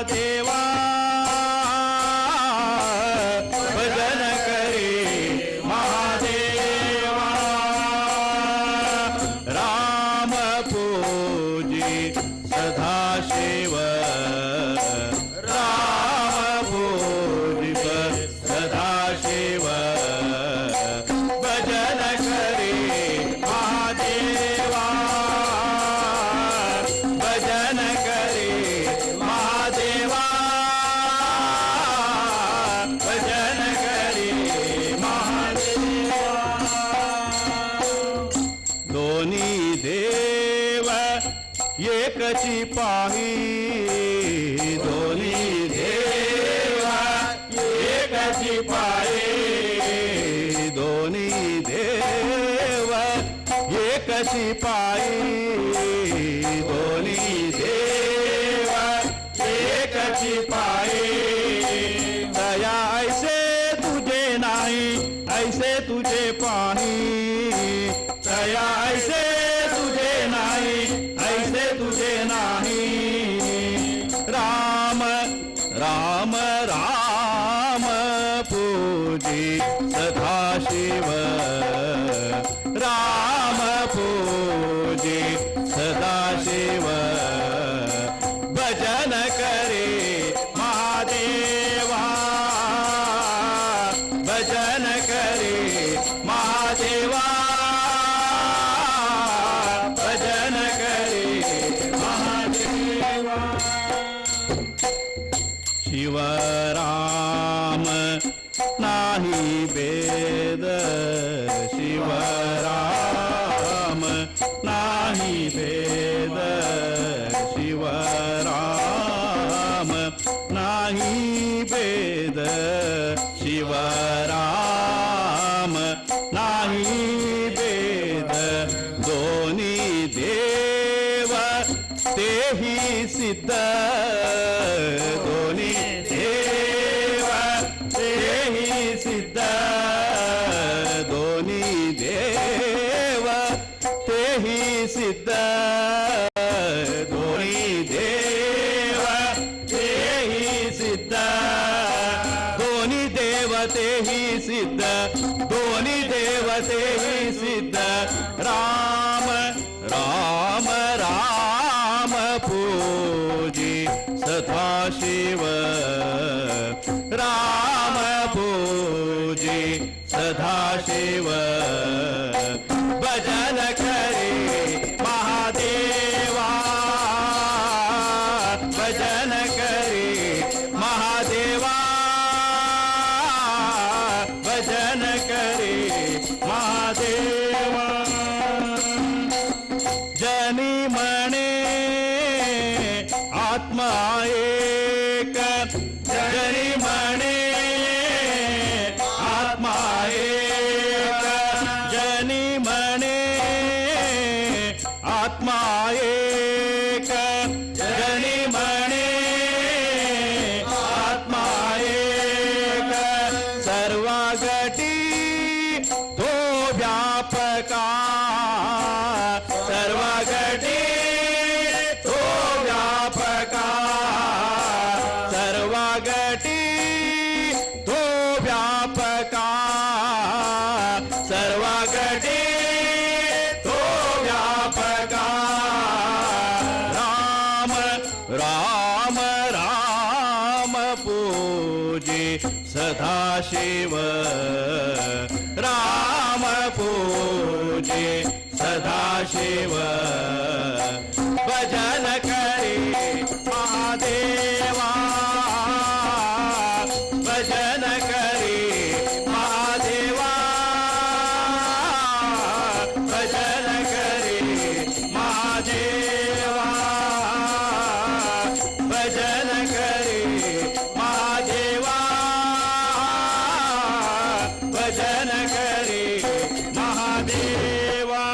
देवा भजन करे महादेवा राम पूजी सदाशिव राम पूजी सदाशिव भजन करे महादेवा भजन करे महादेवा भजन करे महादेवा दोन्ही देव एकची पाही दोन्ही देव एकची पाही दोन्ही देव एकची पाही दोन्ही देव एकची पाही दया ऐसे तुझे नाही ऐसे तुझे पाही दया ऐसे तुझे नाही ऐसे तुझे नाही राम राम राम पूजी सदाशिव राम पूजी सदाशिव भजन करे महादेवा भजन करे महादेवा भजन करे महादेवा शिवराम नाही भेद शिवराम नाही भेद शिवराम नाही भेद शिवराम नाही भेद दोन्ही देव तेही सिद्ध दोन्ही देव तेही सिद्ध दोन्ही देव तेही सिद्ध दोन्ही देव तेही सिद्ध दोन्ही देवतेही सिद्ध दोन्ही देवतेही सिद्ध राम राम राम पूजी सदाशिव राम पूजी सदाशिव भजन करे महादेवा भजन करे महादेवा भजन करे महादेवा जनी म्हणे आत्मा एक जनी म्हणे आत्मा एक जनी म्हणे आत्मा एक जनी म्हणे आत्मा एक सर्व गटी तो व्यापका सर्व गटी तो व्यापका सर्व गटी तो व्यापका सर्व गटी तो व्यापका राम राम राम पूजी सदाशिव राम पूजी सदाशिव भजन करे महादेवा भजन करे महादेवा भजन करे महादेवा भजन करे महादेवा भजन करे महादेवा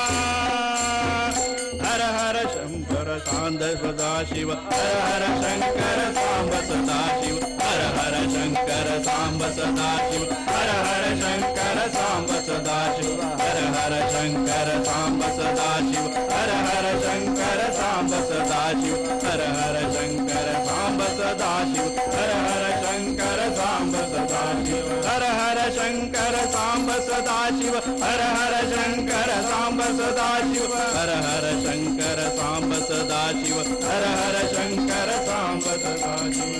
हर हर शंकर सांब सदाशिव हर हर शंकर सांब सदाशिव हर हर शंकर सांब सदाशिव हर हर शंकर सांब सदाशिव हर हर शंकर सांब सदाशिव हर हर शंकर सांब सदाशिव हर हर शंकर सांब सदा सदाशिव हर हर शंकर सांब सदाशिव हर हर शंकर सांब सदाशिव हर हर शंकर सांब सदाशिव हर हर शंकर सांब सदाशिव हर हर शंकर सांब सदाशिव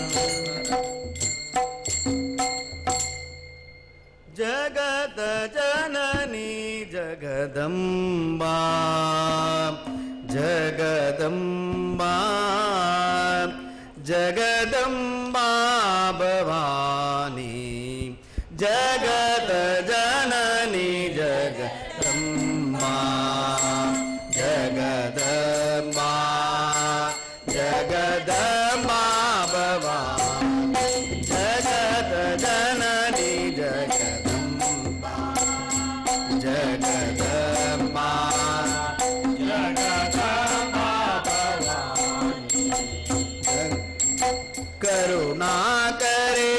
जगत जननी जगदम्बा जगदम्बा जगदम्बा भवानी जगत जननी जगदम्बा जगदम्बा जगदम्बा भवानी जगत जननी जगदम्बा जगदम्बा जगदम्बा भवानी करुणा करे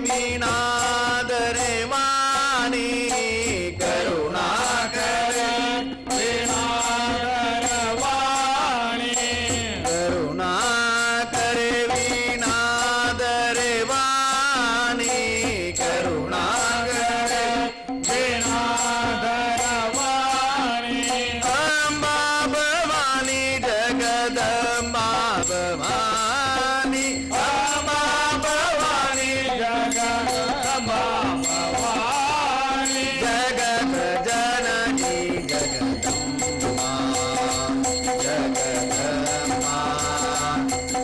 वीणाधरे वाणी करुणा करे वीणाधरे वाणी करुणा करे वीणाधरे वाणी करुणा करे वीणाधरे वाणी अम्बा भवानी जगदम्बा भवानी अम्बा भवानी जगदम्बा भवानी जगत जननी जगदम्बा जगदम्बा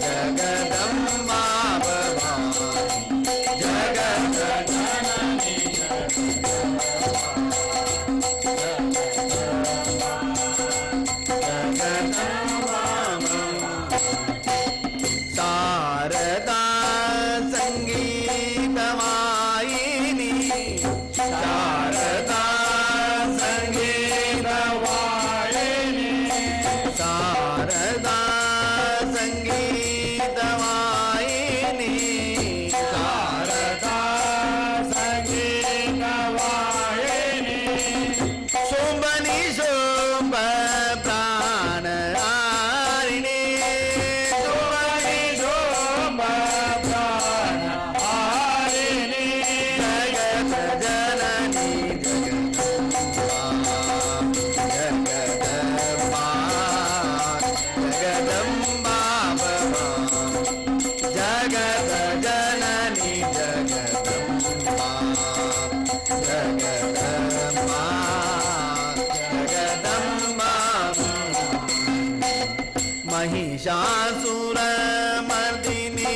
जगदम्बा भवानी जगत जननी शारदा संगीतवाहिनी शारदा संगीतवाहिनी शारदा संगीतवाहिनी शारदा संगीतवाहिनी शोभनी शोभ प्राणहारिणी शोभनी शोभ प्राणहारिणी जगत जननी जगदम्बा जगदम्बा भवानी जगत जननी जगदम्बा जगदम्बा जगदम्बा महिषासुर मर्दिनी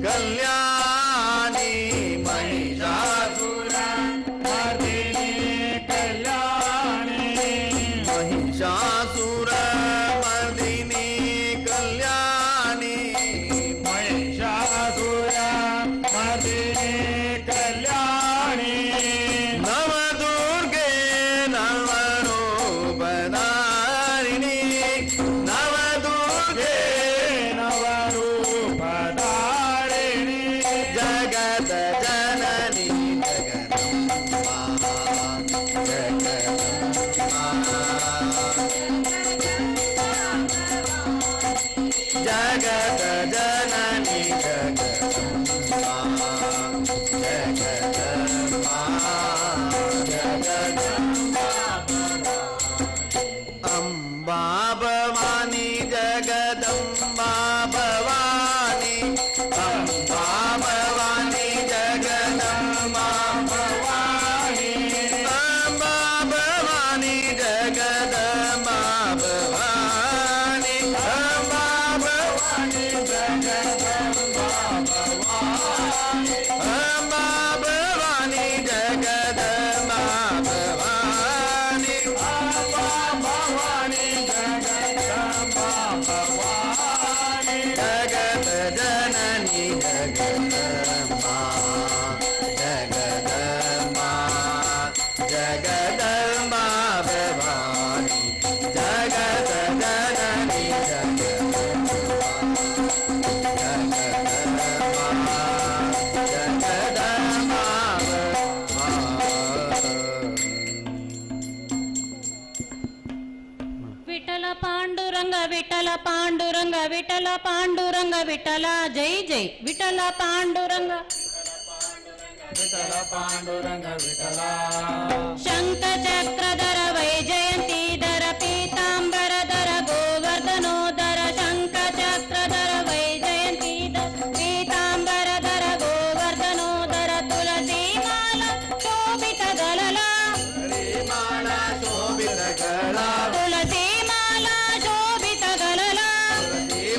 कल्याणी महिषासुर मर्दिनी कल्याणी महिषासुर मर्दिनी कल्याणी महिषासुर मर्दिनी कल्याणी नवदुर्गे नवरूपधारिणी नवदुर्गे नवरूपधारिणी जगत जननी जगदम्बा जगत जननी जगदम्बा जगदम्बा जगदम्बा अम्बा भवानी जगदम्बा भवानी अम्बा भवानी जगदम्बा भवानी अम्बा भवानी जगदम्बा भवानी अम्बा भवानी जगदम्बा भवानी अम्बा भवानी जगदम्बा भवानी अम्बा भवानी जगदम्बा भवानी जगत जननी जगदम्बा जगदम्बा जगदम्बा भवानी जगत जननी विठ्ठल ಪಾಂಡುರಂಗ ವಿಠಲ ಪಾಂಡುರಂಗ ವಿಠಲ ಜೈ ಜೈ ವಿಠಲ ಪಾಂಡುರಂಗ ವಿಠಲ ಪಾಂಡುರಂಗ ವಿಠಲ ಶಂಖ ಚಕ್ರಧರ ವೈಜಯಂತಿಧರ ಪೀತಾಂಬರಧರ ಗೋವರ್ಧನೋಧರ ಶಂಖ ಚಕ್ರಧರ ವೈಜಯಂತಿಧರ ಪೀತಾಂಬರಧರ ಗೋವರ್ಧನೋಧರ ತುಳಸಿ ಮಾಲಾ ಶೋಭಿತ ಗಲಲ ಮಾಲಾ ಶೋಭಿತ ಗಳ ತುಳಸಿ ಮಾಲಾ ಶೋಭಿತ ಗಲಲ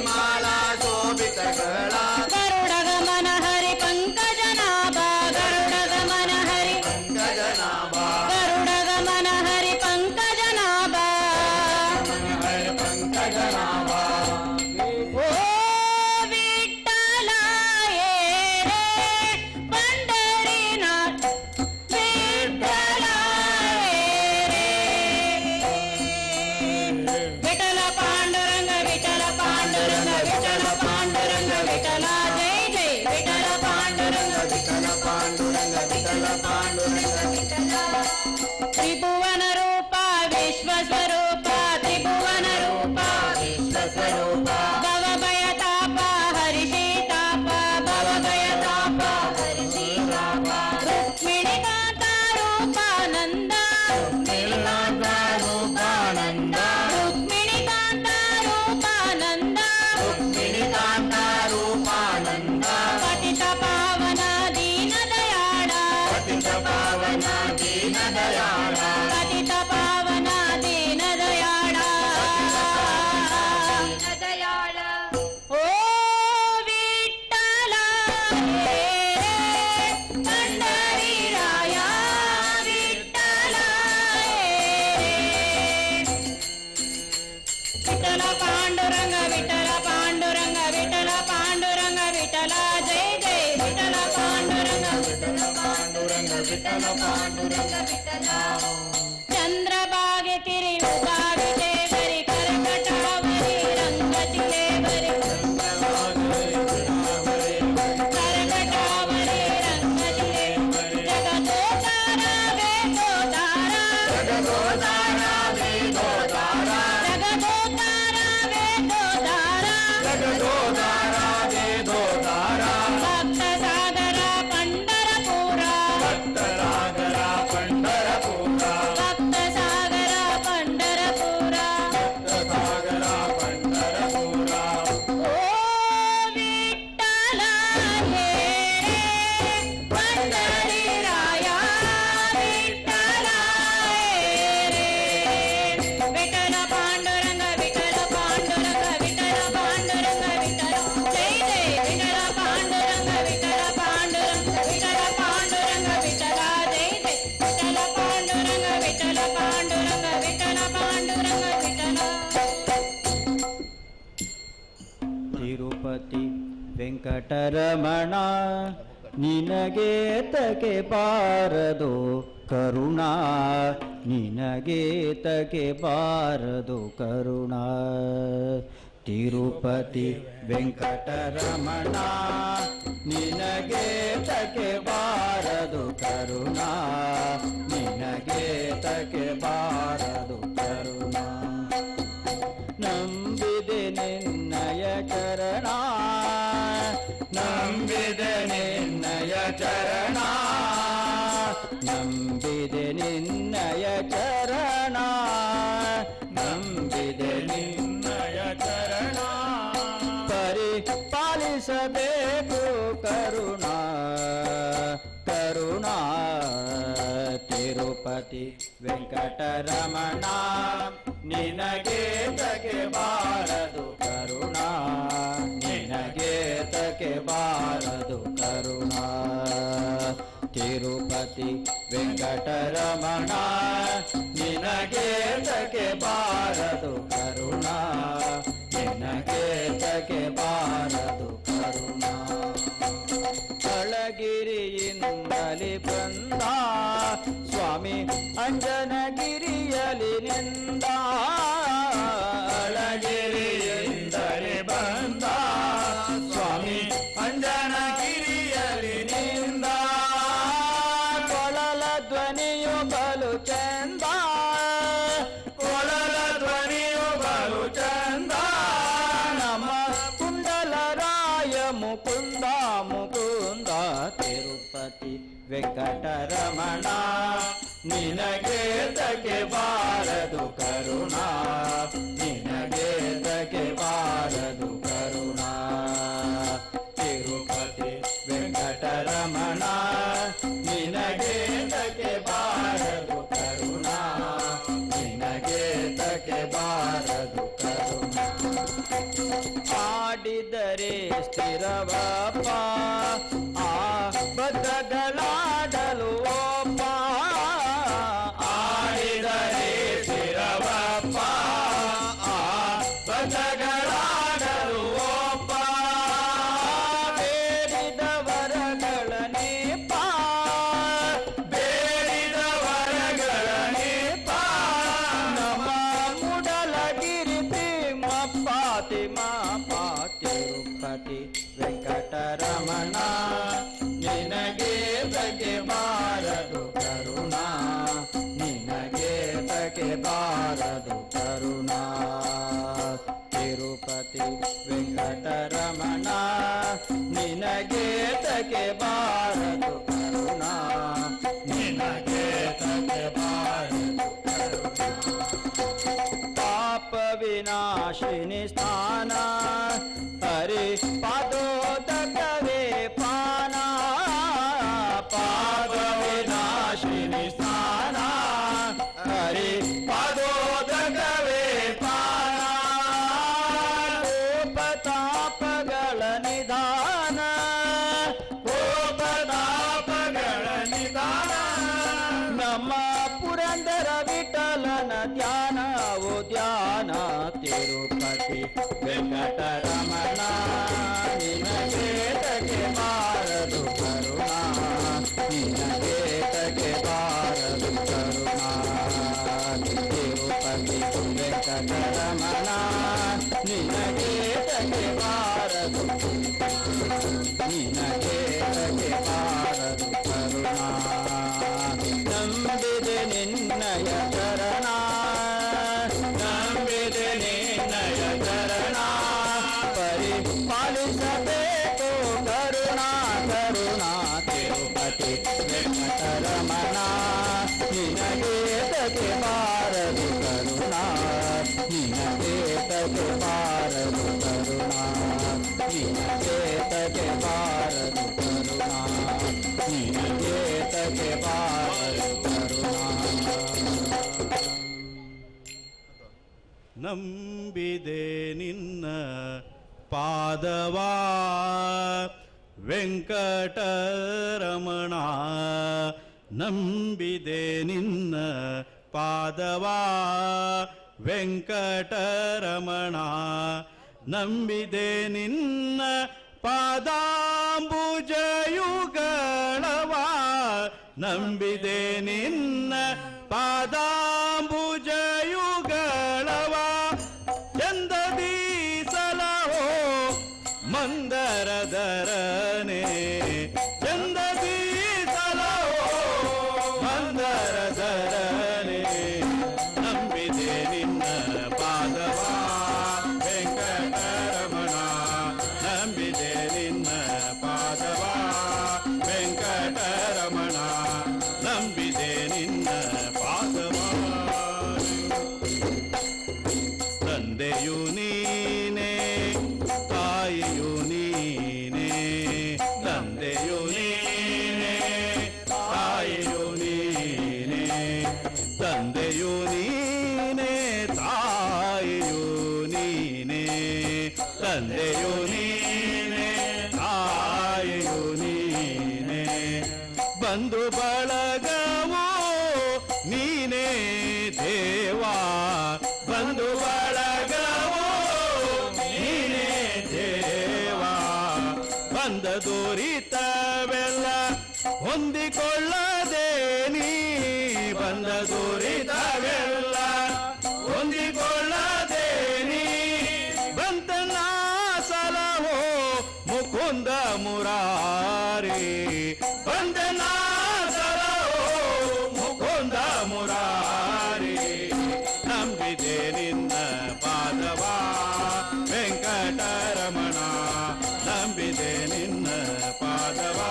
ಮಾಲಾ ಶೋಭಿತ ಗಳ ಗರುಡ ಗಮನ ಹರಿ ಪಂಕಜನಾಭ ಗರುಡ ಗಮನ ಹರಿ ಗಗನಾಭ ಗರುಡ ಗಮನ ಹರಿ ಪಂಕಜನಾಭ ಹರಿ ಪಂಕಜನಾಭ ಓ ವಿಠಲ ಏರೆ ಪಂಡರಿನಾಥ ವಿಠಲ ಏರೆ ವಿಠಲ ಪಾಂಡುರಂಗ ವಿಠಲ ಪಾಂಡುರಂಗ ವಿಠಲ ಪಾಂಡುರಂಗ ವಿಠಲ ಜೈ ಜೈ ವಿಠಲ ಪಾಂಡುರಂಗ ವಿಠಲ ಪಾಂಡುರಂಗ ವಿಠಲ ಪಾಂಡುರಂಗ ತ್ರಿಭುವನ ರೂಪ ವಿಶ್ವಸ್ವರೂಪ ತ್ರಿಭುವನ ರೂಪ ಸ್ವರೂಪ ಭವಭಯ ತಾಪ ಹರಿಷೀತಾಪ ಭವಭಯ ತಾಪ ಹರಿಷೀತಾಪ ರುಕ್ಮಿಣಿಕಾಂತ ರೂಪಾನಂದ ನೀಲಕಾಂತ ರೂಪಾನಂದ ರುಕ್ಮಿಣಿಕಾಂತ ರೂಪಾನಂದ ಮಿಣಿಕಾಂತ ರೂಪಾನಂದ ಪತಿತ ಪಾವನ ದೀನ ದಯಾಳ ಪತಿತ ಪಾವನ ದೀನ ದಯಾಳ ಪತಿತ ಪಾವನ ದೀನ ದಯಾಳ ಓ ವಿಠಲ ಪಂಡರಿರಾಯ ವಿಠಲ ವಿಠಲ ಪಾಂಡುರಂಗ ವಿಠಲ ಪಾಂಡುರಂಗ ವಿಠಲ ಪಾಂಡುರಂಗ ವಿಠಲ ಜೈ ಜೈ ವಿಠಲ ಪಾಂಡುರಂಗ ವಿಠಲ ಪಾಂಡುರಂಗ ವಿಠಲ ಪಾಂಡುರಂಗ ಚಂದ್ರಭಾಗೆ ತಿರುಯುಗ ವಿಜಯಗರಿ ಕರಕಟಾವರಿ ರಂಗಚಿಲೇವರಿ ಕರಕಟಾವರಿ ರಂಗಚಿಲೇವರಿ ಜಗದೋದಾರ ವೇದೋದಾರ ಜಗದೋದಾರ ವೇದೋದಾರ ಜಗದೋದಾರ ವೇದೋದಾರ ಜಗದೋದಾರ ವೇದೋದಾರ ಭಕ್ತ ಸಾಗರ ಪಂಡರಪುರ ಭಕ್ತರಾಗರ ಪಂಡರಪುರ ಭಕ್ತ ಸಾಗರ ಪಂಡರಪುರ ಸಾಗರ ಪಂಡರಪುರ ಓ ವಿಠಲ ಹೇರೆ ಪಂಡರಿರಾಯ ವಿಠಲ ಹೇರೆ ವಿಠಲ ಪಾಂಡುರಂಗ ವಿಠಲ ಪಾಂಡುರಂಗ ವಿಠಲ ಪಾಂಡುರಂಗ ವಿಠಲ ಜೈ ಜೈ ವಿಠಲ ಪಾಂಡುರಂಗ ವಿಠಲ ಪಾಂಡುರಂಗ ವಿಠಲ ಪಾಂಡುರಂಗ ವಿಠಲ ಜೈ ಜೈ ವಿಠಲ ಪಾಂಡುರಂಗ ವಿಠಲ ಪಾಂಡುರಂಗ ವಿಠಲ ಪಾಂಡುರಂಗ ವಿಠಲ ತಿರುಪತಿ ವೆಂಕಟರಮಣ ನಿನಗೆ ತಕೆ ಬಾರದು ಕರುಣಾ ನಿನಗೆ ತಕೆ ಬಾರದು ಕರುಣಾ ತಿರುಪತಿ ವೆಂಕಟರಮಣ ನಿನಗೆ ತಕೆ ಬಾರದು ಕರುಣಾ ನಿನಗೆ ತಕೆ ಬಾರದು ಕರುಣಾ ನಂಬಿದೆ ನಿನ್ನಯ ಚರಣ ನಂಬಿದೆ ನಿನ್ನಯ ಚರಣ ನಂಬಿದೆ ನಿನ್ನಯ ಚರಣ ನಂಬಿದೆ ನಿನ್ನಯ ಚರಣ ಪರಿಪಾಲಿಸಬೇಕು ಕರುಣಾ ಕರುಣಾ ತಿರುಪತಿ ವೆಂಕಟರಮಣ ನಿನಗೆ ತಗೆ ಬಾರದು ಕರುಣಾ ನಿನಗೆ ತಗೆ ಬಾರದು ಕರುಣಾ ತಿರುಪತಿ ವೆಂಕಟರಮಣ ನಿನಗೆ ತಗೆ ಬಾರದು ಕರುಣಾ ನಿನಗೆ ತಗೆ ಬಾರದು ಕರುಣಾ ಅಳಗಿರಿಯಿಂದಲಿ ಬಂದ ಸ್ವಾಮಿ ಅಂಜನಗಿರಿಯಲಿ ನಿಂದ ಅಳಗಿರಿಯಿಂದಲಿ ಬಂದ ಸ್ವಾಮಿ ಅಂಜನಗಿರಿಯಲಿ ನಿಂದ ಕೊಳಲ ಧ್ವನಿಯು ಬಲು ಚಂದ ಕೊಳಲ ಧ್ವನಿಯು ಬಲು ಚಂದ ತಿರುಪತಿ ವೆಂಕಟರಮಣ ನಿನಗೆ ತಗೆ ಬಾರದು ಕರುಣಾ ನಿನಗೆ ತಗೆ ಬಾರದು ಕರುಣಾ ತಿರುಪತಿ ವೆಂಕಟರಮಣ ನಿನಗೆ ತಗೆ ಬಾರದು ಕರುಣಾ ನಿನಗೆ ತಗೆ ಬಾರದು ಕರುಣಾ ಆಡಿದರೆ ಸ್ಥಿರವಪ್ಪ ಆ ಭದ್ರಗಳಾಡಲು ಒಪ್ಪ ಆಡಿದರೆ ಸ್ಥಿರವಪ್ಪ ಆ ಭದ್ರಗಳಾಡಲು ಒಪ್ಪ ಬೇಡಿದ ವರಗಳನ್ನೇಪ ಬೇಡಿದ ವರಗಳನ್ನೇಪ ನಮ್ಮ ಮುಡಲಗಿರಿ ತಿಮ್ಮಪ್ಪ ತಿಮ್ಮಪ್ಪ ತಿರುಪತಿ ವೆಂಕಟರಮಣ ನಿನಗೆ ತಗೆ ಬಾರದು ಕರುಣಾ ನಿನಗೆ ತಗೆ ಬಾರದು ಕರುಣಾ ತಿರುಪತಿ ವೆಂಕಟರಮಣ ನಿನಗೆ ತಗೆ ಬಾರದು ಕರುಣಾ ನಿನಗೆ ತಗೆ ಬಾರದು ಪಾಪ ವಿನಾಶಿನಿ ಸ್ನಾನ ಹರಿ ಪಾದೋದಕವೇ ಪಾನ ಪಾಪ ವಿನಾಶಿನಿ ಸ್ನಾನ ಹರಿ ಪಾದೋದಕವೇ ಪಾನ ಕೋಪತಾಪಗಳ ನಿಧಾನ ಕೋಪತಾಪಗಳ ನಿಧಾನ ನಮ್ಮ ಪುರಂದರ ವಿಠಲನ ಧ್ಯಾನ ಓ ಧ್ಯಾನ ತಿರುಪತಿ ವೆಂಕಟರಮಣ ನಿನಗೆ ತಗೆ ಬಾರದು ಕರುಣಾ ನಿನಗೆ ತಗೆ ಬಾರದು ಕರುಣಾ ತಿರುಪತಿ ವೆಂಕಟರಮಣ ನಿನಗೆ ತಗೆ ಬಾರದು ನಿನಗೆ ತಗೆ ಬಾರದು ಕರುಣಾ ನಂಬಿದೆ ನಿನ್ನಯ ಚರಣ ನಂಬಿದೆ ನಿನ್ನಯ ಚರಣ ಪರಿಪಾಲಿಸಬೇಕು ಕರುಣಾ ಕರುಣಾ ತಿರುಪತಿ ವೆಂಕಟರಮಣ ನಿನಗೆ ತಗೆ ಬಾರದು ಕರುಣಾ ನಿನಗೆ ತಗೆ ಬಾರದು ಕರುಣಾ ನಿನಗೆ ತಗೆ ಬಾರದು ಕರುಣಾ ನಿನಗೆ ತಗೆ ಬಾರದು ಕರುಣಾ ನಂಬಿದೆ ನಿನ್ನ ಪಾದವಾ ವೆಂಕಟರಮಣ ನಂಬಿದೆ ನಿನ್ನ ಪಾದವಾ ವೆಂಕಟರಮಣ ನಂಬಿದೆ ನಿನ್ನ ಪಾದಾಂಬುಜಯುಗಳವ ನಂಬಿದೆ ನಿನ್ನ ಪಾದಾಂಬುಜಯುಗಳವ ಚಂದದಿ ಸಲಹೋ ಮಂದರದರನೆ ಚಂದದಿ ಸಲಹೋ ಮಂದರದರನೆ ನಂಬಿದೆ ನಿನ್ನ ಪಾದವಾ ವೆಂಕಟರಮಣ ನಂಬಿದೆ ನಿನ್ನ ಪಾದವಾ ವೆಂಕಟರಮಣ ನಂಬಿದೆ ನಿನ್ನ ಪಾದವಾ ತಂದೆಯು ನೀನೇ ತಾಯಿಯು ನೀನೇ ತಂದೆಯು ನೀನೇ ತಾಯಿಯು ನೀನೇ ತಂದೆಯು ನೀನೇ ತಾಯಿಯು ನೀನೇ ತಂದೆಯು ನೀನೇ ತಾಯಿಯು ನೀನೇ ಬಂಧು ಬಳಗವೋ ನೀನೇ ದೇವಾ ಬಂಧು ಬಳಗವೋ ನೀನೇ ದೇವಾ ಬಂದ ದೂರಿತವೆಲ್ಲ ಹೊಂದಿಕೊಳ್ಳದೆ ನೀ ಬಂದ ದೂರಿತವೆಲ್ಲ ಹೊಂದಿಕೊಳ್ಳದೆ ನೀ ಬಂತನ ಸಲಹೋ ಮುಕುಂದ ಮುರಾರಿ ಬಂದನ ಸಲಹೋ ಮುಕುಂದ ಮುರಾರಿ ನಂಬಿದೆ ನಿನ್ನ ಪಾದವಾ ವೆಂಕಟರಮಣ ನಂಬಿದೆ ನಿನ್ನ ಪಾದವಾ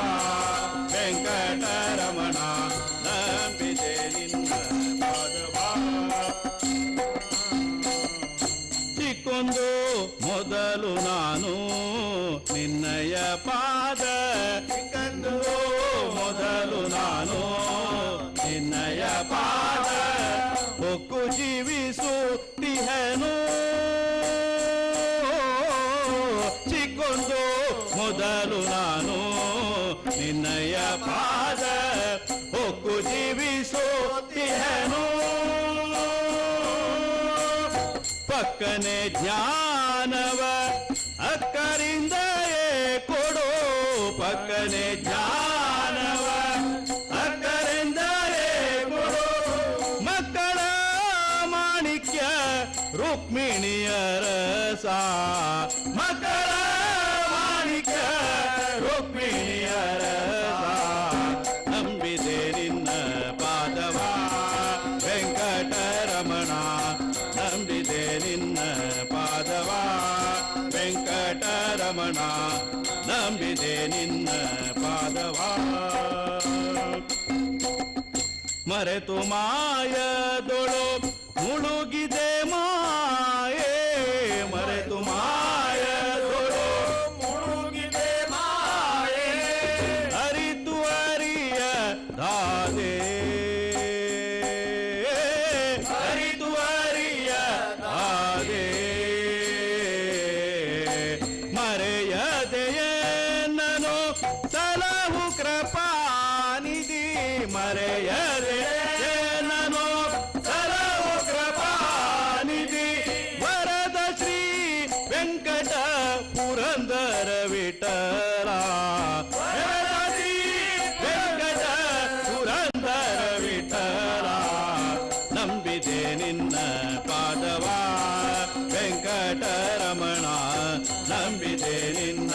ಪಾದ ಕಂದು ಮೊದಲು ನಾನು ನಿನ್ನಯ ಪಾದ ಹೊಕ್ಕು ಜೀವಿಸುತ್ತಿಹೆನು ಚಿಕ್ಕೊಂದು ಮೊದಲು ನಾನು ನಿನ್ನಯ ಪಾದ ಹೊಕ್ಕು ಜೀವಿಸುತ್ತಿಹೆನು ಪಕ್ಕನೆ ಜ್ಞಾನವ ಅಕ್ಕರಿಂದಯೇ ಕೊಡೋ ಪಕ್ಕನೆ ಜ್ಞಾನವ ಅಕ್ಕರಿಂದಯೇ ಕೊಡೋ ಮಕ್ಕಳ ಮಾಣಿಕ್ಯ ರುಕ್ಮಿಣಿಯರ ಸಾ ಮಕ್ಕಳ ಮಾಣಿಕ್ಯ ರುಕ್ಮಿಣಿಯರ ಸಾ ನಂಬಿದೆ ನಿನ್ನ ಪಾದವ ವೆಂಕಟರಮಣ ನಂಬಿದೆ ನಿನ್ನ ಪಾದವ ವೆಂಕಟರಮಣ ನಂಬಿದೆ ನಿನ್ನ ಪಾದವ ಮರೆತು ಮಾಯದೊಳು ಮುಳುಗಿದೆ ಮಾಯೇ ಮರೆತು ಮಾಯದೊಳು ಮುಳುಗಿದೆ ಮಾಯೆ ಅರಿತು ಅರಿಯ ದಾದೆ ಅರಿತು ಅರಿಯ ದಾದೆ ಮರೆಯದೆಯನ್ನನು ಸಲಹು ಕೃಪಾನಿಧಿ ಮರೆಯದೆಯನ್ನನು ಸಲಹು ಕೃಪಾನಿಧಿ ವರದ ಶ್ರೀ ವೆಂಕಟ ಪುರಂದರ ವಿಠಲ ವರದ ಶ್ರೀ ವೆಂಕಟ ಪುರಂದರ ವಿಠಲ ನಂಬಿದೆ ನಿನ್ನ ಪಾದವ ವೆಂಕಟರಮಣ ನಂಬಿದೆ ನಿನ್ನ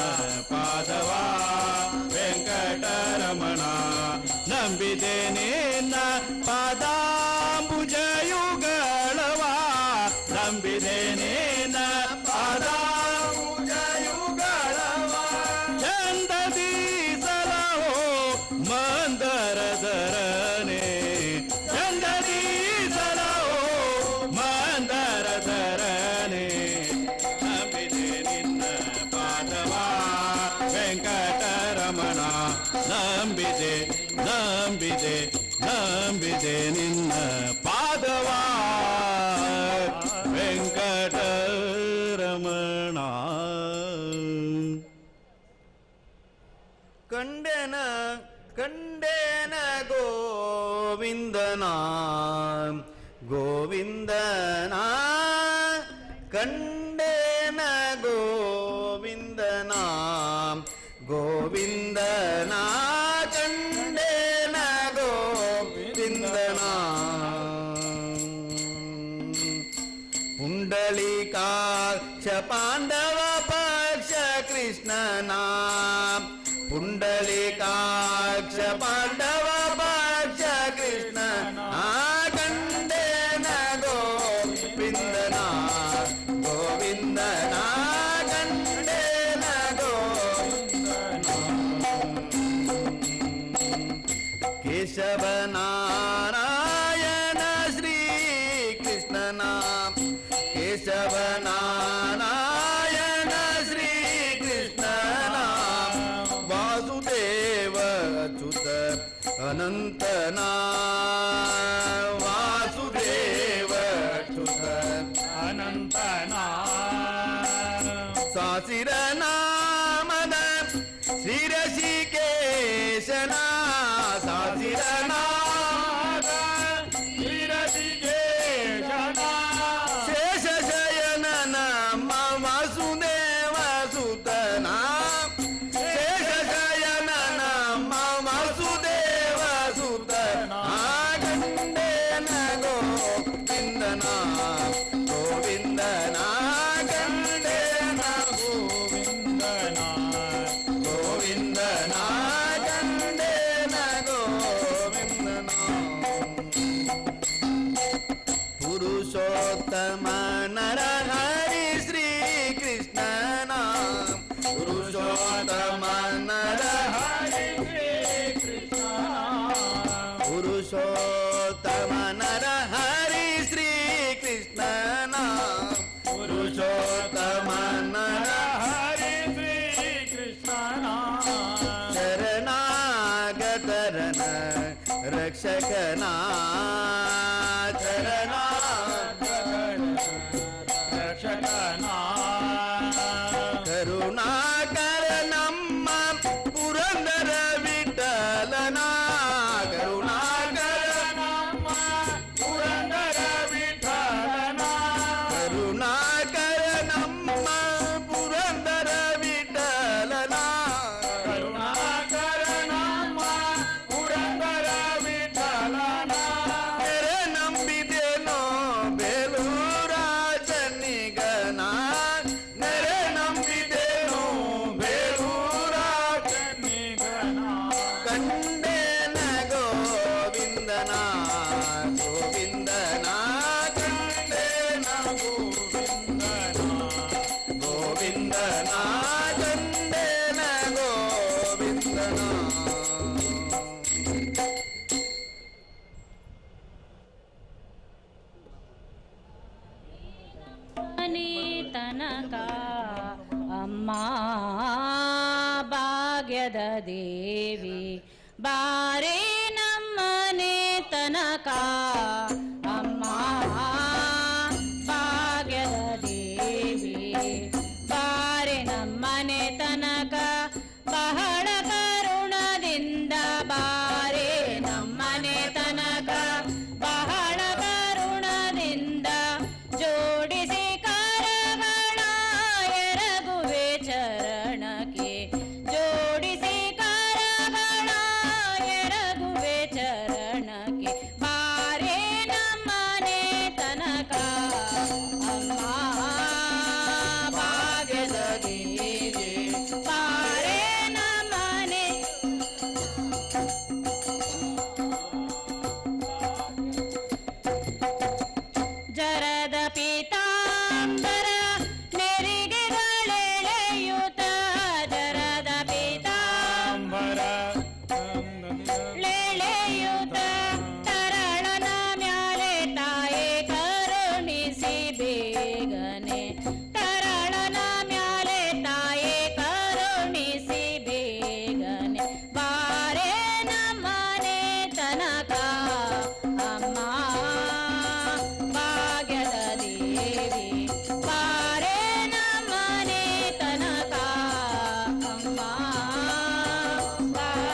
ಪಾದವ ವೆಂಕಟರಮಣ ನಂಬಿದೆ ನಿನ್ನ ಪಾದಾಂಬುಜಯುಗಳವ ನಂಬಿದೆ ನಿನ್ನ ಪಾದಾಂಬುಜಯುಗಳವ ಚಂದದಿ ಸಲಹೋ ಮಂದರದರನೆ ಚಂದದಿ ಸಲಹೋ ಮಂದರದರನೆ ನಂಬಿದೆ ನಿನ್ನ ಪಾದವ ವೆಂಕಟರಮಣ ನಂಬಿದೆ ನಂಬಿದೆ ನಂಬಿದೆ ನಿನ್ನ ಪಾದವ ವೆಂಕಟರಮಣ ಕಂಡೆನ ಕಂಡೆನ ಗೋವಿಂದನ ಗೋವಿಂದನ ಕಂಡೆನ ಗೋವಿಂದನ ಗೋವಿಂದನ ಕಂಡೆನ ಗೋವಿಂದನ ಪುಂಡಲೀಕಾಕ್ಷ ಪಾಂಡವ ಪಕ್ಷ ಕೃಷ್ಣನ ಪುಂಡಲೀಕಾಕ್ಷ ಪಾಂಡವ ಪಕ್ಷ ಕೃಷ್ಣನ ಕಂಡೆನ ಗೋವಿಂದನ ಗೋವಿಂದನ ಕಂಡೆನ ಗೋವಿಂದನ ಕೇಶವ ನಾರಾಯಣ ಶ್ರೀ ಕೃಷ್ಣನ ಕೇಶವ ನಾರಾಯಣ ಶ್ರೀ ಕೃಷ್ಣನ ವಾಸುದೇವ ಅಚ್ಯುತ ಅನಂತನ ವಾಸುದೇವ ಅಚ್ಯುತ ಅನಂತನ ಸಾಸಿರ ನಾಮದ ಶ್ರೀರಷಿಕೇಶನ ಸಾಸಿರ ನಾಮದ ಶ್ರೀರಸಿಕೇಶನ ಶೇಷ ಶಯನನ ವಾಸುದೇವ ಸುತನ ಶೇಷ ಶಯನನ ವಾಸುದೇವ ಸುತನ ಕಂಡೆನ ಗೋವಿಂದನ ಗೋವಿಂದನ ಕಂಡೆನ ಗೋವಿಂದನ ಗೋವಿಂದನ ಕಂಡೆನ ಶರಣಾಗತರನ ರಕ್ಷಕನ ಶರಣ ರಕ್ಷಕನ ಕರುಣಾಕರ ನಮ್ಮ ಪುರಂದರ ವಿಠಲನ ಕರುಣಾಕರ ನಮ್ಮ ಪುರಂದರ ವಿಠಲನ ಕರುಣಾಕರ ನಮ್ಮ ಪುರಂದರ ವಿಠಲನ ಕರುಣಾಕರ ನಮ್ಮ ಪುರಂದರ ವಿಠಲನ ತೆರೆ ನಂಬಿದೆನೋ ಬೇಲೂರ ಚನ್ನಿಗನ ನೆರೆ ನಂಬಿದೆನೋ ಬೇಲೂರ ಕನ್ನಿಗನ ಕಂಡೇನ ಗೋವಿಂದನ ಗೋವಿಂದನ ಕಂಡೇನ ಗೋವಿಂದನ ಕಂಡೇನ ಗೋವಿಂದನ ಮನೆ ತನಕ ಅಮ್ಮ ಭಾಗ್ಯದ ದೇವಿ ಬಾರೆ ನಮ್ಮನೆ ತನಕ ಅಮ್ಮ ಭಾಗ್ಯದ ದೇವಿ ಬಾರೆ ನಮ್ಮನೆ ತನಕ ಬಹಳ ಕರುಣದಿಂದ ಬಾರೆ ನಮ್ಮನೆ ತನಕ ಬಹಳ ಕರುಣದಿಂದ ಜೋಡಿಸಿ ಕರಗಳ ಎರಗುವೆ ಚರಣಕ್ಕೆ ಜೋಡಿಸಿ ಕರಗಳ ಎರಗುವೆ ಚರಣಕ್ಕೆ ಬಾರೆ ನಮ್ಮನೆ ತನಕ ಅಮ್ಮ ಭಾಗ್ಯದ ದೇವಿ ಬಾರೆ ನಮ್ಮನೆ ಜರದ ಪೀತಾಂಬರ ನೆರಿಗೆಗಳೆಳೆಯುತ್ತ ಜರದ ಪೀತಾಂಬರ ಳೆಳೆಯುತ್ತ ತರಳನ ಮ್ಯಾಲೆ ತಾಯೇ ಕರುಣಿಸಿ ಬೇಗನೆ ತರಳನ ಮ್ಯಾಲೆ ತಾಯೇ ಕರುಣಿಸಿ ಬೇಗನೆ ಬಾರೆ ನಮ್ಮನೆ ತನಕ ಅಮ್ಮ ಭಾಗ್ಯದ ದೇವಿ ಬಾರೆ ನಮ್ಮನೆ ತನಕ ಅಮ್ಮ ಭಾಗ್ಯದ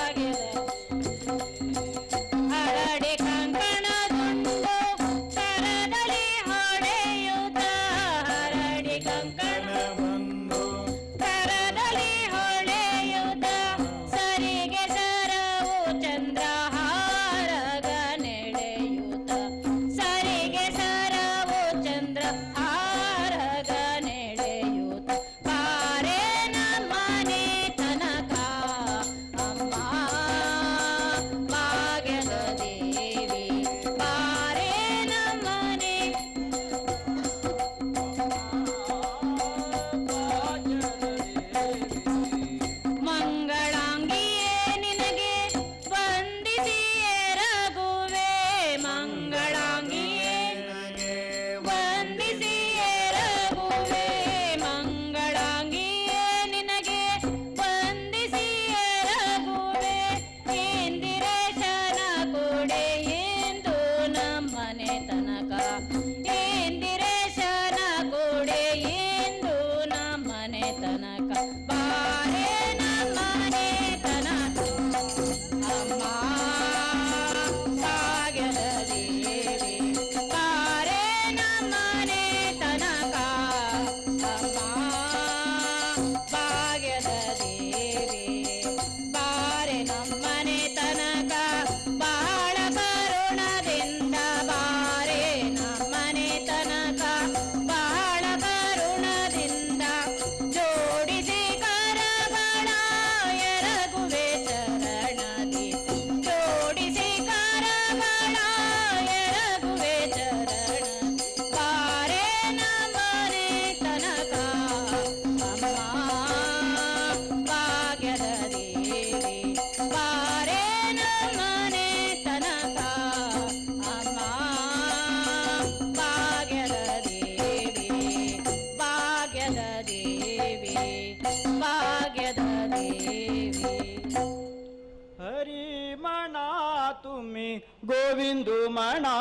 गोविंदु मणा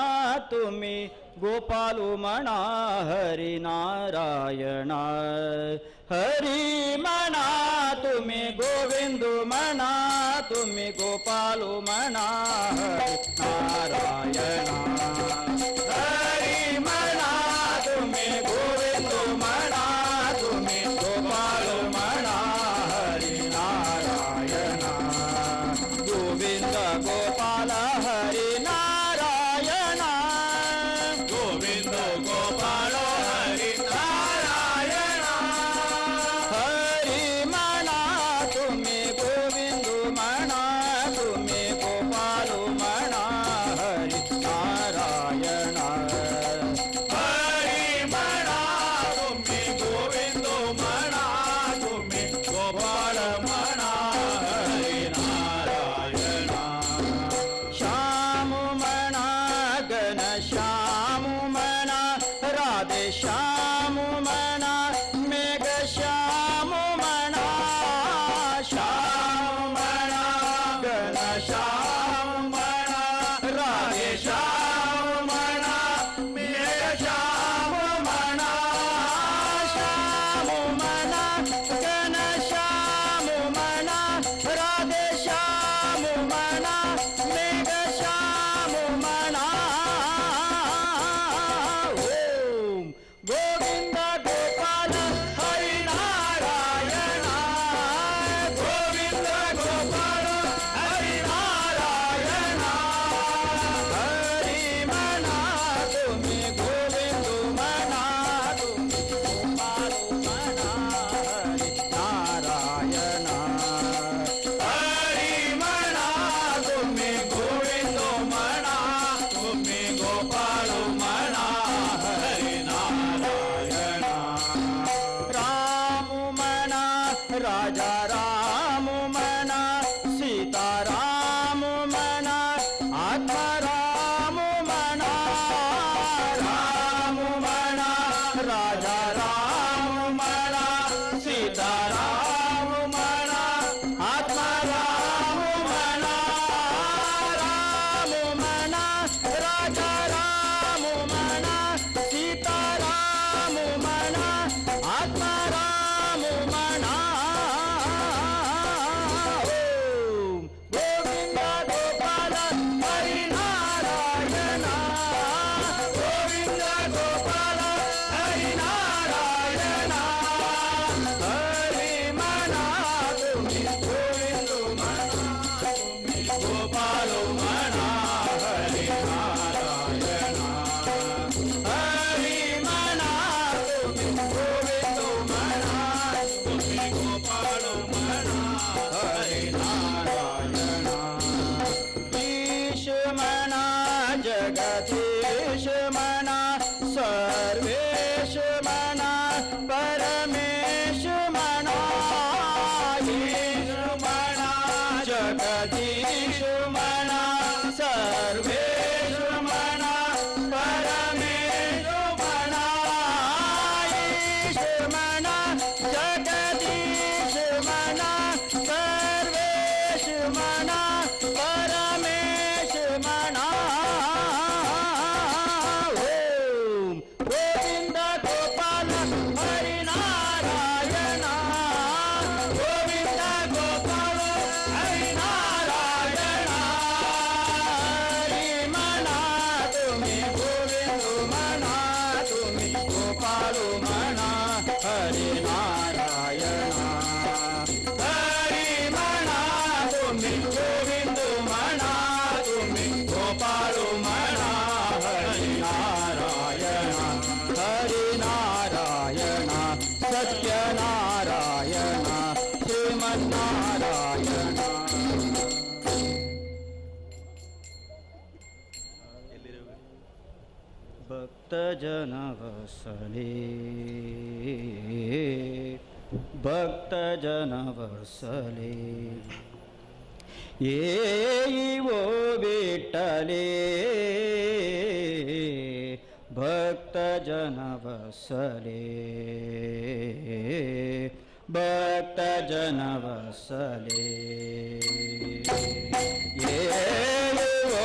तुम्ही गोपालु मणा हरि नारायण हरि मणा तुम्ही गोविंदु मणा तुम्ही गोपालु मणा हरि नारायण हरि मणा तुम्ही गोविंदु मणा तुम्ही गोपालु मणा हरि नारायण गोविंद गोपाल हरि नारायण गोविंद गोपाल हरि नारायण हरि मणा तुम्ही गोविंदु मणा तुम्ही गोपालु मणा हरि नारायण हरि मणा तुम्ही गोविंद मणा तुम्ही गोपाल मणा हरि नारायण श्याम मणा गण श्याम मणा राधे श्याम मणा मेघ श्याम मणा श्याम मणा गण श्याम मणा राधे श्याम मणा मेघ श्याम मणा श्याम मणा गण श्याम मणा राधे श्याम मणा मेघ श्याम मणा ओम गोविंद गोपाल हरि नारायण गोविंद गोपाल हरि नारायण हरि मणा तुम्ही गोविंद मणा तुम्ही गोपाल मणा हरि नारायण हरि मणा तुम्ही गोविंद मणा तुम्ही गोपाल मणा हरि नारायण राम मणा राजा राम मणा सीता राम मणा आत्मा राम मणा राम मणा राजा राम मणा सीता राम मणा आत्मा राम मणा राम मणा राजा राम मणा सीता राम मणा आत्मा राम मणा ओम गोविंद गोपाल हरि नारायण गोविंद गोपाल हरि नारायण हरि मणा तुम्ही गोविंद मणा तुम्ही गोपाल मणा हरि नारायण हरि मणा तुम्ही गोविंद मणा तुम्ही गोपाल मणा हरि नारायण ईश मणा जगदीश मणा सर्वेश मणा परमेश मणा ईश मणा जगदीश मणा सर्वेश मणा परमेश मणा ईश मणा जगदीश मणा सर्वेश मणा परमेश मणा ओम गोविंद गोपाल हरि नारायण गोविंद गोपाल हरि नारायण हरि मणा तुम्ही गोविंद मणा तुम्ही गोपाल मणा हरि नारायण हरि मणा तुम्ही गोविंद मणा तुम्ही गोपाल मणा हरि नारायण सत्य नारायण श्रीमन्नारायण भक्तजनवसले भक्तजनवसले येवो विठ्ठले भक्तजनवसले भक्तजनवसले येवो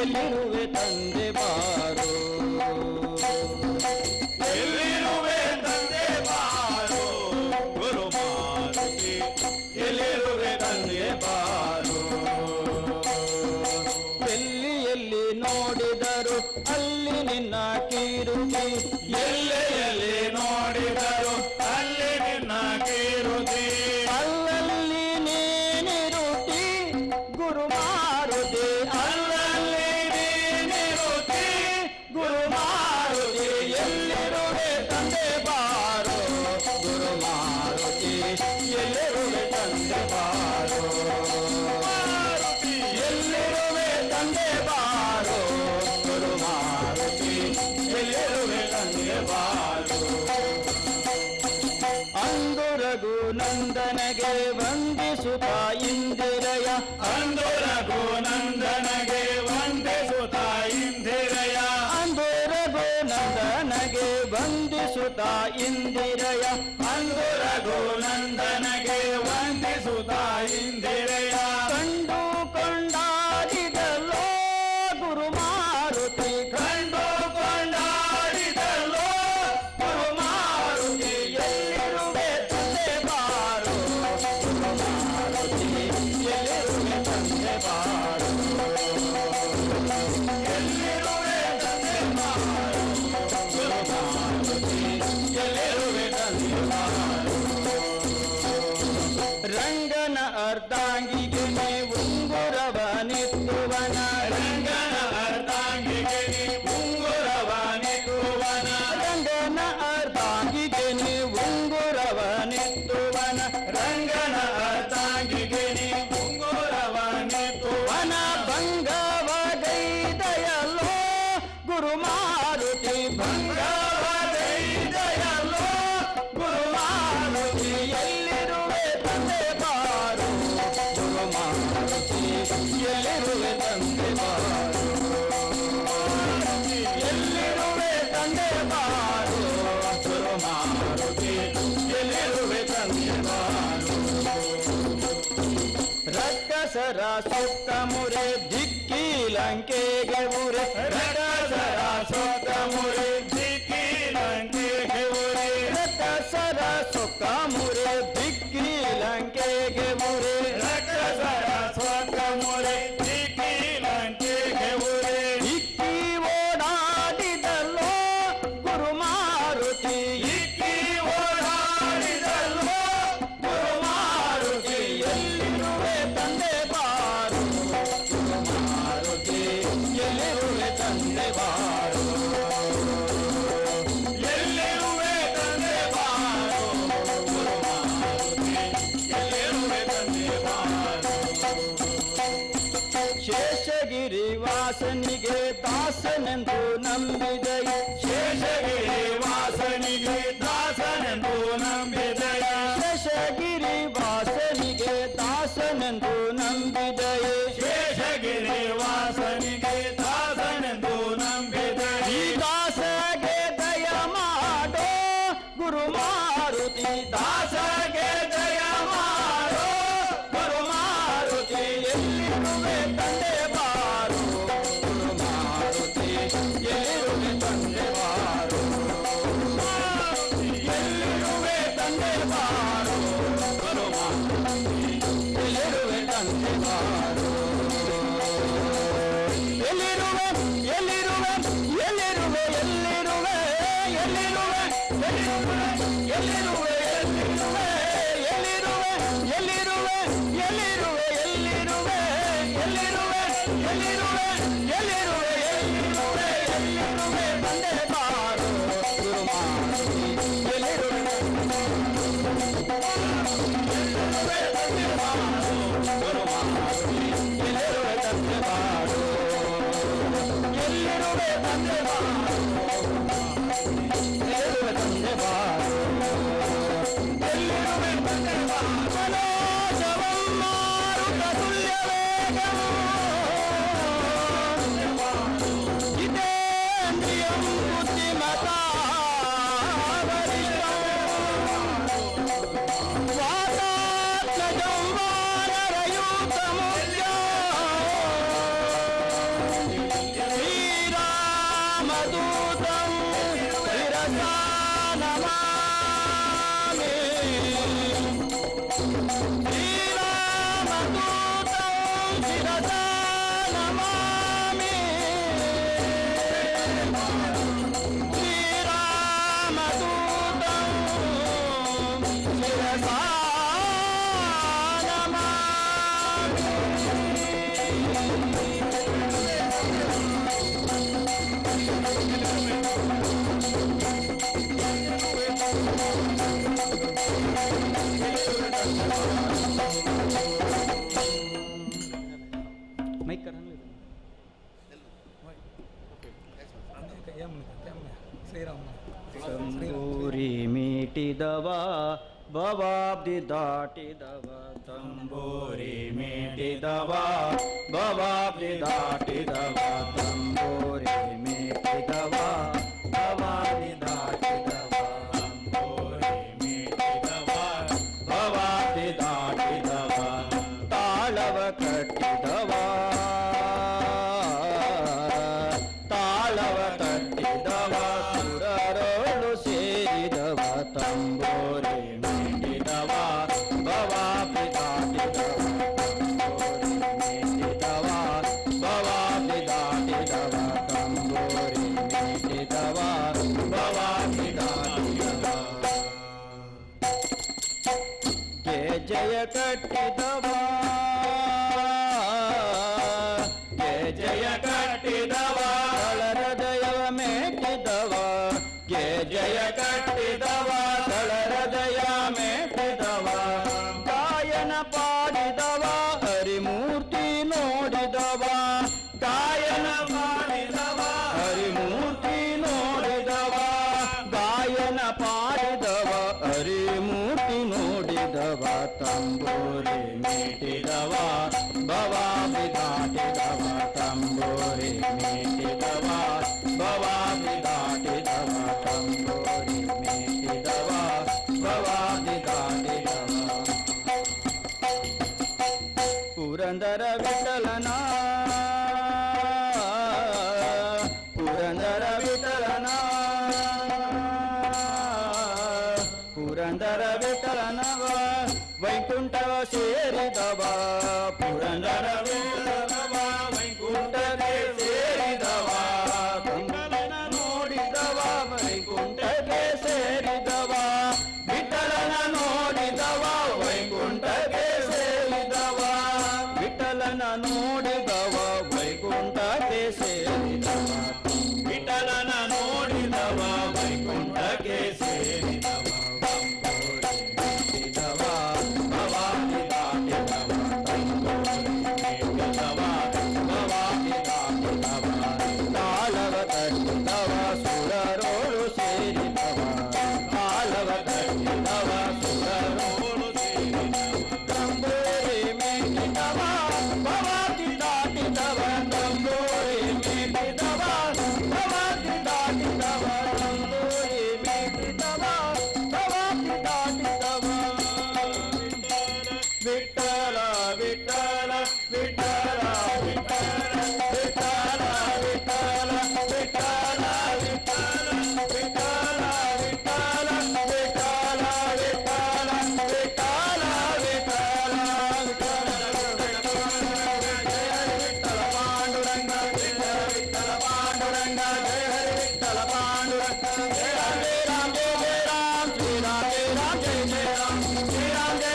ಎಲ್ಲಿರುವೆ ತಂದೆ ಬಾರೋ ಎಲ್ಲಿರುವೆ ತಂದೆ ಬಾರೋ ಗುರು ಮಾರುತಿ ಎಲ್ಲಿರುವೆ ತಂದೆ ಬಾರೋ ಎಲ್ಲಿ ಎಲ್ಲಿ ನೋಡಿದರು ಅಲ್ಲಿ ನಿನ್ನ ಕೀರುತಿ ಎಲ್ಲೆಯಲ್ಲಿ ನೋಡಿದರು ಅಲ್ಲಿ ನಿನ್ನ ಕೀರುತಿ ಅಲ್ಲಲ್ಲಿ ನೀನಿರುತಿ ಗುರು ಮಾರುತಿ ಅಲ್ಲಲ್ಲಿ ನೀನಿರುತ್ತಿ ಗುರು ಮಾರುತಿ ಎಲ್ಲಿರುವೆ ತಂದೆ ಬಾರೋ ಗುರು ಮಾರುತಿ ಎಲ್ಲಿರುವೆ ತಂದೆ ಬಾರೋ ಮಾರುತಿ ಎಲ್ಲಿರುವೆ ತಂದೆ ಬಾರೋ ಗುರು ಮಾರುತಿ ಎಲ್ಲಿರುವೆ ತಂದೆ ಬಾರೋ ಅಂದು ರಘುನಂದನಗೆ ವಂದಿಸುತ್ತ ಇಂದಿರಯ ಅಂದು ರಘುನಂದನಗೆ ವಂದಿಸುತ್ತ ಇಂದಿರಯ ಅಂದು ರಘುನಂದನಗೆ ವಂದಿಸುತ್ತ ಇಂದಿರಯ ಅಂದು ರಘುನಂದನಗೆ ವಂದಿಸುತ್ತ ಇಂದಿರಯ ಕಂಡು ಕೊಂಡಾಡಿದಲೋ ಗುರು ಮಾರುತಿ ಕಂಡು ಕೊಂಡಾಡಿದಲ್ಲೋ ಗುರು ಮಾರುತಿ ಎಲ್ಲಿರುವೆ ತಂದೆ ಬಾರೋ ಗುರು ಮಾರುತಿ ಎಲ್ಲಿರುವೆ ತಂದೆ ಬಾರೋ ಎಲ್ಲಿರುವೆ ತಂದೆ ಬಾರೋ ಗುರು ಮಾರುತಿ ಎಲ್ಲಿರುವೆ ತಂದೆ ಬಾರೋ ರಂಗನ ಅರ್ಧಾಂಗಿಗೆ ನೀ ಉಂಗುರವ ನಿತ್ತುವನ ರಂಗನ ಅರ್ಧಾಂಗಿಗೆ ನೀ ಉಂಗುರವ ನಿಕ್ಕುವನ ರಂಗನ ಅರ್ಧಾಂಗಿಗೆ ನೀ ಉಂಗುರವ ನಿತ್ತುವನ ರಂಗನ ಅರ್ಧಾಂಗಿಗೆ ನೀ ಉಂಗುರವ ನಿಕ್ಕುವನ ವನ ಭಂಗವ ಗೈದಯಲ್ಲೋ ಗುರು ಮಾರುತಿ ಭಂಗವ ಗೈದಯಲ್ಲೋ ಗುರು ಮಾರುತಿ ಎಲ್ಲಿರುವೆ ತಂದೆ ಬಾರೋ ಗುರು ಮಾರುತಿ ಎಲ್ಲಿರುವೆ ತಂದೆ ಬಾರೋ ಎಲ್ಲಿರುವೆ ತಂದೆ ಬಾರೋ ಗುರು ಮಾರುತಿ ಎಲ್ಲಿರುವೆ ತಂದೆ ಬಾರೋ ರಕ್ಕಸರ ಸುತ್ತ ಮುರೆ ದಿಕ್ಕಿ ಲಂಕೆಗೆ ಉರೆ ರಕ್ಕಸರ ಸೊಕ್ಕ ಮುರಿ ದಿಕ್ಕಿ ಲಂಕೆಗೆ ಉರಿ ರಕ್ಕಸರ ಸುತ್ತ ಮುರೆ ದಿಕ್ಕಿ ಲಂಕೆಗೆ ಉರೆ ರಕ್ಕಸರ ಸೊಕ್ಕ ಮುರಿ ದಿಕ್ಕಿ ಲಂಕೆಗೆ ಉರಿ ಇಕ್ಕಿ ಓಡಾಡಿದಲ್ಲೋ ಗುರು ಮಾರುತಿ ದಿಕ್ಕಿ ಓಡಾಡಿದಲ್ಲೋ ಗುರು ಮಾರುತಿ ಎಲ್ಲಿರುವೆ ತಂದೆ ಬಾರು ಗುರು ಮಾರುತಿ ಎಲ್ಲಿರುವೆ ತಂದೆ ಬಾರು ಎಲ್ಲಿರುವೆ ತಂದೆ ಬಾರೋ ಗುರು ಮಾರುತಿ ಎಲ್ಲಿರುವೆ ತಂದೆ ಬಾರೋ ಶೇಷಗಿರಿ ವಾಸನಿಗೆ ದಾಸನೆಂದು ನಂಬಿದೈ ಶೇಷಗಿರಿ ವಾಸನಿಗೆ ದಾಸನೆಂದು ನಂಬಿದಯ ಶೇಷಗಿರಿ ವಾಸನಿಗೆ ದಾಸನೆಂದು ನಂಬಿದೈ ಶೇಷಗಿರಿ ವಾಸನಿಗೆ ದಾಸನೆಂದು ನಂಬಿದಯ ಈ ದಾಸಗೆ ದಯ ಮಾಡೋ ಗುರು ಮಾರುತಿ ದಾಸಗೆ ದಯ ಮಾಡೋ ಗುರು ಮಾರುತಿ ಎಲ್ಲಿರುವೆ ತಂದೆ ಬಾರು ಗುರು ಮಾರುತಿ ಎಲ್ಲಿರುವೆ ತಂದೆ ಬಾರು ಎಲ್ಲಿರುವೆ ತಂದೆ ಬಾರು ಗುರು ಮಾರುತಿ ಎಲ್ಲಿರುವೆ ತಂದೆ ಬಾರು ಎಲ್ಲಿರುವೆ ಎಲ್ಲಿರುವೆ ಎಲ್ಲಿರುವೆ ಎಲ್ಲಿರುವೆ ಎಲ್ಲಿರುವೆ ಎಲ್ಲಿರುವೆ ಎಲ್ಲಿರುವೆ ಎಲ್ಲಿರುವೆ ಎಲ್ಲಿರುವೆ ಎಲ್ಲಿರುವೆ ಎಲ್ಲಿರುವೆ ಎಲ್ಲಿರುವೆ ಎಲ್ಲಿರುವೆ ಎಲ್ಲಿರುವೆ ಎಲ್ಲಿರುವೆ ಎಲ್ಲಿರುವೆ ತಂದೆ ಬಾರು ಗುರು ಮಾರುತಿ ಎಲ್ಲಿರುವೆ ತಂದೆ ಬಾರು ಗುರು ಮಾರುತಿ ಎಲ್ಲಿರುವೆ ತಂದೆ ಬಾರು ಎಲ್ಲಿರುವೆ ತಂದೆ ಬಾರು ಎಲ್ಲಿರುವೆ ತಂದೆ ಬಾರು ಎಲ್ಲಿರುವೆ ತಂದೆ ಬಾರು ಮನೋಜವಂ ಮಾರುತ ತುಲ್ಯ ವೇಗಂ ಜಿತೇಂದ್ರಿಯಂ ಬುದ್ಧಿಮತಾ ವರಿಷ್ಠಂ ವಾತಾತ್ಮಜಂ ವಾನರಯೂತಮುಖ್ಯಂ ಶ್ರೀರಾಮದೂತಂ ಶಿರಸಾ ನಮಾಮಿ ಶ್ರೀರಾಮದೂತಂ ಶಿರಸಾ ನಮಾಮಿ ಶ್ರೀರಾಮದೂತಂ ಶಿರಸಾ ಮೈಕ್ ತಂಬೂರಿ ಮೀಟಿದವ ಭವಾಬ್ದಿ ದಾಟಿದವ ತಂಬೂರಿ ಮೀಟಿದವ ಭವಾಬ್ದಿ ದಾಟಿದವ ತಂಬೂರಿ ಮೀಟಿದವ ಭವಾಬ್ದಿ ದಾಟಿದವ ತಂಬೂರಿ ಮೀಟಿದವ ಭವಾಬ್ದಿ ದಾಟಿದವ ತಾಳವ ಕಟ್ಟಿದವ ತಾಳವ ತಟ್ಟಿದವ ಸುರರೋಳು ಸೇರಿದವ ತಂಬೂರಿ ಮೀಟಿದವ ಭವಾಬ್ದಿ ದಾಟಿದವ ತಂಬೂರಿ ಮೀಟಿದವ ಭವಾಬ್ದಿ ದಾಟಿದವ ತಂಬೂರಿ ಮೀಟಿದವ ಭವಾಬ್ದಿ ದಾಟಿದವ ಜಯ ಕಟ್ಟಿದವ ಜಯ ಕಟ್ಟಿದವ ಹೃದಯವ ಮೇಟಿದವ ಜಯ ಕಟ್ಟಿದವ ಹೃದಯ ಮೇಟಿದವ ಗಾಯನ ಪಾಡಿದವ ಹರಿಮೂರ್ತಿ ನೋಡಿದವ ಗಾಯನ ಪಾಡಿದವ ಹರಿಮೂರ್ತಿ ನೋಡಿದವ ಗಾಯನ ಪಾಡಿದವ ಹರಿಮೂರ್ತಿ ನೋಡಿದವ ತಂಬೂರಿ ಮೀಟಿದವ ಭವಾಬ್ದಿ ದಾಟಿದವ ತಂಬೂರಿ ಮೀಟಿದವ ಭವಾಬ್ದಿ ದಾಟಿದವ ತಂಬೂರಿ ಮೀಟಿದವ ಭವಾಬ್ದಿ ದಾಟಿದವ ಪುರಂದರ ವಿಠಲನ ಪುರಂದರ ವಿಠಲನ ಪುರಂದರ ವಿಠಲನವ ವೈಕುಂಠವ ಸೇರಿದವ ಪುರಂದರ ವಿಠಲನವ ವೈಕುಂಠಕ್ಕೆ ಸೇರಿದವ ವಿಠಲನ ನೋಡಿದವ ವೈಕುಂಠಕ್ಕೆ ಸೇರಿದವ ವಿಠಲನ ನೋಡಿದವ ವೈಕುಂಠಕ್ಕೆ ಸೇರಿದವ ವಿಠಲನ ನೋಡಿದವ ವೈಕುಂಠಕ್ಕೆ ಸೇರಿದವ ವಿಠಲನ ನೋಡಿದವ ವೈಕುಂಠಕ್ಕೆ ಸೇರಿದವ ಭವಾಬ್ದಿ ದಾಟಿದವ ತಂಬೂರಿ ಮೀಟಿದವ ಭವಾಬ್ದಿ ದಾಟಿದವ ತಾಳವ ತಟ್ಟಿದವ ಸುರರೋಳು ಸೇರಿದವ ತಾಳವ ತಟ್ಟಿದವ ಸುರರೋಳು ಸೇರಿದವ ತಂಬೂರಿ ಮೀಟಿದವ ಭವಾಬ್ದಿ ದಾಟಿದವ ತಂಬೂರಿ ಮೀಟಿದವ ಭವಾಬ್ದಿ ದಾಟಿದವ ತಂಬೂರಿ ಮೀಟಿದವ ಭವಾಬ್ದಿ ದಾಟಿದವ ವಿಠಲ ವಿಠಲ ವಿಠಲ ವಿಠಲ ವಿಠಲ ವಿಠಲ ವಿಠಲ ವಿಠಲ ವಿಠಲ ವಿಠಲ ವಿಠಲ ವಿಠಲ ವಿಠಲ ವಿಠಲ ಪಾಂಡುರಂಗ ವಿಠಲ ಪಾಂಡುರಂಗ ಜಯ ಹರಿ ವಿಠಲ ಪಾಂಡುರಂಗ ಜಯ ರಾಮ ಜಯ ರಾಮ ಶ್ರೀರಾಮ ಜಯ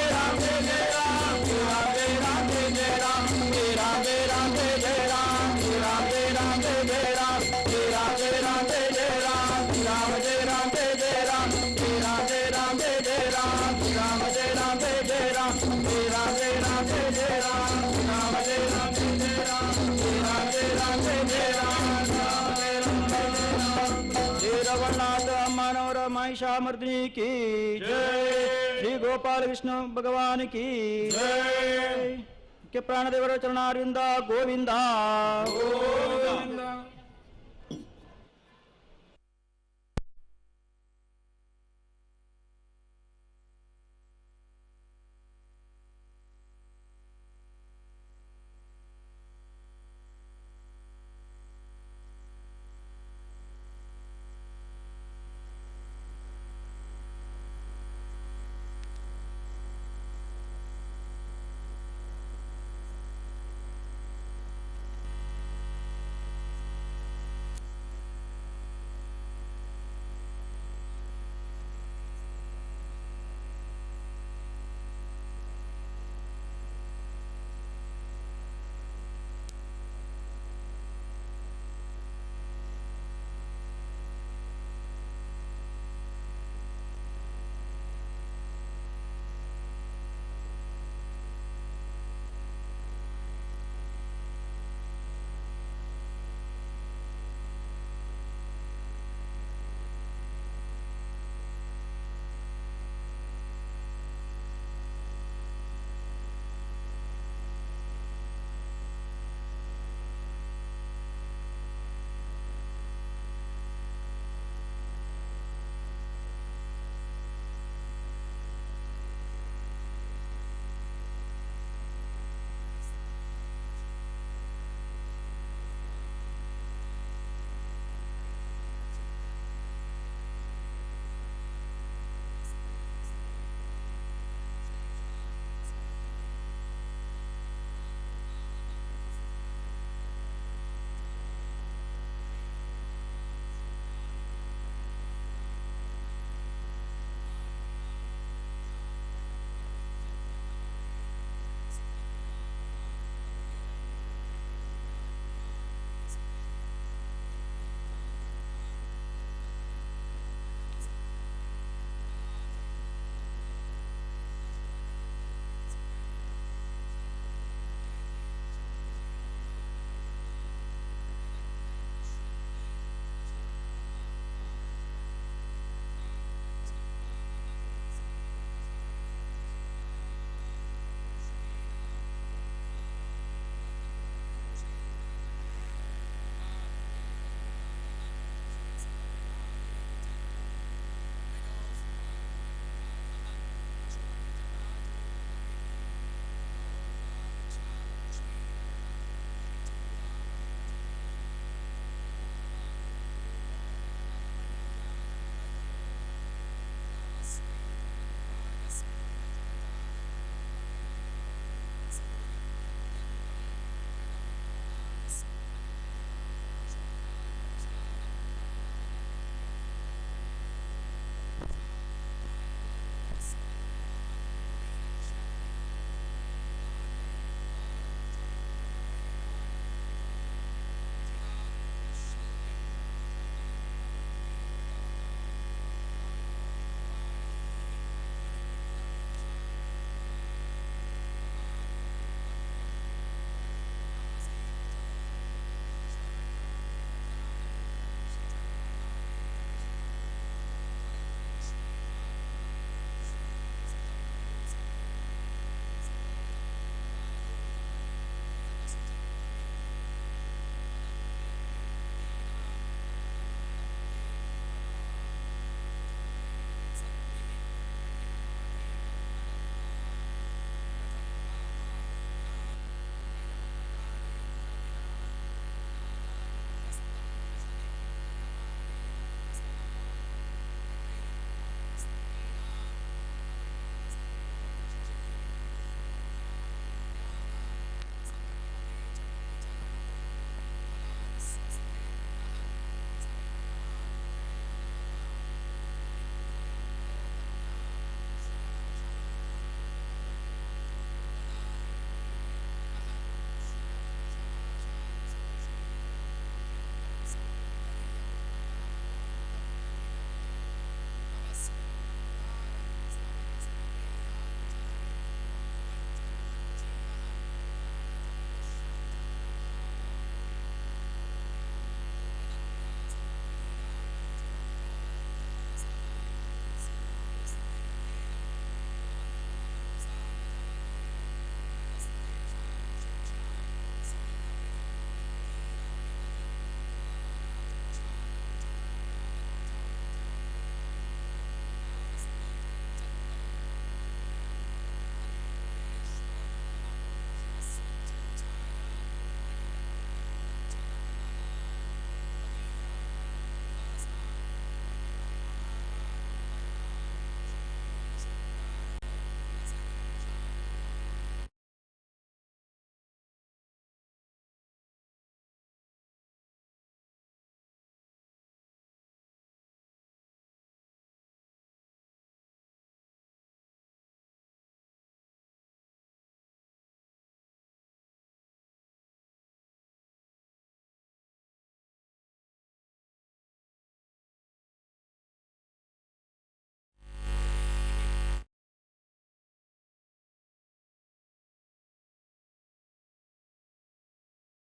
ರಾಮ ಜಯ ಜಯ ರಾಮ ಶ್ರೀರಾಮ ಜಯ ರಾಮ ಜಯ ಜಯ ರಾಮ ಶ್ರೀರಾಮ ಜಯ ರಾಮ ಜಯ ಜಯ ರಾಮ ಶ್ರೀರಾಮ ಜಯ ರಾಮ ಜಯ ಜಯ ರಾಮ ಶ್ರೀರಾಮ ಜಯ ರಾಮ ಜಯ ಜಯ ರಾಮ ಶ್ರೀರಾಮ ಜಯ ರಾಮ ಜಯ ಜಯ ರಾಮ ಶ್ರೀರಾಮ ಜಯ ರಾಮ ಜಯ ಜಯ ರಾಮ ಶ್ರೀರಾಮ ಜಯ ರಾಮ ಜಯ ಜಯ ರಾಮ ಶ್ರೀರಾಮ ಜಯ ರಾಮ ಜಯ ಜಯ ರಾಮ ಶ್ರೀರಾಮ ಜಯ ರಾಮ ಜಯ ಜಯ ರಾಮ ಶ್ರೀರಾಮ ಜಯ ರಾಮ ಜಯ ಜಯ ರಾಮ ಶ್ರೀರಾಮ ಜಯ ರಾಮ ಜಯ ಜಯ ರಾಮ श्री रघुनाथ मनोर महिषामर्दिनी की जय श्री गोपाल विष्णु भगवान की जय के प्राणदेवर चरणारविंद गोविंद गोविंद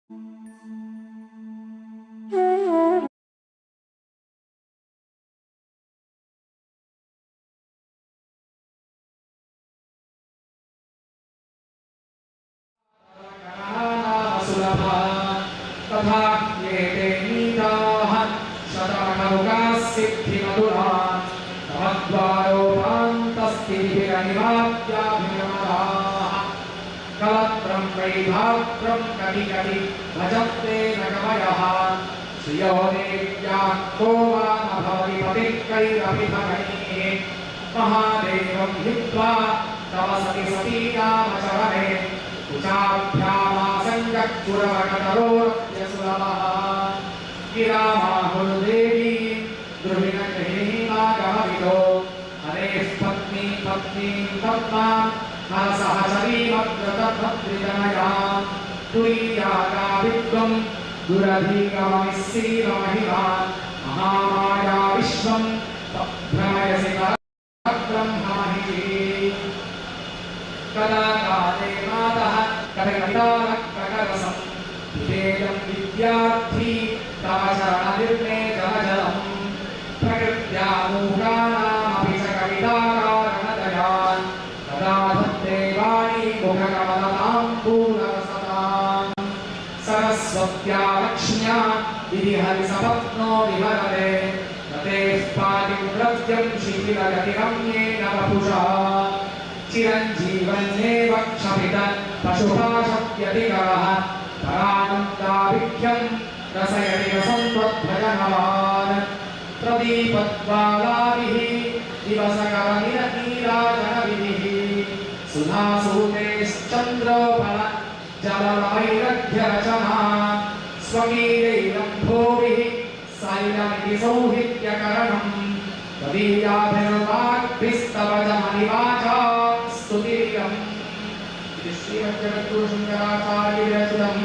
तथा येते नीताः शतमनौकाः सिद्धिमधुरान् तमद्वारोपान्तस्थितिभिरनिवाप्याभिरमदाः कलत्रं वैभात्रं कटि भजन्ते न कवयः श्रियो देव्याः को वा न भवति पतिर्कैरभिभवैः महादेवं हित्वा तव सति सतीनामचरणे कुचाभ्यामासङ्गक्षुरवकतरोरप्यसुलभः गिरामाहुर्देवी द्रुहिणगृहिणीमागमविदो हरेः पत्नी पद्मां हरसहचरीमग्रतभद्रितनयां तुरीयागाविद्वं दुरधीगममिश्रीरमहिमान् महामाया विश्वं भ्रमयसि परब्रह्ममहिषी कदा काले मातः कवितारकरसं विवेकं विद्यार्थी तव शरणनिर्णे जलजलम् प्रकृत्यामूढानामपि च कविताकारणदयान् तदा तद्देवानि मुखकमलतां पूर्णरसताम् सरस्वत्या लक्ष्म्या विधिहरिसपत्नो विहरते रतेः पातिं द्रव्यं शिथिलगतिरम्येन वपुषा चिरञ्जीवन्येव क्षपित पशुपाशप्यधिकरः परानन्दाभिख्यं रसयति रसं त्वद्भजनवान् प्रदीपद्वालाभिः दिवसकरनिरनीराजनविधिः सुधासूतेश्चन्द्रोपल जलवैरभ्यरचना स्वकीयैरम्भोभिः शैलमिति सौहित्यकरणम् तदीयाभिर्वाग्भिस्तव जमनिवाचा स्तुतिरियम् इति श्रीमज्जगद्गुरुशङ्कराचार्यविरचितं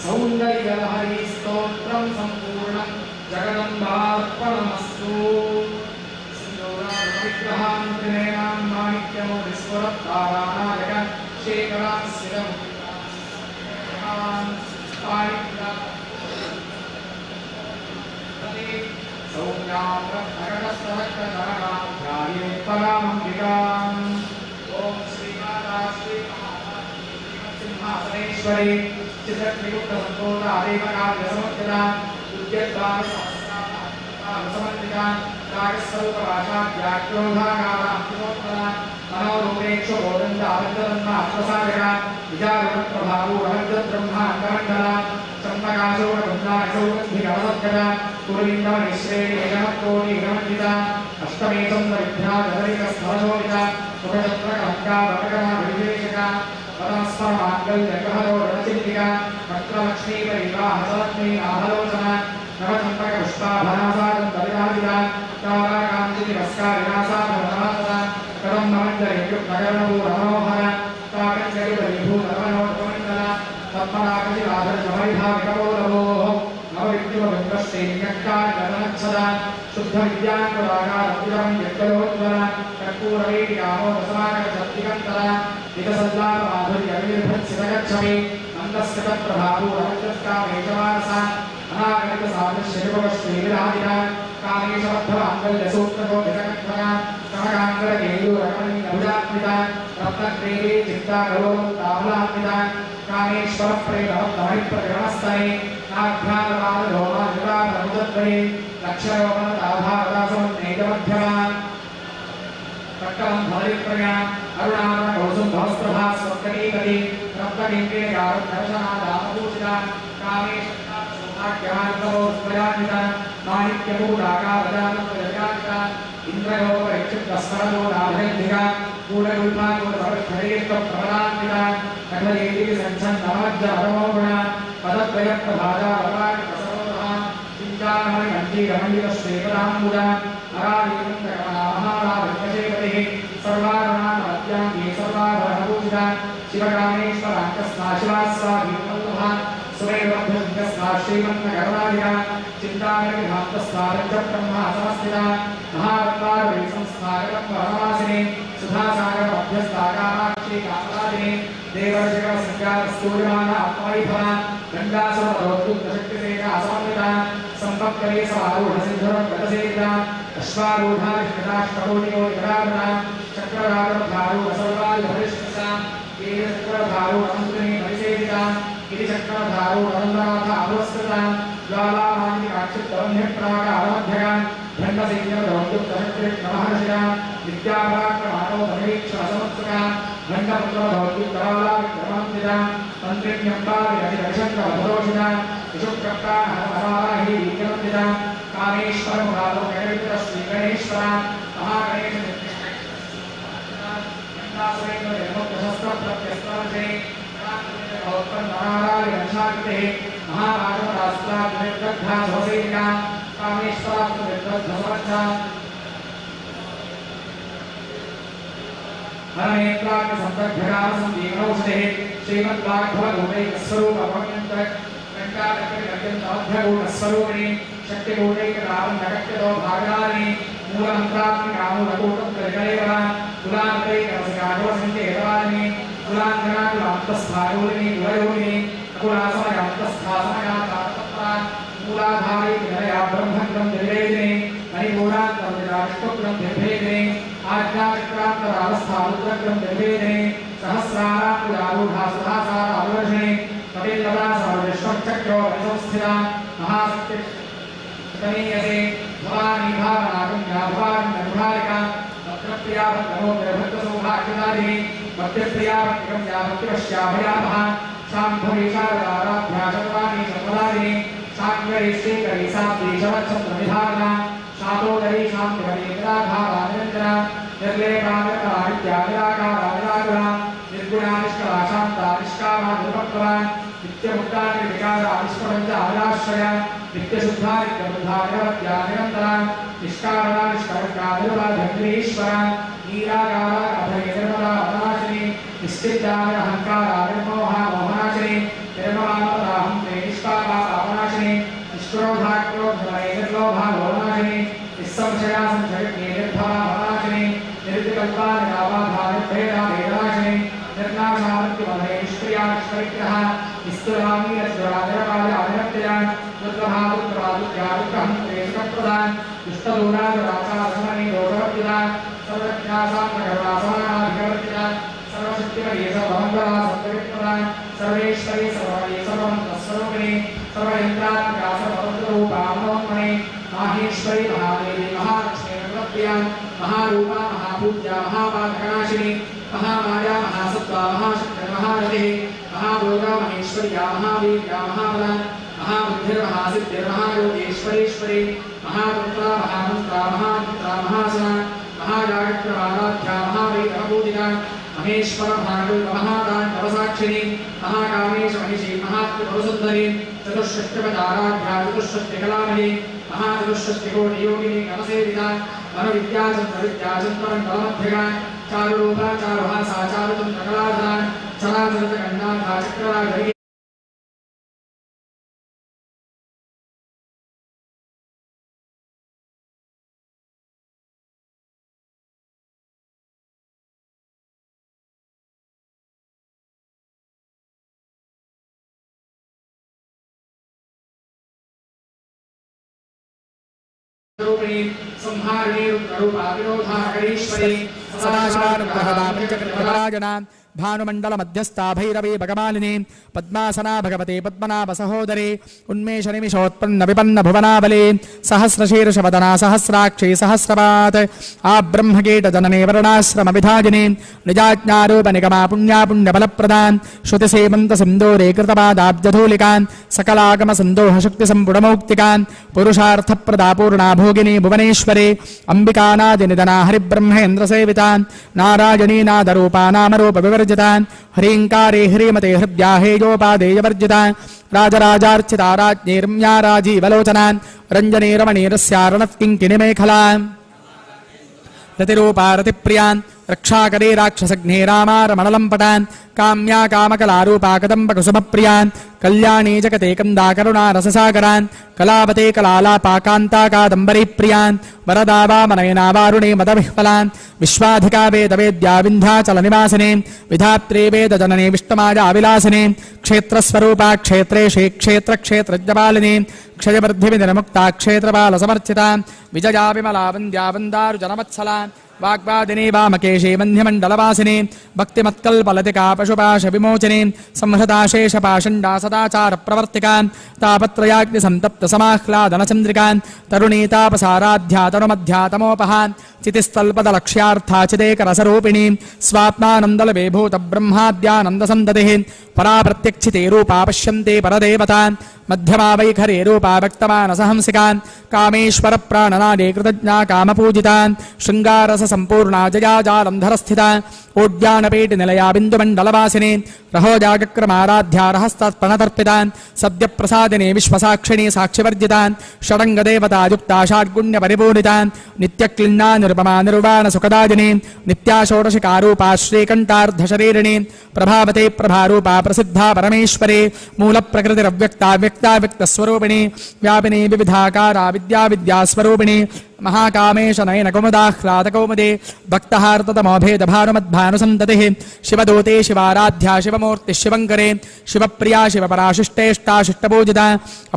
सौन्दर्यलहरी स्तोत्रं सम्पूर्णं जगदम्बार्पणमस्तु सिन्दूरारुणविग्रहान् त्रिनयनां माणिक्यमोदिस्वरत्तारानायक शेखरान् शिरमुखान् परामंबिकाम् ओम श्रीमाता श्री सिंहासनेश्वरी चित्रत्रिगुप्त संपूर्ण आदेवकार्य समर्पिता उद्यद्वार समर्पिता रागस्वरूप भाषा व्याक्रोधाकारा अंतिमोत्तरा मनोरूपेक्षु बोधंत आनंदरन्म आत्मसाधका विचारण प्रभावो रहस्य ब्रह्मा अंतरंगला चंपकाशोर गंधासौगंधिकवसद्गता कुरुविंदमनिश्रेणी एकमत्कोटि गमन्विता अष्टमे चन्द्रविद्या जगरिकस्थलशोभिता मुखचन्द्रकलङ्का वटकरा विवेशका पदस्परमाङ्गल्यगहरो रणचिन्तिका वक्त्रलक्ष्मी परिवाहसलक्ष्मी आभलोचना नवचम्पकपुष्पाभनासादं दलितादिता ताराकाञ्चितिरस्कारिणासाभवनासदा कदम्बमञ्जरेयुक्तकर्णपूरमनोहर ताकञ्जलिभूतमनोटमण्डला पद्मनाभजिराधरजमैभाविकपोलभोः नवविद्युमबिम्बश्रेण्यक्कार्यतनच्छदा शुद्धविद्याङ्गरागारतिरं यद्गलोज्वला कर्पूरवीर्यामोदसमागतशक्तिकन्तरा विकसल्लापमाधुर्यविर्भत्सितगच्छमि नन्दस्थितप्रभापूरवज्रस्कामेशमानसा अनागरिकसादृश्यविभवश्रीविराजिता कामेशबद्धमाङ्गल्यसूत्रकोटितकत्वया कनकाङ्गरकेयूरकमणीनभुजात्मिता रत्नग्रेवी चित्ताकलोलतामलान्विता कामेश्वरप्रेमवत्तमणिप्रकरणस्तने नाभ्यानपादरोमानिराप्रमुदद्वये लक्षरोमनताभारदासमन्नेजमध्यमान् तक्कलं भवरिप्रयान् अरुणावरणकौसुम्भवस्प्रभा स्वत्कटीपति रत्नकेन्द्रेयारुणदर्शनादामपूजिता कामेशौभाग्यमानतमोस्मयान्विता माणिक्यपूराकावदानप्रजयान्विता इन्द्रयोपरिक्षिप्तस्मरमोदाभयन्धिका कूटगुल्फाकूटभरत्खडेत्वप्रबलान्विता कठलेति सञ्छन्दमज्जपरमोगुणा पदद्वयप्रभाजावपाकप्रसरोधः चिञ्चानमणिमञ्जीरमण्डितश्वेतराम्बुजा अरालीकन्दकमलामहारावृत्तशेपतिः सर्वारुणानवद्याङ्गी सर्वाभरणपूजिता शिवकामेश्वराङ्कस्था शिवास्वाधीनवल्लभा सुरेवभ्यङ्कस्था श्रीमन्नकरुणादिका चिन्तामणिभान्तस्था पञ्चब्रह्मा समस्थिता महारत्नारवैसंस्थागतं वनवासिनी सुधासागरमध्यस्था कामाक्षी कामराजिनी देवर्षिकवसंज्ञातस्तूयमाना आत्मवैभवा गंगासुरशक्तिसेना समन्विता संपत्करे समारूढसिंधुरं गतसेविता अश्वारूढा विष्णुराष्ट्रकोटिको निराधना चक्रराजधारूढसर्वायुधरिष्ठसा वीरचक्रधारूढमन्त्रिणी परिसेविता गिरिचक्रधारूढनन्दनाथ अपुरस्कृता ज्वालामालिकाक्षिप्तवन्ध्यप्रागारमध्यगा भण्डसिंहदौद्युक्तशक्तिर्नमहर्षिता विद्यापराक्रमाणो धनेक्षणसमुत्सुका भण्डपुत्रभवद्युक्तबाला विक्रमान्विता तन्त्रिण्यम्बाविरतिरविशङ्करभरोषिता विशुक्रप्राणहरमहाराहि वीर्यवन्दिता कामेश्वरमुरालोकगणेश्वरश्रीगणेश्वरा महागणेशशस्त्रप्रत्यस्त्रवशे नारायणशाक्ते महाराजराष्ट्राग्निर्दग्धा स्वसेविका कामेश्वराग्निर्दग्धसमर्था हरनेत्राग्निसन्दग्धकालसन्दीर्णौषधे श्रीमद्वाग्भवगुणैकस्वरूपमण्यन्तकण्टालकर्यगण्यमध्यगूढस्वरूपिणि शक्तिगूढैकरावण्डकट्यतो भागराणि मूलमन्त्रात्मिकामूलकूटं कलिकलेव कुलान्तरैकवसिकाढोसन्त्येतवादिनि कुलान्तराकुलान्तस्थायोनिनि कुलयोनिनि अकुलासमयान्तस्थासमयातात्तत्रा मूलाधारे विनया ब्रह्मग्रं निर्वेदिनि मणिपूरान्तं विराष्टुग्रं निर्भेदिनि आज्ञाचक्रान्तरावस्थारुद्रग्रं निर्वेदिनि सहस्राराकुलारूढा सुधासारावर्षिणि कपिलवरा सर्वविश्वचक्रो विसंस्थिता महाशक्ति तनीयसे भवानी भावनागम्या भवानी निर्भारिका भक्तप्रिया भक्तमो भक्तसौभाग्यदायिनी भक्तप्रिया भक्तिगम्या भक्तिवश्या भयामहा शाम्भवीशारदाराध्या सर्वाणि सर्वदायिनी शाङ्करी श्रीकरी साध्वी शरच्छत्रविधारणा शातोदरी शान्तिवती निराधारा निरञ्जना निर्लेपानिर्मला नित्यानिराकारा निराकुला निर्गुणा निष्कला शान्ता निष्कामा निर्भक्तवा नित्यमुक्ता निर्विकारा निष्प्रपञ्चा निराश्रया नित्यशुद्धा नित्यबुद्धा निरवत्या निरन्तरा निष्कारणा निष्कलङ्का निर्बाधन्त्रीश्वरा नीराकारा अभय निर्मला अनाशिनी निश्चिद्धा निरहङ्कारा निर्मोहा मोहनाशिनी निर्मलामताहं ते निष्पापा पापनाशिनी निष्क्रोधा क्रोधमये निर्लोभा लोभनाशिनी निस्संशया संशयज्ञे निर्भवा भवनाशिनी निर्विकल्पा निराबाधा निर्भेदा वेदनाशिनी निर्नाशा मृत्युमभये निष्क्रिया निष्परिग्रहा निस्तुरामी रज्जुरा निरकाया निरत्यया दुर्गभा दुर्गभा दुर्गा दुर्गहन्त्रे सुखप्रदा दुष्टदूरा दुराचा धर्मणि दोषवर्जिता सर्वज्ञासान्तकरुणा समानाधिकवर्जिता सर्वशक्तिमये सर्वमङ्गला सत्यविप्रदा सर्वेश्वरी सर्वमये सर्वमन्तस्वरूपिणी सर्वेन्द्रात्मिका सर्वतन्त्ररूपा मनोन्मणि माहेश्वरी महादेवी महालक्ष्मी निर्वत्या महारूपा महापूज्या महापातकनाशिनी महामाया महासत्त्वा महाशक्ति महारतिः महादुर्गा महेश्वर्या महावीर्या महाबला महाबुद्धिर्महासिद्धिर्महायोगेश्वरीश्वरी महारुद्रा महामन्त्रा महामित्रा महासना महागायत्रमाराध्या महावेदपूजिता महेश्वर महागुरु महादानवसाक्षिणी महाकामेश महिषी महात्रिपुरसुन्दरी चतुष्षष्टिपदाराध्या चतुष्षष्टिकलामयी महाचतुष्षष्टिकोटियोगिनी नमसेविता मनोविद्याचन्द्रविद्याचन्द्रमण्डलमध्यगा चारुरूपा चारुहासा चारुतन्त्रकलाधरा चराचरजगन्नाथा चक्रराजरी संहारिणी रूपरूपा विरोधाकरीश्वरी सदाशिवानुग्रहदामञ्चकृतराजना भानुमण्डल मध्यस्था भैरवी भगमालिनी पद्मासना भगवते पद्मनाभ सहोदरी उन्मेष निमिषोत्पन्न विपन्न भुवनाबली सहस्रशीर्षवदना सहस्राक्षी सहस्रपात् आब्रह्मकीट जनने वर्णाश्रम विधाजिनी निजाज्ञारूप निगमा पुण्या पुण्यबलप्रदान श्रुतिसेमन्त सिन्दूरे कृतपादाब्जधूलिकान् सकलागम सन्दोह शक्ति सम्पुटमौक्तिकान् पुरुषार्थप्रदा पूर्णा भोगिनी भुवनेश्वरी अंबिकानादिनिधना हरिब्रह्मेन्द्र सेवितान् नारायणी नादरूपा नामरूप विवर्जितान् ह्रीङ्कारे ह्रीमते हृद्या हेजोपादेयवर्जितान् राजराजार्चिता राज्ञी रम्या राजीवलोचनान् रञ्जने रमणीरस्यारणत्किङ्किणिमेखलान् रतिरूपा रतिप्रियान् रक्षाकरे राक्षसघ्ने रामारमणलम्पटान् काम्या कामकलारूपा कदम्बकुसुमप्रियान् कल्याणी जगते कन्दा करुणा रससागरान् कलावते कलालापा कान्ता कादम्बरी प्रियान् वरदा वामनयना वारुणे मदविह्वलान् विश्वाधिका वेदवेद्या विन्ध्याचलनिवासिने विधात्रे वेदजनने विष्टमाया विलासिने क्षेत्रस्वरूपा क्षेत्रेशे क्षेत्रक्षेत्रज्ञपालिने क्षयवर्धिविनिर्मुक्ता क्षेत्रपालसमर्चिता विजया विमला वन्द्या वन्दारुजनवत्सला वाग्वादिने वामकेशे वन्ध्यमण्डलवासिने भक्तिमत्कल्पलतिका पशुपाश विमोचने संहृताशेषपाषण्डा सदाचार प्रवर्तिका तापत्रयाग्निसन्तप्त समाह्लादनचन्द्रिकान् तरुणीतापसाराध्या तनुमध्यातमोपहान् चितिस्तल्पदलक्ष्यार्था चिदेकरसरूपिणी स्वात्मानन्दलवेभूत ब्रह्माद्यानन्दसन्ततिः परा प्रत्यक्षिते रूपा पश्यन्ते परदेवता मध्यमा वैखरे रूपा भक्तमानसहंसिकान् कामेश्वर प्राणनादे कृतज्ञा कामपूजितान् शृङ्गारस सम्पूर्णा जया जालन्धरस्थिता ओड्यानपेटि निलया बिन्दुमण्डलवासिने रहोजागक्रमाराध्या रहस्तत्पणतर्पितान् सद्यप्रसादिने विश्वसाक्षिणी साक्षिवर्जितान् षडङ्गदेवता युक्ता षड्गुण्यपरिपूरितान् नित्यक्लिन्ना निरुपमा निर्वाण सुखदादिने नित्या षोडशिकारूपा श्रीकण्ठार्धशरीरिणे प्रभावते प्रभारूपा प्रसिद्धा परमेश्वरे मूलप्रकृतिरव्यक्ता व्यक्ता व्यक्तस्वरूपिणी व्यापिनी विविधाकारा विद्या विद्यास्वरूपिणी महाकामेश नयन कुमुदाह्लादकौमुदे भक्तहार्ततमोभेदभानुमद्भानुसन्ततिः शिवदूते शिवाराध्या शिवमूर्तिः शिवङ्करे शिवप्रिया शिवपराशिष्टेष्टा शिष्टपूजिता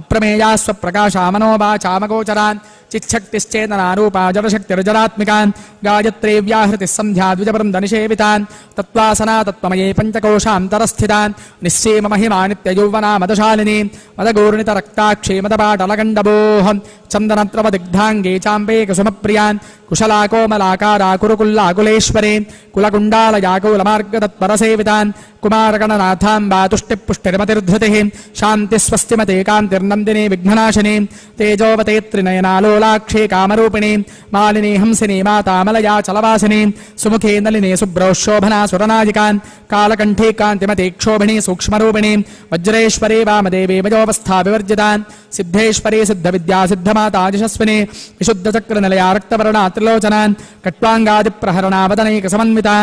अप्रमेया स्वप्रकाशा मनोवाचामगोचरान् चिच्छक्तिश्चेतनारूपा जडशक्तिर्जडात्मिकान् गायत्री व्याहृतिः सन्ध्या द्विजवृन्दनिषेवितान् तत्त्वासना तत्त्वमये पञ्चकोशान्तरस्थितान् निःसीम महिमा नित्ययौवना मदशालिनी मदगूर्णितरक्ताक्षी मदपाटलगण्डबोः चन्दनत्रवदिग्धाङ्गे चाम्बेकसुमप्रियान् कुशला कोमलाकारा कुरुकुल्लाकुलेश्वरे कुलकुण्डालयाकुलमार्गतत्परसेवितान् कुमारगणनाथाम्बा तुष्टिपुष्टिर्मतिर्धृतिः शान्तिस्वस्तिमते कान्तिर्नन्दिनी विघ्ननाशिनी तेजोवते त्रिनयनालोलाक्षे कामरूपिणी मालिनी हंसिनी मातामलया चलवासिनी सुमुखे नलिनी शुभ्रौ शोभना सुरनायिकान् कालकण्ठे कान्तिमते क्षोभिणी सूक्ष्मरूपिणी वज्रेश्वरे वामदेवे वयोवस्था विवर्जितान् सिद्धेश्वरी सिद्धविद्या सिद्धमाता यशस्विनी विशुद्धचक्रनिलया रक्तवर्णा त्रिलोचनान् कट्वाङ्गादिप्रहरणा वदनैकसमन्विता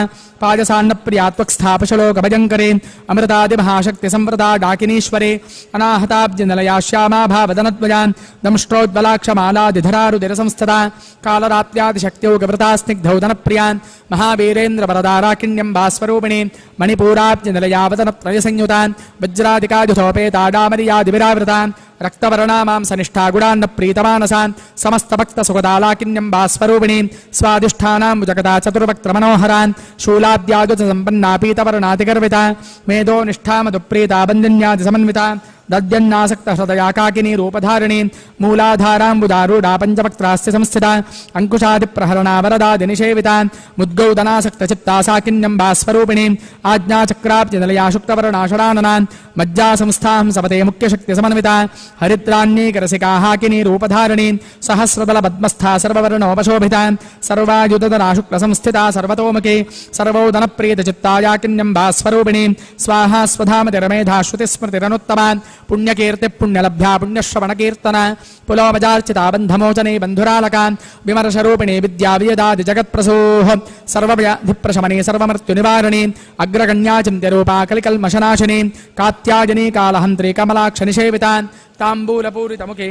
पायसान्नप्रिया त्वक्स्थापशलोकभयङ्करे अमृतादिमहाशक्तिसंवृता डाकिनीश्वरे अनाहताब्जनिलया श्यामा भावदनद्वयान् दंष्ट्रोज्ज्वलाक्षमालादिधरारुदिरसंस्थिता कालरात्र्यादिशक्त्योगवृता स्निग्धौदनप्रियान् महावीरेन्द्रवरदाराकिण्यं भास्वरूपिणी मणिपूराब्जनिलयावदनत्रयसंयुतान् वज्रादिकायुधोपेता डामर्यादिविरावृतान् रक्तवर्णा मांसनिष्ठा गुणान्न प्रीतमानसान् समस्तभक्तसुखदालाकिन्यं भास्वरूपिणी स्वादिष्ठानाम्बुजगदा चतुर्वक्त्रमनोहरान् शूलाद्याजुतसम्पन्ना पीतवर्णातिगर्विता मेधो निष्ठामधुप्रीता बन्दिन्यादिसमन्विता दद्यन्नासक्तहृदया काकिनी रूपधारिणी मूलाधाराम्बुदारूढा पञ्चवक्त्रास्य संस्थिता अङ्कुशादिप्रहरणा वरदादिनिषेविता मुद्गौदनासक्तचित्ता साकिन्यं भास्वरूपिणी आज्ञाचक्राब्जनिलया शुक्तवर्णाषडाननान् मज्जासंस्थां सपते मुख्यशक्तिसमन्विता हरिद्रान्येकरसिका हाकिनी रूपधारिणी सहस्रदलपद्मस्था सर्ववर्णोपशोभिता सर्वायुधधरा शुक्लसंस्थिता सर्वतोमुखी सर्वोदनप्रीतचित्तायाकिन्यं भास्वरूपिणी स्वाहा स्वधामतिरमेधा श्रुतिस्मृतिरनुत्तमान् पुण्यकीर्ति पुण्यलभ्या पुण्यश्रवणकीर्तना पुलोमजार्चिता बन्धमोचने बन्धुरालकान् विमर्शरूपिणी विद्या वियदादि जगत्प्रसूः सर्वव्याधिप्रशमने सर्वमृत्युनिवारिणी अग्रगण्या चिन्त्यरूपा कलिकल्मषनाशिनी कात्यायनी कालहन्त्री कमलाक्षनिषेवितान् ताम्बूलपूरितमुखे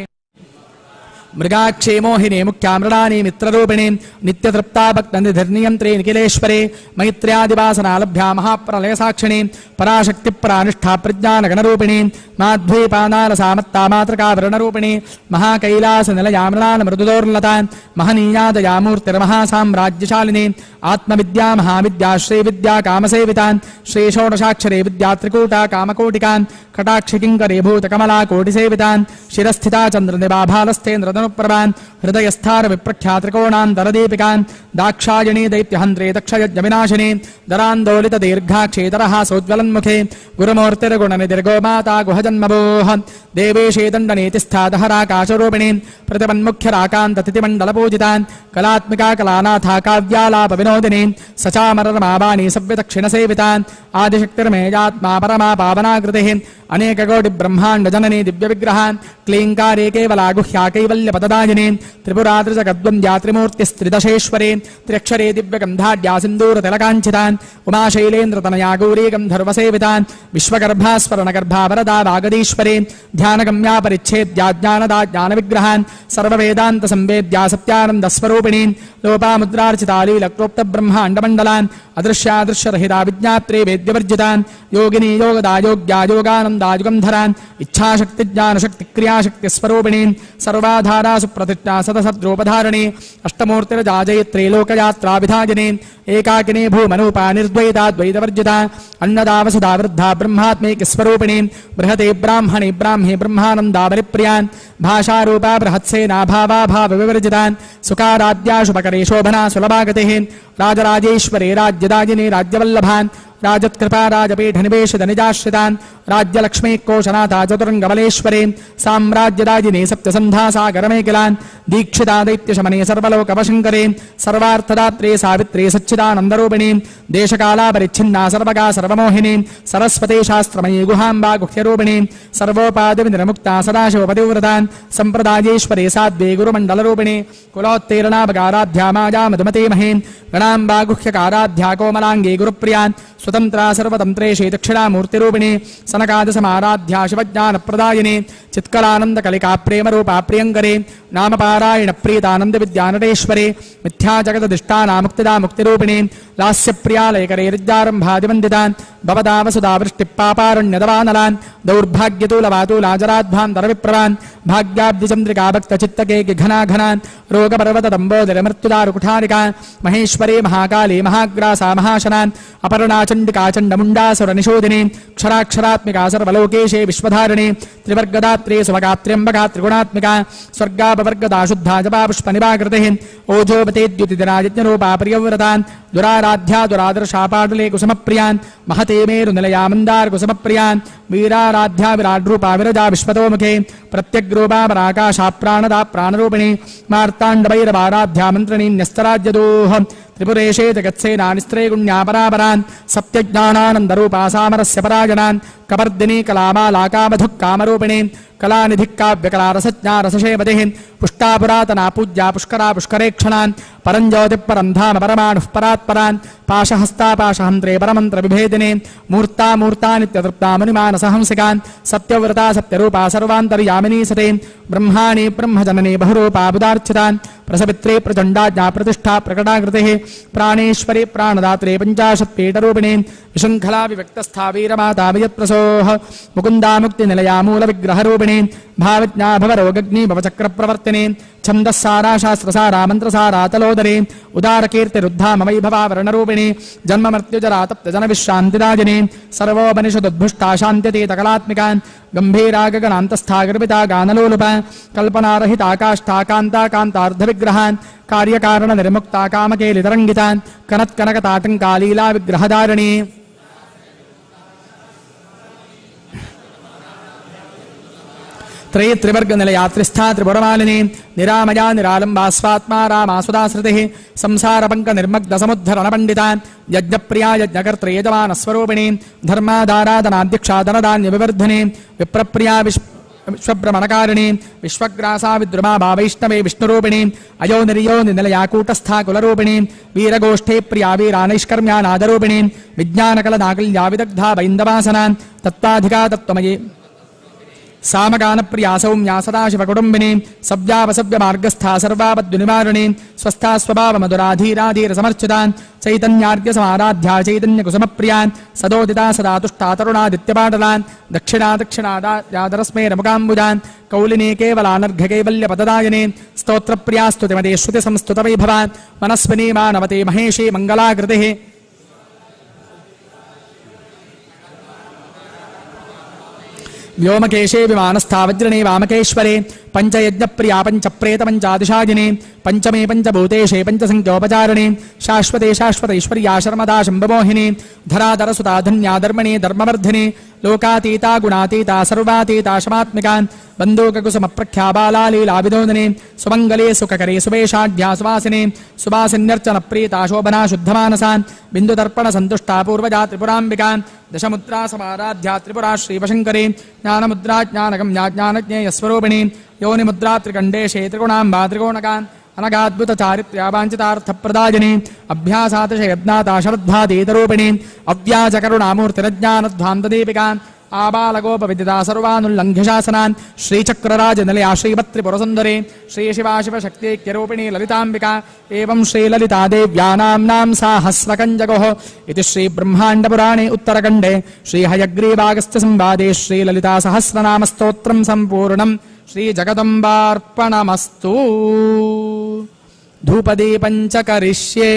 मृगाक्षे मोहिनी मुख्या मृडानी मित्ररूपिणी नित्यतृप्ता भक्तनिधिर्नियन्त्रे निखिलेश्वरे मैत्र्यादिवासनालभ्या महाप्रलयसाक्षिणी पराशक्तिपरानिष्ठा प्रज्ञानगणरूपिणी माध्वीपानालसामत्ता मातृकावरणरूपिणी महाकैलासनिलया मृणालमृदुदोर्लतान् महनीयादया मूर्तिर्महासाम्राज्यशालिनी आत्मविद्या महाविद्या श्रीविद्या कामसेवितान् श्रीषोडशाक्षरे विद्या त्रिकूटा कामकोटिकान् कटाक्षिकिङ्करे भूतकमला कोटिसेवितान् शिरस्थिता चन्द्रनिभाभालस्थेन्द्रधनुप्रभान् हृदयस्थार विप्रख्यात्रिकोणान्तरदीपिकान् दाक्षायणी दैत्यहन्त्रे दक्षयज्ञविनाशिनी दरान्दोलितदीर्घाक्षेतरः सौज्ज्वलन्मुखे गुरुमूर्तिर्गुणनिधिर्गोमाता गुहजन्मभोः देवेशेदण्डनेतिस्थादहराकाशरूपिणी प्रतिपन्मुख्यराकान्ततिथिमण्डलपूजितान् कलात्मिका कलानाथा काव्यालाप विनोदिनी सचामररमावाणी सव्यदक्षिणसेवितान् आदिशक्तिर्मेयात्मा परमा पावनाकृतिः अनेककोटिब्रह्माण्डजननी दिव्यविग्रहान् क्लीङ्कारे केवला गुह्या कैवल्यपददायिनी त्रिपुराद्रिजगद्वन्द्या त्रिमूर्तिस्त्रिदशेश्वरी त्र्यक्षरे दिव्यगन्धाढ्या सिन्दूरतिलकाञ्चितान् उमाशैलेन्द्रतनया गौरी गन्धर्वसेवितान् विश्वगर्भास्फरणगर्भा वरदा वागदीश्वरी ध्यानगम्या परिच्छेद्या ज्ञानदा ज्ञानविग्रहान् सर्ववेदान्तसंवेद्या सत्यानन्दस्वरूपिणी लोपामुद्रार्चिता लीलक्रोक्तब्रह्माण्डमण्डलान् अदृश्यादृश्यरहिता विज्ञात्रे वेद्यवर्जितान् योगिनी योगदा योग्या योगानन्दा युगन्धरान् इच्छाशक्तिज्ञानशक्तिक्रियाशक्तिस्वरूपिणी सर्वाधारा सुप्रतिष्ठा सतसद्रूपधारिणी अष्टमूर्तिरजाजयित्री लोकयात्रा विधायिनी एकाकिनी भूमनूपा निर्द्वैता द्वैतवर्जिता अन्नदा वसुधा वृद्धा ब्रह्मात्मैकस्वरूपिणी बृहते ब्राह्मणे ब्राह्मे ब्रह्मानन्दा परिप्रियान् भाषारूपा बृहत्सेना भावाभावविवर्जितान् सुकाराद्याशुपकरे शोभना सुलभागतिः राजराजेश्वरे राज्यदायिनी राज्यवल्लभान् राजत्कृपा राजपीठनिवेशितनिजाश्रितान् राज्यलक्ष्मी कोशनाथा चतुरङ्गमलेश्वरी साम्राज्यदायिनी सप्तसन्धासागरमेकिलान् दीक्षिता दैत्यशमने सर्वलोकवशङ्करे सर्वार्थदात्रे सावित्री सच्चिदानन्दरूपिणी देशकालापरिच्छिन्ना सर्वगा सर्वमोहिनी सरस्वती शास्त्रमयी गुहाम्बा गुह्यरूपिणी सर्वोपादिविनिर्मुक्ता सदाशिवपतिव्रतान् सम्प्रदायेश्वरी साध्वी गुरुमण्डलरूपिणी कुलोत्तीर्णापकाराध्या माया मधुमतीमही गणाम्बा गुह्यकाराध्या कोमलाङ्गी गुरुप्रियान् स्वतंत्रा सर्वतंत्रेशी दक्षिणामूर्तिरूपिणी सनकादसमाराध्या शिवज्ञानप्रदायिनी चित्कलानन्दकलिका प्रेमरूपा प्रियङ्करी नामपारायण प्रीतानन्द विद्यानटेश्वरी मिथ्या जगदधिष्ठाना मुक्तिदा मुक्तिरूपिणी लास्यप्रियालयकरे ऋज्जारम्भादिवन्दितान् भवदा वसुधा वृष्टिपापारण्यदवानलान् दौर्भाग्यतूलवातूलाजराध्वान्तरविप्रवान् भाग्याब्धिचन्द्रिका भक्तचित्तके घनाघनान् रोगपर्वतदम्बोदरमृत्युदारुकुठारिका महेश्वरी महाकाली महाग्रासा महाशनान् अपर्णा चण्डिका चण्डमुण्डासुरनिशोधिनी क्षराक्षरात्मिका सर्वलोकेशे विश्वधारिणी त्रिवर्गदात्री सुभगात्र्यम्बका त्रिगुणात्मिका स्वर्गापवर्गदा शुद्धा जपा पुष्पनिभाकृतिः ओजोपतेद्युतिदिना यज्ञरूपा प्रियव्रतान् दुराराध्या दुरादर्शा पाटले कुसुमप्रियान् महते मेरुनिलया मन्दार कुसुमप्रियान् वीराराध्या विराड्रूपा विरजा विश्वतोमुखे प्रत्यग्रूपा पराकाशा प्राणदा प्राणरूपिणी मार्ताण्डभैरवाराध्या मन्त्रिणी न्यस्तराज्यदोः त्रिपुरेशे जगत्सेना निस्त्रैगुण्या परापरान् सत्यज्ञानानन्दरूपा सामरस्य पराजनान् कपर्दिनी कलामालाकामधुक्कामरूपिणी कलानिधिक्काव्यकलारसज्ञा रसशेमतिः पुष्टा पुरातना पूज्या पुष्करा पुष्करेक्षणान् परञ्ज्योतिः धाम परमाणुः परात्परान् पाशहस्ता पाशहन्त्रे परमन्त्रविभेदिनी मूर्ता मूर्ता नित्यतृप्ता मुनिमानसहंसिकान् सत्यव्रता सत्यरूपा सर्वान्तर्यामिनी सती ब्रह्माणि ब्रह्मजननी बहुरूपा बुधार्चितान् प्रसवित्रे प्रचण्डाज्ञा प्रतिष्ठा प्रकटाकृतिः प्राणेश्वरी प्राणदात्रे पञ्चाशत्पीठरूपिणी विशृङ्खला विव्यक्तस्था वीरमाता वियत्प्रसोः मुकुन्दा मुक्तिनिलया मूलविग्रहरूपिणी भावज्ञा भवरोगग्नि भवचक्रप्रवर्तिनी छन्दस्सारा शास्त्रसारा मन्त्रसारा तलोदरी उदारकीर्तिरुद्धाम वैभवावरणरूपिणी जन्ममृत्युजरा तप्तजनविश्रान्तिदायिनी सर्वोपनिषदुद्भुष्टा शान्त्यतीतकलात्मिका गम्भीरा गगनान्तस्था गर्भिता गानलोलुपा कल्पनारहिता काष्ठा कान्ता कान्तार्धविग्रहान् कार्यकारणनिर्मुक्ता कामकेलितरङ्गितान् कनत्कनकताटङ्का लीला विग्रहधारिणी त्रयत्रिवर्गनिलया त्रिस्था त्रिपुरमालिनी निरामया निरालम्बा स्वात्मा रामासुदाश्रितिः संसारपङ्कनिर्मग्नसमुद्धरणपण्डिता यज्ञप्रिया यज्ञकर्त्री यजमानस्वरूपिणी धर्मादाराधनाध्यक्षा धनधान्यविवर्धिनी विप्रप्रिया विश्वभ्रमणकारिणी विश्वग्रासा विद्रुमा वैष्णवे विष्णुरूपिणी अयो निर्यो निलया कूटस्था कुलरूपिणी वीरगोष्ठे प्रिया वीरा नैष्कर्म्या नादरूपिणी विज्ञानकलनाकल्या विदग्धा वैन्दवासनान् तत्त्वाधिका तत्त्वमयी सामगानप्रिया सौम्या सदाशिवकुटुम्बिनी सव्यावसव्यमार्गस्था सर्वापद्विनिवारिणी स्वस्था स्वभावमधुराधीराधीरसमर्चितान् चैतन्यार्घ्यसमाराध्या चैतन्यकुसुमप्रियान् सदोदिता सदा तुष्टा तरुणादित्यपाटलान् दक्षिणा दक्षिणादादरस्मेरमुकाम्बुजान् कौलिनी केवलानर्घकैवल्यपददायिनी स्तोत्रप्रिया स्तुतिमते श्रुतिसंस्तुतवैभवान् मनस्विनी मानवते महेशी मङ्गलाकृतिः व्योमकेशे विमानस्था वज्रणे वामकेश्वरे पंचयज्ञप्रिया पंचप्रेत पंचादिशायिनी पंचमे पंचभूतेशे पंचसंख्योपचारिणी शाश्वते शाश्वतैश्वर्या शर्मदा शम्भमोहिनी धराधरसुता धन्या धर्मणी धर्मवर्धिनी लोकातीता गुणातीता सर्वातीता शमात्मिका बन्धूककुसुमप्रख्या बाला लीला विनोदिनी सुमङ्गले सुखकरे सुवेशाढ्या सुवासिनी सुवासिन्यर्चन प्रीता शोभना शुद्धमानसा बिन्दुदर्पण सन्तुष्टा पूर्वजा त्रिपुराम्बिका दशमुद्रा समाराध्या त्रिपुरा श्रीवशङ्करी ज्ञानमुद्रा ज्ञानगम्या ज्ञानज्ञेयस्वरूपिणी योनिमुद्रा त्रिकण्डेशे त्रिगुणाम्बा त्रिकोणका अनगाद्भुत चारित्र्या वाञ्छितार्थप्रदायिनी अभ्यासातिशयज्ञाता शरद्भातीतरूपिणी अव्याजकरुणामूर्तिरज्ञानध्वान्तदीपिका आबालगोपविदिता सर्वानुल्लङ्घ्य शासनान् श्रीचक्रराजनिलया श्रीभत्त्रिपुरसुन्दरी श्रीशिवाशिवशक्त्यैक्यरूपिणी ललिताम्बिका एवं श्रीललिता देव्या नाम्नां साहस्रकञ्जगोः इति श्रीब्रह्माण्डपुराणे उत्तरखण्डे श्रीहयग्रीवागस्त्यसंवादे श्रीललितासहस्रनामस्तोत्रं सम्पूर्णम् श्रीजगदम्बार्पणमस्तु। धूपदीपं च करिष्ये।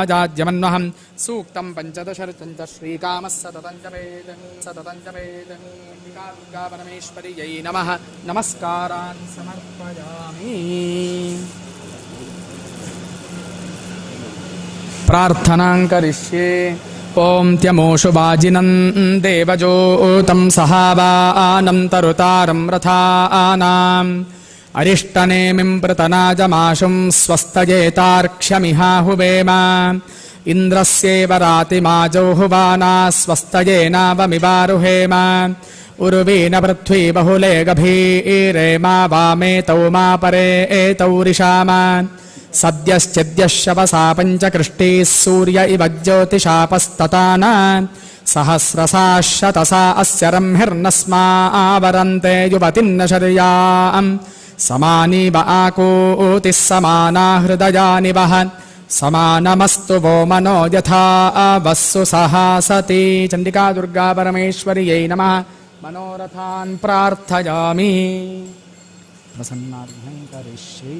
आजाज्यमन्वहं सूक्तं पञ्चदशरचं च श्रीकामः सततं जपेत् दुर्गा परमेश्वर्यै नमः नमस्कारान् समर्पयामि। प्रार्थनां करिष्ये। ॐ त्यमोषु वाजिनं देवजोतं सहावानं तरुतारं रथानाम् अरिष्टनेमिं पृतनाजमाशुं स्वस्तयेतार्क्ष्यमिहाहुवेम इन्द्रस्येव रातिमाजौहुवाना स्वस्तयेनावमिवारुहेम उर्वीन पृथ्वी बहुले गभीरे मा वामेतौ मा परे एतौ रिषाम सद्यश्चिद्यः शवसा पञ्चकृष्टिः सूर्य इव ज्योतिषापस्ततान सहस्रसा शतसा अस्य रंहिर्नस्मा आवरन्ते युवतिन्न शर्याम् समानीव आकूतिः समाना हृदयानि वः समानमस्तु वो मनो यथा वस्सु सहासति। चण्डिका दुर्गा परमेश्वर्यै नमः। मनोरथान् प्रार्थयामि। प्रसन्नार्थं करिष्ये।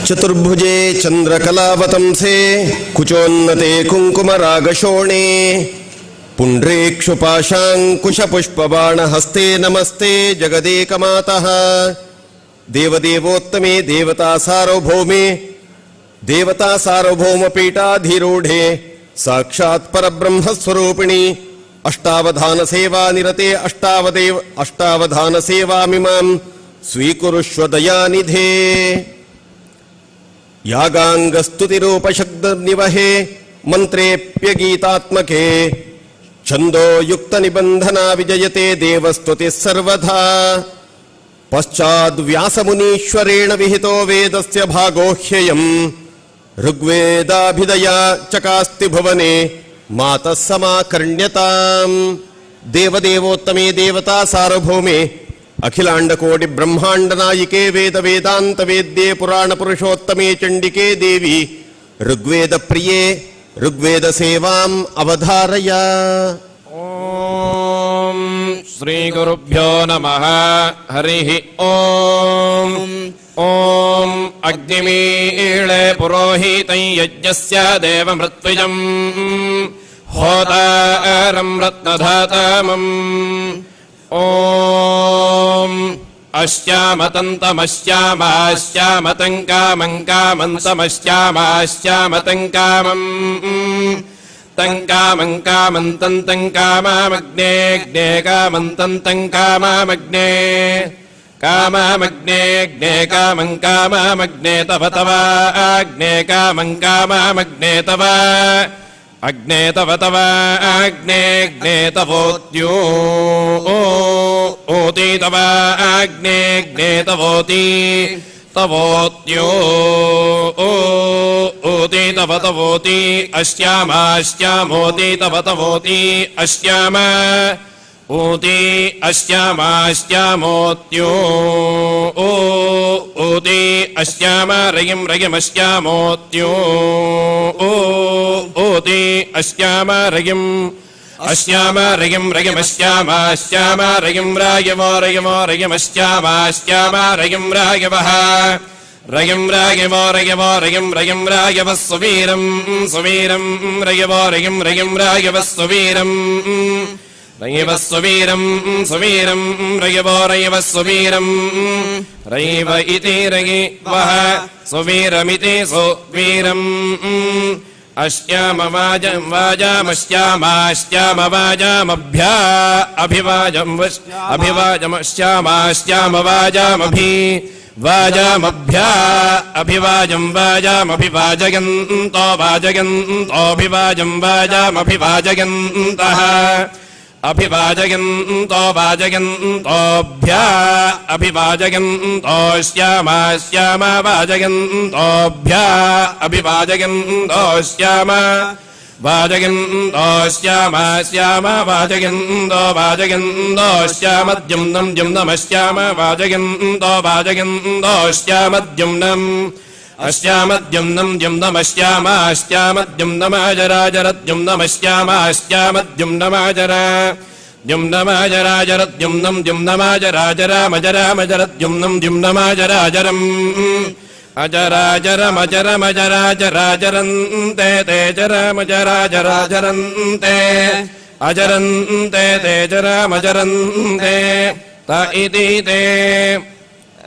चतुर्भुजे चंद्रकलावतंसे कुचोन्नते कुंकुमरागशोणे पुण्ड्रेक्षुपाशाङ्कुशपुष्पबाणहस्ते नमस्ते जगदेकमातः। देवदेवोत्तमे देवता सार्वभौमपीठाधिरूढे साक्षात् परब्रह्मस्वरूपिणी अष्टावधान सेवा निरते अष्टावधान सेवामिमां स्वीकुरुष्व दयानिधे। यागाङ्गस्तुतिरूपशब्दनिवहे मन्त्रेऽप्यगीतात्मके छन्दो युक्तनिबन्धना विजयते देवस्तुतिः सर्वथा पश्चाद्व्यासमुनीश्वरेण विहितो वेदस्य भागो ह्ययम् ऋग्वेदाभिदया चकास्ति भुवने मातः समाकर्ण्यताम् देवदेवोत्तमे देवता सार्वभौमे अखिलाण्डकोटि ब्रह्माण्डनायिके वेद वेदान्त वेद्ये पुराण पुरुषोत्तमे चण्डिके देवी ऋग्वेद प्रिये ऋग्वेद सेवाम् अवधारय। ओम श्री गुरुभ्यो नमः। हरिः ओम। ओम अग्निमीळे पुरोहितं यज्ञस्य देवमृत्विजम् होतारं रत्नधातमम् ओम अश्यामतन्तमश्यामाश्यामतङ्कामङ्कामन्तमश्यामाश्यामतङ्कामम् तङ्कामङ्कामन्तन्तङ्कामामग्नेऽग्ने कामन्तन्तङ्कामामग्ने कामामग्नेऽग्ने कामङ्कामामग्ने तव तवाग्ने कामङ्कामामग्ने तव अग्ने तव तवाग्नेऽग्ने तवोत्यो ओति तवाग्नेऽग्ने तवोति तवोत्यो ओति तव तवोति अश्यामाश्यामोति तव तवोति अश्याम ओति अश्यामाश्यामोत्यो ओति अश्याम रयिं रयिमश्यामोत्यो ओति अश्याम रयिम् अश्याम रयिं रयिमश्यामाश्याम रयिं रायवो रयवो रयिमश्यामाश्याम रयिं रायवः रयिं रायवो रयवो रयिं रयिं रायवः सुवीरं सुवीरं रयवो रयिं रयिं रायवः सुवीरं रयवः सुवीरं सुवीरं रयवो रयवः सुवीरं रयिव इति रयिवः सुवीरमिति सुवीरम् अश्यामवाजं वाजामश्यामाश्यामवाजामभ्या अभिवाजम् अभिवाजमश्यामाश्यामवाजामभि वाजामभ्या अभिवाजं वाजामभिवाजयन्तो वाजयन्तोऽभिवाजं वाजामभिवाजयन्तः अभिवाजयन्तो वाजयन्तोऽभ्या अभिवाजयन्तोऽश्याम वाजयन्तोऽभ्या अभिवाजयन्तोऽश्याम वाजयन्तोऽश्याम वाजयन्तो वाजयन्तोऽश्यामद्युम्नं द्युम्नमश्याम वाजयन्तो वाजयन्तोऽश्यामद्युम्नम् अश्यामद्युम्नं द्युम्नमश्यामाश्यामद्युम्नमाजराजरद्युम्नमश्यामाश्यामद्युम्नमाजर द्युम्नमाजराजरद्युम्नं द्युम्नमाजरामजरामजरद्युम्नं द्युम्नमाजराजरम् अजराजरमजरमजराजराजरन्ते तेजरामजराजराजरन्ते अजरन्ते तेजरामजरन्ते त इति ते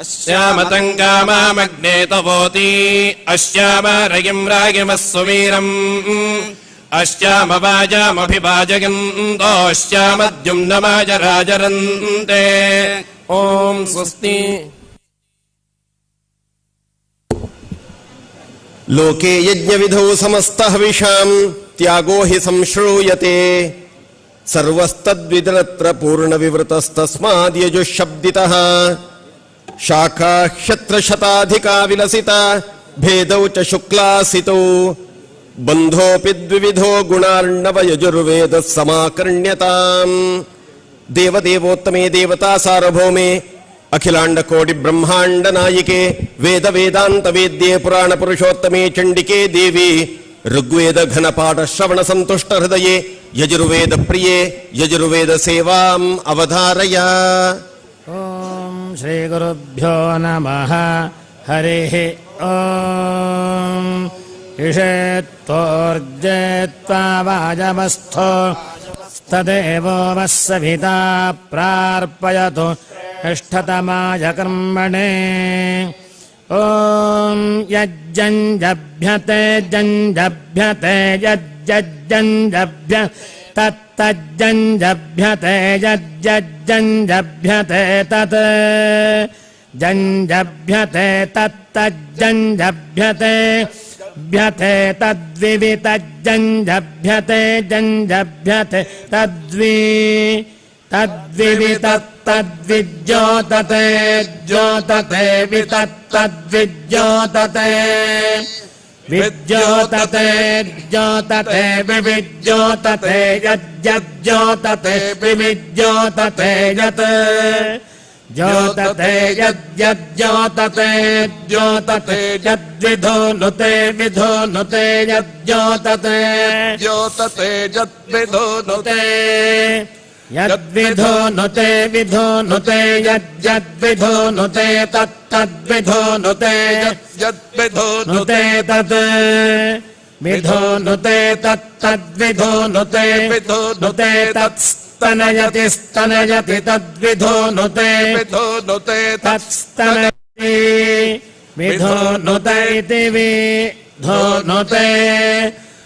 अश्यामतङ्कामामग्ने तवोति अश्याम रयिं रागिमः सुवीरम् अश्यामवाजामभिवाजयन्तोऽश्यामद्युम्नमाजराजरन्ते ॐ स्वस्ति। लोके यज्ञविधौ समस्तहविषाम् त्यागो हि संश्रूयते सर्वस्तद्विदरत्र पूर्णविवृतस्तस्माद् यजुःशब्दितः शाखा क्षत्रशताधिका विलसिता भेदौ च शुक्लासितौ बन्धोऽपि द्विविधो गुणार्णव यजुर्वेदः समाकर्ण्यताम् देवदेवोत्तमे देवता सार्वभौमे अखिलाण्डकोटि ब्रह्माण्ड नायिके वेद वेदान्त वेद्ये पुराण पुरुषोत्तमे चण्डिके देवी ऋग्वेद घनपाठ श्रवण संतुष्ट हृदये यजुर्वेद प्रिये यजुर्वेद सेवाम् अवधारय। ओम श्री गुरुभ्यो नमः। हरिः ओम इषेत्तोर्जेत्वा वाजमस्थो तदेवो वस्सविता प्रार्पयतु इष्टतमाय कर्मणे। ॐ यज्जञ्जभ्यते जञ्जभ्यते यज्जञ्जभ्य तत्तज्जञ्जभ्यते यज्जञ्जभ्यते तत् जञ्जभ्यते तत्तज्जञ्जभ्यते भ्यते तद्विवितज्जञ्जभ्यते जञ्जभ्यते तद्विवितत्तद्विज्योतते ज्योतते वितत्तद्विज्योतते विज्योतते ज्योतते विविज्योतते यज्जज्योतते विविज्योतते यत् ज्योतते यज्जज्योतते ज्योतते यद्विधोनुते विधोनुते यज्ज्योतते ज्योतते यद्विधोनुते यद्विधोनुते विधोनुते यज्जद्विधोनुते तत्तद्विधोनुते यद्विधोनुते तत् विधोनुते तत्तद्विधोनुते विधोनुते तत्स्तनयति स्तनयति तद्विधोनुते विधोनुते तत्स्तनयति विधोनुते इति विधोनुते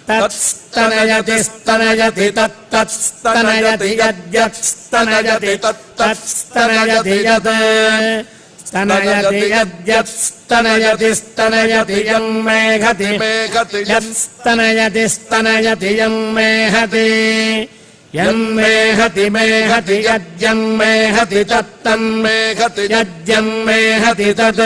तत्स्तनयति स्तनयति तत्तत्स्तनयति यद्यत्स्तनयति तत्तत्स्तनयति यत् स्तनयति यद्यत्स्तनयति स्तनयति यं मेघति यत्स्तनयति स्तनयति यं मेहति यं मेहति मेहति यज्जं मेहति तत्तन्मेहति यज्जं मेहति तत्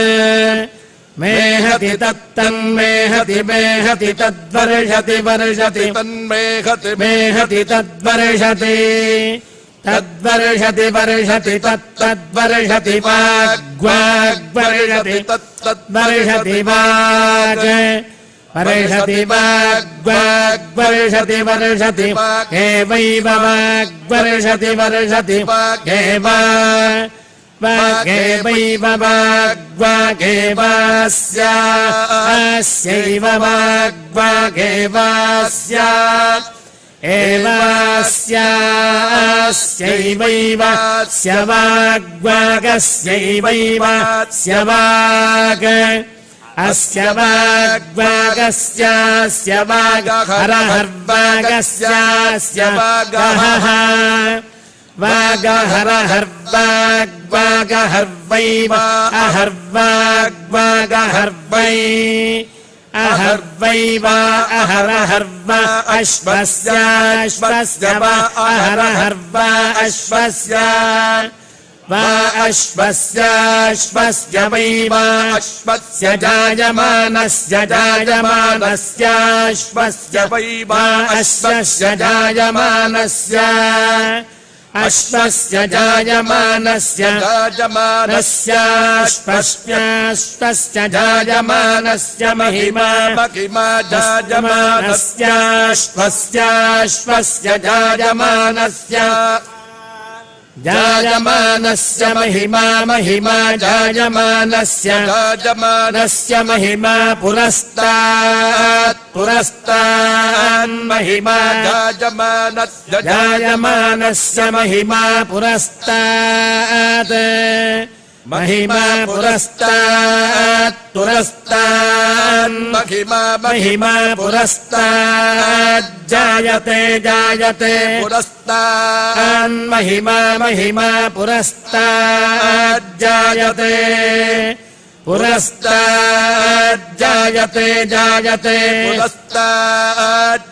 मेहति तत्तन्मेहति मेहति तद्वर्षति वर्षति तन्मेहति मेहति तद्वर्षति तद्वर्षति वर्षति तत्तद्वर्षति वाग्वाग्वर्षति तत्तद्वर्षति वाग् वर्षति वाग्वाग्वर्षति वर्षति एवैव वाग्वर्षति वर्षति एव वागेवैव वाग्वागेवास्यैव वाग्वागेवास्य एवास्यैवैव स्य वाग्वागस्यैवैव स्य वाग् अस्य वाग्वागस्यास्य वागहरहर्वागस्यास्य वागहः वागहरहर्वाग्वागहर्वैव अहर्वाग्वागहर्वै अहर्वैव अहरहर्व अश्वस्याश्वस्य वा अहरहर्व अश्वस्य वा अश्वस्याश्वस्य वैव अश्वस्य जायमानस्याश्वस्य वैव अश्वस्य जायमानस्य अश्वस्य जायमानस्य जायमानस्याश्वस्य जायमानस्य महिमा महिमा जायमानस्याश्वस्य जायमानस्य जायमानस्य महिमा महिमा जायमानस्य महिमा पुरस्तात् महिमा जायमानस्य महिमा पुरस्तात् महिमा पुरस्तात् महिमा पुरस्तात् जायते पुरस्तान् महिमा पुरस्तात् जायते पुरस्तात् जायते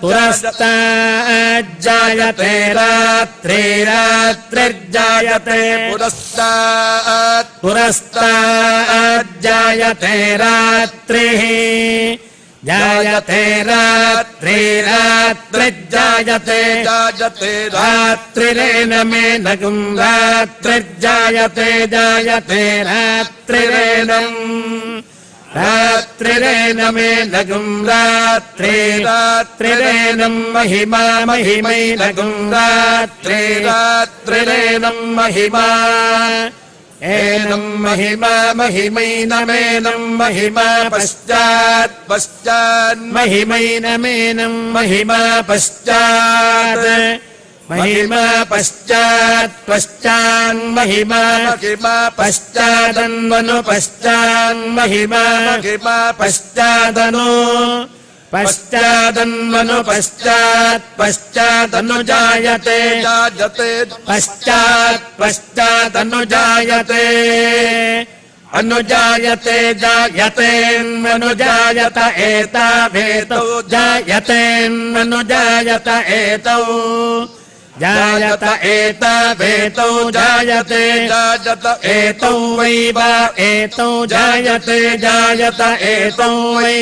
पुरस्तात् जायते रात्रिर्जायते पुरस्तात् जायते रात्रिः जायते रात्रिर्जायते रात्रिरेण मेनगुं रात्रिर्जायते रात्रिरेण मेनगुं रात्रिरेण महिमा महिमैनगुं रात्रिरेण महिमा एनं महिमा महिमैनमेनं महिमा पश्चात् महिमैनमेनं महिमा पश्चात् महिमा पश्चान्महिमा पश्चादन्वनु पश्चान्महिमा पश्चादनु पश्चादन्वनु पश्चादनु जायते पश्चादनु जायते अनुजायते जायतेन्मनुजायत एता वेतौ जायतेन्मनुजायत एतौ जायत एता वेतौ जायते जायत एतौ वै वा एतौ जायते जायत एतौ वै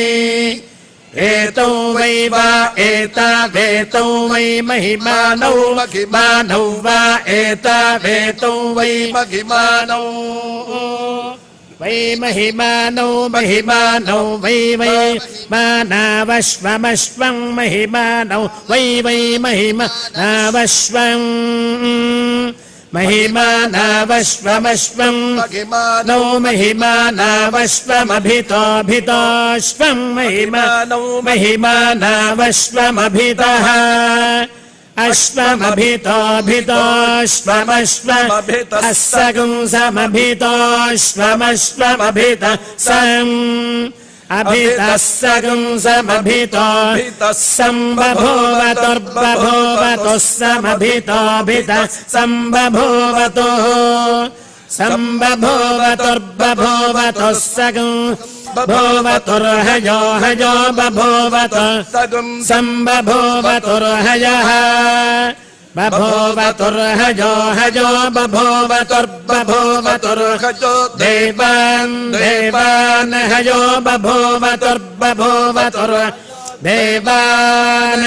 एतौ वै वा एता वेतौ वै महिमानौ महिमानौ वा एता वेतौ वै महिमानौ वै महिमानौ महिमानौ वै वै मानावश्वमश्वं महिमानौ वै वै महिमानावश्वं महिमानावश्वमश्वं महिमानौ नौ महिमानावश्वमभितोऽभितोऽश्वं महिमानौ महिमानावश्वमभितः अश्वमभितोऽभितोऽश्वमश्वमभितः सगुंसमभितोऽश्वमश्वमभितः सम् अभितः सगुंसमभितो सम्बभूवतुर्बभूवतुः समभितोऽभितः सम्बभूवतुः सम्बभूवतुर्बभूवतुः सगुं बभूवतुर्हयो हयो बभूवतु सम्बभूवतुर्हयः बभूवतुर्हयो हयो बभूवतुर्बभूवतुर्हयो देवान् देवान् हयो बभूवतुर्बभूवतुर् देवान्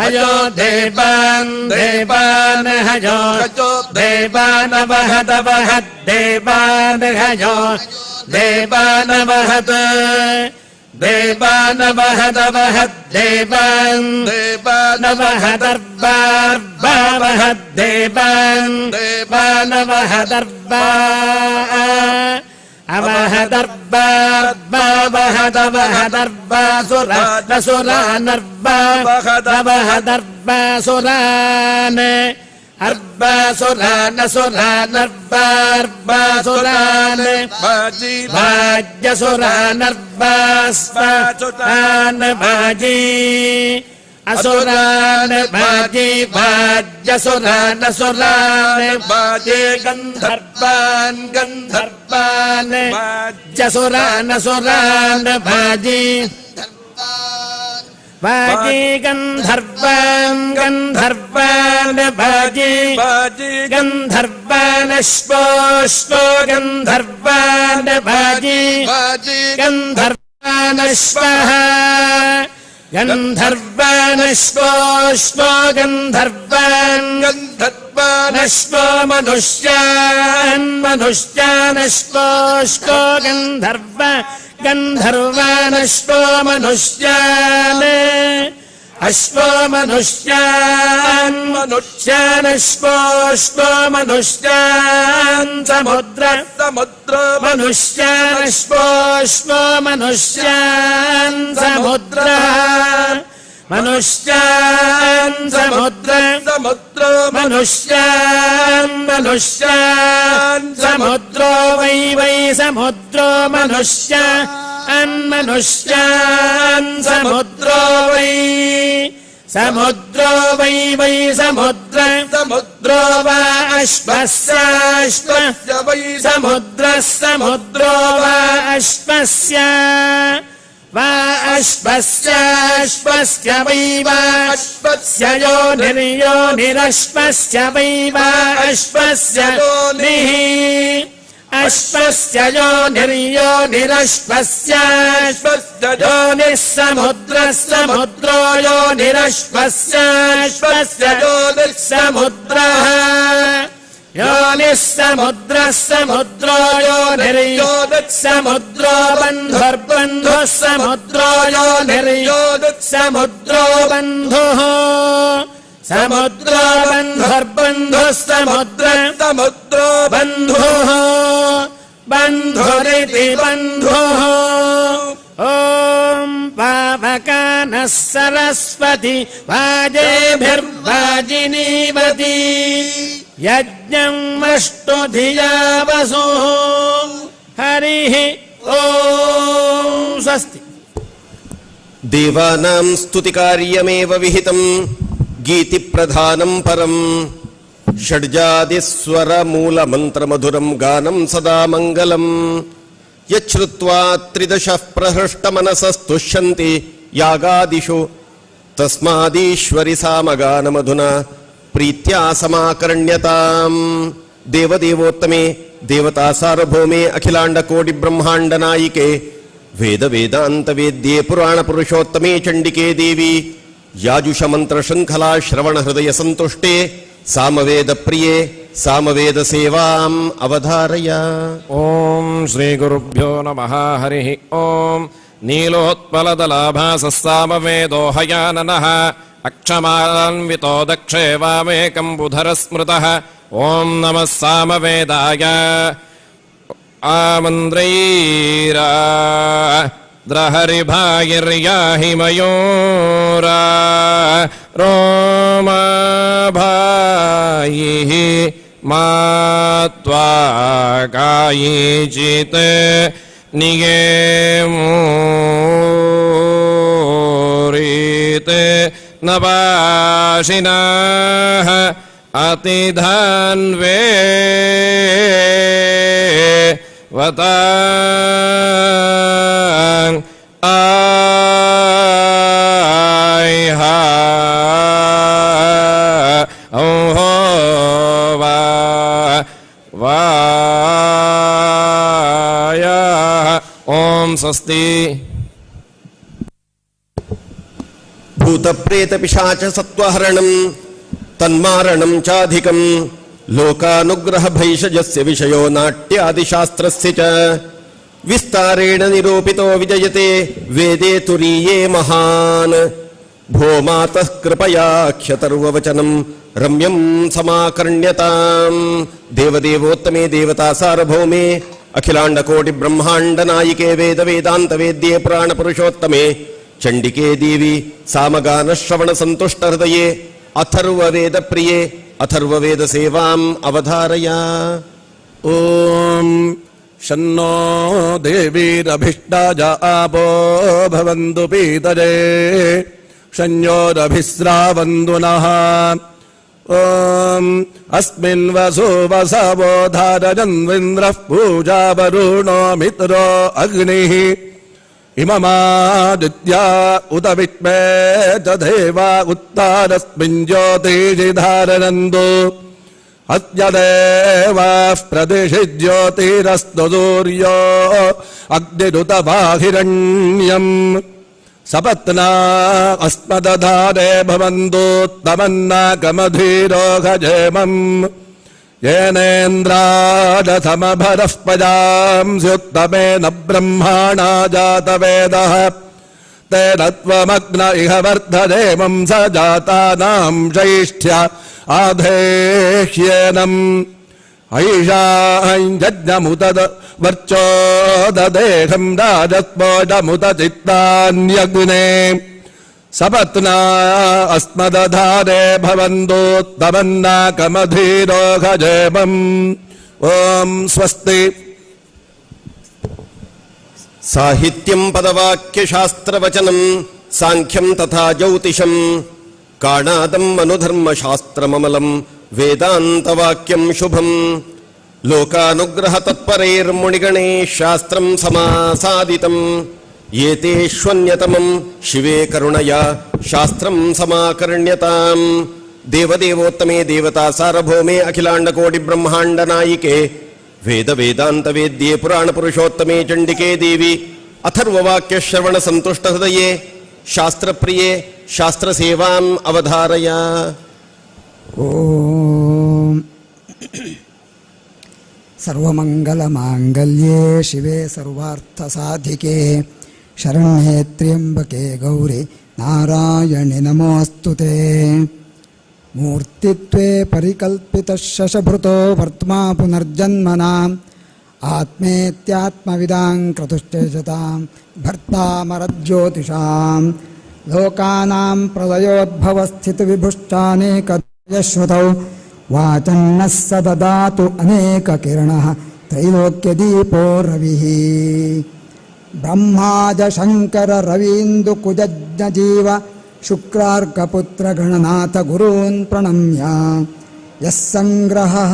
हयो देवान् देवान् हयो देवानवहदवहद् देवान् हयो देवानवहत् देवानवहदवहद् देवान् देवानवहदर्वार्वावहद् देवान् देवानवहदर्वा अवहदर्वार्वावहदवहदर्वासुरानर्वावहदर्वासुरान् अर्वासुरानसुरानर्वार्वासुरान् भाज्यसुरानर्वास्वासुरान् भाजी असुरान् भाजी भाज्यसुरानसुरान् भाजे गन्धर्वान् गन्धर्वान् भाज्यसुरानसुरान् भाजी भाजी गन्धर्वान् गन्धर्वान् भाजी गन्धर्वानश्वोऽश्वो गन्धर्वान् भाजी गन्धर्वानश्वः गन्धर्वानश्वोऽश्वो गन्धर्वान् गन्धर्वानश्वो मनुष्यान् मनुष्यानश्वोऽश्वो गन्धर्व गन्धर्वानश्वो मनुष्यान् अश्वो मनुष्यान् मनुष्यानश्वोऽश्वो मनुष्यान् समुद्र समुद्र मनुष्यानश्वोऽश्वो मनुष्यान् समुद्रः मनुष्यान् समुद्र समुद्र मनुष्यान् मनुष्यान् समुद्रो वै वै समुद्रो मनुष्यान् मनुष्यान् समुद्रो वै समुद्रो वै वै समुद्र समुद्रो वा अश्वस्याश्वस्य वै समुद्रः समुद्रो वा अश्वस्य वा अश्वस्याश्वस्य वै वा अश्वस्य योनिरश्वस्य वै वा अश्वस्य योनिः अश्वस्य योनिरश्वस्याश्वस्य योनिः समुद्रः समुद्रो योनिरश्वस्याश्वस्य योनिः समुद्रः योनिः समुद्रः समुद्रो योनिर्योनिः समुद्रो बन्धुर्बन्धुः समुद्रो योनिर्योनिः समुद्रो बन्धुः समुद्रो बन्धुर्बन्धुः समुद्र समुद्रो बन्धुः बन्धुरिति बन्धुः ॐ पावकानः सरस्वती वाजेभिर्वाजिनीवती यज्ञम् अष्टुधिया वसुः हरिः ॐ स्वस्ति देवानां स्तुतिकार्यमेव विहितं गीतिप्रधानं परं षड्जादिस्वरमूलमन्त्रमधुरं गानं सदा मङ्गलम् ಯಚ್ಛ್ರುತ್ವಾ ತ್ರಿದಶಃ ಪ್ರಹೃಷ್ಟಮನಸಸ್ತುಷ್ಯಂತಿ ಯಾಗಾದಿಷು ತಸ್ಮಾದೀಶ್ವರಿ ಸಾಮಗಾನಮಧುನಾ ಪ್ರೀತ್ಯಾ ಸಮಾಕರ್ಣ್ಯತಾಂ. ದೇವದೇವೋತ್ತಮೆ ದೇವತಾ ಸಾರ್ವಭೌಮೆ ಅಖಿಲಾಂಡ ಕೋಟಿ ಬ್ರಹ್ಮಾಂಡ ನಾಯಿಕೆ ವೇದ ವೇದಾಂತ ವೇದ್ಯೆ ಪುರಾಣ ಪುರುಷೋತ್ತಮೆ ಚಂಡಿಕೆ ದೇವಿ ಯಾಜುಷ ಮಂತ್ರ ಶೃಂಖಲಾ ಶ್ರವಣ ಹೃದಯ ಸಂತುಷ್ಟೆ ಸಾಮವೇದ ಪ್ರಿಯೆ ಸಾಮವೇದ ಸೇವಾಂ ಅವಧಾರಯ. ಓಂ ಶ್ರೀ ಗುರುಭ್ಯೋ ನಮಃ. ಹರಿ ಓಂ. ನೀಲೋತ್ಪಲದಲಾಭಾಸಃ ಸಾಮವೇದೋ ಹಯಾನನಃ ಅಕ್ಷಮಾನ್ವಿತೋ ದಕ್ಷೇ ವಾಮೇಕಂ ಬುಧರ ಸ್ಮೃತಃ. ಓಂ ನಮಃ ಸಾಮವೇದಾಯ. ಆಮಂದ್ರೈರಾ ದ್ರಹರಿಭಾಗಿರ್ಯಾಹಿ ಮಯೂರಾ ರೋಮಾಭಾಯಿಃ ಮಾತ್ವಾ ಕಾಯೀಚಿತ್ ನಿಗೇಮೂರಿತ್ ನಪಾಶಿನಾಃ ಅತಿಧಾನ್ವೇ ವತಾಂ ಆಯ್ಹ ಓಹೋ ವಾಯ. ಓಂ ಸ್ವಸ್ತಿ. ಭೂತಪ್ರೇತ ಪಿಶಾಚ ಸತ್ವಹರಣಂ ತನ್ಮಾರಣಂ ಚಾಧಿಕಂ ಲೋಕಾನುಗ್ರಹ ಭೈಷಜಸ್ಯ ವಿಷಯೋ ನಾಟ್ಯಾದಿಶಾಸ್ತ್ರಸ್ಯ ಚ ವಿಸ್ತಾರೇಣ ನಿರೂಪಿತೋ ವಿಜಯತೆ ವೇದೇ ತುರೀಯೇ ಮಹಾನ್. ಭೋ ಮಾತಃ ಕೃಪಯಾಖ್ಯತರ್ವವಚನಂ ರಮ್ಯಂ ಸಮಾಕರ್ಣ್ಯತಾಂ. ದೇವದೇವೋತ್ತಮೆ ದೇವತಾ ಸಾರ್ವಭೌಮೆ ಅಖಿಲಾಂಡ ಕೋಟಿ ಬ್ರಹ್ಮಾಂಡ ನಾಯಿಕೆ ವೇದ ವೇದಾಂತ ವೇದ್ಯೆ ಪುರಾಣ ಪುರುಷೋತ್ತಮೆ ಚಂಡಿಕೆ ದೇವಿ ಸಾಮಗಾನ ಶ್ರವಣ ಸಂತುಷ್ಟ ಹೃದಯೇ ಅಥರ್ವ ವೇದ ಪ್ರಿಯೆ ಅಥರ್ವ ವೇದ ಸೇವಾಂ ಅವಧಾರಯ. ಓಂ ಶನ್ನೋ ದೇವೀರಭಿಷ್ಟಾಜ ಆಪೋ ಭವಂತು ಪೀತಜೇ ಶನ್ಯೋರಭಿಸ್ರಾವಂತು ನಃ. ಓಂ ಅಸ್ಮಿನ್ ವಸು ವಸವೋ ಧಾರಯನ್ವಿಂದ್ರಃ ಪೂಜಾ ವರುಣೋ ಮಿತ್ರೋ ಅಗ್ನಿಃ ಇಮಮಾದಿತ್ಯಾ ಉತ ವಿಶ್ವೇ ತದೇವ ಉತ್ತಾರಸ್ಮಿನ್ ಜ್ಯೋತಿಷಿ ಧಾರಯಂತು. ಅಸ್ಯ ದೇವಾಃ ಪ್ರದಿಶಿ ಜ್ಯೋತಿರಸ್ತು ಸೂರ್ಯೋ ಅಗ್ನಿರುತ ಬಾಹಿರಣ್ಯಂ. ಸಪತ್ನಾ ಅಸ್ಮದಧಾರೆ ಭವಂತು ತಮನ್ನಾಕಮಧೀರೋ ಖಜೇಮಂ. ಯೇನೇಂದ್ರಾದಸಮಭರಃ ಪಜಾಂಸ್ಯುತ್ತಮೇನ ಬ್ರಹ್ಮಾಣಾ ಜಾತವೇದಃ. ತೇನ ತ್ವಮಗ್ನ ಇಹ ವರ್ಧದೇಮಂ ಸ ಜಾತಾನಾಂ ಶ್ರೈಷ್ಠ್ಯ ಆಧೇಹ್ಯೇನಂ. ಐಷಾಂಜಜ್ಞಮುತದ ವರ್ಚೋದೇಹಂ ರಾಜಸ್ಫೋಟಮುತ ಚಿತ್ತಾನ್ಯಗ್ನೇ. ಸಪತ್ನಾ ಅಸ್ಮದಧಾರೆ ಭವಂತು ತಮನ್ನಾಕಮಧೀರೋ ಖಜೇಮಂ. ಓಂ ಸ್ವಸ್ತಿ. ಸಾಹಿತ್ಯಂ ಪದವಾಕ್ಯಶಾಸ್ತ್ರವಚನಂ ಸಾಂಖ್ಯಂ ತಥಾ ಜ್ಯೋತಿಷಂ ಕಾಣಾದಂ ಮನುಧರ್ಮಶಾಸ್ತ್ರಮಮಲಂ ವೇದಾಂತವಾಕ್ಯಂ ಶುಭಂ. ಲೋಕಾನುಗ್ರಹ ತತ್ಪರೈರ್ಮುನಿಗಣೇ ಶಾಸ್ತ್ರಂ ಸಮಾಸಾದಿತಂ. ಏತೇಷ್ವನ್ಯತಮಂ ಶಿವೇ ಕರುಣಯಾ ಶಾಸ್ತ್ರಂ ಸಮಾಕರ್ಣ್ಯತಾಂ. ದೇವದೇವೋತ್ತಮೆ ದೇವತಾ ಸಾರ್ವಭೌಮೆ ಅಖಿಲಾಂಡ ಕೋಟಿ ಬ್ರಹ್ಮಾಂಡ ನಾಯಿಕೆ ವೇದ ವೇದಾಂತ ವೇದ್ಯೆ ಪುರಾಣ ಪುರುಷೋತ್ತಮೆ ಚಂಡಿಕೆ ದೇವಿ ಅಥರ್ವವಾಕ್ಯ ಶ್ರವಣ ಸಂತುಷ್ಟ ಹೃದಯೇ ಶಾಸ್ತ್ರಪ್ರಿಯೆ ಶಾಸ್ತ್ರ ಸೇವಾಂ ಅವಧಾರಯ. ಓಂ ಸರ್ವಮಂಗಲಮಾಂಗಲ್ಯೇ ಶಿವೆ ಸರ್ವಾರ್ಥಸಾಧಿಕೆ ಶರಣ್ಯೇ ತ್ರ್ಯಂಬಕೆ ಗೌರಿ ನಾರಾಯಣಿ ನಮೋಸ್ತುತೆ. ಮೂರ್ತಿತ್ವೇ ಪರಿಕಲ್ಪಿತಃ ಶಶಭೃತೋ ವರ್ತ್ಮಾ ಪುನರ್ಜನ್ಮನಾಂ ಆತ್ಮೇತ್ಯಾತ್ಮವಿದಾಂ ಕ್ರತುಶ್ಚೇಷತಾಂ ಭರ್ತಾಮರಜ್ಯೋತಿಷಾಂ. ಲೋಕಾನಾಂ ಪ್ರಳಯೋದ್ಭವಸ್ಥಿತಿವಿಭುಶ್ಚಾನೇಕಶ್ರುತೌ ವಾಚನ್ನಃ ಸ ದದಾತು ಅನೇಕಕಿರಣಃ ತ್ರೈಲೋಕ್ಯದೀಪೋ ರವಿಃ. ಬ್ರಹ್ಮಾಜ ಶಂಕರ ರವೀಂದು ಕುಜಜ್ಞಜೀವ ಶುಕ್ರಾರ್ಕಪುತ್ರ ಗಣನಾಥ ಗುರೂನ್ ಪ್ರಣಮ್ಯ. ಯಸ್ಸಂಗ್ರಹಃ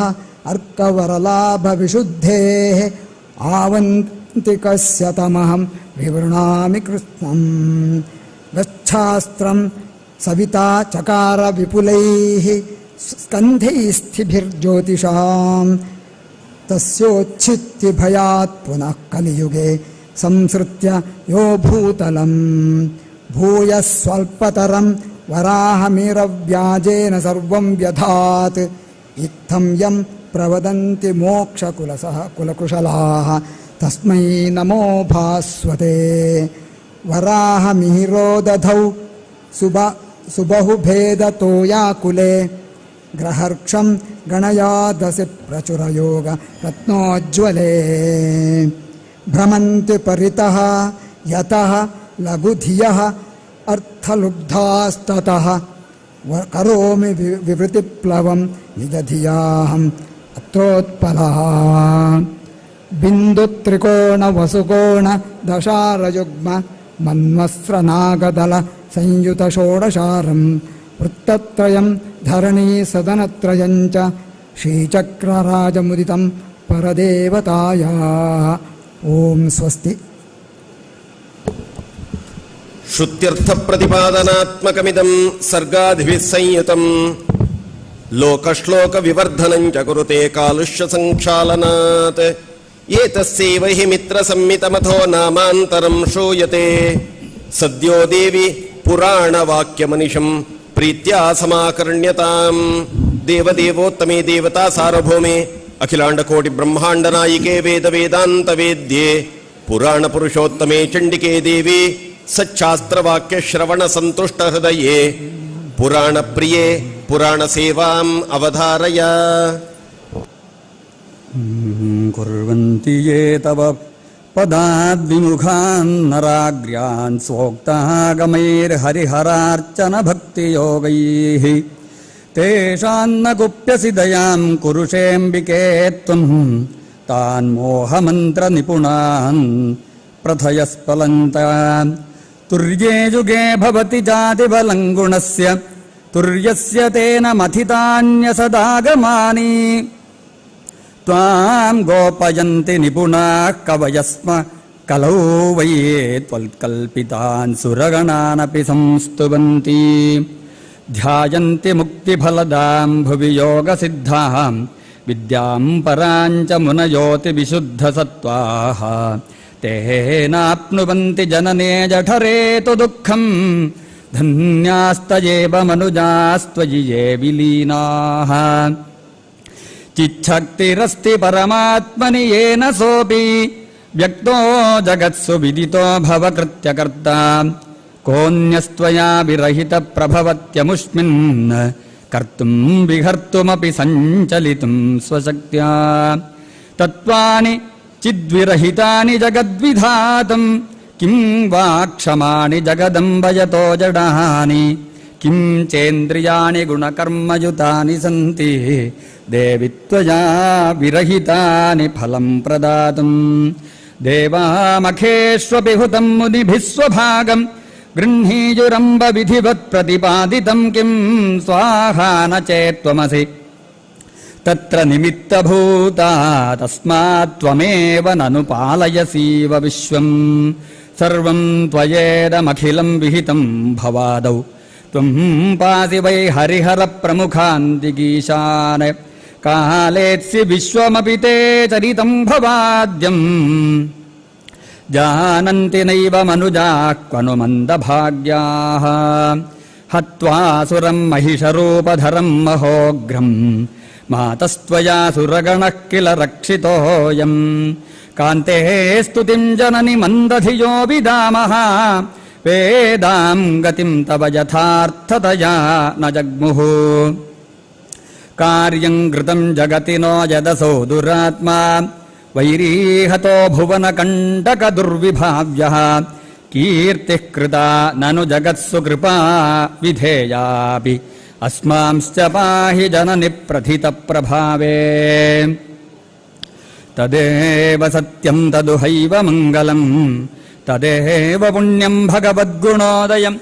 ಅರ್ಕವರಲಾಭ ವಿಶುದ್ಧೇಃ स्वान्तिकस्य तमहं विवृणामि कृष्णं गच्छास्त्रं सविता चकार विपुलैः स्कन्धैस्थिभिर्ज्योतिषां तस्योच्छित्ति भयात् पुनः कलियुगे संसृत्य यो भूतलं भूयः स्वल्पतरं वराहमिरव्याजेन सर्वं व्यधात् इत्थं यं प्रवदन्ति मोक्षकुलकुशलाः तस्मै नमो भास्वते वराहमिहिरो दधौ सुबहुभेदतोयाकुले ग्रहर्क्षं गणयादसि प्रचुरयोग रत्नोज्ज्वले भ्रमन्ति परितः यतः लघुधियः अर्थलुब्धास्ततः करोमि विवृतिप्लवं निजधियाहम् अत्रोत्पलः बिन्दुत्रिकोणवसुकोण दशारयुग्म मन्वस्त्रनागदल संयुतषोडशारं वृत्तत्रयं धरणी सदनत्रयं च श्रीचक्रराजमुदितं परदेवतायाः ओं स्वस्ति श्रुत्यर्थप्रतिपादनात्मकमिदं सर्गादिभिः संयुतं लोकश्लोकविवर्धनं च कुरुते कालुष्यसङ्क्षालनात् एतस्यैव हि मित्रसम्मितमथो नामान्तरं श्रूयते सद्यो देवि पुराणवाक्यमनिशं प्रीत्या समाकर्ण्यताम् देवदेवोत्तमे देवता सार्वभौमे अखिलाण्डकोटिब्रह्माण्डनायिके वेदवेदान्तवेद्ये पुराणपुरुषोत्तमे चण्डिके देवी सच्शास्त्रवाक्यश्रवणसन्तुष्टहृदये पुराणप्रिये पुराणसेवाम् अवधारय कुर्वन्ति ये तव पदाद्विमुखान् नराग्र्यान् स्वोक्तागमैर्हरिहरार्चनभक्तियोगैः तेषान्न गुप्यसि दयां कुरुषेऽम्बिके त्वं तान् मोहमन्त्रनिपुणान् प्रथयस्फलन्तान् तुर्ये युगे भवति जातिबलं गुणस्य तुर्यस्य तेन मथितान्यसदागमानि त्वां गोपयन्ति निपुणाः कवयस्म कलौ वै त्वल्कल्पितान् सुरगणानपि संस्तुवन्ति ध्यायन्ति मुक्तिफलदां भुवि योगसिद्धां विद्यां परां च मुनयोति विशुद्धसत्त्वाः तेनाप्नुवन्ति जनने जठरे तु दुःखं धन्यास्तयेव मनुजास्त्वयि ये विलीनाः चिच्छक्तिरस्ति परमात्मनि येन सोऽपि व्यक्तो जगत्सु विदितो भवकृत्यकर्ता कोऽन्यस्त्वया विरहितप्रभवत्यमुष्मिन् कर्तुं विहर्तुमपि सञ्चलितुं स्वशक्त्या तत्त्वानि चिद्विरहितानि जगद्विधातं किं वा क्षमाणि जगदम्बयतो जडानि किं चेन्द्रियाणि गुणकर्मयुतानि सन्ति देवि त्वया विरहितानि फलं प्रदातुं देवामखेष्वपि हुतं मुनिभिः स्वभागं गृह्णीयुरम्ब विधिवत् प्रतिपादितं किं स्वाहा न चेत्त्वमसि तत्र निमित्तभूता तस्मात् त्वमेव ननु पालयसीव विश्वं सर्वं त्वयेदमखिलं विहितं भवादौ त्वं पासि वै हरिहरप्रमुखान् दिगीशान् कालेत्सि विश्वमपि ते चरितं भवाद्यम् जानन्ति नैव मनुजाः क्वनु मन्दभाग्याः हत्वासुरं महिषरूपधरं महोग्रम् मातस्त्वया सुरगणः किल रक्षितोऽयम् कान्तेः स्तुतिं जननि मन्दधियो विदामः वेदां गतिं तव यथार्थतया न जग्मुः कार्यं कृतं जगति नो यदसो दुरात्मा वैरीहतो भुवनकण्टकदुर्विभाव्यः कीर्तिः कृता ननु जगत्सु कृपा विधेयापि अस्मांश्च पाहि जननि प्रथितप्रभावे तदेव सत्यं तदुहैव मङ्गलम् तदेव पुण्यं भगवद्गुणोदयं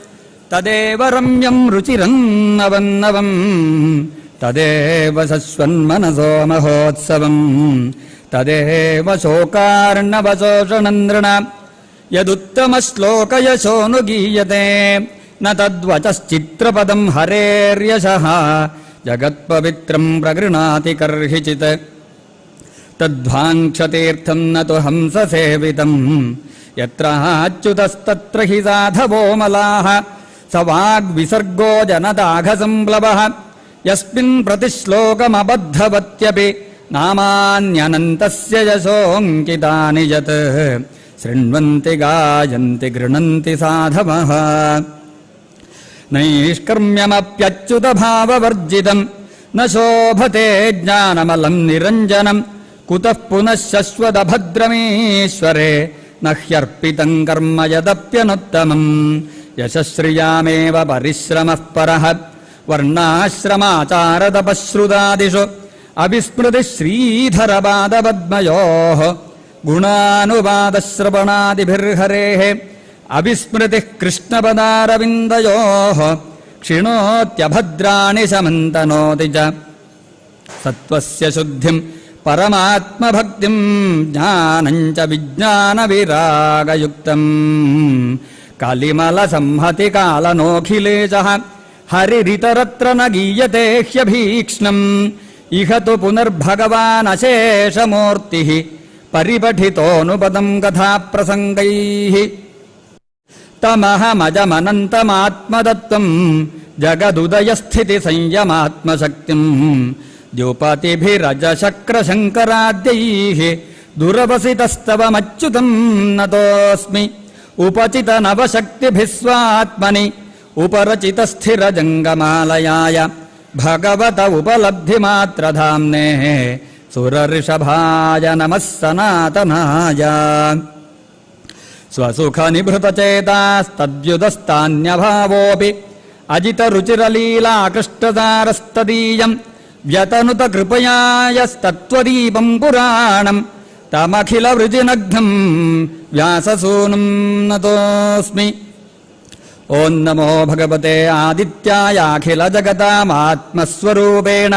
तदेव रम्यं रुचिरं नवन्नवम् तदेव शश्वन्मनसो महोत्सवम् ತದೇವ ಶೋಕಾರ್ಣವಶೋಷಣಂದೃಣ ಯದುತ್ತಮಶ್ಲೋಕಯಶೋನುಗೀಯತೆ ನ ತದ್ವಚಶ್ಚಿತ್ರಪದಂ ಹರೇರ್ಯಶಃ ಜಗತ್ಪವಿತ್ರಂ ಪ್ರಗೃಣಾತಿ ಕರ್ಹಿಚಿತ್ ತದ್ವಾಂಕ್ಷತೀರ್ಥಂ ನ ತು ಹಂಸಸೇವಿತಂ ಯತ್ರ ಅಚ್ಯುತಸ್ತತ್ರ ಹಿ ಸಾಧವೋ ಮಲಾಃ ಸ ವಾಗ್ವಿಸರ್ಗೋ ಜನತಾಘಸಂಪ್ಲವಃ ಯಸ್ಮಿನ್ ಪ್ರತಿಶ್ಲೋಕಮಬದ್ಧವತ್ಯಪಿ ನಾಮಾನ್ಯನಂತಸ್ಯ ಯಶೋಂಕಿತಾನಿ ಯತ್ ಶೃಣ್ವಂತಿ ಗಾಯಂತಿ ಗೃಣಂತಿ ಸಾಧವಃ ನೈಷ್ಕರ್ಮ್ಯಮಪ್ಯಚ್ಯುತಭಾವವರ್ಜಿತಂ ನ ಶೋಭತೆ ಜ್ಞಾನಮಲಂ ನಿರಂಜನಂ ಕುತಃ ಪುನಃ ಶಶ್ವತಭದ್ರಮೀಶ್ವರೇ ನ ಹ್ಯರ್ಪಿತಂ ಕರ್ಮ ಯದಪ್ಯನುತ್ತಮಂ ಯಶಶ್ರಿಯಾಮೇವ ಪರಿಶ್ರಮಃ ಪರಃ ವರ್ಣಾಶ್ರಮಾಚಾರತಪಶ್ರುತಾದಿಷು ಅವಿಸ್ಮೃತಿ ಶ್ರೀಧರಪಾದಪದ್ಮಯೋಃ ಗುಣಾನುವಾದಶ್ರವಣಾದಿಭಿರ್ಹರೇಃ ಅವಿಸ್ಮೃತಿಃ ಕೃಷ್ಣಪದಾರವಿಂದಯೋಃ ಕ್ಷಿಣೋತ್ಯಭದ್ರಾಣಿ ಸಮಂತನೋತಿ ಚ ಸತ್ವಸ್ಯ ಶುದ್ಧಿಂ ಪರಮಾತ್ಮಭಕ್ತಿಂ ಜ್ಞಾನಂಚ ವಿಜ್ಞಾನವಿರಾಗಯುಕ್ತಂ ಕಲಿಮಲಸಂಹತಿ ಕಾಲನೋಖಿಲೇಶಃ ಹರಿರಿತರತ್ರ ನ ಗೀಯತೆ ಹ್ಯಭೀಕ್ಷ್ಣಂ ಇಹ ತು ಪುನರ್ಭಗವಾನಶೇಷಮೂರ್ತಿಃ ಪರಿಪಠಿತೋನುಪದಂ ಕಥಾಪ್ರಸಂಗೈಃ ತಮಹಮಜಮನಂತಮಾತ್ಮದತ್ವಂ ಜಗದುದಯಸ್ಥಿತಿ ಸಂಯಮಾತ್ಮಶಕ್ತಿಂ ದ್ಯುಪತಿಭಿರಜಶಕ್ರಶಂಕರಾದ್ಯೈಃ ದುರವಸಿತಸ್ತವಮಚ್ಯುತಂ ನತೋಸ್ಮಿ ಉಪಚಿತನವಶಕ್ತಿಭಿः ಸ್ವಾತ್ಮನಿ उपरचितस्थिरजङ्गमालयाय भगवत उपलब्धिमात्रधाम्ने सुरऋषभाय नमः सनातनाय स्वसुखनिभृतचेतास्तद्युदस्तान्यभावोऽपि अजितरुचिरलीलाकृष्टसारस्तदीयं व्यतनुतकृपया यस्तत्त्वदीपं पुराणं तमखिलवृजिनग्धं व्याससूनुं नतोऽस्मि ಓಂ ನಮೋ ಭಗವತೆ ಆದಿತ್ಯಾಯಾಖಿಲಜಗತಾಮಾತ್ಮಸ್ವರೂಪೇಣ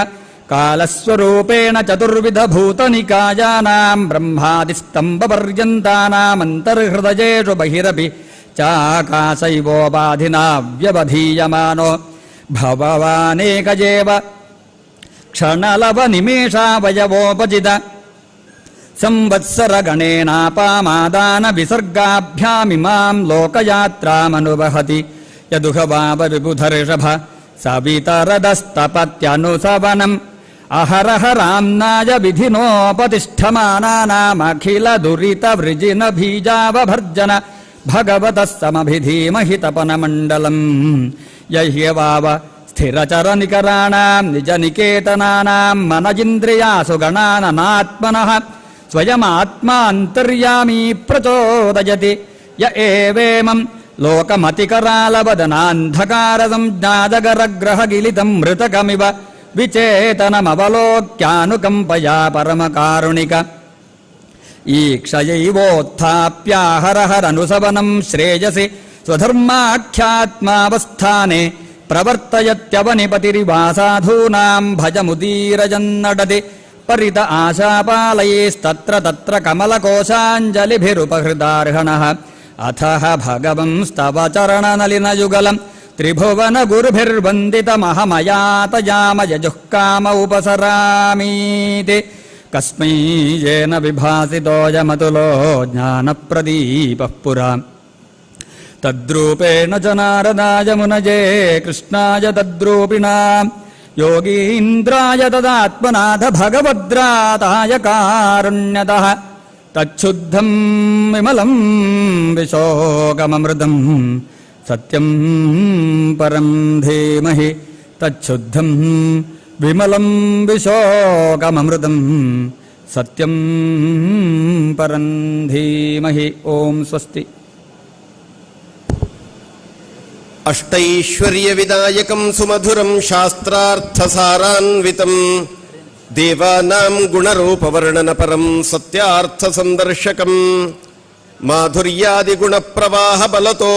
ಕಾಲಸ್ವರೂಪೇಣ ಚತುರ್ವಿಧಭೂತನಿಕಾಯಾನಾಂ ಬ್ರಹ್ಮಾದಿಸ್ತಂಭಪರ್ಯಂತಾನಾಮಂತರ್ಹೃದಯೇಷು ಬಹಿರಪಿ ಚಾಕಾಶೈವೋಪಾಧಿನಾ ವ್ಯವಧೀಯಮಾನೋ ಭಗವಾನೇಕಜೇವ ಕ್ಷಣಲವನಿಮೇಷಾವಯವೋಪಜಿತ ಸಂವತ್ಸರಗಣೇನಾಪಾಮಾದಾನ ವಿಸರ್ಗಾಭ್ಯಾಮಿಮಾಂ ಲೋಕಯಾತ್ರಾಮನುವಹತಿ ಯದುಹವಾವ ವಿಬುಧರ್ಷಭ ಸವಿತರದಸ್ತಪತ್ಯನುಸವನಂ ಅಹರಹರಾಮ್ನಾಯ ವಿಧಿನೋಪತಿಷ್ಠಮಾನಾನಾಮಖಿಲ ದುರಿತ ವೃಜಿನ ಬೀಜಾವಭರ್ಜನ ಭಗವತಃ ಸಮಭಿಧೀಮಹಿ ತಪನಮಂಡಲಂ ಯಹ್ಯವಾವ ಸ್ಥಿರಚರನಿಕರಾಣಾಂ ನಿಜನಿಕೇತನಾನಾಂ ಮನಜಿಂದ್ರಿಯಾಸು ಗಣಾನನಾತ್ಮನಃ ಸ್ವಯಮಾತ್ಮಾಂತರ್ಯಾಮೀ ಪ್ರಚೋದಯತಿ ಯ ಏವೇಮಂ ಲೋಕಮತಿಕರಾಲವದನಾಂಧಕಾರಸಂಜ್ಞಾಜಗರಗ್ರಹಗಿಲಿತಂ ಮೃತಕಮಿವ ವಿಚೇತನಮವಲೋಕ್ಯಾನುಕಂಪಯಾ ಪರಮಕಾರುಣಿಕ ಈಕ್ಷಯೈವೋತ್ಥಾಪ್ಯಾಹರಹರನುಸವನಂ ಶ್ರೇಯಸಿ ಸ್ವಧರ್ಮಾಖ್ಯಾತ್ಮಾವಸ್ಥಾನೆ ಪ್ರವರ್ತಯತ್ಯವನಿಪತಿರಿವಾಸಾಧೂನಾಂ ಭಜಮುದೀರಜನ್ನಡತಿ ಪರಿತ ಆಶಾಪಾಲಯೈಸ್ತತ್ರ ತತ್ರ ಕಮಲಕೋಶಾಂಜಲಿಭಿರುಪಹೃದಾರ್ಹಣಃ ಅಥಃ ಭಗವಂಸ್ತವ ಚರಣನಲಿನಯುಗಲಂ ತ್ರಿಭುವನ ಗುರುಭಿರ್ವಂದಿತಮಹಮಯಾತಯಾಮಯಜುಃಕಾಮ ಉಪಸರಾಮೀತಿ ಕಸ್ಮೈ ಯೇನ ವಿಭಾಸಿತೋಯಮತುಲೋ ಜ್ಞಾನಪ್ರದೀಪಃ ಪುರಾ ತದ್ರೂಪೇಣ ಚ ನಾರದಾಯ ಮುನಯೇ ಕೃಷ್ಣಾಯ ತದ್ರೂಪಿಣಾ ಯೋಗೀಂದ್ರಾಯ ತದಾತ್ಮನಾಥ ಭಗವದ್ರಾತಾಯ ಕಾರುಣ್ಯತಃ ತಚ್ಛುದ್ಧಂ ವಿಮಲಂ ವಿಶೋಕಮಮೃತಂ ಸತ್ಯಂ ಪರಂ ಧೀಮಹಿ ತಚ್ಛುದ್ಧಂ ವಿಮಲಂ ವಿಶೋಕಮಮೃತಂ ಸತ್ಯಂ ಪರಂ ಧೀಮಹಿ. ಓಂ ಸ್ವಸ್ತಿ. ಅಷ್ಟೈಶ್ವರ್ಯವಿದಾಯಕಂ ಸುಮಧುರಂ ಶಾಸ್ತ್ರಾರ್ಥಸಾರಾನ್ವಿತಂ ದೇವಾನಾಂ ಗುಣರೂಪವರ್ಣನಪರಂ ಸತ್ಯಾರ್ಥಸಂದರ್ಶಕಂ ಮಾಧುರ್ಯಾದಿಗುಣಪ್ರವಾಹಬಲತೋ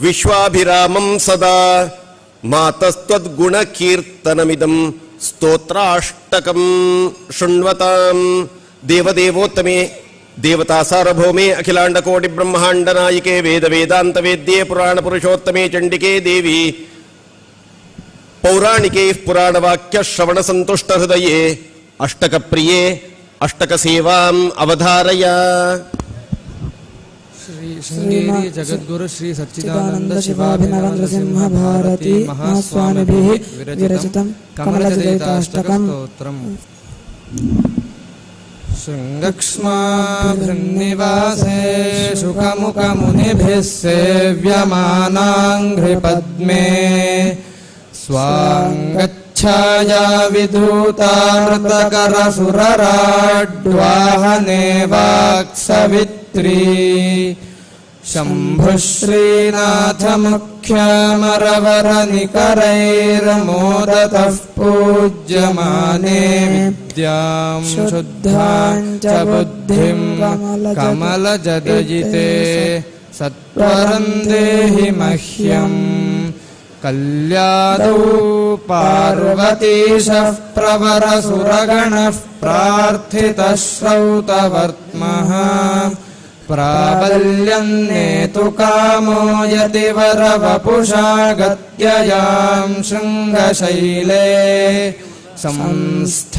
ವಿಶ್ವಾಭಿರಾಮಂ ಸದಾ ಮಾತಸ್ತ್ವದ್ಗುಣಕೀರ್ತನಮಿದಂ ಸ್ತೋತ್ರಾಷ್ಟಕಂ ಶೃಣ್ವತಾಂ ದೇವದೇವೋತ್ತಮೆ ದೇವತಾ ಸಾರ್ವಭೌಮೆ ಅಖಿಲಾಂಡ ಕೋಟಿ ಬ್ರಹ್ಮಾಂಡ ನಾಯಿಕೆ ವೇದ ವೇದಾಂತ ವೇದ್ಯೆ ಪುರಾಣ ಪುರುಷೋತ್ತಮೆ ಚಂಡಿಕೆ ದೇವಿ ಪೌರಾಣಿಕೆ ಪುರಾಣವಾಕ್ಯ ಶ್ರವಣ ಸಂತುಷ್ಟ ಹೃದಯೇ ಅಷ್ಟಕ ಪ್ರಿಯೇ ಅಷ್ಟಕ ಸೇವಾಂ ಅವಧಾರಯ. ಶೃಂಗೇರಿ ಜಗದ್ಗುರು ಶ್ರೀ ಸಚ್ಚಿದಾನಂದ ಶಿವಾಭಿನವೇಂದ್ರ ಸಿಂಹ ಭಾರತಿ ಮಹಾಸ್ವಾಮಿಭಿಃ ವಿರಚಿತಂ ಕಮಲಜಯಿತಾಷ್ಟಕಂ ಸ್ತೋತ್ರಂ. ಶೃಂಗಕ್ಷ್ಮಾಭೃನ್ನಿವಾಸೇ ಶುಕಮುಖಮುನಿಭಿಃ ಸೇವ್ಯಮಾನಾಂಘ್ರಿಪದ್ಮೇ ಸ್ವಾಂಗಚ್ಛಾಯಾ ವಿಧೂತಾಮೃತಕರಸುರರಾಡ್ವಾಹನೆ ವಾಕ್ಸವಿತ್ರೀ ಶಂಭುಃ ಶ್ರೀನಾಥ ಮುಖ್ಯಮರವರನಿಕರೈರ್ಮೋದತಃ ಪೂಜ್ಯಮಾನೆ ವಿದ್ಯಾಂ ಶುದ್ಧಾಂ ಚ ಬುದ್ಧಿಂ ಕಮಲಜದಯಿತೆ ಸತ್ವರಂ ದೇಹಿ ಮಹ್ಯಂ. ಕಲ್ಯಾದೌ ಪಾರ್ವತೀಶಃ ಪ್ರವರಸುರಗಣಃ ಪ್ರಾರ್ಥಿತಃ ಶ್ರೌತವರ್ತ್ಮಃ ಪ್ರಾಬಲ್ಯನ್ನೇತು ಕಾಮೋ ಯತಿವರವಪುಷಾ ಗತ್ಯಯಾಂ ಶೃಂಗಶೈಲೇ ಸಂಸ್ಥಾಪ್ಯಾರ್ಚಾಂ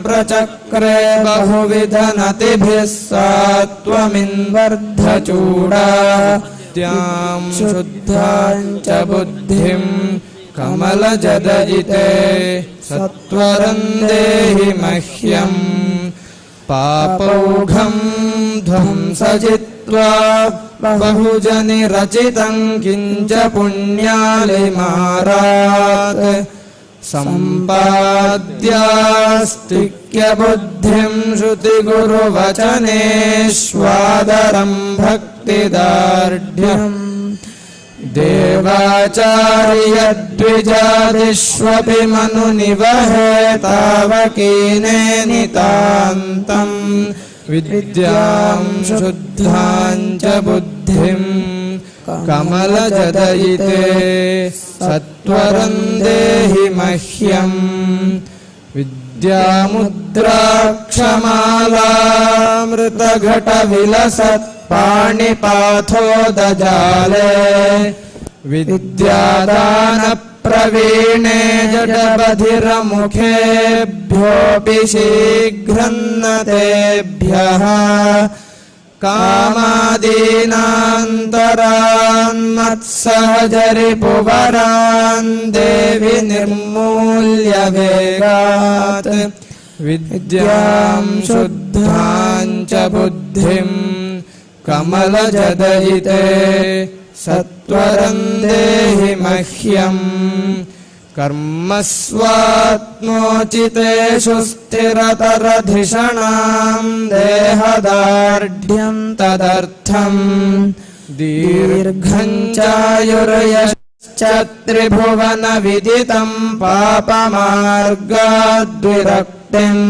ಪ್ರಚಕ್ರೆ ಬಹುವಿಧನತಿಭಿಃ ಸಾತ್ವಮಿನ್ವರ್ಧಚೂಡಾ ತ್ಯಾಂ ಶುದ್ಧಾಂ ಚ ಬುದ್ಧಿಂ ಕಮಲಜದಯಿತೆ ಸತ್ವರಂ ದೇಹಿ ಮಹ್ಯಂ. ಪಾಪೌಘಂ ಧ್ವಂಸಜಿತ್ವಾ ಬಹುಜನಿ ರಚಿತಂ ಕಿಂಚ ಪುಣ್ಯಾಲಿಮಾರಾತ್ ಸಂಪಾದ್ಯಾಸ್ತಿಕ್ಯ ಬುದ್ಧಿಂ ಶ್ರುತಿಗುರುವಚನೇಶ್ವಾದರಂ ಭಕ್ತಿದಾರ್ಢ್ಯಂ. ದೇವಾಚಾರ್ಯದ್ವಿಜಾದಿಷ್ವಪಿ ಮನುನಿವಹೇ ತಾವಕೀನೇ ನಿತಾಂತಂ ವಿದ್ಯಾಂ ಶುದ್ಧಾಂ ಚ ಬುದ್ಧಿಂ ಕಮಲಜದಯಿತೆ ಸತ್ವರಂ ದೇಹಿ ಮಹ್ಯಂ. ವಿದ್ಯಾಮುದ್ರಾಕ್ಷಮಾಲಾಮೃತಘಟವಿಲಸತ್ ಪಾಣಿಪಾಥೋದಜಾಲೆ ವಿದ್ಯಾದಾನ ಪ್ರವೀಣೆ ಜಡಬಧಿರಮುಖೇಭ್ಯೋऽಪಿ ಶೀಘ್ರನ್ನತೇಭ್ಯಃ ಕಾಮಾದೀನಾಂತರಾನ್ ಮತ್ಸಹಜರಿಪುವರಾನ್ ದೇವಿ ನಿರ್ಮೂಲ್ಯ ವೇಗಾತ್. ವಿದ್ಯಾಂ ಶುದ್ಧಾಂ ಚ ಬುದ್ಧಿಂ ಕಮಲಜದಯಿತೆ ಸತ್ವರಂ ದೇಹಿ ಮಹ್ಯಂ. ಕರ್ಮಸ್ವಾತ್ಮೋಚಿತೇಷು ಸ್ಥಿರತರಧಿಷಣಾಂ ದೇಹದಾರ್ಢ್ಯಂ ತದರ್ಥಂ. ದೀರ್ಘಂ ಚಾಯುರ್ಯಶ್ಚ ತ್ರಿಭುವನ ವಿದಿತಂ ಪಾಪಮಾರ್ಗಾದ್ವಿರಕ್ತಿಂ.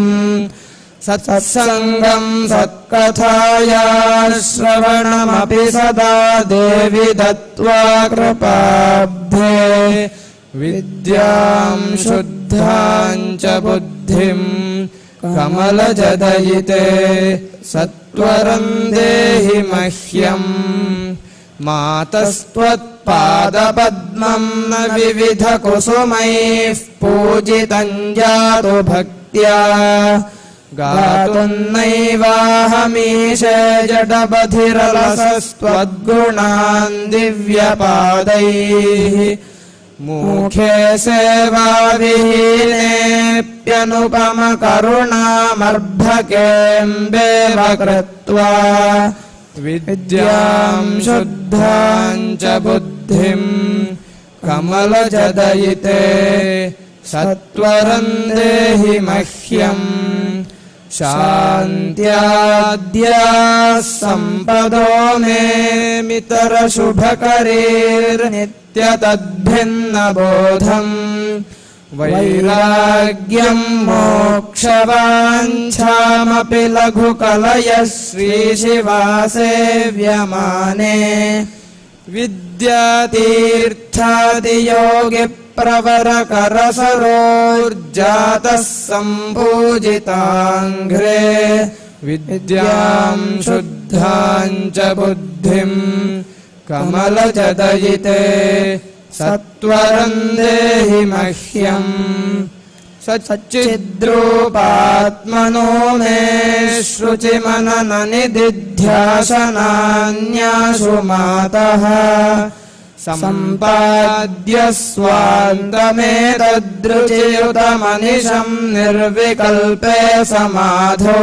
ಸತ್ಸಂಗಂ ಸತ್ಕಥಾಯಾ ಶ್ರವಣಮಪಿ ಸದಾ ದೇವಿ ದತ್ವಾ ಕೃಪಾಬ್ಧೇ. ವಿದ್ಯಾಂ ಶುದ್ಧಾಂ ಚ ಬುದ್ಧಿಂ ಕಮಲಜದಯಿತೆ ಸತ್ವರಂ ದೇಹಿ ಮಹ್ಯಂ. ಮಾತಸ್ತ್ವತ್ಪಾದಪದ್ಮಂ ನ ವಿವಿಧ ಕುಸುಮೈಃ ಪೂಜಿತಂ ಜಾತು ಭಕ್ತ್ಯಾ. ಗಾತುಂ ನೈವಾಹಮೀಶೇ ಜಡಬಧಿರಲಸಸ್ತ್ವದ್ಗುಣಾನ್ ದಿವ್ಯಪಾದೈಃ. ಮುಖೇ ಸೇವಾವಿಹೀನೇಪ್ಯನುಪಮಕರುಣಾಮರ್ಭಕೇಂಬೇವ ಕೃತ್ವಾ. ವಿದ್ಯಾಂ ಶುದ್ಧಾಂ ಚ ಬುದ್ಧಿಂ ಕಮಲಜದಯಿತೆ ಸತ್ವರಂ ದೇಹಿ ಮಹ್ಯಂ. ಶಾಂತ್ಯಾದ್ಯಾ ಸಂಪದೋ ಮೇ ಮಿತರ ಶುಭಕರೀರ್ನಿತ್ಯತದ್ಭಿನ್ನಬೋಧಂ. ವೈರಾಗ್ಯಂ ಮೋಕ್ಷವಾಂಛಾಮಪಿ ಲಘುಕಲಯ ಶ್ರೀಶಿವಾಸೇವ್ಯಮಾನೆ. ವಿದ್ಯಾತೀರ್ಥಾದಿಯೋಗಿ प्रवरकरसरोर्जातः सम्पूजिताङ्घ्रे विद्यां शुद्धां च बुद्धिं कमलजदयिते सत्वरं देहि मह्यम् सच्चिद्रूपात्मनो मे श्रुचिमनननिदिध्यासनान्यासु मातः सम्पाद्य स्वान्तमेतद्रुचियुतमनिशं निर्विकल्पे समाधौ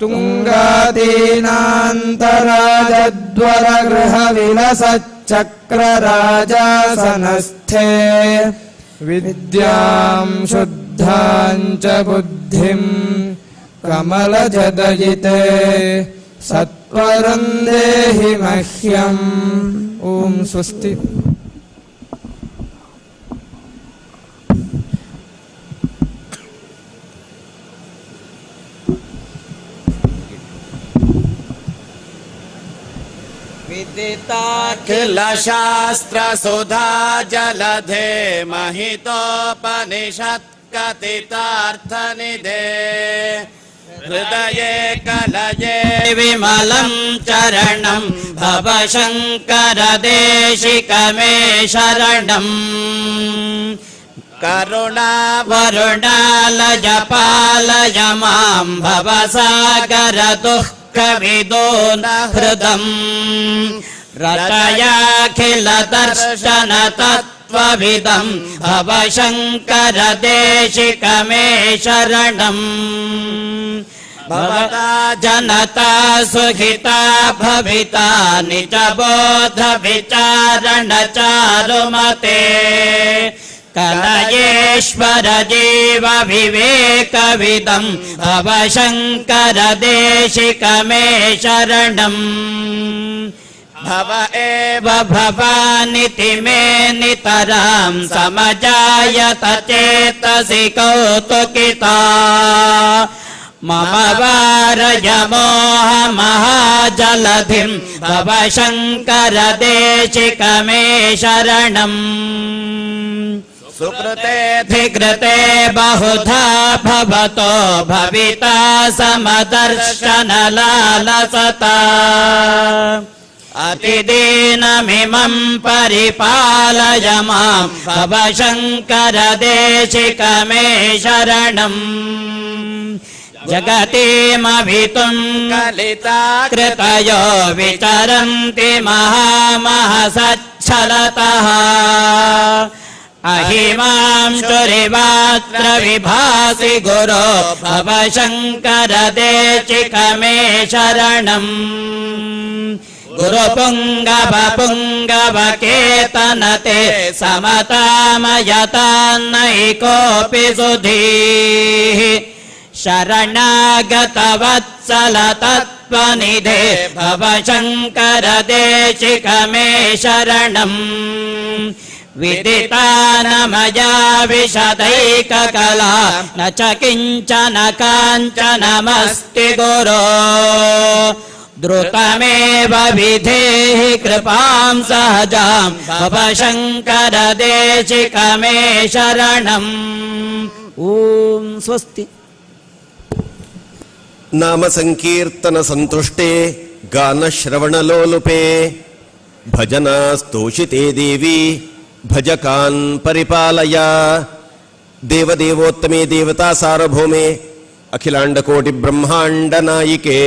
तुङ्गादीनान्तराजद्वरगृहविलसच्चक्रराजासनस्थे विद्यां शुद्धां च बुद्धिं कमलजदयिते सत्वरं देहि मह्यम् ओम स्वस्ति। विदिताखिल शास्त्र सुधा जलधे महितोपनिषत् कथितार्थ निधे हृदये कलये विमलं चरणं भव शङ्कर देशिक मे शरणम् करुणावरुणालय पालय मां भवसागर दुःखविदो न हृदम् रचयाखिल दर्शन तत्त्वविदं भव शङ्कर देशिक मे शरणम् भवता जनता सुखिता भविता निज बोध विचारण चारुमते कलयेश्वर जीव विवेकविदं भव शङ्कर देशिक मे शरणम् भव एव भवानिति मे नितरां समजायत चेतसि कौतुकिता मम वारय मोह महाजलधिं भव शङ्कर देशिक मे शरणम् सुकृतेऽधिकृते बहुधा भवतो भविता समदर्शन लालसता अतिदीनमिमं परिपालय मां भव शङ्कर देशिक मे शरणम् जगतीमभितुं कलिता कृतयो विचरन्ति महामहसच्छलतः अहिमां चुरिवात्र विभासि गुरो भव शङ्कर देशिक मे शरणम् गुरुपुङ्गव पुङ्गव केतनते समतामयतान्नहि कोऽपि सुधीः शरणागत वत्सल तत्त्वनिधे भव शङ्कर देशिक मे शरणम् विदितान मया विशदैककला न च किञ्चन काञ्चनमस्ति गुरो द्रुतमेव विधेहि कृपां सहजां भव शङ्कर देशिक मे शरणम् ॐ स्वस्ति। नाम संकीर्तन संतुष्टे गान श्रवण लोलुपे भजनास्तोषिते देवी भजकान् परिपालय देवदेवोत्तमे देवता सार्वभौमे अखिलांड कोटि ब्रह्मांड नायिके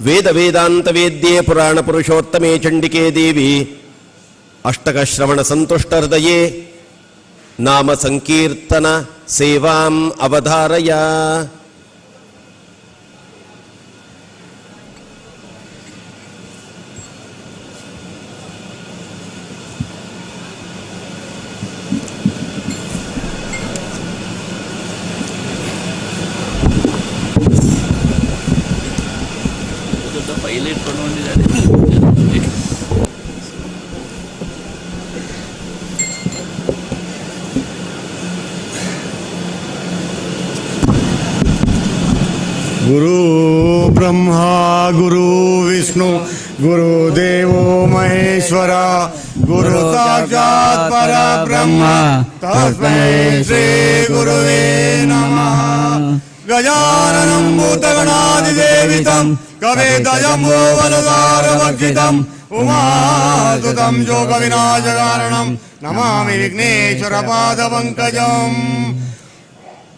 वेद वेदांत वेद्ये पुराण पुरुषोत्तमे चंडिके देवी अष्टक श्रवण संतुष्ट हृदये नाम संकीर्तन सेवाम् अवधारय। गुरु ब्रह्मा गुरु विष्णु गुरुदेवो महेश ಪರಮೇಶ್ವರ ಗುರು ಸಾಕ್ಷಾತ್ ಪರಬ್ರಹ್ಮ ತಸ್ಮೈ ಶ್ರೀ ಗುರುವೇ ನಮಃ. ಗಜಾನನಂ ಭೂತಗಣಾಧಿದೇವಿತಂ ಕವೇದಜಂಬೂಫಲಸಾರಭಕ್ಷಿತಂ ಉಮಾಸುತಂ ಯೋಗವಿನಾಶಕಾರಣಂ ನಮಾಮಿ ವಿಘ್ನೇಶ್ವರ ಪಾದಪಂಕಜಂ.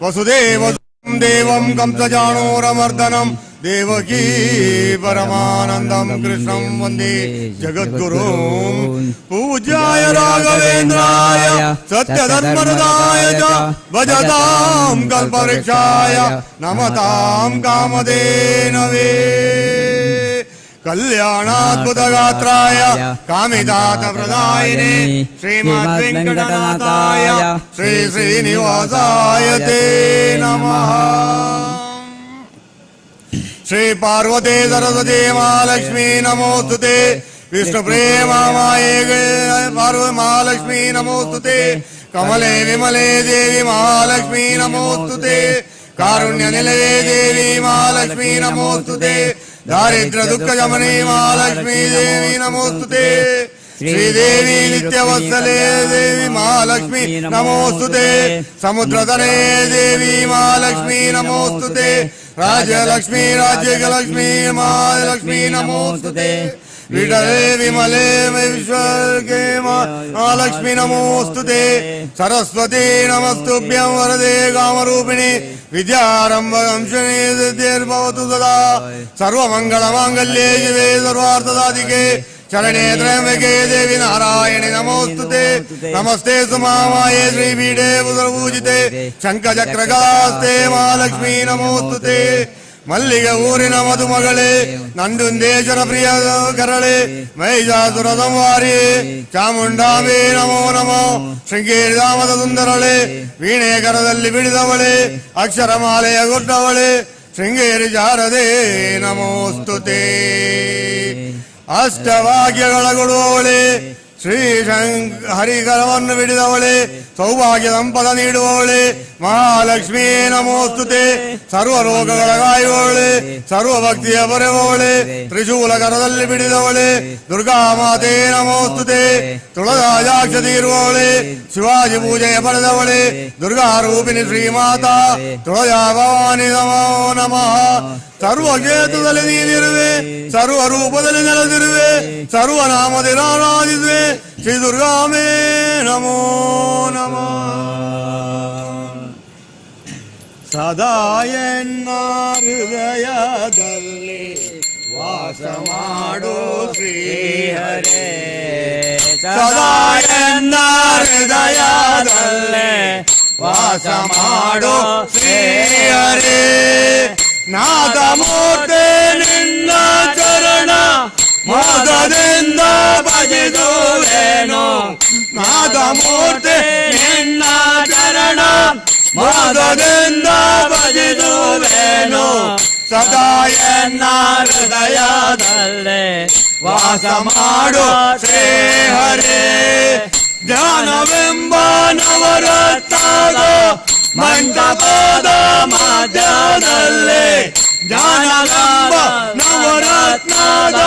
ವಸುದೇವಸುತಂ ದೇವಂ ಕಂಸಚಾಣೂರಮರ್ದನಂ ದೇವಕೀ ಪರಮಾನಂದಂ ಕೃಷ್ಣಂ ವಂದೇ ಜಗದ್ಗುರುಂ. ಪೂಜ್ಯಾಯ ರಾಘವೇಂದ್ರಾಯ ಸತ್ಯಧರ್ಮರತಾಯ ಚ ಭಜತಾಂ ಕಲ್ಪವೃಕ್ಷಾಯ ನಮತಾಂ ಕಾಮಧೇನವೇ. ಕಲ್ಯಾಣಾದ್ಭುತಗಾತ್ರಾಯ ಕಾಮಿತಾರ್ಥಪ್ರದಾಯಿನೇ ಶ್ರೀಮದ್ ವೆಂಕಟನಾಥಾಯ ಶ್ರೀ ಶ್ರೀನಿವಾಸಾಯ ತೇ ನಮಃ. ಶ್ರೀ ಪಾರ್ವತಿ ಸರಸ್ವತಿ ಮಹಾಲಕ್ಷ್ಮೀ ನಮೋಸ್ತುತೆ. ವಿಷ್ಣು ಪ್ರೇಮಾಮಾಯೇ ಪಾರ್ವತಿ ಮಹಾಲಕ್ಷ್ಮೀ ನಮೋಸ್ತುತೆ. ಕಮಲೆ ವಿಮಲೆ ದೇವಿ ಮಹಾಲಕ್ಷ್ಮೀ ನಮೋಸ್ತುತೆ. ಕಾರುಣ್ಯ ನಿಲಯೇ ದೇವಿ ಮಹಾಲಕ್ಷ್ಮೀ ನಮೋಸ್ತುತೆ. ದಾರಿದ್ರ್ಯ ದುಃಖ ಶಮನಿ ಮಹಾಲಕ್ಷ್ಮೀ ದೇವಿ ನಮೋಸ್ತುತೆ. ಶ್ರೀದೇವಿ ನಿತ್ಯವತ್ಸಲೆ ದೇವಿ ಮಹಾಲಕ್ಷ್ಮೀ ನಮೋಸ್ತುತೆ. ಸಮುದ್ರತನೇ ದೇವಿ ಮಹಾಲಕ್ಷ್ಮೀ ನಮೋಸ್ತುತೆ. ರಾಜ್ಯಲಕ್ಷ್ಮೀ ರಾಜ್ಯಲಕ್ಷ್ಮೀ ಮಹಾಲಕ್ಷ್ಮೀ ನಮೋಸ್ತುತೆ. ವಿಡಲೆ ವಿಮಲೆ ವಿಶ್ವರ್ಗೆ ಮಹಾಲಕ್ಷ್ಮೀ ನಮೋಸ್ತುತೆ. ಸರಸ್ವತಿ ನಮಸ್ತುಭ್ಯಂ ವರದೆ ಕಾಮರೂಪಿಣಿ ವಿದ್ಯಾರಂಭಂಶಿಣಿ ಸಿದ್ಧಿರ್ಭವತು ಸದಾ. ಸರ್ವಮಂಗಳಮಾಂಗಲ್ಯೇ ಶಿವೆ ಸರ್ವಾರ್ಥಸಾಧಿಕೆ ಶರಣೇ ತ್ರ್ಯಂಬಕೆ ದೇವಿ ನಾರಾಯಣಿ ನಮೋಸ್ತುತೆ. ನಮಸ್ತೆ ಸುಮಾಮಾಯೇ ಶ್ರೀಪೀಠೆ ಪೂಜಿತೆ ಶಂಖಚಕ್ರಗಾಸ್ತೆ ಮಹಾಲಕ್ಷ್ಮೀ ನಮೋಸ್ತುತೆ. ಮಲ್ಲಿಗೆ ಊರಿನ ಮಧುಮಗಳೇ ನಂದುಂದೇಶನ ಪ್ರಿಯ ಕರಳೆ ಮಹಿಷಾಸುರ ಸಂಹಾರಿ ಚಾಮುಂಡಾಂಬೆ ನಮೋ ನಮೋ. ಶೃಂಗೇರಿ ಧಾಮದ ಸುಂದರಳೆ ವೀಣೆ ಕರದಲ್ಲಿ ಬಿಡಿದವಳೆ ಅಕ್ಷರಮಾಲೆಯ ಗುಡ್ಡವಳೆ ಶೃಂಗೇರಿ ಶಾರದೆ ನಮೋಸ್ತುತೆ. ಅಷ್ಟಭಾಗ್ಯಗಳ ಕೊಡುವವಳೆ ಶ್ರೀ ಹರಿಕರವನ್ನು ಬಿಡಿದವಳೆ ಸೌಭಾಗ್ಯ ಸಂಪದ ನೀಡುವವಳೆ ಮಹಾಲಕ್ಷ್ಮೀ ನಮೋಸ್ತುತೆ. ಸರ್ವ ರೋಗಗಳ ಕಾಯುವವಳೆ ಸರ್ವ ಭಕ್ತಿಯ ಬರೆಯುವವಳೆ ತ್ರಿಶೂಲ ಕರದಲ್ಲಿ ಬಿಡಿದವಳೆ ದುರ್ಗಾ ಮಾತೆ ನಮೋಸ್ತುತೆ. ತುಳಜಾಕ್ಷ ತೀರುವವಳೆ ಶಿವಾಜಿ ಪೂಜೆಯ ಪಡೆದವಳೆ ದುರ್ಗಾ ರೂಪಿಣಿ ಶ್ರೀಮಾತಾ ತುಳಜಾ ಭವಾನಿ ನಮೋ ನಮಃ. ಸರ್ವ ಕ್ಷೇತ್ರದಲ್ಲಿ ನೀನಿರುವೆ ಸರ್ವ ರೂಪದಲ್ಲಿ ನೆಲೆದಿರುವೆ ಸರ್ವನಾಮದಲ್ಲಿ ಆರಾಧಿಸುವೆ ಶ್ರೀ ದುರ್ಗಾಮೇ ನಮೋ ನಮಃ. ಸದಾ ಎನ್ನ ಹೃದಯದಲ್ಲಿ ವಾಸ ಮಾಡು ಶ್ರೀಹರೇ. ಸದಾ ಎನ್ನ ಹೃದಯದಲ್ಲಿ ವಾಸ ಮಾಡು ಶ್ರೀಹರೇ. ನಾದಮೂರ್ತಿ ನಿನ್ನ ಚರಣ ಮೋದದಿಂದ ಭಜಿಸುವೆನು. ನಾದಮೂರ್ತಿ ನಿನ್ನ ಚರಣ ಮೋದದಿಂದ ಭಜಿಸುವೆನು. ಸದಾ ಎನ್ನ ಹೃದಯದಲ್ಲೇ ವಾಸ ಮಾಡು ಶ್ರೀಹರೇ. ಜ್ಞಾನವೆಂಬ ನವರತ್ನದ ಮಂಟಪದ ಮಧ್ಯದಲ್ಲಿ ಜ್ಞಾನವೆಂಬ ನವರತ್ನದ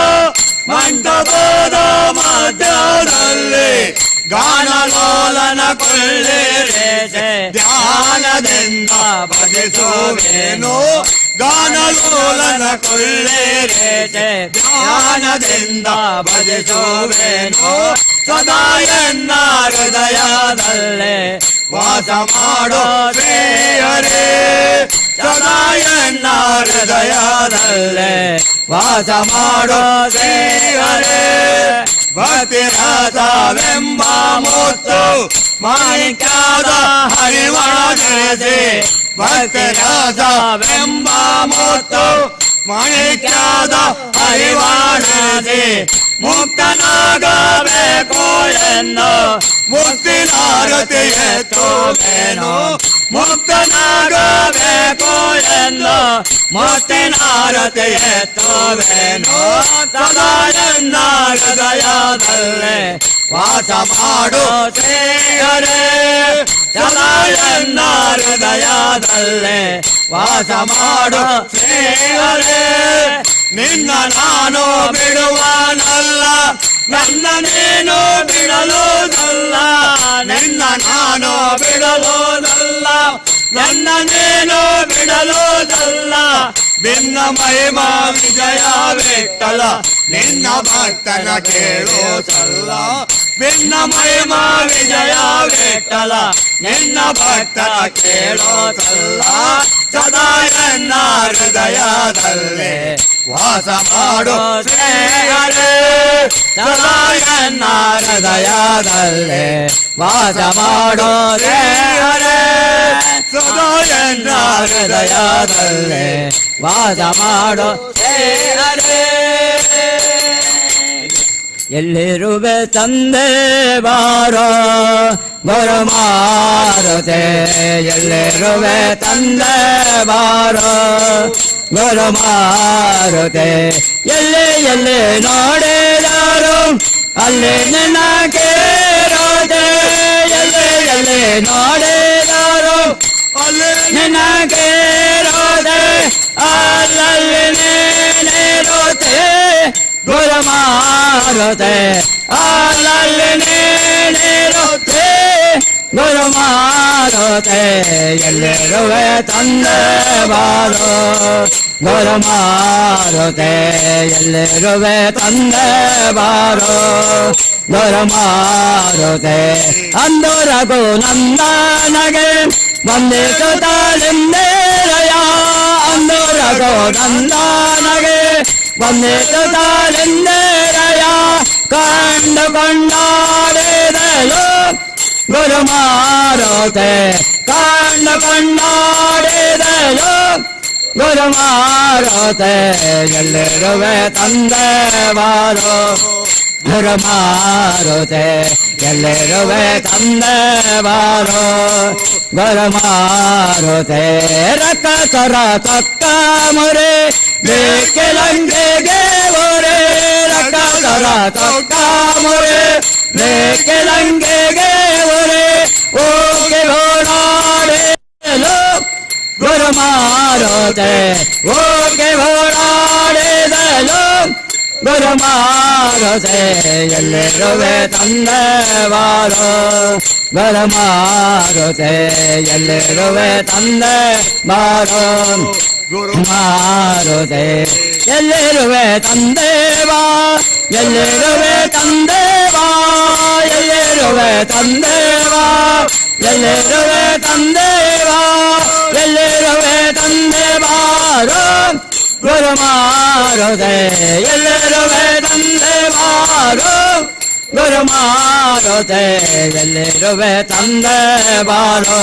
ಮಂಟಪದ ಮಧ್ಯದಲ್ಲಿ ಗಾನಲೋಲನ ಕೊಳ್ಳಿರೆ ಧ್ಯಾನದಿಂದ ಭಜಿಸುವೆನು. ಗಾನಲೋಲನ ಕೊಳ್ಳಿರೆ ಧ್ಯಾನದಿಂದ ಭಜಿಸುವೆನು. ಸದಾ ಎನ್ನ ಹೃದಯದಲ್ಲೇ ವಾಸ ಮಾಡೋ ಶ್ರೀಹರೇ. ಸದಾ ಎನ್ನ ಹೃದಯದಲ್ಲೇ ವಾಸ ಮಾಡೋ ಶ್ರೀಹರೇ. ಭಕ್ತಿ ರಸವೆಂಬ ಮುತ್ತು ಮಾಣಿಕ್ಯದ ಹರಿವಣ ಜನಿಸಿ ಭಕ್ತಿ ರಸವೆಂಬ ಮುತ್ತು ಮಾಣಿಕ್ಯದ ಹರಿವಣ ಜನಿಸಿ ಮುಕ್ತನಾಗಬೇಕು ಎಂದು ಮುಕ್ತಿನಾರತಿ ಎತ್ತುವೆನು. ಮುಕ್ತನಾಗಬೇಕು ಎಂದು ಮುಕ್ತಿನಾರತಿ ಎತ್ತುವೆನು. ಸದಾ ಎನ್ನ ಹೃದಯದಲ್ಲೇ ವಾಸ ಮಾಡು ಶ್ರೀಹರೇ. ಸದಾ ಎನ್ನ ಹೃದಯದಲ್ಲೇ ವಾಸ ಮಾಡು ಶ್ರೀಹರೇ. ನಿನ್ನ ನಾನು ಬಿಡುವನಲ್ಲ ನನ್ನ ನೀನು ಬಿಡಲೋದಲ್ಲ, ನಿನ್ನ ನಾನು ಬಿಡಲೋದಲ್ಲ, ನನ್ನ ನೀನು ಬಿಡಲೋದಲ್ಲ. ಭಿನ್ನ ಮಹಿಮಾ ವಿಜಯ ವಿಠಲ ನಿನ್ನ ಭಕ್ತನ ಕೇಳೋದಲ್ಲ. ಭಿನ್ನ ಮಹಿಮಾ ವಿಜಯ ವಿಠಲ ನಿನ್ನ ಭಕ್ತನ ಕೇಳೋದಲ್ಲ. ಸದಾ ಎನ್ನ ಹೃದಯದಲ್ಲಿ ವಾಸ ಮಾಡು ಶ್ರೀಹರೇ, ಸದಾ ಎನ್ನ ಹೃದಯದಲ್ಲಿ ವಾಸ ಮಾಡು ಶ್ರೀಹರೇ, ಸದಾ ಎನ್ನ ಹೃದಯದಲ್ಲಿ ವಾಸ ಮಾಡು ಶ್ರೀಹರೇ. ಎಲ್ಲಿರುವೆ ತಂದೆ ಬಾರೋ ಗುರುಮಾರುತೆ, ಎಲ್ಲಿರುವೆ ತಂದೆ ಬಾರೋ ಗುರುಮಾರುತೆ. ಎಲ್ಲಿ ಎಲ್ಲಿ ನೋಡಿದರು ಅಲ್ಲಿ ನಿನಗೇರೋದೆ, ಎಲ್ಲಿ ಎಲ್ಲಿ ನೋಡಿದರು ಅಲ್ಲಿ ನಿನಗೇರೋದೆ, ಅಲ್ಲಲ್ಲಿ ನೀನಿರುತ್ತೆ ಗುರುಮಾರುತೆ, ಅಲ್ಲಲ್ಲಿ ನೀನಿರುತ್ತೆ ಗುರುಮಾರುತೆ. ಎಲ್ಲಿರುವೆ ತಂದೆ ಬಾರೋ ಗುರುಮಾರುತೆ, ಎಲ್ಲಿರುವೆ ತಂದೆ ಬಾರೋ ಗುರುಮಾರುತೆ. ಅಂದು ರಘುನಂದನಗೆ ವಂದಿಸುತ್ತಲಿಂದೇರಯ, ಅಂದು ರಘುನಂದನಗೆ ವಂದಿಸುತ್ತಲಿಂದೇರಯ. ಕಂಡು ಕೊಂಡಾಡಿದಳು ಗುರುಮಾರುತೆ, ಕಂಡು ಕೊಂಡಾಡಿದಳು ಗುರುಮಾರುತೆ. ಎಲ್ಲಿರುವೆ ತಂದೆ ಬಾರೋ ಗುರುಮಾರುತೆ, ಎಲ್ಲಿರುವೆ ತಂದೆ ಬಾರೋ ಗುರುಮಾರುತೆ. ರಕ್ಕಸರ ತಕ್ಕ ಮುರೆ ಬೇಕೆಲಂಗೆಗೆ ಓರೆ, ರಕ್ಕಸರ ತಕ್ಕ ಮುರೆ ಬೇಕೆಲಂಗೆಗೆ ಓರೆ. ಓಕೆ ಓಡಾಡಿದಳು ಗುರುಮಾರುತೆ, ಓಕೆ ಓಡಾಡಿದಳು ಗುರುಮಾರುತೆ. ಎಲ್ಲಿರುವೆ ತಂದೆ ಬಾರೋ ಗುರುಮಾರುತೆ, ಎಲ್ಲಿರುವೆ ತಂದೆ ಬಾರೋ ಗುರುಮಾರುತೆ. ಎಲ್ಲಿರುವೆ ತಂದೆ ಬಾ, ಎಲ್ಲಿರುವೆ ತಂದೆ ಬಾ, ಎಲ್ಲಿರುವೆ ತಂದೆ ಬಾ, ಎಲ್ಲಿರುವೆ ತಂದೆ ಬಾ, ಎಲ್ಲಿರುವೆ ತಂದೆ ಬಾರೋ ಗುರುಮಾರುತೆ. ಎಲ್ಲಿರುವೆ ತಂದೆ ಬಾರೋ ಗುರುಮಾರುತೆ, ಎಲ್ಲಿರುವೆ ತಂದೆ ಬಾರೋ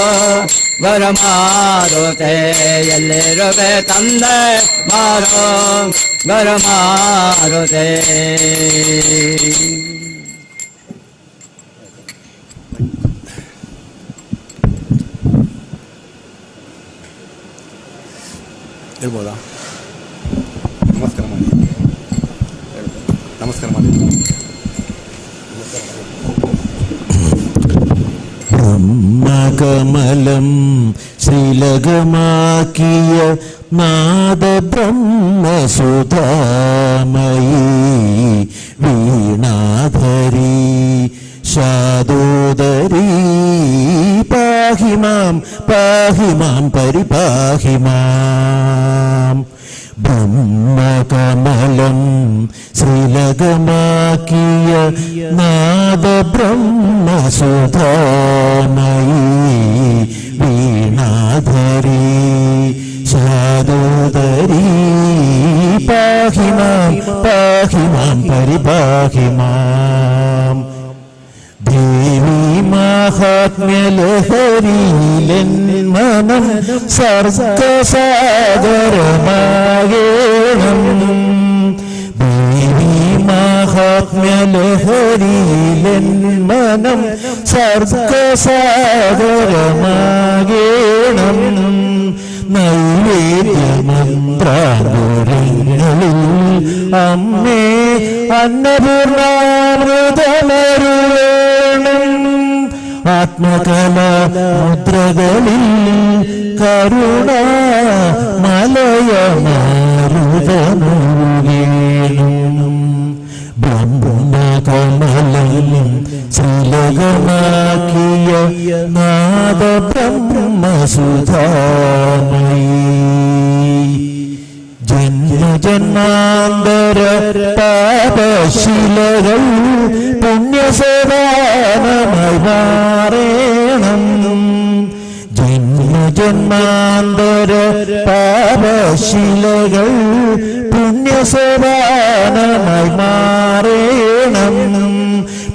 ಗುರುಮಾರುತೆ. ಎಲ್ಲಿರುವೆ ತಂದೆ ಬಾರೋ ಗುರುಮಾರುತೆ. ಹೇಳ್ಬೋದಾ? ನಮಸ್ಕಾರ ಮಾಡಿ, ನಮಸ್ಕಾರ ಮಾಡಿ. ಬ್ರಹ್ಮಕಮಲಂ ಶ್ರೀಲಗಮಾಕಿಯ ನಾದ ಬ್ರಹ್ಮಸುಧಾಮಯೀ ವೀಣಾಧರಿ ಶಾದೋದರಿ ಪಾಹಿ ಮಾಂ ಪರಿಪಾಹಿ ಮಾಂ. ಬ್ರಹ್ಮಕಮಲಂ ಶ್ರೀಲಗಮಾಕಿಯ ನಾದ ಬ್ರಹ್ಮಸುಧಾಮಯೀ ವೀಣಾಧರಿ ಶಾದೋದರಿ ಪಾಹಿ ಮಾಂ ಪರಿಪಾಹಿ ಮಾಂ. ദേവി മാഹാത്മ്യലഹരിയിലെന്മനം സർഗസാഗരമാകേണം. ദേവി മാഹാത്മ്യലഹരിയിലെന്മനം സർഗസാഗരമാകേണം. നൈവേദ്യമന്ത്രാകുരങ്ങളിൽ അമ്മേ അന്നപൂർണാമൃതമരുളേണം. ആത്മകല മുദ്രകളിൽ കരുണ മലയമാരുതനുകേണം. ബ്രഹ്മകമലം ശ്രീലകമാക്കിയ നാദ ബ്രഹ്മസുധാമയി ജന്മജന്മാന്തര പാപശിലകൾ പുണ്യസേവാനമായി മാറേണം. ജന്മജന്മാന്തര പാപശിലകൾ പുണ്യസേവാനമായി മാറേണം.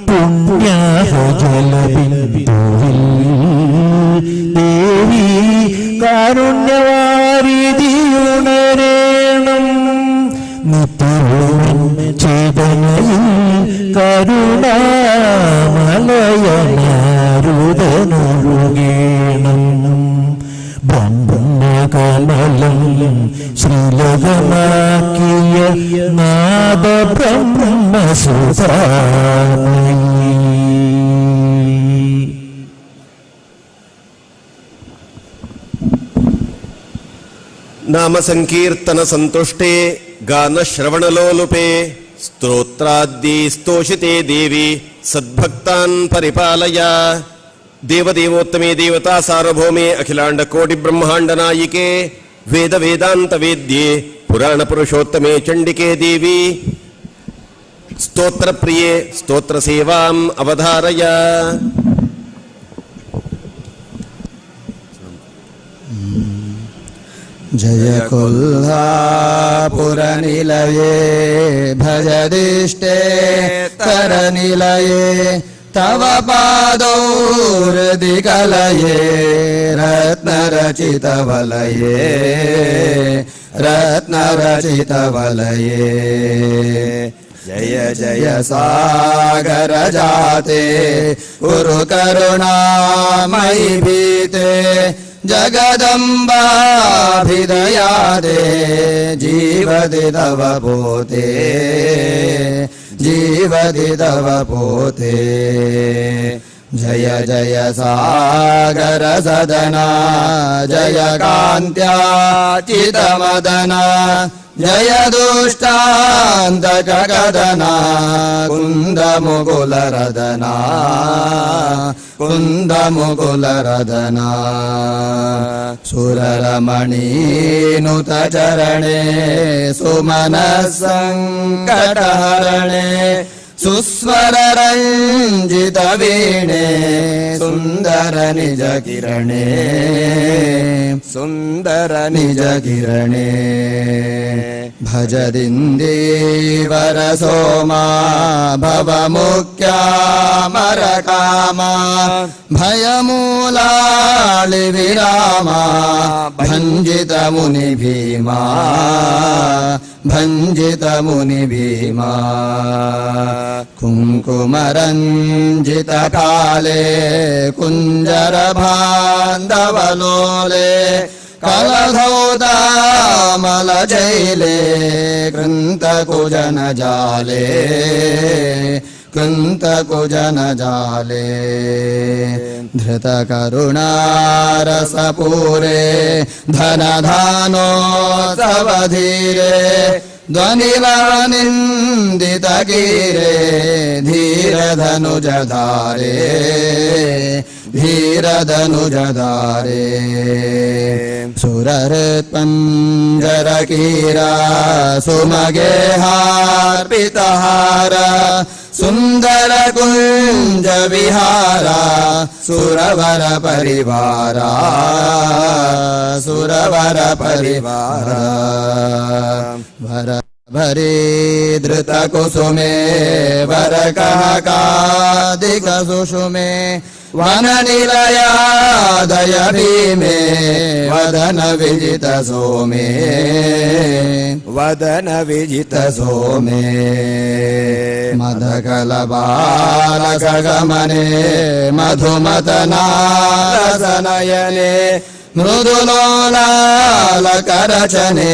പുണ്യജലബിന്ദുവിൽ ദേവി കാരുണ്യവാരിധിയുണരേണം. നിത്യവും ചേതനയിൽ കരുണാമലയമാരുതനൊഴുകേണം. ബ്രഹ്മകമലം ശ്രീലകമാക്കിയ നാദ ബ്രഹ്മസുധാമയി. ನಾಮಸಂಕೀರ್ತನ ಸಂತುಷ್ಟೇ ಗಾನಶ್ರವಣಲೋಲುಪೇ ಸ್ತೋತ್ರಾದ್ದಿ ಸ್ತೋಷಿತೆ ದೇವಿ ಸದ್ಭಕ್ತಾನ್ ಪರಿಪಾಲಯ. ದೇವದೇವೋತ್ತಮೇ ದೇವತಾ ಸಾರ್ವಭೌಮೇ ಅಖಿಲಾಂಡ ಕೋಟಿ ಬ್ರಹ್ಮಾಂಡ ನಾಯಿಕೆ ವೇದ ವೇದಾಂತ ವೇದ್ಯೆ ಪುರಾಣ ಪುರುಷೋತ್ತಮೇ ಚಂಡಿಕೆ ದೇವಿ ಸ್ತೋತ್ರ ಪ್ರಿಯೆ ಸ್ತೋತ್ರ ಸೇವಾಂ ಅವಧಾರಯ. जय कोल्हापुरनिलये भजदिष्टे करनिलये तव पादौर्दिकलये रत्नरचितवलये रत्नरचितवलये. जय जय सागर जाते उरु करुणामयि भीते जगदम्बाभिदयादे जीवति तव पोते जीवति तव पोते. जय जय सागर सदना जय कान्त्याचितमदना जय दुष्टान्तकगदना कुन्दमुकुलरदना कुन्दमुकुलरदना. सुररमणीनुतचरणे सुमनस्सङ्कटहरणे सुस्वररञ्जितवीणे सुन्दर निज किरणे सुन्दर निज किरणे. भजदिन्दीवर सोमा भवमुख्यामरकामा भयमूलाळि विरामा भञ्जित मुनि भीमा भञ्जित मुनि भीमा. कुङ्कुमरञ्जित काले कुञ्जर बान्धवलोले कलधौदामल जैले कृन्तकुजन जाले कृन्तकुजन जाले. धृतकरुणारसपूरे धनधानोत्सवधीरे ध्वनिलवनिन्दितगिरे धीरधनुजधारे धीरधनुजधारे. सुरहृत्पञ्जरकीरा सुमगेहार्पितहार सुन्दर कुञ्ज विहारा सुरवर परिवारा सुरवर परिवारा. भर भरे धृत कुसुमे वरकनकादिक सुषुमे वननिलयादय भीमे वदन विजित सोमे वदन विजित सोमे. मदकलबालकगमने मधुमतनारसनयने मृदुलोलालकरचने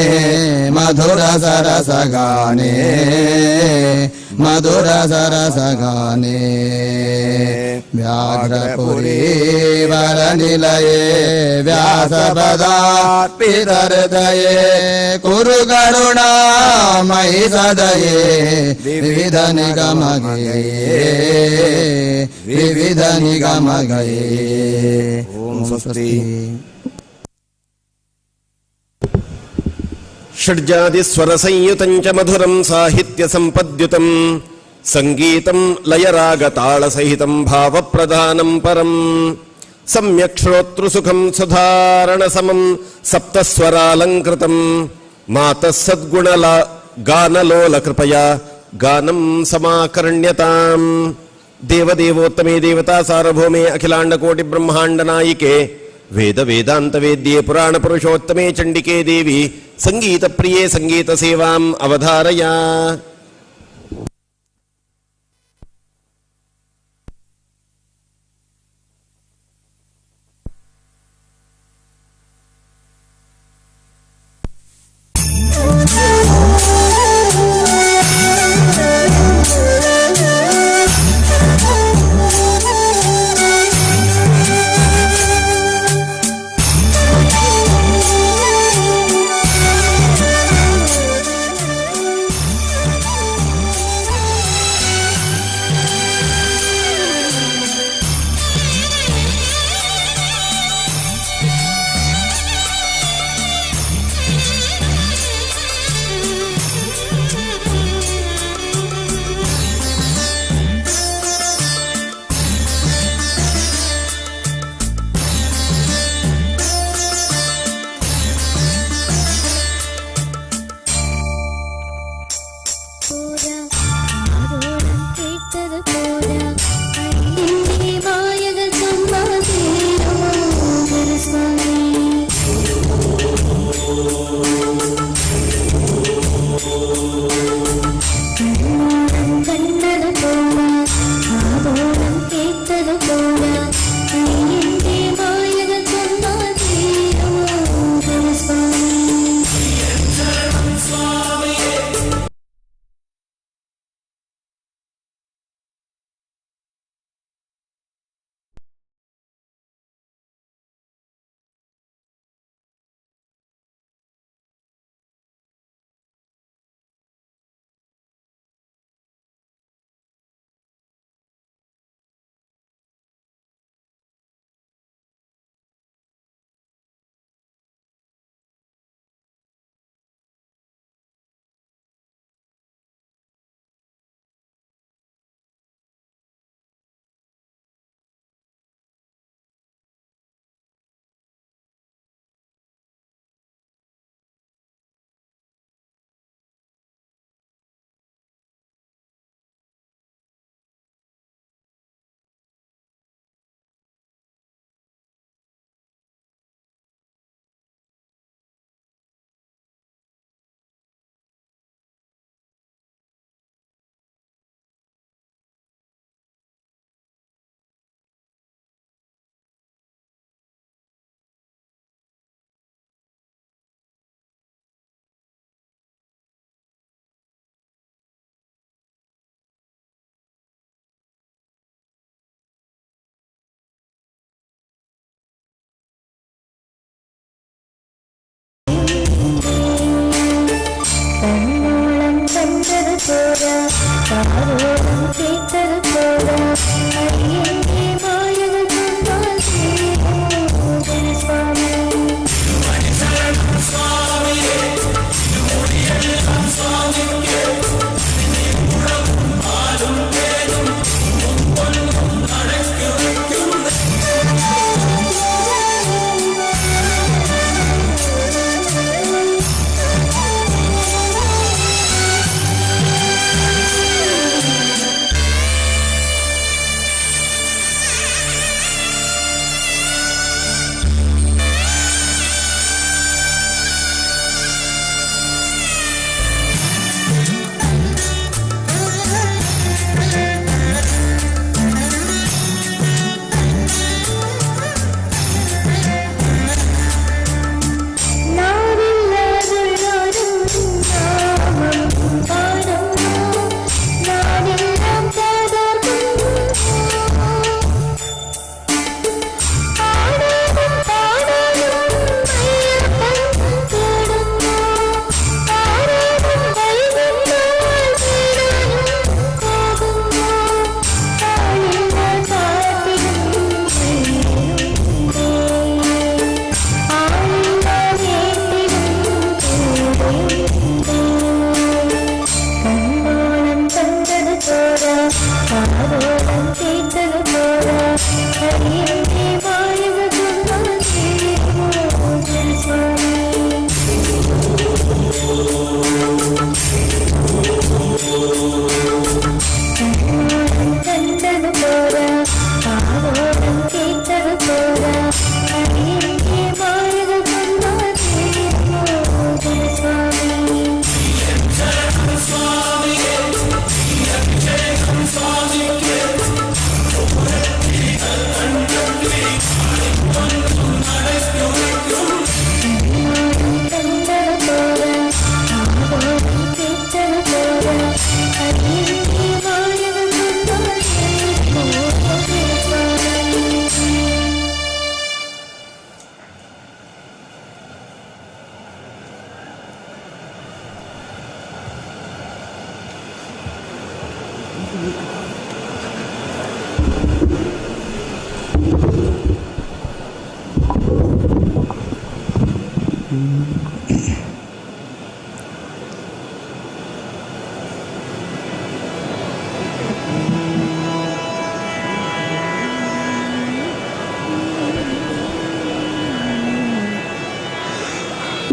मधुर सरसगाने मधुर सरसगाने. व्याघ्रपुरीवरनिलये व्यासपदार्पितहृदये कुरु करुणामयि सदये विविधनिगमगये विविधनिगमगये। ॐ स्वस्ति। षड्जादिस्वरसंयुतं च मधुरं साहित्यसम्पद्युतं संगीतं लयरागतालसहितं भावप्रधानं परं सम्यक् श्रोतृसुखं सुधारणसमं सप्तस्वरालङ्कृतं मातः सद्गुणगानलोलकृपया गानं समाकर्ण्यताम्। देवदेवोत्तमे देवता सार्वभौमे अखिलाण्डकोटिब्रह्माण्डनायिके वेद वेदांत वेद्ये पुराण पुरुषोत्तमे चंडिके देवी संगीत प्रिये संगीत सेवाम् अवधारया।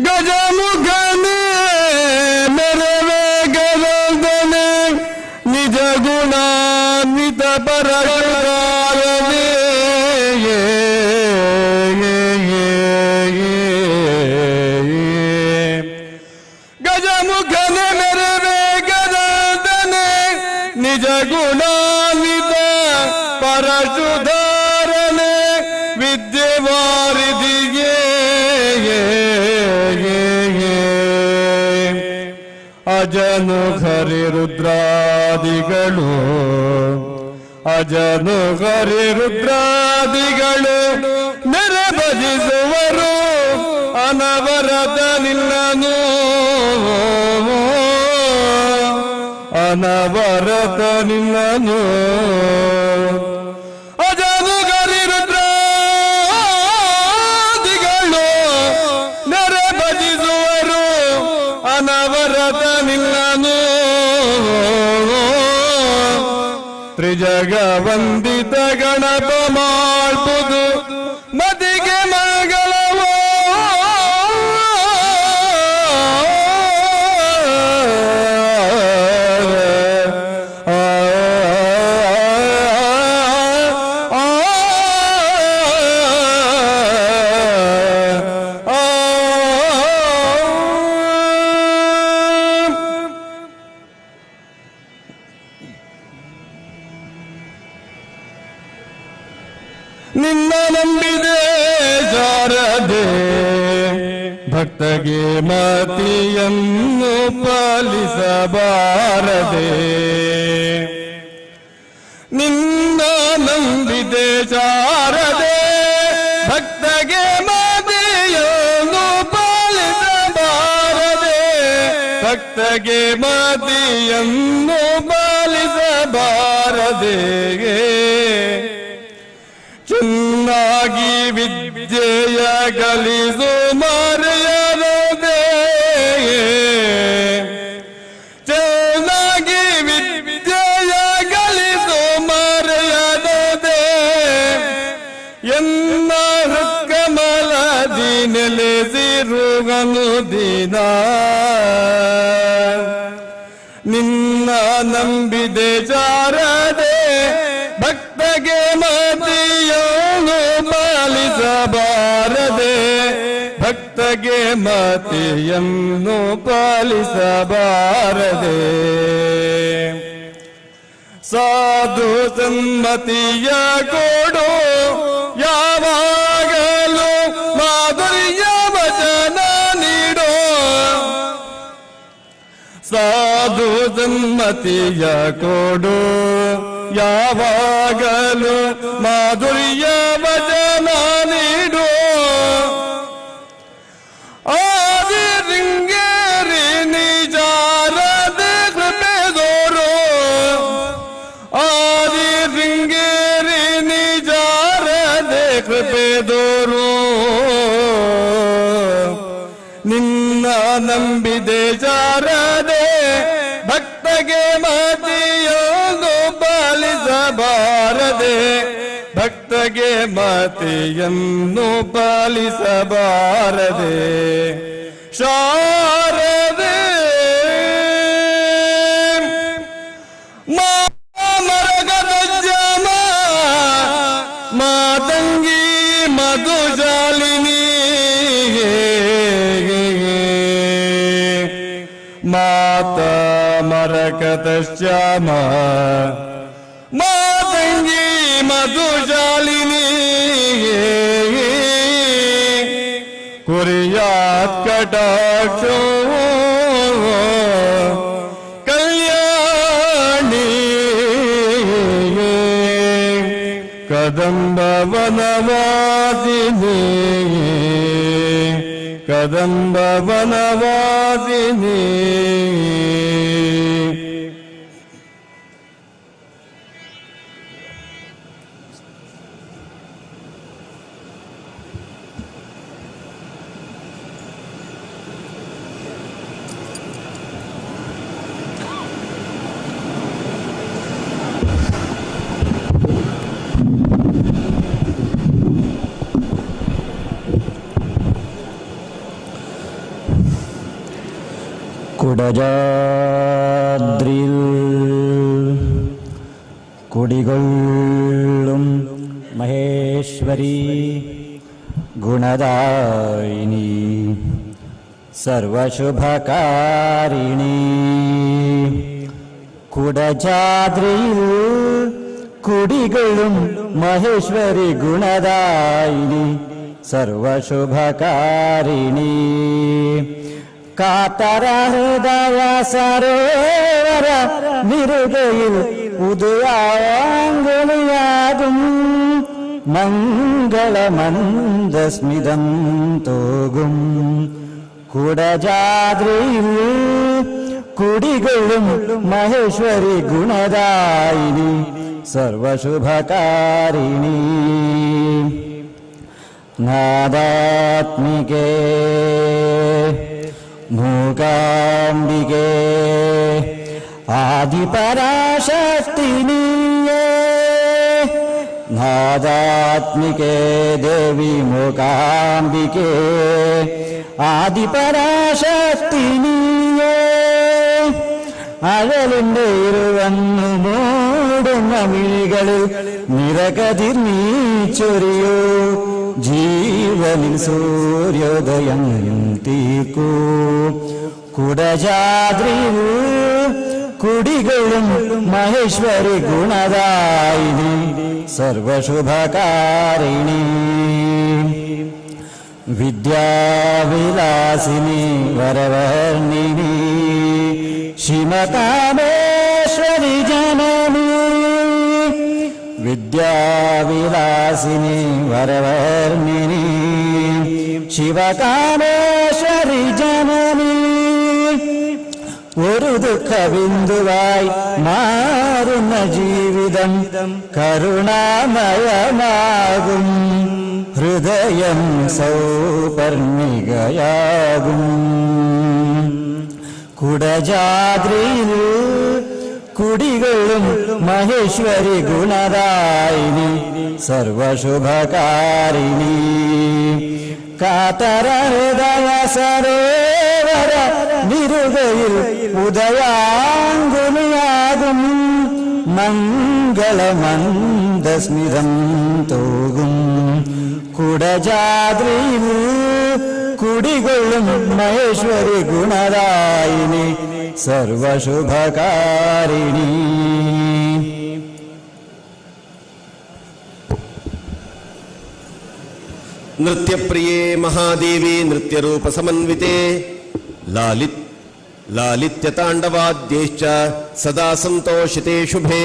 ಗಜಮುಖನೇ ಮೆರವೆ ಗರುಡನೆ ನಿಜ ಗುಣಾನ್ವಿತ ಪರಗಾರನೇ ಗಜಮುಖನೆ ಮೆರವೆ ಗರುಡನೆ ನಿಜ ಗುಣಾನ್ವಿತ ಪರಶುಧಾರನೆ ವಿದ್ಯೆವಾರಿದಿಗೆ ಅಜನು ಹರಿ ರುದ್ರಾದಿಗಳು ಅಜನು ಹರಿ ರುದ್ರಾದಿಗಳು ನೆರೆ ಭಜಿಸುವರು ಅನವರತ ನಿನ್ನನು ಅನವರತ ನಿನ್ನನು ಅಜನು ಹರಿ ರುದ್ರಾದಿಗಳು ನೆರೆ ಭಜಿಸುವರು ಅನವರತ ನಿನ್ನನು ತ್ರಿಜಗ ವಂದಿತ ಗಣಪ ಮಾಡ್ಬೋದು ಮದಿಗೆ ಮಂಗಳವೋ ನಿನ್ನ ನಂಬಿದೆ ಜಾರದೆ ಭಕ್ತಗೆ ಮತಿಯನ್ನು ಪಾಲಿಸಬಾರದೆ ನಿನ್ನ ನಂಬಿದೆ ಜಾರದೆ ಭಕ್ತಗೆ ಮತಿಯನ್ನು ಪಾಲಿಸಬಾರದೆ ಭಕ್ತಗೆ ಮತಿಯನ್ನು ಪಾಲಿಸಬಾರದೆ ಚೆನ್ನಾಗಿ ವಿದ್ಯೆಯ ಕಲಿಸು ಮರೆಯದೆ ಚೆನ್ನಾಗಿ ವಿದ್ಯೆಯ ಕಲಿಸು ಮರೆಯದೆ ಎನ್ನ ಹೃತ್ಕಮಲದಿ ನೆಲೆಸಿರುಗನು ದಿನ ನಿನ್ನ ನಂಬಿದೆ ಜಾರದೆ ಭಕ್ತಗೆ ಮತಿಯನ್ನು ಪಾಲಿಸಬಾರದೆ ಭಕ್ತಗೆ ಮತಿಯನ್ನು ಪಾಲಿಸಬಾರದೆ ಸಾಧು ಸನ್ಮತಿಯ ಕೊಡು ಯಾವಾಗಲೂ ಮಾಧುರ್ಯ ವಚನ ನೀಡೋ ಸಾಧು ಸನ್ಮತಿಯ ಕೊಡು ಯಾವಾಗಲೂ ಮಾಧುರ್ಯ ವಚನ ನೀಡು ಆದಿ ರಿಂಗೇರಿ ನಿಜಾರದೆ ಕೃಪೆದೋರು ಆದಿ ರಿಂಗೇರಿ ನಿಜಾರದೆ ಕೃಪೆದೋರು ನಿನ್ನ ನಂಬಿದೆ ಜಾರದೆ ಭಕ್ತಗೆ ಮತಿಯನ್ನು ಪಾಲಿಸ ಭಕ್ತಗೆ ಮತಿಯನ್ನು ಪಾಲಿಸಬಾರದೆ ಶಾರದೆ ಮರಗದ ಜಮ ಮಾತಂಗಿ ಮಧುಜಾಲಿನಿ ಮಾತಾ ಮರಕತ ಶ್ಯಾಮ ಮಾತಂಗಿ ಮಧುಜಾಲಿನಿ ಕುರಿಯಾತ್ ಕಟಾಕ್ಷೋ ಕಲ್ಯಾಣಿ ಕದಂಬ ವನವಾಸಿನಿ ಕದಂಬ ವನವಾಸಿನಿ കുടജാദ്രിൽ കുടികൊള്ളും മഹേശ്വരി ഗുണദായിനി സർവശുഭകാരിണി കുടജാദ്രിയിൽ കുടികൊള്ളും മഹേശ്വരി ഗുണദായിനി സർവശുഭകാരിണി കാതര ഹൃദയ സരോവര നിരുകയിൽ ഉദയാംഗുളിയാകും മംഗളമന്ദസ്മിതം തോകും കുടജാദ്രിയിൽ കുടികൊള്ളും മഹേശ്വരി ഗുണദായിനി സർവശുഭകാരിണി നാദാത്മികേ മൂകാംബികേ ആദിപരാശക്തിനിയേ നാദാത്മികേ ദേവി മൂകാംബികേ ആദിപരാശക്തിനിയേ അഴലിന്റെ ഇരുവന്നു മൂടുന്ന മിഴികളിൽ നിറകതിർ നീ ചൊരിയൂ ജീവനിൽ സൂര്യോദയം തീർക്കൂ കുടജാദ്രിയിൽ കുടികൊള്ളും മഹേശ്വരി ഗുണദായിനി സർവശുഭകാരിണി വിദ്യാവിലാസിനി വരവർണിനി ശിവകാമേശ്വരി ജനനി വിദ്യാവിലാസിനി വരവർണിനി ശിവകാമേശ്വരി ജനനി ഒരു ദുഃഖബിന്ദുവായി മാറുന്ന ജീവിതം കരുണാമയമാകും ഹൃദയം സൗപർണികയാകും കുടജാദ്രിയിൽ കുടികൊള്ളും മഹേശ്വരി ഗുണദായിനി സർവശുഭകാരിണി കാതര ഹൃദയ സരോവര നിരുകയിൽ ഉദയാംഗുലിയാകും മംഗളമന്ദസ്മിതം തോകും കുടജാദ്രിയിൽ കുടികൊള്ളും മഹേശ്വരി ഗുണദായിനി സർവശുഭകാരിണി നൃത്യപ്രിയേ മഹാദേവി നൃത്യരൂപസമന്വിതേ ലാലിത്യതാണ്ഡവാദ്യൈശ്ച സദാ സന്തോഷിതേ ശുഭേ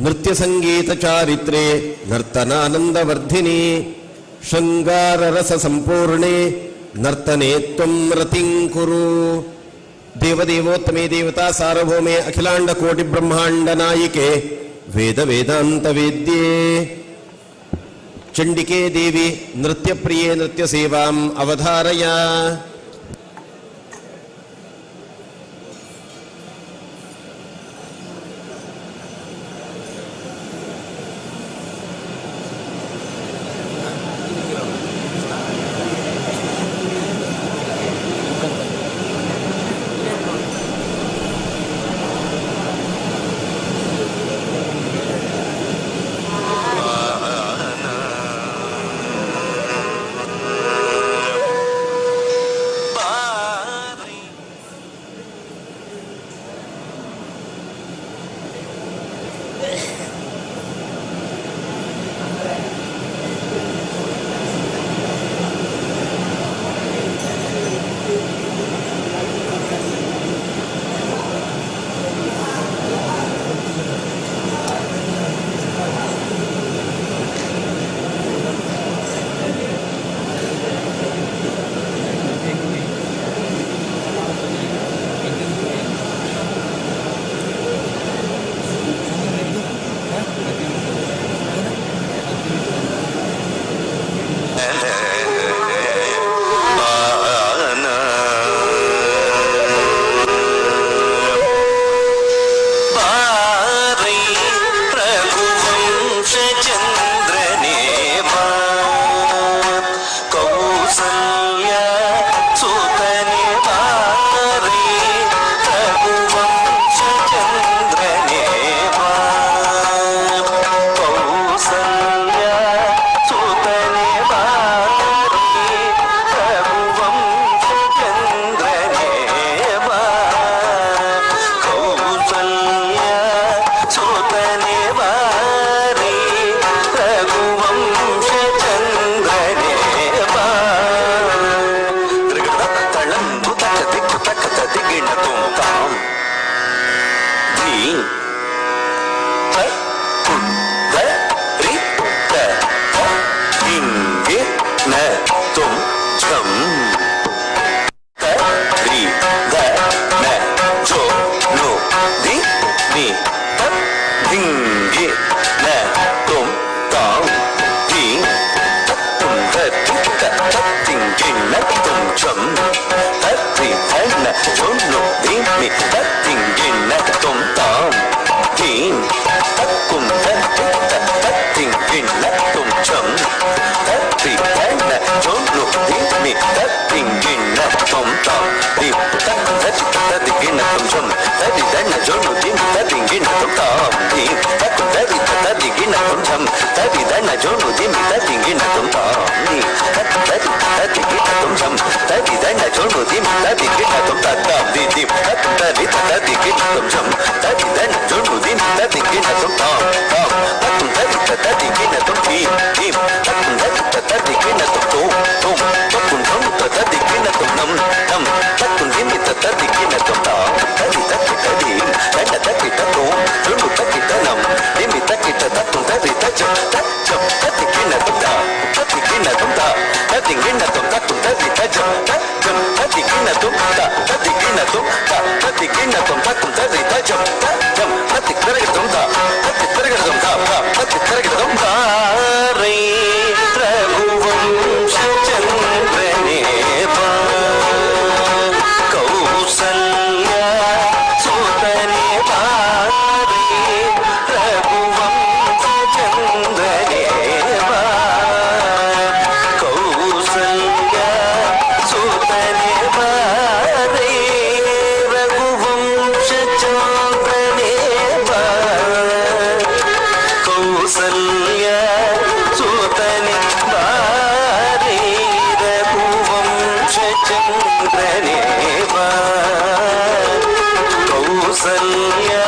നൃത്യസംഗീതചാരിത്രേ നർത്തനാനന്ദവർദ്ധിനി ശൃംഗാരരസസമ്പൂർണേ നർത്തനേ ത്വം രതിം കുരു ദേവദേവോത്തമേ ദേവതാ സാർവഭൗമേ അഖിലാണ്ഡകോടി ബ്രഹ്മാണ്ഡ നായികേ വേദവേദാന്തവേദ്യേ ചണ്ഡികേ ദേവി നൃത്യപ്രിയേ നൃത്യസേവാം അവധാരയ गिन्न तुम चम तत्ति धन जोनु धीमि तत्ति गिन्न तुम ताम धीम तक्कुम तत्ति गिन्न तुम चम तत्ति धन जोनु धीमि तत्ति गिन्न तुम ताम धीम तत्ति गिन्न तुम चम तत्ति धन जोनु धीमि तत्ति गिन्न तुम ताम धीम तक्कुम तत्ति गिन्न तुम चम तत्ति धन जोनु धीमि तत्ति गिन्न तुम ताम धीम तत्ति गिन्न तुम चम तत्ति धन जोनु धीमि तत्ति गिन्न तुम ताम धीम तत्ति गिन्न तुम चम तत्ति धन जोनु धीमि तत्ति गिन्न तुम ताम तत्ति गिन्न तुम धीम तत्ति गिन्न तुम तत्ति गिन्न तुम नम तत्ति धीमि तत्ति गिन्न तुम ताम तत्ति धन तत्ति तत्तुम जोनु तत्ति धनम धीमि तत्ति तत्तुम तत्ति तच्चम तत्ति गिन्न तुम ताम तत्ति गिन्न तुम ताम तत्ति गिन्न तुम तत्तुम तत्ति तच्चम तत्ति गिन्न तुम ताम तत्ति गिन्न तुम ताम तत्ति गिन्न तुम तत्तुम तत्ति तच्चम तत्ति करगे तुम ताम तत्ति करगे तुम ताम तत्ति करगे तुम रे रघुवंश चंद्रने कौसल्या सुतने रघुवंश चंद्रने कौसल्या सुतने रघुवंश चंद्रने कौसल्या सुतने रघुवंश चंद्रने कौसल्या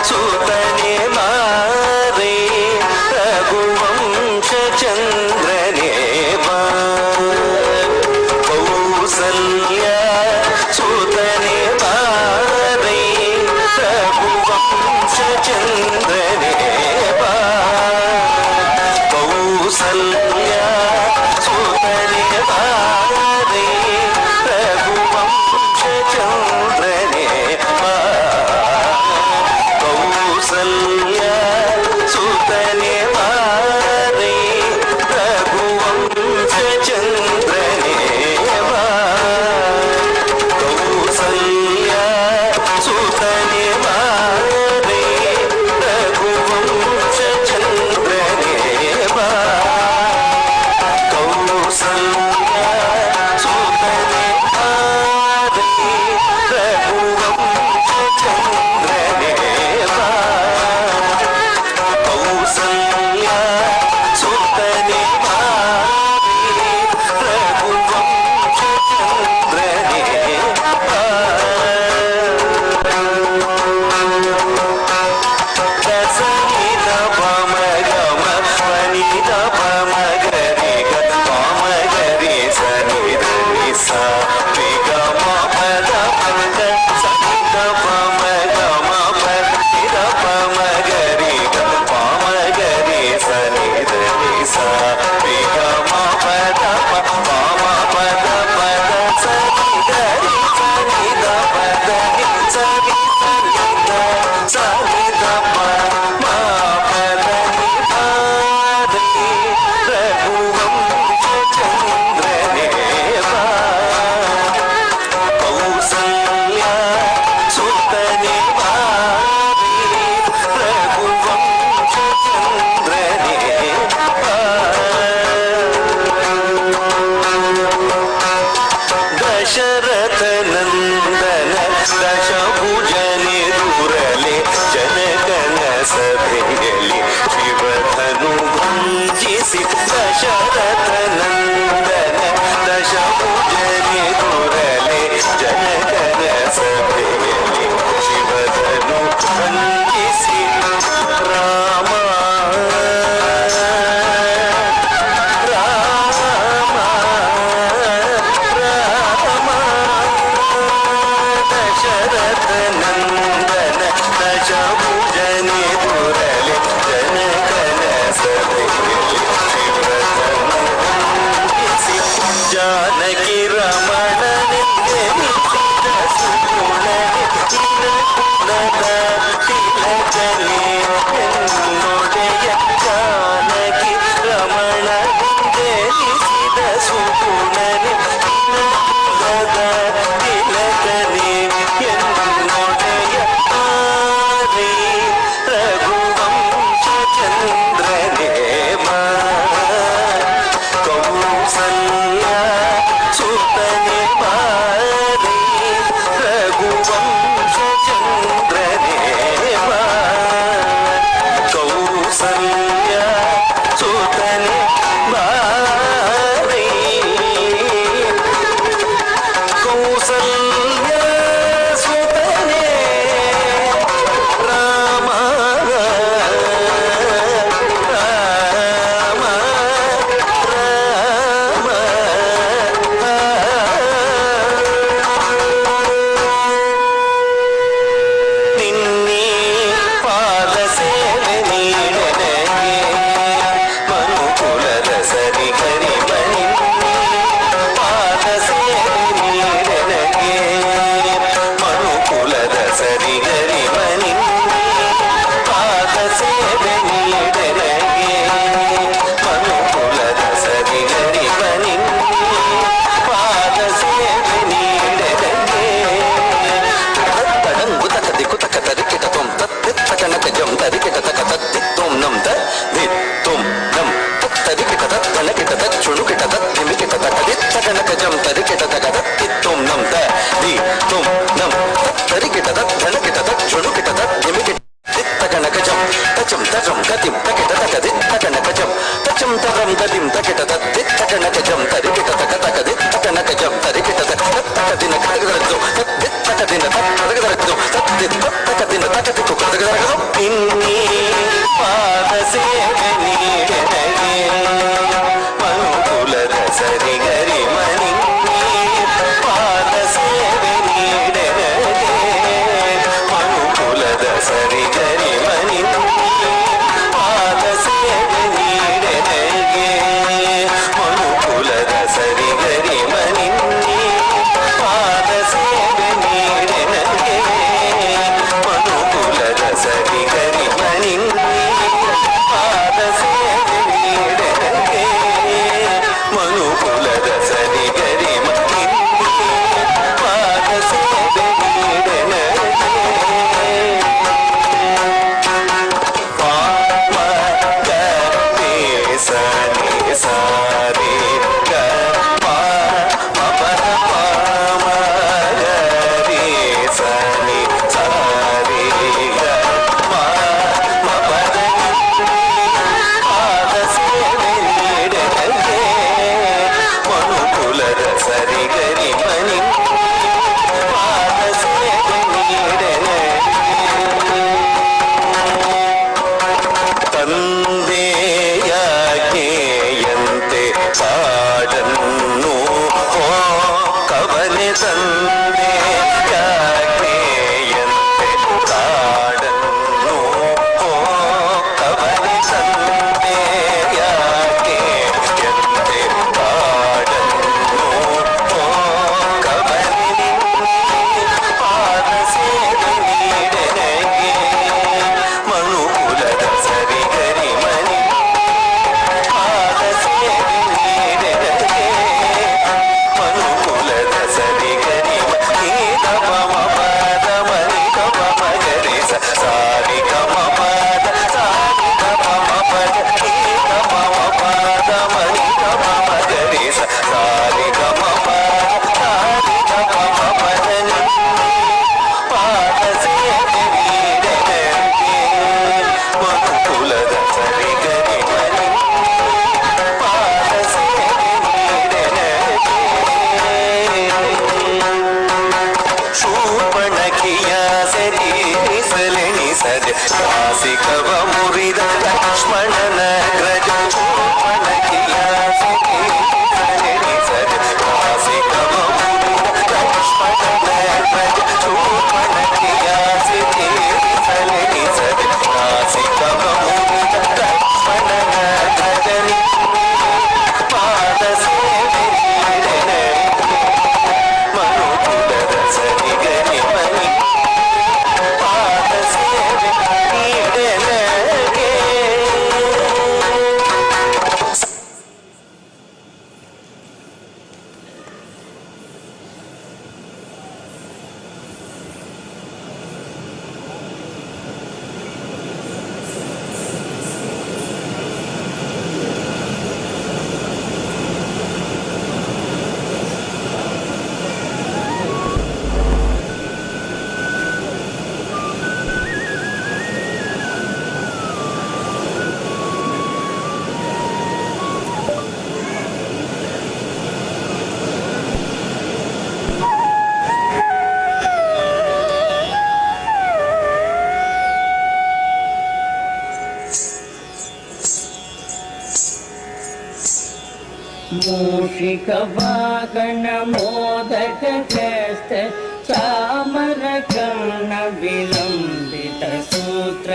सुतने मारे रघुवंश चंद्रने कौसल्या सुतने मारे रघुवंश चंद्रने कौसल्या सुतने मारे रघुवंश चंद्रने कौसल्या सुतने मारे रघुवंश चंद्रने कौसल्या सुतने मारे रघुवंश चंद्रने कौसल्या सुतने रघुवंश चंद्रने कौसल्या सुतने रघुवंश चंद्रने दसनिध पम गम वनिध पम गरे गद पम गरे सनिध निसा विगम पद पद सनिध पम गम पनिध पम गरे गद पम गरे सनिध निसा विगम पद पम पद पद सनिध सनिध पद सनिध सनिध पम पद रघुवंश चंद्रने कौसल्या सुतने रघुवंश चंद्रने दशरथ नंदन दशभुजने दुरले जनकन सभೆಯಲ್ಲಿ ಶಿವಧನು ಭುಂಜಿಸಿ ದಶರಥ ನಂದನ ದಶಭುಜನೆ ದುರಲೆ ಜನಕನ ಸಭೆಯಲ್ಲಿ ಶಿವಧನು ಭುಂಜಿಸಿ ರಾಮ दशरथ नंदन दशभुजने दुरले जनकन सभೆಯಲ್ಲಿ తతిం తకిట తకది తకనకజం తచం తరం దదిం తకిట తద్ది తకనకజం తరికిట తక తకది తకనకజం తరికిట తకదిన కదగరదు తద్ది తకదిన తకదగరదు తద్ది తకదిన తకదికు కదగరదు ఇన్ని పాద సేవ నీడనగే మనుకులద సరిగరి మని పాద సేవ నీడనగే మనుకులద సరిగరి మని పాద సేవ నీడనగే మనుకులద సరిగరి మని పాద సేవ నీడనగే మనుకులద సరిగరి మని పాద సేవ నీడనగే మనుకులద సరిగరి మని పాద సేవ నీడనగే పామ గరే సని సారే గ పా పపర పామ గరే సని సారే గ మా మపద పాద సేవ నీడనగే మనుకులద సరిగరి మని పాద సేవ నీడనగే ತಂದೆಯಾಗೆಯಂತೆ ಪಾಡನ್ನು ಹೋ ಕವನೆ ತಂದೆಯಾಗೆಯಂತೆ ಪಾಡನ್ನು ಹೋ ಕವನೆ ತಂದೆಯಾಗೆಯಂತೆ ಪಾಡನ್ನು ಹೋ ಕವನೆ ಪಾದ ಸೇವ ನೀಡನಗೆ ಮನುಕುಲದ ಸರಿಗರಿ ಮನಿ ಪಾದ ಸೇವ ನೀಡನಗೆ ಮನುಕುಲದ ಸರಿಗರಿ ಮನಿ ತಮ ಪದ ಮನಿ ತಮ ಮಗರಿ ಸಾರಿ ಗಮ ಪದ ಸಾರಿ ಗಮ ಪದ ತಮ ಪದ ಮನಿ ತಮ ಮಗರಿ ಸಾರಿ ಗಮ ಪದ ಸಾರಿ ಗಮ ಪದ ಪಾದ ಸೇವ ನೀಡನಗೆ ಮನುಕುಲದ ಸರಿಗರಿ ಮನಿ ಪಾದ ಸೇವ ನೀಡನಗೆ ಶೂರ್ಪಣಖಿಯ ಸರಿಸಲೆಣಿಸದ ಕಾಸಿಕವ ಮುರಿದ ಲಕ್ಷ್ಮಣನ ಗ್ರಜ ಶೂರ್ಪಣಖಿಯ ಸರಿಸಲೆಣಿಸದ ಕಾಸಿಕವ ಮುರಿದ ಲಕ್ಷ್ಮಣನ ಗ್ರಜ ಶೂರ್ಪಣಖಿಯ ಸರಿಸಲೆಣಿಸದ ಕಾಸಿಕವ ಮುರಿದ ಲಕ್ಷ್ಮಣನ ಗ್ರಜ ಪಾದ ಸೇವ ನೀಡನಗೆ ಮನುಕುಲದ ಸರಿಗರಿ ಮನಿ ಪಾದ ಸೇವ ನೀಡನಗೆ ಮೂಷಿಕವಾಗಣ ಮೋದಕ ಖ್ಯಾತ ಚಾಮರ ಕರ್ಣ ವಿಲಂಬಿತ ಸೂತ್ರ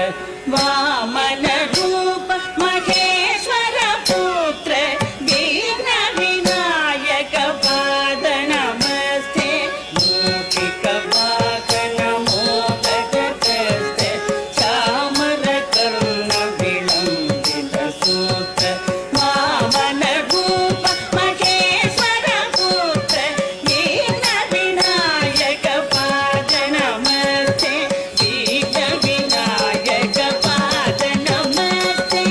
ವಾಮನ ರೂಪ ಮಹೇಶ್ವರ ಪುತ್ರ ವಿಘ್ನ ವಿನಾಯಕ ಪಾದ ನಮಸ್ತೆ ಮೂಷಿಕವಾಗಣ ಮೋದಕ ಖ್ಯಾತ ಚಾಮರ ಕರ್ಣ ವಿಲಂಬಿತ ಸೂತ್ರ ವಾಮನ ರೂಪ ಮಹೇಶ್ವರ ಪುತ್ರ ವಿಘ್ನ ವಿನಾಯಕ ಪಾದ ನಮಸ್ತೆ ವಿಘ್ನ ವಿನಾಯಕ ಪಾದ ನಮಸ್ತೆ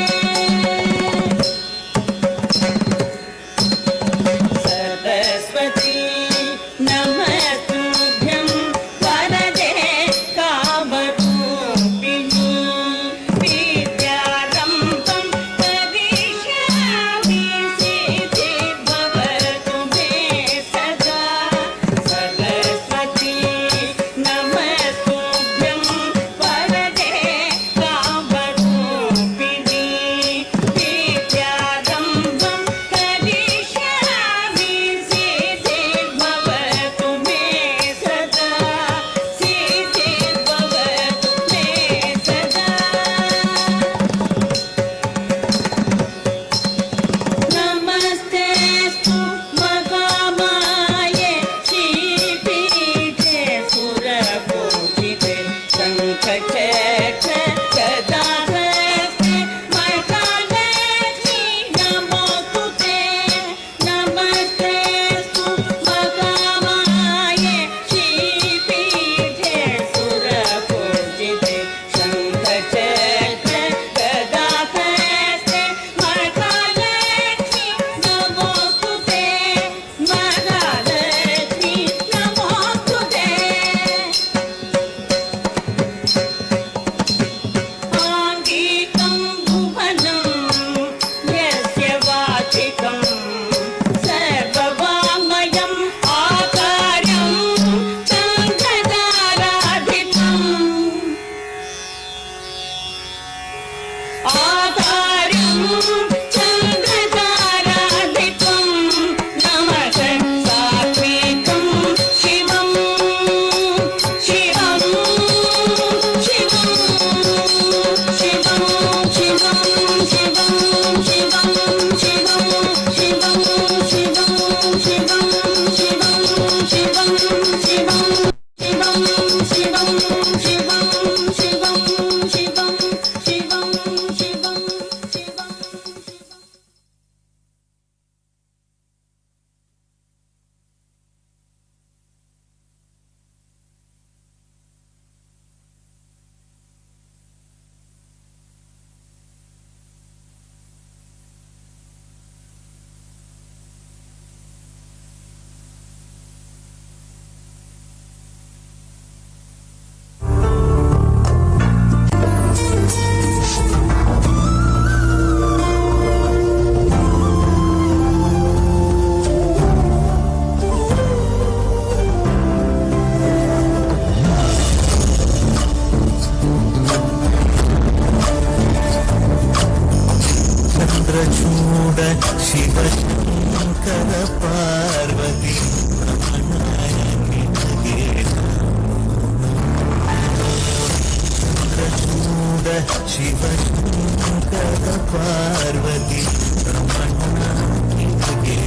ಚಂದ್ರಚೂಡ ಶಿವಶಂಕರ ಪಾರ್ವತಿ ರಮಣಾಯ ನಿನಗೆ ಚಂದ್ರಚೂಡ ಶಿವಶಂಕರ ಪಾರ್ವತಿ ರಮಣಾಯ ನಿನಗೆ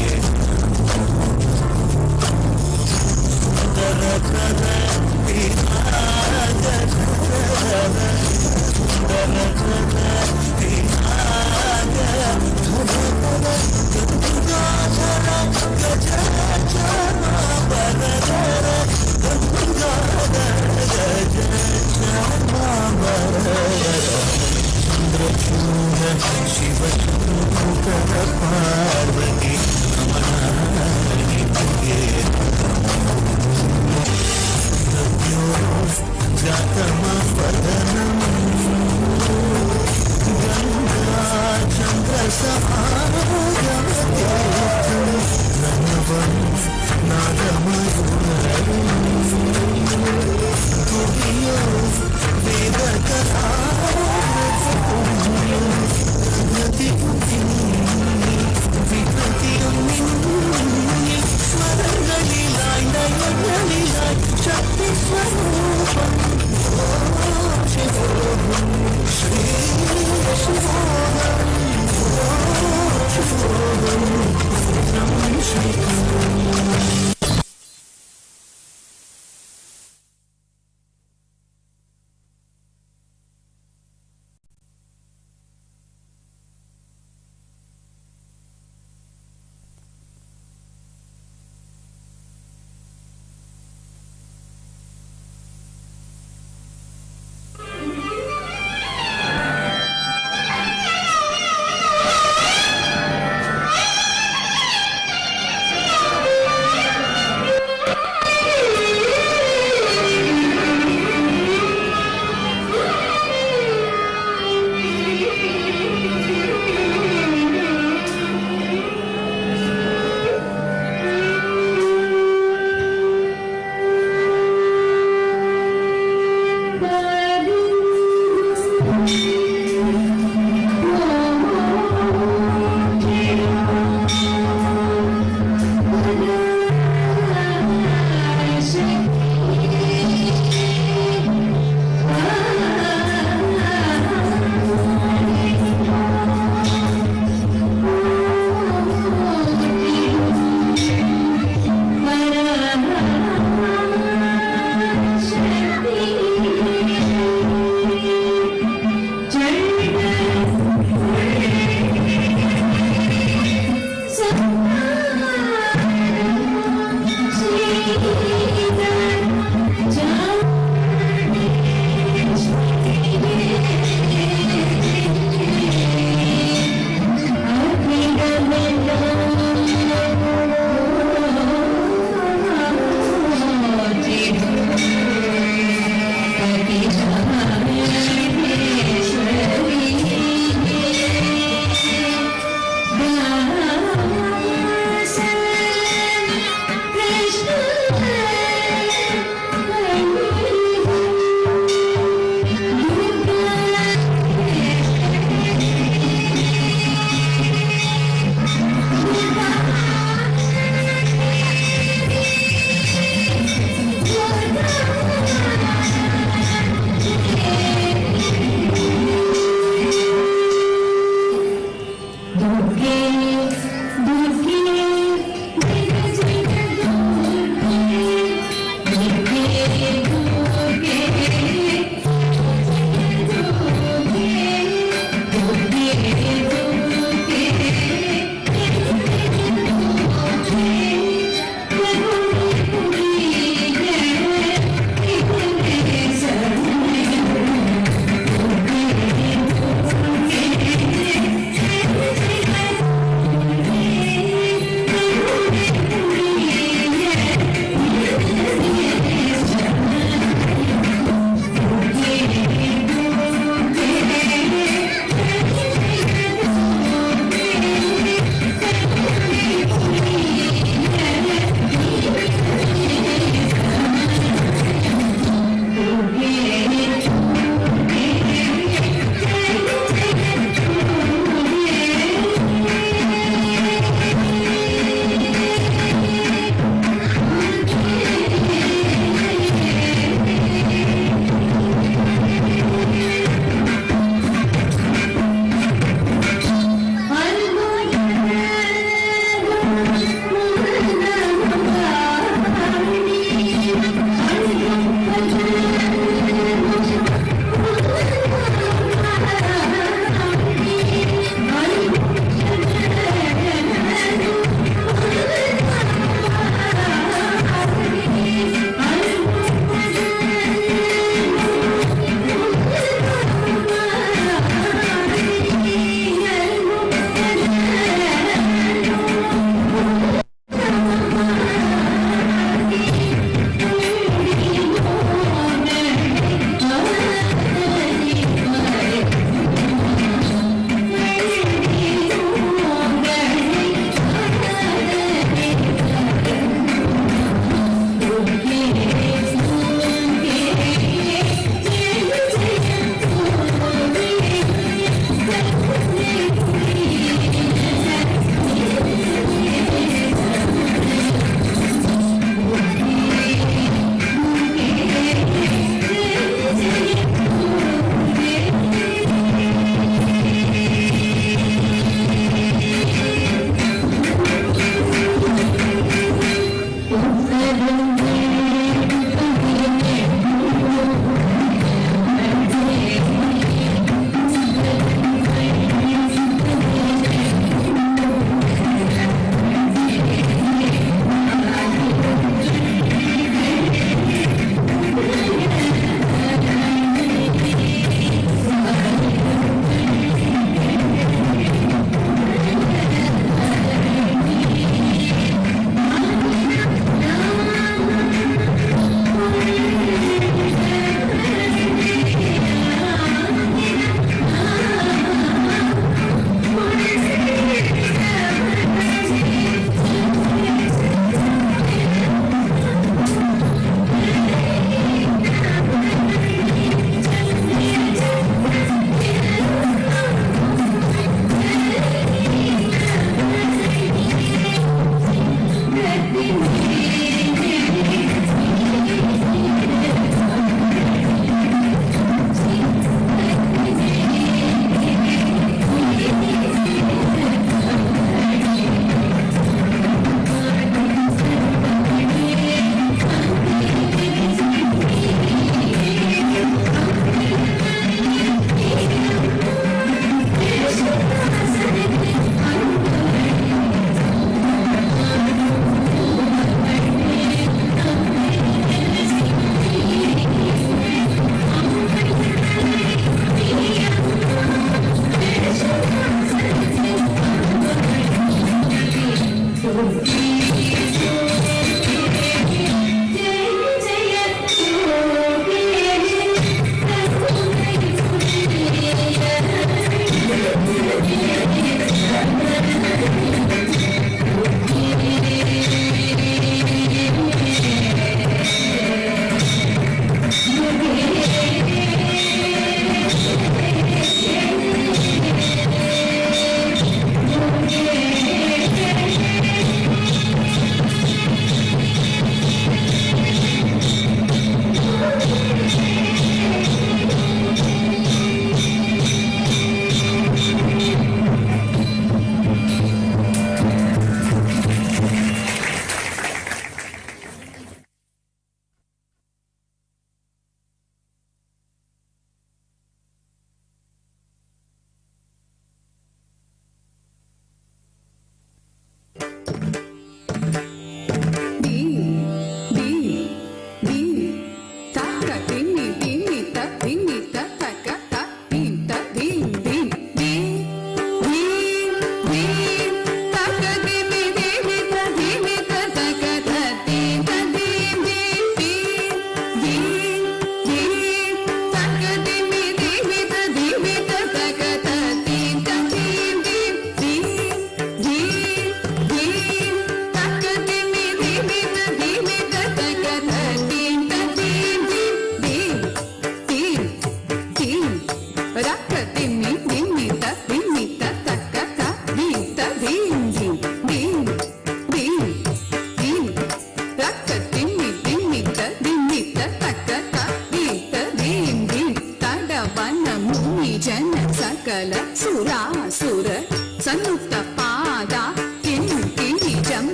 ಶಿವಶಂಕರ ಪಾರ್ವತಿ ಜಾತಮಪದನಂ ಗಂಗಾ ಚಂದ್ರ ಸಮಾಗಮತೀರ್ಥಂ ನನವಂ ನಾಗಮಯೂರಂ ತುರಿಯೋ ವೇದಕಥಾರಸಪುಣ್ಯಂ വികൃതിയൊന്നിന്നി സ്വരങ്ങളിലായി നയനങ്ങളിലായി ശക്തി സ്വരൂപം ശ്രീ ശിവോഹം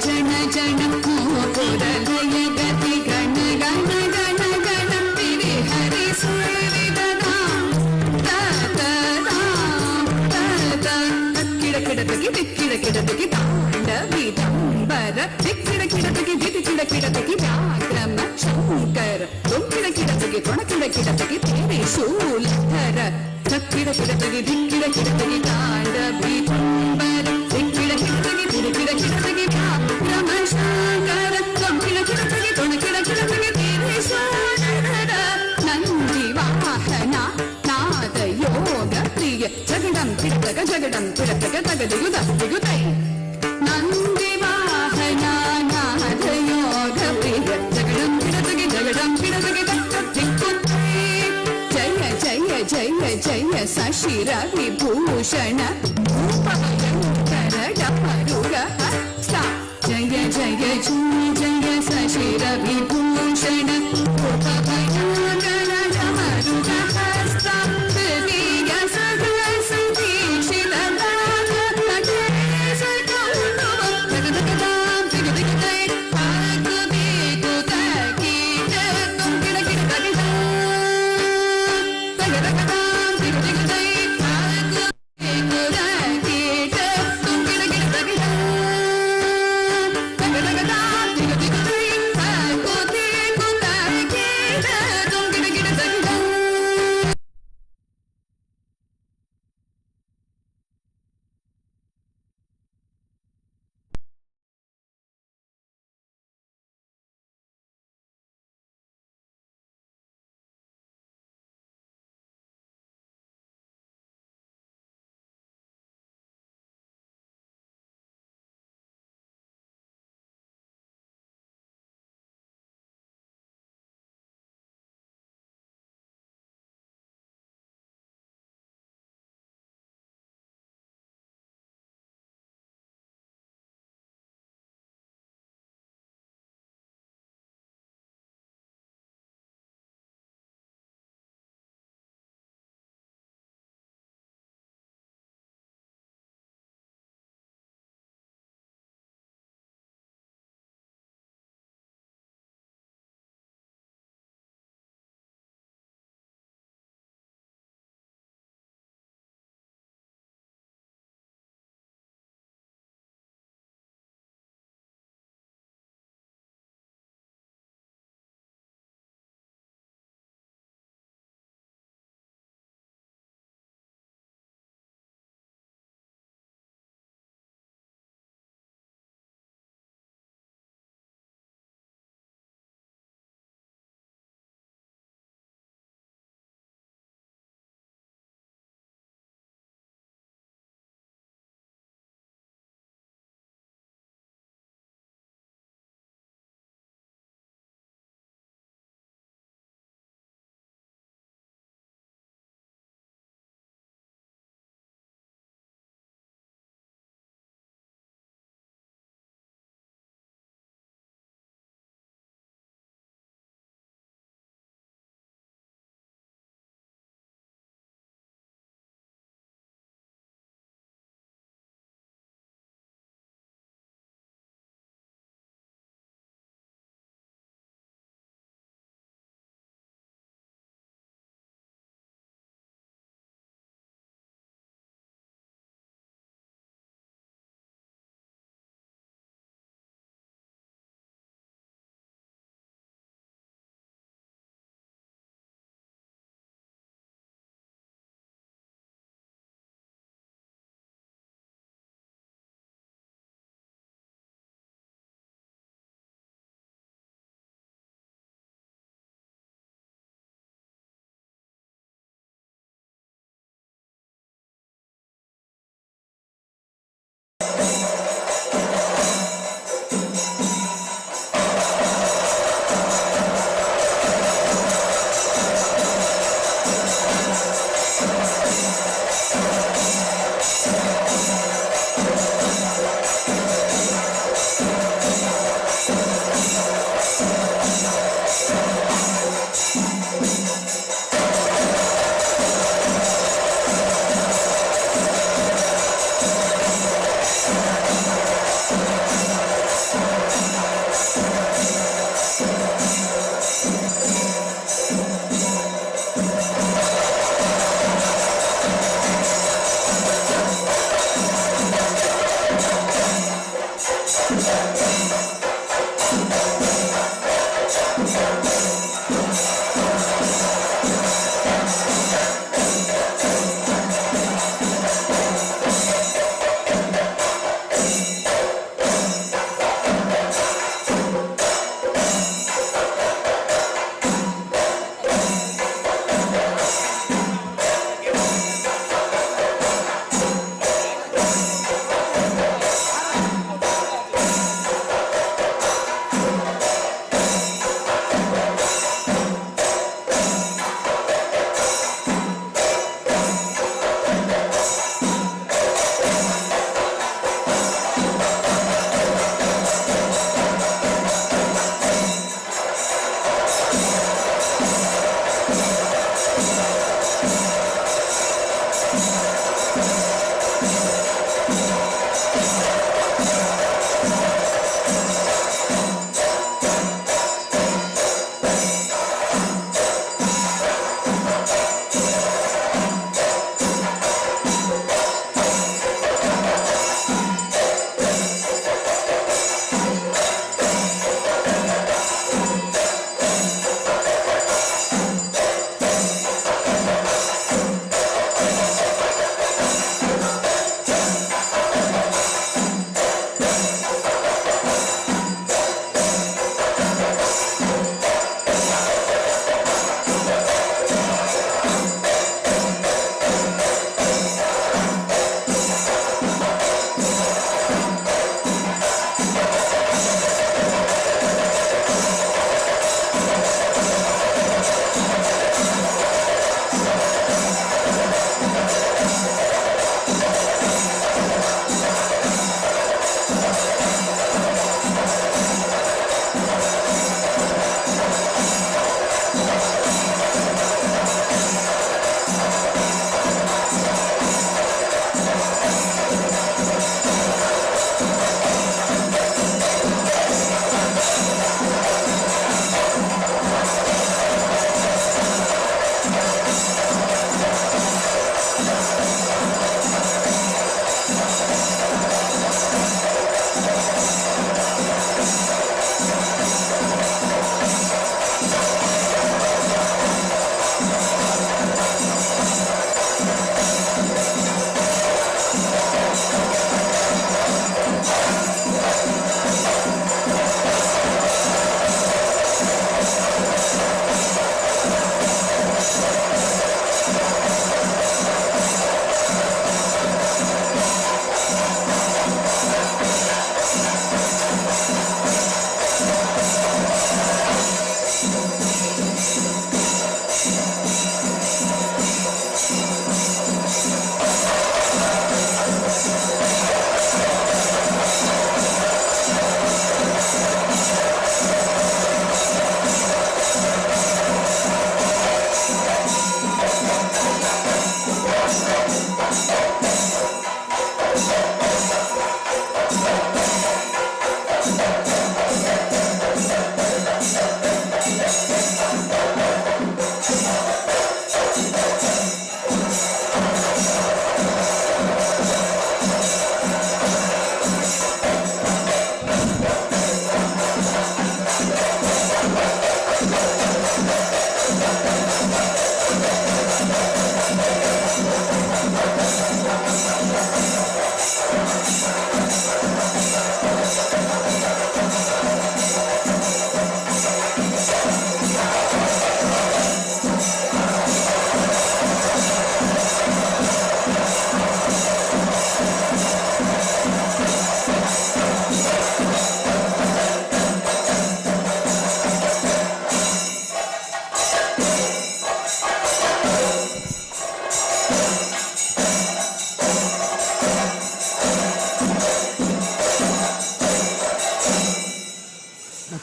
जन जन मोपुरलय गति गण गण ತೊಂಕಿಡ ಕಿಡತೆಗೆ ತೊಣಕಿಡ ಕಿಡತೆಗೆ ತೇರೆ ಶೂಲಧರ ಚಕ್ಕಿಡ ಕಿಡತೆಗೆ ಧಿಕ್ಕಿಡ ಕಿಡತೆಗೆ ಕಾಂಡ ಭೀಪಂಬರ ದಿಕ್ಕಿಡ ಕಿಡತೆಗೆ ತಿರುಕಿಡ ಕಿಡತೆಗೆ ರಮಶಂಕರ ತೊಂಕಿಡ ಕಿಡತೆಗೆ ತೊಣಕಿಡ ಕಿಡತೆಗೆ ತೇರೆ ಶೂಲಧರ ನಂದಿ ವಾಹನ ನಾದ ಯೋಗ ಪ್ರಿಯ ಜಗಡಂ ಕಿಡತಗ ಜಗಡಂ ಕಿಡತಗ ತಗದಿಗುದ ದಿಗುತೈ ನಂದಿ ವಾಹನ ನಾದ ಯೋಗ ಪ್ರಿಯ ಜಗಡಂ ಕಿಡತಗೆ ಜಗಡಂ ಕಿಡತಗೆ ದಿಕ್ಕುತ್ತೈ ಜಯ ಜಯ ಜಯ ಜಯ ಶಶಿರ ವಿಭೂಷಣ ಭೂಪಯಂಕರ ಡಮರುಗ ಹಸ್ತ ಜಯ ಜಯ ಜಯ ಜಯ ಶಶಿರ ವಿಭೂಷಣ ಭೂಪಯಂಕರ ಡಮರುಗ ಹಸ್ತ ಹೃದಯ ಸಕಲ ಸಂದೇಶಿತ Good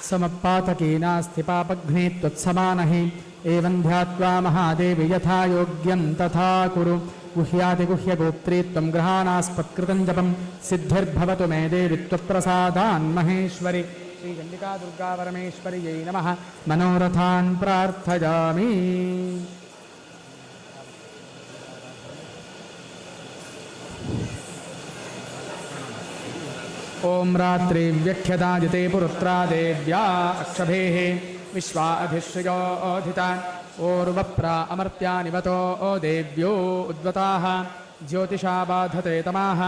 समपातकी नास्ति पापघ्ने त्वत्समानः एवं ध्यात्वा महादेवी यथा योग्यं तथा कुरु गुह्यातिगुह्यगोप्त्री त्वं ग्रहाणास्पत्कृतं जपं सिद्धिर्भवतु मे देवि त्वत्प्रसादान् महेश्वरि श्रीचण्डिका दुर्गा परमेश्वर्यै नमः मनोरथान् प्रार्थयामि ओम रात्रि व्यख्यदाजिते पुरुत्रा देव्या अक्षभेः विश्वा अधिश्रयोधिता ओर्वप्रा अमर्त्या निवतो देव्यो उद्वताः ज्योतिषा बाधते तमाः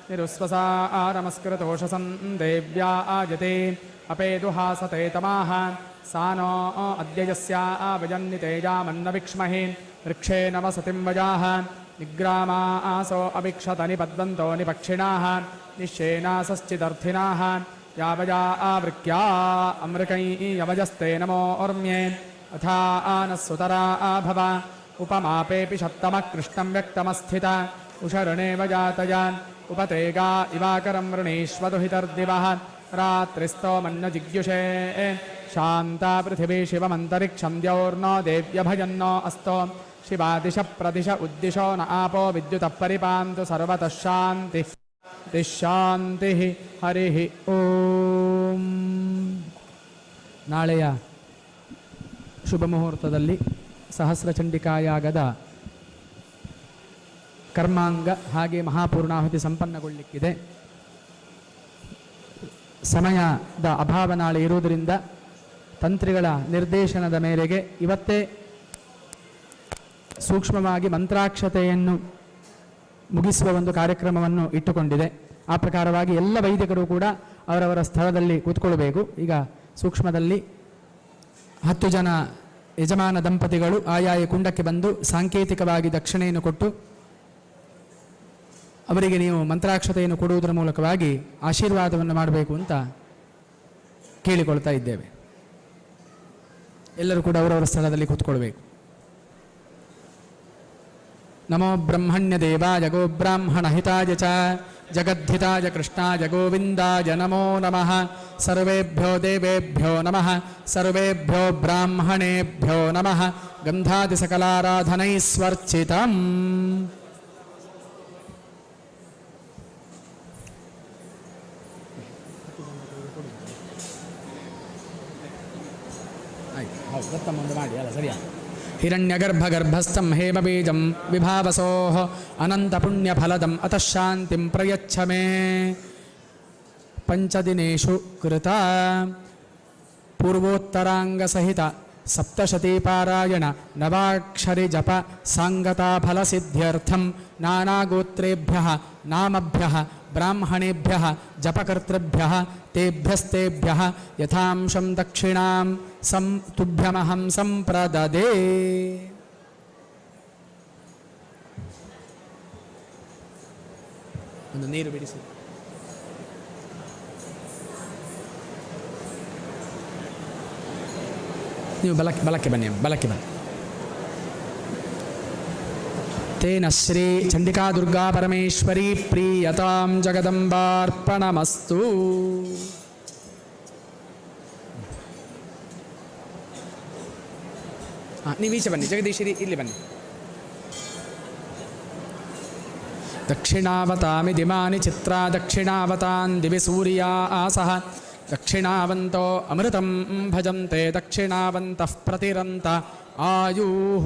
निरुस्वसा आरमस्कृतोषसं देव्या आजते अपेदुहासते तमाः सा नो अद्य यस्या आवजन्नितेजामन्न विक्ष्महे वृक्षे नवसतिं वजाः निग्रामा आसो अभिक्षत निपद्वन्तो निपक्षिणाः निश्चेनासश्चिदर्थिनाः यावजा आवृक्या अमृकै यवजस्ते नमोर्म्ये अथा आनस्सुतरा आभव उपमापेऽपि शत्तमः कृष्णं व्यक्तमस्थिता उशरणेव जातया उपतेगा इवाकरं वृणीष्वदुहितर्दिवः रात्रिस्तोमन्नजिज्ञुषे शान्ता पृथिवी शिवमन्तरिक्षं द्यौर्नो देव्यभजन्नो अस्तो शिवादिश प्रदिश उद्दिशो न आपो विद्युतः परिपान्तु सर्वतः शान्तिः ಶಾಂತಿ ಹರಿ ಓಂ. ನಾಳೆಯ ಶುಭ ಮುಹೂರ್ತದಲ್ಲಿ ಸಹಸ್ರಚಂಡಿಕಾಯಾಗದ ಕರ್ಮಾಂಗ ಹಾಗೆ ಮಹಾಪೂರ್ಣಾಹುತಿ ಸಂಪನ್ನಗೊಳ್ಳಿಕ್ಕಿದೆ. ಸಮಯದ ಅಭಾವ ನಾಳೆ ಇರುವುದರಿಂದ ತಂತ್ರಿಗಳ ನಿರ್ದೇಶನದ ಮೇರೆಗೆ ಇವತ್ತೇ ಸೂಕ್ಷ್ಮವಾಗಿ ಮಂತ್ರಾಕ್ಷತೆಯನ್ನು ಮುಗಿಸುವ ಒಂದು ಕಾರ್ಯಕ್ರಮವನ್ನು ಇಟ್ಟುಕೊಂಡಿದೆ. ಆ ಪ್ರಕಾರವಾಗಿ ಎಲ್ಲ ವೈದಿಕರು ಕೂಡ ಅವರವರ ಸ್ಥಳದಲ್ಲಿ ಕೂತ್ಕೊಳ್ಬೇಕು. ಈಗ ಸೂಕ್ಷ್ಮದಲ್ಲಿ 10 ಜನ ಯಜಮಾನ ದಂಪತಿಗಳು ಆಯಾಯ ಕುಂಡಕ್ಕೆ ಬಂದು ಸಾಂಕೇತಿಕವಾಗಿ ದಕ್ಷಿಣೆಯನ್ನು ಕೊಟ್ಟು ಅವರಿಗೆ ನೀವು ಮಂತ್ರಾಕ್ಷತೆಯನ್ನು ಕೊಡುವುದರ ಮೂಲಕವಾಗಿ ಆಶೀರ್ವಾದವನ್ನು ಮಾಡಬೇಕು ಅಂತ ಕೇಳಿಕೊಳ್ತಾ ಇದ್ದೇವೆ. ಎಲ್ಲರೂ ಕೂಡ ಅವರವರ ಸ್ಥಳದಲ್ಲಿ ಕೂತ್ಕೊಳ್ಬೇಕು. ನಮೋ ಬ್ರಹ್ಮಣ್ಯ ದೇವಾಯ ಗೋ ಬ್ರಾಹ್ಮಣ ಹಿತಾಯ ಚ ಜಗದ್ಧಿತಾಯ ಕೃಷ್ಣಾಯ ಗೋವಿಂದಾಯ ನಮೋ ನಮಃ. ಸರ್ವೇಭ್ಯೋ ದೇವೇಭ್ಯೋ ನಮಃ ಸರ್ವೇಭ್ಯೋ ಬ್ರಾಹ್ಮಣೇಭ್ಯೋ ನಮಃ. ಗಂಧಾದಿ ಸಕಲಾರಾಧನೈಸ್ವರ್ಚಿತಂ. ಆಯ್ತು ಮಾಡಿ ಅಲ್ಲ ಸರಿಯಾ. ಹಿರಣ್ಯಗರ್ಭಗರ್ಭಸ್ಥಂ ಹೇಮಬೀಜಂ ವಿಭಾವಸೋಃ ಅನಂತಪುಣ್ಯಫಲದಂ ಅತಃ ಶಾಂತಿಂ ಪ್ರಯಚ್ಛ ಮೇ. ಪಂಚದಿನೇಷು ಕೃತ ಪೂರ್ವೋತ್ತರಾಂಗಸಹಿತ ಸಪ್ತಶತೀಪಾರಾಯಣ ನವಾಕ್ಷರಿ ಜಪ ಸಾಂಗತಾಫಲಸಿದ್ಧ್ಯರ್ಥಂ ನಾನಾಗೋತ್ರೇಭ್ಯಃ ನಾಮಭ್ಯಃ ಬ್ರಾಹ್ಮಣೇಭ್ಯಃ ಜಪಕರ್ತೃಭ್ಯಃ ತೇಭ್ಯಸ್ತೇಭ್ಯಃ ಯಥಾಂಶಂ ದಕ್ಷಿಣಾಂ ತುಭ್ಯಮಹಂ ಸಂಪ್ರದದೇ. ಒಂದು ನೀರು ಬಿಡಿಸಿ. ನೀವು ಬಲಕ್ಕೆ ಬನ್ನಿ, ಬಲಕ್ಕೆ ಬನ್ನಿ. ತೇನ ಶ್ರೀ ಚಂಡಿಕಾ ದುರ್ಗಾ ಪರಮೇಶ್ವರಿ ಪ್ರೀಯತಾಂ ಜಗದಂಬಾರ್ಪಣಮಸ್ತು. ನೀವು ಈಚೆ ಬನ್ನಿ, ಜಗದೀಶಿರಿ ಇಲ್ಲಿ ಬನ್ನಿ. ದಕ್ಷಿಣಾವತಾಮಿ ದಿಮಾನಿ ಚಿತ್ರ ದಕ್ಷಿಣಾವತಾನ್ ದಿವಿ ಸೂರ್ಯ ಆಸಃ ದಕ್ಷಿಣಾವಂತೋ ಅಮೃತಂ ಭಜಂತೆ ದಕ್ಷಿಣಾವಂತಃ ಪ್ರತಿರಂತ ಆಯುಃ.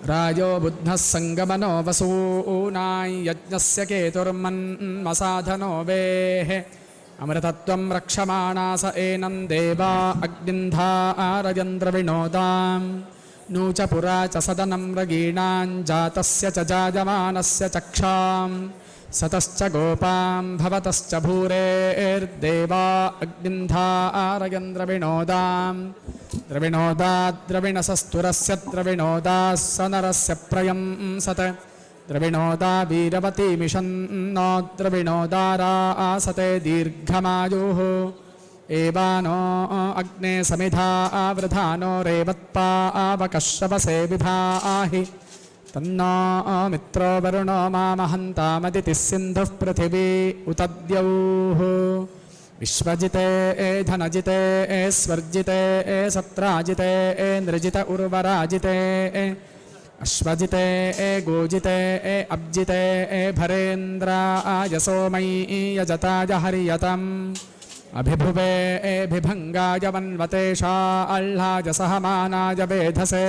ರಾಜೋ ಬುದ್ಧಃ ಸಂಗಮನೋ ವಸೂನಾಂ ಯಜ್ಞಸ್ಯ ಕೇತುರ್ಮನ್ಮಸಾಧನೋ ವೇಃ ಅಮೃತತ್ವಂ ರಕ್ಷಮಾಣಾಸ ಏನಂ ದೇವಾ ಅಗ್ನಿಂಧಾರಯಂದ್ರವಿಣೋದಾಂ ನೂಚ ಪುರಾ ಚ ಸದನಂ ರಗೀಣಾಂ ಜಾತಸ್ಯ ಚ ಜಾಯಮಾನಸ್ಯ ಚಕ್ಷಾಂ ಸತಶ್ಚ ಗೋಪಾಂ ಭವತಶ್ಚ ಭೂರೇರ್ದೇವಾ ಅಗ್ನಿಂಧಾರಯಂದ್ರವಿಣೋದಾಂ ದ್ರವಿಣೋದಾದ್ರವಿಣಸಸ್ತುರಸ್ಯ ದ್ರವಿಣೋದಾಸ್ಸ ನರಸ್ಯ ಪ್ರಯಂ ಸತ ದ್ರವಿಣೋದಾ ವೀರವತಿ ಮಿಷನ್ನೋ ದ್ರವಿಣೋದಾರಾ ಆಸತೆ ದೀರ್ಘಮಾಯುಃ. ಏವಾನೋ ಅಗ್ನೇ ಸಮಿಧಾ ಆವೃಧಾನೋ ರೇವತ್ಪಾ ಆವಕಶ್ರವಸೇ ವಿಭಾಹಿ तन्नो मित्रो वरुणो मामहन्तामदितिः सिन्धुः पृथिवी उतद्यौः विश्वजिते धनजिते स्वर्जिते सत्राजिते नृजित उर्वराजिते अश्वजिते गोजिते अब्जिते भरेन्द्राय सोमयी यजताय हरियतम् अभिभुवे भिभंगाय वन्वतेषा अह्लाय सहमानाय वेधसे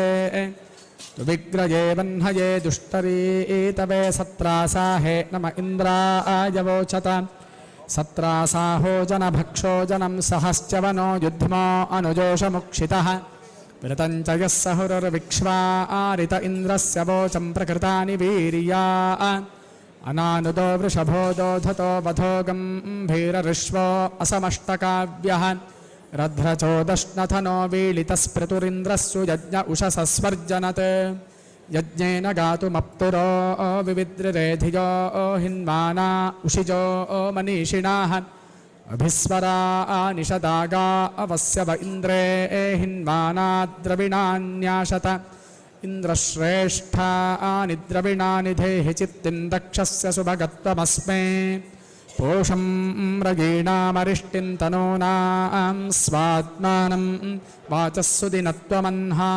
विग्रये वह्नये दुष्टरीतवे सत्रासाहे नम इन्द्राय वोचत सत्रासाहो जनभक्षो जनं सहश्चवनो युध्मो अनुजोषमुक्षितः विरतञ्च यः सहुरर्विक्ष्वारित इन्द्रस्य वोचं प्रकृतानि वीर्या अनानुदो वृषभो दोधतो वधो गम्भीरऋष्वो असमष्टकाव्यः रध्रचोदश्नथनो वीलितस्पृतुरिन्द्रस्सु यज्ञ उषसस्वर्जनत् यज्ञेन गातुमप्तुरो विविद्रिरेधियो हिन्वाना उषिजो मनीषिणाः अभिस्वरा निषदागा अवस्यव इन्द्रे हिन्वाना द्रविणान्याशत इन्द्रश्रेष्ठानि द्रविणानि देहि चित्तिन्दक्षस्य सुभगत्वमस्मे पोषं मृगीणामरिष्टिं तनूनां स्वात्मानं वाचः सुदिनत्वमह्ना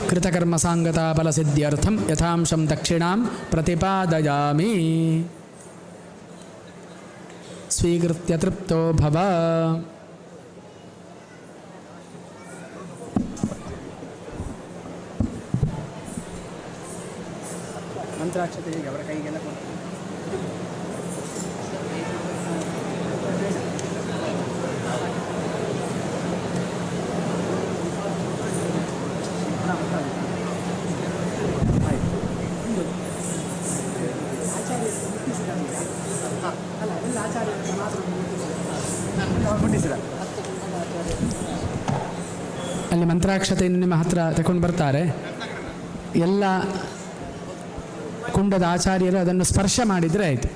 कृतकर्मसाङ्गताफलसिद्ध्यर्थं यथांशं दक्षिणां प्रतिपादयामि स्वीकृत्य तृप्तो भव ಮಂತ್ರಾಕ್ಷತೆ ಅವರ ಕೈಗೆಲ್ಲ ಅಲ್ಲಿ ಮಂತ್ರಾಕ್ಷತೆಯನ್ನು ನಿಮ್ಮ ಹತ್ರ ತಗೊಂಡು ಬರ್ತಾರೆ. ಎಲ್ಲ ಕುಂಡದ ಆಚಾರ್ಯರು ಅದನ್ನು ಸ್ಪರ್ಶ ಮಾಡಿದರೆ ಆಯಿತು.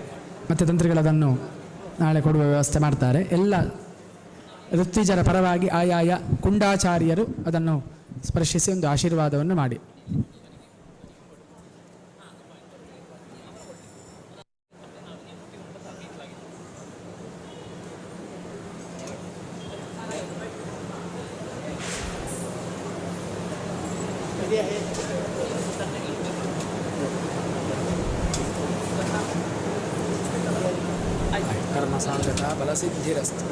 ಮತ್ತು ತಂತ್ರಿಗಳು ಅದನ್ನು ನಾಳೆ ಕೊಡುವ ವ್ಯವಸ್ಥೆ ಮಾಡ್ತಾರೆ. ಎಲ್ಲ ಋತ್ವಿಜರ ಪರವಾಗಿ ಆಯಾಯ ಕುಂಡಾಚಾರ್ಯರು ಅದನ್ನು ಸ್ಪರ್ಶಿಸಿ ಒಂದು ಆಶೀರ್ವಾದವನ್ನು ಮಾಡಿ. ಕರ್ಮಸಾಂಗತ ಫಲಸಿದ್ಧಿರಸ್ತು.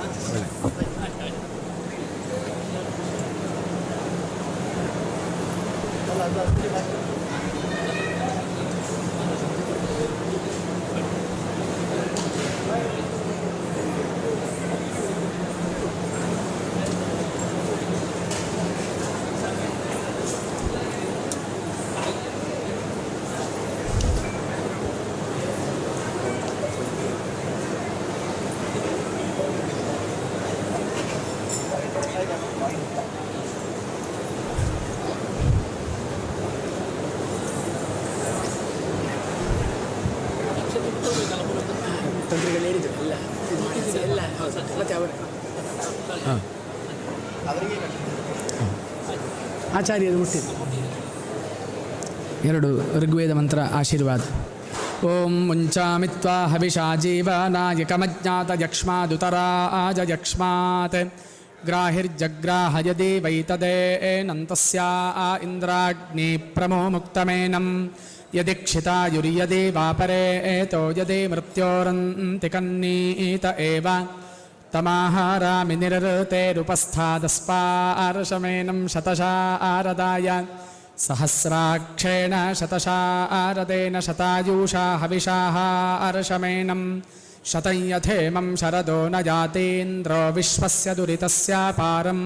ಆಚಾರ್ಯರು ಮುಟ್ಟಿದ್ರು. ಎರಡು ಋಗ್ವೇದ ಮಂತ್ರ ಆಶೀರ್ವಾದ. ಓಂ ಮುಂಚಾಮಿತ್ವಾ ಹವಿಷಾ ಜೀವನಾಯಕಮಜ್ಞಾತ ಯಕ್ಷ್ಮಾದುತರಾಜ ಯಕ್ಷ್ಮಾತ್ ಗ್ರಾಹಿರ್ಜಗ್ರಾಹಯದಿ ವೈತದೇನಂತಸ್ಯಾ ಇಂದ್ರಾಗ್ನಿ ಪ್ರಮೋ ಮುಕ್ತಮೇನಂ ಯದಿಕ್ಷಿತಾಯುರ್ಯದಿ ವಾಪರೇ ಏತೋ ಯದಿ ಮೃತ್ಯೋರಂತಿ ಕನ್ನೀತ ಏವ ತಮಾಹಾರಾಮಿ ನಿರೃತೇರುಪಸ್ಥಾದಸ್ಪಾರ್ಶಮೇನಂ ಶತಶಾ ಆರದಾಯ ಸಹಸ್ರಾಕ್ಷೇಣ ಶತಶಾ ಆರದೇನ ಶತಾಯೂಷಾ ಹವಿಷಾಃ ಅರ್ಶಮೇನಂ ಶತಂ ಯಥೇಮಂ ಶರದೋ ನ ಜಾತೇಂದ್ರೋ ವಿಶ್ವಸ್ಯ ದುರಿತಸ್ಯಾಪಾರಂ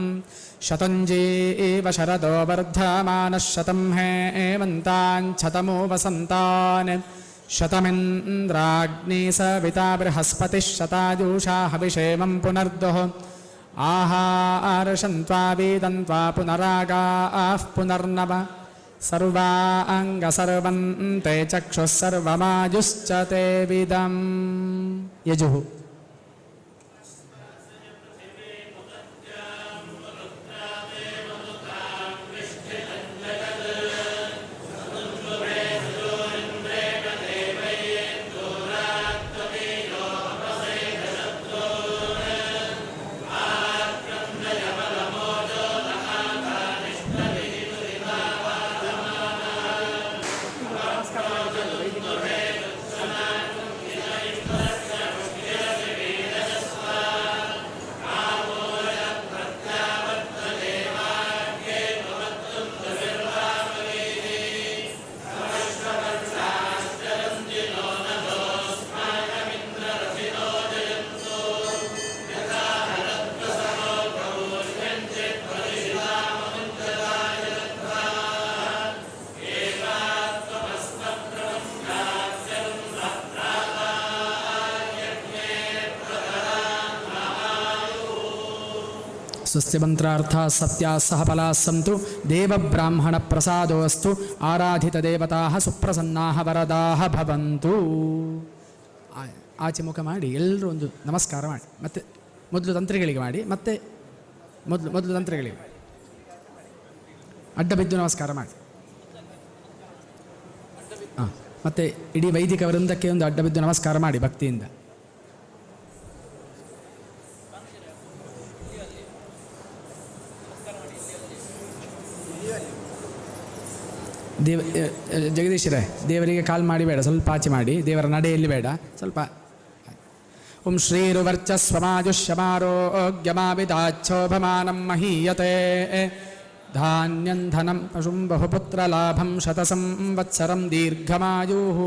ಶತಂಜೀವ ಶರದೋ ವರ್ಧಮಾನಃ ಶತಂ ಹೇಮಂತಾನ್ ಶತಮೋ ವಸಂತಾನ್ ಶತಮಿಂದ್ರಾಗ್ನಿ ಸವಿತಾ ಬೃಹಸ್ಪತಿಃ ಶತಾಜೂಷಾ ಹವಿಷೇಮಂ ಪುನರ್ದುಃ ಆಹಾರಶಂತ್ವಾ ವೇದಂತ್ವಾ ಪುನರಾಗಾಃ ಪುನರ್ನವ ಸರ್ವಾಂಗಸರ್ವಂತೆ ಚಕ್ಷುಃ ಸರ್ವಮಾಜುಶ್ಚ ತೇ ವಿದಂ ಯಜುಃ. ಸ್ವಸ್ಯ ಮಂತ್ರಾರ್ಥ ಸತ್ಯಾ ಸಹ ಫಲಾ ಸಂತು ದೇವಬ್ರಾಹ್ಮಣ ಪ್ರಸಾದೋಸ್ತು ಆರಾಧಿತ ದೇವತಾಃ ಸುಪ್ರಸನ್ನಾಃ ವರದಾಃ ಭವಂತು. ಆಚೆ ಮುಖ ಮಾಡಿ ಎಲ್ಲರೂ ಒಂದು ನಮಸ್ಕಾರ ಮಾಡಿ, ಮತ್ತೆ ಮೊದಲು ತಂತ್ರಿಗಳಿಗೆ ಮಾಡಿ, ಮತ್ತೆ ಮೊದಲು ತಂತ್ರಿಗಳಿಗೆ ಅಡ್ಡ ಬಿದ್ದು ನಮಸ್ಕಾರ ಮಾಡಿ. ಮತ್ತೆ ಇಡೀ ವೈದಿಕ ವೃಂದಕ್ಕೆ ಒಂದು ಅಡ್ಡ ಬಿದ್ದು ನಮಸ್ಕಾರ ಮಾಡಿ ಭಕ್ತಿಯಿಂದ. ಜಗದೀಶರೇ, ದೇವರಿಗೆ ಕಾಲ್ ಮಾಡಿ ಬೇಡ, ಸ್ವಲ್ಪ ಆಚೆ ಮಾಡಿ, ದೇವರ ನಡೆಯಲ್ಲಿ ಬೇಡ, ಸ್ವಲ್ಪ. ಓಂ ಶ್ರೀರುವರ್ಚಸ್ವಮಾಜುಷ್ಯಮಾರೋಗ್ಯಮಾವಿದಾಚ್ಛೋಭಮಾನಂ ಮಹೀಯತೆ ಧಾನ್ಯಂ ಧನಂ ಪಶುಂ ಬಹುಪುತ್ರಲಾಭಂ ಶತಸಂವತ್ಸರಂ ದೀರ್ಘಮಾಯುಃ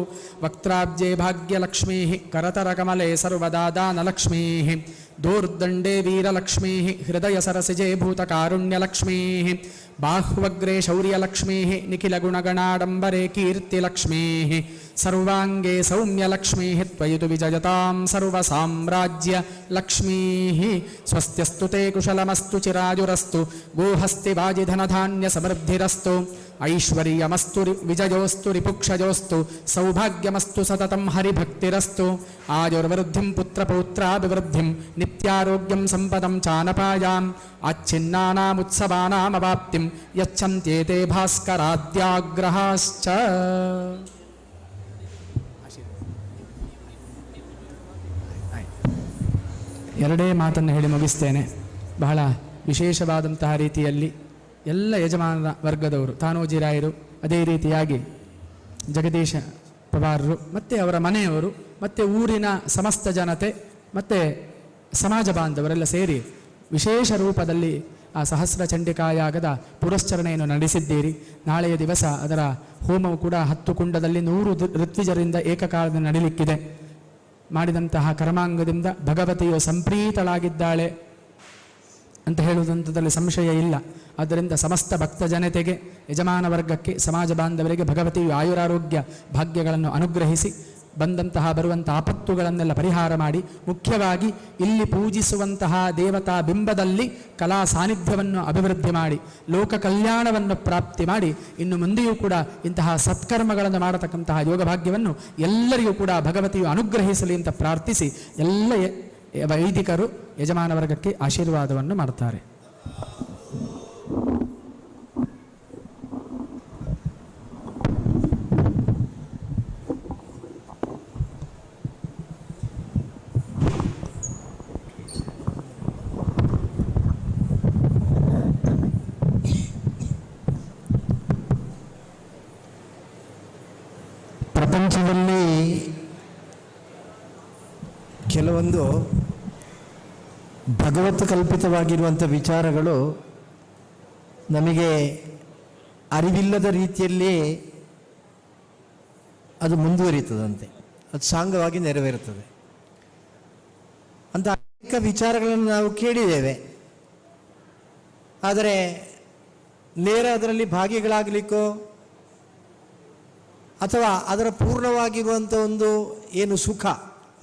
ವಕ್ತ್ರಾಬ್ಜೆ ಭಾಗ್ಯಲಕ್ಷ್ಮೀ ಕರತರಕಮಲೆ ಸರ್ವದಾ ದಾನಲಕ್ಷ್ಮೀ ದೂರ್ದಂಡೇ ವೀರಲಕ್ಷ್ಮೀ ಹೃದಯ ಸರಸಿಜೆ ಭೂತಕಾರುಣ್ಯಲಕ್ಷ್ಮೀ ಬಾಹ್ವಗ್ರೇ ಶೌರ್ಯಲಕ್ಷ್ಮೀ ನಿಖಿಲಗುಣಗಣಾಡಂಬರೆ ಕೀರ್ತಿಲಕ್ಷ್ಮೀ ಸರ್ವಾಂಗೇ ಸೌಮ್ಯಲಕ್ಷ್ಮೀ ತ್ವಯಿತು ವಿಜಯತಾಂ ಸರ್ವಸಾಮ್ರಾಜ್ಯ ಲಕ್ಷ್ಮೀ ಸ್ವಸ್ತ್ಯಸ್ತು ತೇ ಕುಶಲಮಸ್ತು ಚಿರಾಯುರಸ್ತು ಗೋಹಸ್ತಿ ವಾಜಿಧನಧಾನ್ಯ ಸಮೃದ್ಧಿರಸ್ತು ಐಶ್ವರ್ಯಮಸ್ತು ವಿಜಯೋಸ್ತು ರಿಪುಕ್ಷಜೋಸ್ತು ಸೌಭಾಗ್ಯಮಸ್ತು ಸತತಂ ಹರಿಭಕ್ತಿರಸ್ತು ಆಯುರ್ವೃದ್ಧಿಂ ಪುತ್ರಪೌತ್ರಾಭಿವೃದ್ಧಿಂ ನಿತ್ಯಾರೋಗ್ಯಂ ಸಂಪದಂ ಚಾನಪಾಯಾಂ ಅಚ್ಛಿನ್ನಾನಾಮುತ್ಸವಾನಾಮವಾಪ್ತಿಂ ಯಚ್ಛಂತ್ಯೇತೆ ಭಾಸ್ಕರಾದ್ಯಾಗ್ರಹಾಶ್ಚ. ಎರಡೇ ಮಾತನ್ನು ಹೇಳಿ ಮುಗಿಸ್ತೇನೆ. ಬಹಳ ವಿಶೇಷವಾದಂತಹ ರೀತಿಯಲ್ಲಿ ಎಲ್ಲ ಯಜಮಾನ ವರ್ಗದವರು, ತಾನೋಜಿರಾಯರು, ಅದೇ ರೀತಿಯಾಗಿ ಜಗದೀಶ ಪವಾರರು, ಮತ್ತು ಅವರ ಮನೆಯವರು, ಮತ್ತು ಊರಿನ ಸಮಸ್ತ ಜನತೆ, ಮತ್ತು ಸಮಾಜ ಬಾಂಧವರೆಲ್ಲ ಸೇರಿ ವಿಶೇಷ ರೂಪದಲ್ಲಿ ಆ ಸಹಸ್ರ ಚಂಡಿಕಾಯಾಗದ ಪುರಶ್ಚರಣೆಯನ್ನು ನಡೆಸಿದ್ದೀರಿ. ನಾಳೆಯ ದಿವಸ ಅದರ ಹೋಮವು ಕೂಡ 10 ಕುಂಡದಲ್ಲಿ 100 ಋತ್ವಿಜರಿಂದ ಏಕಕಾಲದಲ್ಲಿ ನಡೀಲಿಕ್ಕಿದೆ. ಮಾಡಿದಂತಹ ಕರ್ಮಾಂಗದಿಂದ ಭಗವತಿಯು ಸಂಪ್ರೀತಳಾಗಿದ್ದಾಳೆ ಅಂತ ಹೇಳುವುದಂಥದ್ರಲ್ಲಿ ಸಂಶಯ ಇಲ್ಲ. ಆದ್ದರಿಂದ ಸಮಸ್ತ ಭಕ್ತ ಜನತೆಗೆ, ಯಜಮಾನ ವರ್ಗಕ್ಕೆ, ಸಮಾಜ ಬಾಂಧವರಿಗೆ ಭಗವತಿಯು ಆಯುರಾರೋಗ್ಯ ಭಾಗ್ಯಗಳನ್ನು ಅನುಗ್ರಹಿಸಿ ಬಂದಂತಹ ಬರುವಂತಹ ಆಪತ್ತುಗಳನ್ನೆಲ್ಲ ಪರಿಹಾರ ಮಾಡಿ, ಮುಖ್ಯವಾಗಿ ಇಲ್ಲಿ ಪೂಜಿಸುವಂತಹ ದೇವತಾ ಬಿಂಬದಲ್ಲಿ ಕಲಾ ಸಾನ್ನಿಧ್ಯವನ್ನು ಅಭಿವೃದ್ಧಿ ಮಾಡಿ, ಲೋಕ ಕಲ್ಯಾಣವನ್ನು ಪ್ರಾಪ್ತಿ ಮಾಡಿ, ಇನ್ನು ಮುಂದೆಯೂ ಕೂಡ ಇಂತಹ ಸತ್ಕರ್ಮಗಳನ್ನು ಮಾಡತಕ್ಕಂತಹ ಯೋಗ ಭಾಗ್ಯವನ್ನು ಎಲ್ಲರಿಗೂ ಕೂಡ ಭಗವತಿಯು ಅನುಗ್ರಹಿಸಲಿ ಅಂತ ಪ್ರಾರ್ಥಿಸಿ ಎಲ್ಲ ವೈದಿಕರು ಯಜಮಾನ ವರ್ಗಕ್ಕೆ ಆಶೀರ್ವಾದವನ್ನು ಮಾಡ್ತಾರೆ. ಪ್ರಪಂಚದಲ್ಲಿ ಕೆಲವೊಂದು ಭಗವತ್ ಕಲ್ಪಿತವಾಗಿರುವಂಥ ವಿಚಾರಗಳು ನಮಗೆ ಅರಿವಿಲ್ಲದ ರೀತಿಯಲ್ಲಿ ಅದು ಮುಂದುವರಿಯುತ್ತದಂತೆ, ಅದು ಸಾಂಗವಾಗಿ ನೆರವೇರುತ್ತದೆ. ಅಂತ ಅನೇಕ ವಿಚಾರಗಳನ್ನು ನಾವು ಕೇಳಿದ್ದೇವೆ. ಆದರೆ ನೇರ ಅದರಲ್ಲಿ ಭಾಗಿಗಳಾಗಲಿಕ್ಕೋ ಅಥವಾ ಅದರ ಪೂರ್ಣವಾಗಿರುವಂಥ ಒಂದು ಏನು ಸುಖ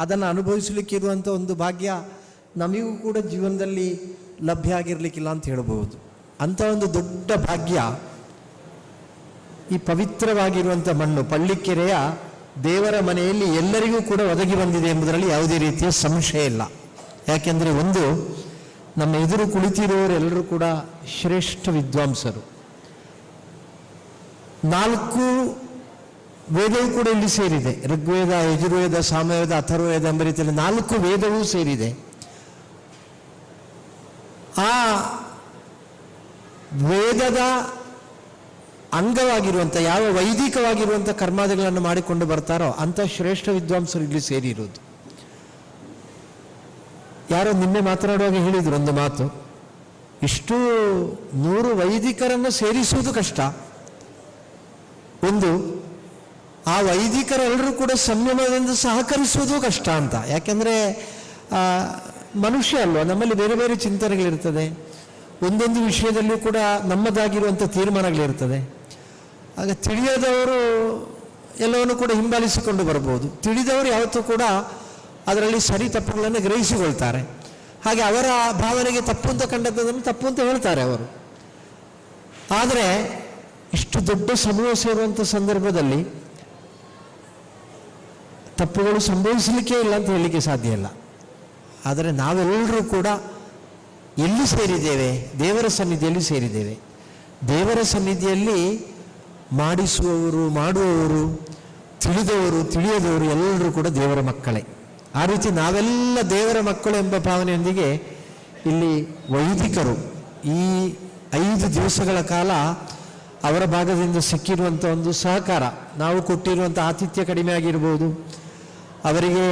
ಅದನ್ನು ಅನುಭವಿಸಲಿಕ್ಕಿರುವಂಥ ಒಂದು ಭಾಗ್ಯ ನಮಗೂ ಕೂಡ ಜೀವನದಲ್ಲಿ ಲಭ್ಯ ಆಗಿರಲಿಕ್ಕಿಲ್ಲ ಅಂತ ಹೇಳ್ಬೋದು. ಅಂಥ ಒಂದು ದೊಡ್ಡ ಭಾಗ್ಯ ಈ ಪವಿತ್ರವಾಗಿರುವಂಥ ಮಣ್ಣು ಪಳ್ಳಿಕೆರೆಯ ದೇವರ ಮನೆಯಲ್ಲಿ ಎಲ್ಲರಿಗೂ ಕೂಡ ಒದಗಿ ಬಂದಿದೆ ಎಂಬುದರಲ್ಲಿ ಯಾವುದೇ ರೀತಿಯ ಸಂಶಯ ಇಲ್ಲ. ಯಾಕೆಂದರೆ ಒಂದು, ನಮ್ಮ ಎದುರು ಕುಳಿತಿರುವವರೆಲ್ಲರೂ ಕೂಡ ಶ್ರೇಷ್ಠ ವಿದ್ವಾಂಸರು. 4 ವೇದವೂ ಕೂಡ ಇಲ್ಲಿ ಸೇರಿದೆ. ಋಗ್ವೇದ, ಯಜುರ್ವೇದ, ಸಾಮವೇದ, ಅಥರ್ವವೇದ ಎಂಬ ರೀತಿಯಲ್ಲಿ 4 ವೇದವೂ ಸೇರಿದೆ. ಆ ವೇದದ ಅಂಗವಾಗಿರುವಂಥ ಯಾವ ವೈದಿಕವಾಗಿರುವಂಥ ಕರ್ಮಾದಿಗಳನ್ನು ಮಾಡಿಕೊಂಡು ಬರ್ತಾರೋ ಅಂಥ ಶ್ರೇಷ್ಠ ವಿದ್ವಾಂಸರು ಇಲ್ಲಿ ಸೇರಿರುವುದು. ಯಾರೋ ನಿನ್ನೆ ಮಾತನಾಡುವಾಗ ಹೇಳಿದ್ರು ಒಂದು ಮಾತು, ಇಷ್ಟು 100 ವೈದಿಕರನ್ನು ಸೇರಿಸುವುದು ಕಷ್ಟ. ಒಂದು, ಆ ವೈದಿಕರೆಲ್ಲರೂ ಕೂಡ ಸಂಯಮದಿಂದ ಸಹಕರಿಸುವುದು ಕಷ್ಟ ಅಂತ. ಯಾಕೆಂದರೆ ಮನುಷ್ಯ ಅಲ್ವಾ, ನಮ್ಮಲ್ಲಿ ಬೇರೆ ಬೇರೆ ಚಿಂತನೆಗಳಿರ್ತದೆ, ಒಂದೊಂದು ವಿಷಯದಲ್ಲೂ ಕೂಡ ನಮ್ಮದಾಗಿರುವಂಥ ತೀರ್ಮಾನಗಳಿರ್ತದೆ. ಆಗ ತಿಳಿಯದವರು ಎಲ್ಲವನ್ನು ಕೂಡ ಹಿಂಬಾಲಿಸಿಕೊಂಡು ಬರ್ಬೋದು, ತಿಳಿದವರು ಯಾವತ್ತೂ ಕೂಡ ಅದರಲ್ಲಿ ಸರಿ ತಪ್ಪುಗಳನ್ನು ಗ್ರಹಿಸಿಕೊಳ್ತಾರೆ. ಹಾಗೆ ಅವರ ಭಾವನೆಗೆ ತಪ್ಪು ಅಂತ ಕಂಡದ್ದನ್ನು ತಪ್ಪು ಅಂತ ಹೇಳ್ತಾರೆ ಅವರು. ಆದರೆ ಇಷ್ಟು ದೊಡ್ಡ ಸಮೂಹ ಸೇರುವಂಥ ಸಂದರ್ಭದಲ್ಲಿ ತಪ್ಪುಗಳು ಸಂಭವಿಸಲಿಕ್ಕೆ ಇಲ್ಲ ಅಂತ ಹೇಳಲಿಕ್ಕೆ ಸಾಧ್ಯ ಇಲ್ಲ. ಆದರೆ ನಾವೆಲ್ಲರೂ ಕೂಡ ಎಲ್ಲಿ ಸೇರಿದ್ದೇವೆ? ದೇವರ ಸನ್ನಿಧಿಯಲ್ಲಿ ಸೇರಿದ್ದೇವೆ. ದೇವರ ಸನ್ನಿಧಿಯಲ್ಲಿ ಮಾಡಿಸುವವರು, ಮಾಡುವವರು, ತಿಳಿದವರು, ತಿಳಿಯದವರು ಎಲ್ಲರೂ ಕೂಡ ದೇವರ ಮಕ್ಕಳೇ. ಆ ರೀತಿ ನಾವೆಲ್ಲ ದೇವರ ಮಕ್ಕಳು ಎಂಬ ಭಾವನೆಯೊಂದಿಗೆ ಇಲ್ಲಿ ವೈದಿಕರು ಈ 5 ದಿವಸಗಳ ಕಾಲ ಅವರ ಭಾಗದಿಂದ ಸಿಕ್ಕಿರುವಂಥ ಒಂದು ಸಹಕಾರ, ನಾವು ಕೊಟ್ಟಿರುವಂಥ ಆತಿಥ್ಯ ಕಡಿಮೆ ಆಗಿರ್ಬೋದು, ಅವರಿಗೆ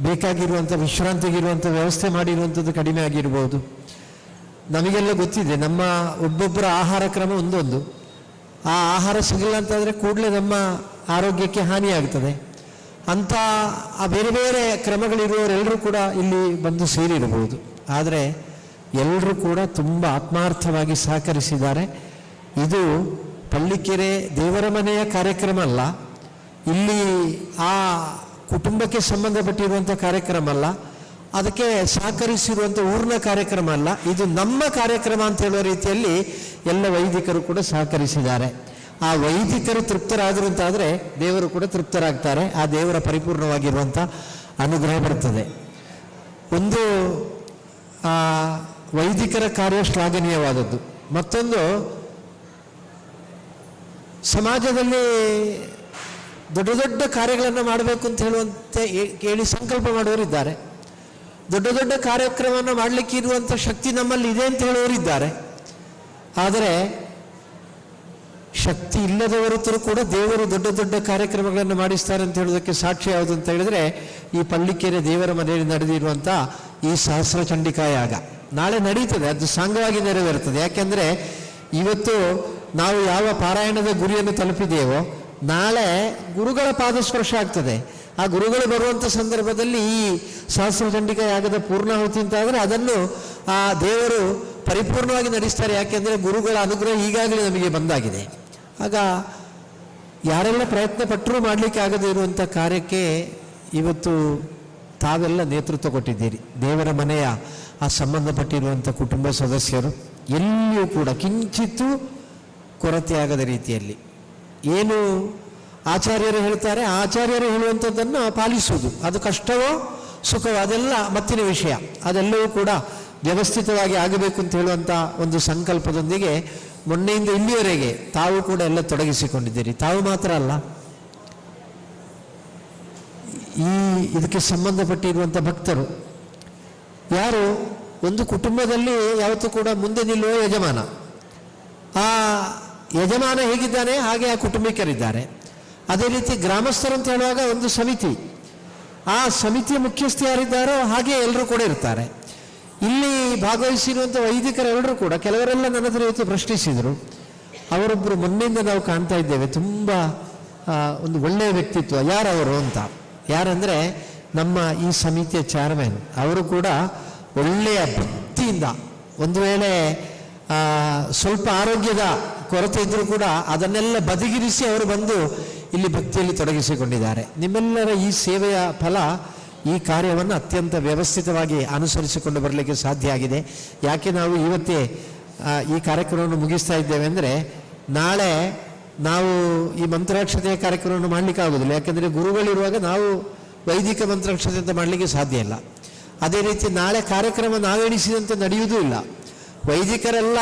ಬೇಕಾಗಿರುವಂಥ ವಿಶ್ರಾಂತಿಗಿರುವಂಥ ವ್ಯವಸ್ಥೆ ಮಾಡಿರುವಂಥದ್ದು ಕಡಿಮೆ ಆಗಿರ್ಬೋದು. ನಮಗೆಲ್ಲ ಗೊತ್ತಿದೆ, ನಮ್ಮ ಒಬ್ಬೊಬ್ಬರ ಆಹಾರ ಕ್ರಮ ಒಂದೊಂದು. ಆ ಆಹಾರ ಸಿಗಲ್ಲ ಅಂತಂದರೆ ಕೂಡಲೇ ನಮ್ಮ ಆರೋಗ್ಯಕ್ಕೆ ಹಾನಿಯಾಗ್ತದೆ. ಅಂಥ ಆ ಬೇರೆ ಬೇರೆ ಕ್ರಮಗಳಿರುವವರೆಲ್ಲರೂ ಕೂಡ ಇಲ್ಲಿ ಬಂದು ಸೇರಿರಬಹುದು. ಆದರೆ ಎಲ್ಲರೂ ಕೂಡ ತುಂಬ ಆತ್ಮಾರ್ಥವಾಗಿ ಸಹಕರಿಸಿದ್ದಾರೆ. ಇದು ಪಳ್ಳಿಕೆರೆ ದೇವರ ಮನೆಯ ಕಾರ್ಯಕ್ರಮ ಅಲ್ಲ, ಇಲ್ಲಿ ಆ ಕುಟುಂಬಕ್ಕೆ ಸಂಬಂಧಪಟ್ಟಿರುವಂಥ ಕಾರ್ಯಕ್ರಮ ಅಲ್ಲ, ಅದಕ್ಕೆ ಸಹಕರಿಸಿರುವಂಥ ಊರಿನ ಕಾರ್ಯಕ್ರಮ ಅಲ್ಲ, ಇದು ನಮ್ಮ ಕಾರ್ಯಕ್ರಮ ಅಂತ ಹೇಳುವ ರೀತಿಯಲ್ಲಿ ಎಲ್ಲ ವೈದಿಕರು ಕೂಡ ಸಹಕರಿಸಿದ್ದಾರೆ. ಆ ವೈದಿಕರು ತೃಪ್ತರಾದರು ಅಂತಾದರೆ ದೇವರು ಕೂಡ ತೃಪ್ತರಾಗ್ತಾರೆ. ಆ ದೇವರ ಪರಿಪೂರ್ಣವಾಗಿರುವಂಥ ಅನುಗ್ರಹ ಬರ್ತದೆ. ಒಂದು ವೈದಿಕರ ಕಾರ್ಯ ಶ್ಲಾಘನೀಯವಾದದ್ದು. ಮತ್ತೊಂದು, ಸಮಾಜದಲ್ಲಿ ದೊಡ್ಡ ದೊಡ್ಡ ಕಾರ್ಯಗಳನ್ನು ಮಾಡಬೇಕು ಅಂತ ಹೇಳುವಂತೆ ಹೇಳಿ ಸಂಕಲ್ಪ ಮಾಡುವವರಿದ್ದಾರೆ. ದೊಡ್ಡ ದೊಡ್ಡ ಕಾರ್ಯಕ್ರಮವನ್ನು ಮಾಡಲಿಕ್ಕೆ ಇರುವಂಥ ಶಕ್ತಿ ನಮ್ಮಲ್ಲಿ ಇದೆ ಅಂತ ಹೇಳುವವರಿದ್ದಾರೆ. ಆದರೆ ಶಕ್ತಿ ಇಲ್ಲದವರತರು ಕೂಡ ದೇವರು ದೊಡ್ಡ ದೊಡ್ಡ ಕಾರ್ಯಕ್ರಮಗಳನ್ನು ಮಾಡಿಸ್ತಾರೆ ಅಂತ ಹೇಳೋದಕ್ಕೆ ಸಾಕ್ಷಿ ಯಾವುದು ಅಂತ ಹೇಳಿದರೆ ಈ ಪಳ್ಳಿಕೆರೆ ದೇವರ ಮನೆಯಲ್ಲಿ ನಡೆದಿರುವಂಥ ಈ ಸಹಸ್ರ ಚಂಡಿಕಾ ಯಾಗ. ನಾಳೆ ನಡೀತದೆ, ಅದು ಸಾಂಗವಾಗಿ ನೆರವೇರುತ್ತದೆ. ಯಾಕೆಂದರೆ ಇವತ್ತು ನಾವು ಯಾವ ಪಾರಾಯಣದ ಗುರಿಯನ್ನು ತಲುಪಿದ್ದೇವೋ ನಾಳೆ ಗುರುಗಳ ಪಾದಸ್ಪರ್ಶ ಆಗ್ತದೆ. ಆ ಗುರುಗಳು ಬರುವಂಥ ಸಂದರ್ಭದಲ್ಲಿ ಈ ಸಹಸ್ರ ಚಂಡಿಕಾ ಯಾಗದ ಪೂರ್ಣಾಹುತಿ ಅಂತಾದರೆ ಅದನ್ನು ಆ ದೇವರು ಪರಿಪೂರ್ಣವಾಗಿ ನಡೆಸ್ತಾರೆ. ಯಾಕೆಂದರೆ ಗುರುಗಳ ಅನುಗ್ರಹ ಈಗಾಗಲೇ ನಮಗೆ ಬಂದಾಗಿದೆ. ಆಗ ಯಾರೆಲ್ಲ ಪ್ರಯತ್ನ ಪಟ್ಟರೂ ಮಾಡಲಿಕ್ಕೆ ಆಗದೇ ಇರುವಂಥ ಕಾರ್ಯಕ್ಕೆ ಇವತ್ತು ತಾವೆಲ್ಲ ನೇತೃತ್ವ ಕೊಟ್ಟಿದ್ದೀರಿ. ದೇವರ ಮನೆಯ ಆ ಸಂಬಂಧಪಟ್ಟಿರುವಂಥ ಕುಟುಂಬ ಸದಸ್ಯರು ಎಲ್ಲಿಯೂ ಕೂಡ ಕಿಂಚಿತ್ತೂ ಕೊರತೆಯಾಗದ ರೀತಿಯಲ್ಲಿ ಏನು ಆಚಾರ್ಯರು ಹೇಳ್ತಾರೆ, ಆಚಾರ್ಯರು ಹೇಳುವಂಥದ್ದನ್ನು ಪಾಲಿಸುವುದು, ಅದು ಕಷ್ಟವೋ ಸುಖವೋ ಅದೆಲ್ಲ ಮತ್ತಿನ ವಿಷಯ. ಅದೆಲ್ಲವೂ ಕೂಡ ವ್ಯವಸ್ಥಿತವಾಗಿ ಆಗಬೇಕು ಅಂತ ಹೇಳುವಂಥ ಒಂದು ಸಂಕಲ್ಪದೊಂದಿಗೆ ಮೊನ್ನೆಯಿಂದ ಇಲ್ಲಿಯವರೆಗೆ ತಾವು ಕೂಡ ಎಲ್ಲ ತೊಡಗಿಸಿಕೊಂಡಿದ್ದೀರಿ. ತಾವು ಮಾತ್ರ ಅಲ್ಲ, ಇದಕ್ಕೆ ಸಂಬಂಧಪಟ್ಟಿರುವಂಥ ಭಕ್ತರು ಯಾರು ಒಂದು ಕುಟುಂಬದಲ್ಲಿ ಯಾವತ್ತೂ ಕೂಡ ಮುಂದೆ ನಿಲ್ಲುವ ಯಜಮಾನ. ಆ ಯಜಮಾನ ಹೇಗಿದ್ದಾನೆ ಹಾಗೆ ಆ ಕುಟುಂಬಿಕರಿದ್ದಾರೆ. ಅದೇ ರೀತಿ ಗ್ರಾಮಸ್ಥರು ಅಂತ ಹೇಳುವಾಗ ಒಂದು ಸಮಿತಿ, ಆ ಸಮಿತಿಯ ಮುಖ್ಯಸ್ಥ ಯಾರಿದ್ದಾರೋ ಹಾಗೆ ಎಲ್ಲರೂ ಕೂಡ ಇರ್ತಾರೆ. ಇಲ್ಲಿ ಭಾಗವಹಿಸಿರುವಂಥ ವೈದಿಕರೆಲ್ಲರೂ ಕೂಡ ಕೆಲವರೆಲ್ಲ ನನ್ನ ಹತ್ರ ಇವತ್ತು ಪ್ರಶ್ನಿಸಿದರು. ಅವರೊಬ್ಬರು ಮೊನ್ನೆಯಿಂದ ನಾವು ಕಾಣ್ತಾ ಇದ್ದೇವೆ, ತುಂಬ ಒಂದು ಒಳ್ಳೆಯ ವ್ಯಕ್ತಿತ್ವ. ಯಾರವರು ಅಂತ, ಯಾರಂದರೆ ನಮ್ಮ ಈ ಸಮಿತಿಯ ಚೇರ್ಮನ್ ಅವರು ಕೂಡ ಒಳ್ಳೆಯ ಭಕ್ತಿಯಿಂದ, ಒಂದು ವೇಳೆ ಸ್ವಲ್ಪ ಆರೋಗ್ಯದ ಕೊರತೆ ಇದ್ದರೂ ಕೂಡ ಅದನ್ನೆಲ್ಲ ಬದಿಗಿರಿಸಿ ಅವರು ಬಂದು ಇಲ್ಲಿ ಭಕ್ತಿಯಲ್ಲಿ ತೊಡಗಿಸಿಕೊಂಡಿದ್ದಾರೆ. ನಿಮ್ಮೆಲ್ಲರ ಈ ಸೇವೆಯ ಫಲ ಈ ಕಾರ್ಯವನ್ನು ಅತ್ಯಂತ ವ್ಯವಸ್ಥಿತವಾಗಿ ಅನುಸರಿಸಿಕೊಂಡು ಬರಲಿಕ್ಕೆ ಸಾಧ್ಯ ಆಗಿದೆ. ಯಾಕೆ ನಾವು ಇವತ್ತೇ ಈ ಕಾರ್ಯಕ್ರಮವನ್ನು ಮುಗಿಸ್ತಾ ಇದ್ದೇವೆ ಅಂದರೆ, ನಾಳೆ ನಾವು ಈ ಮಂತ್ರಾಕ್ಷತೆಯ ಕಾರ್ಯಕ್ರಮವನ್ನು ಮಾಡಲಿಕ್ಕೆ ಆಗೋದಿಲ್ಲ. ಯಾಕೆಂದರೆ ಗುರುಗಳಿರುವಾಗ ನಾವು ವೈದಿಕ ಮಂತ್ರಾಕ್ಷತೆ ಅಂತ ಮಾಡಲಿಕ್ಕೆ ಸಾಧ್ಯ ಇಲ್ಲ. ಅದೇ ರೀತಿ ನಾಳೆ ಕಾರ್ಯಕ್ರಮ ನಾವೆಣಿಸಿದಂತೆ ನಡೆಯುವುದೂ ಇಲ್ಲ. ವೈದಿಕರೆಲ್ಲ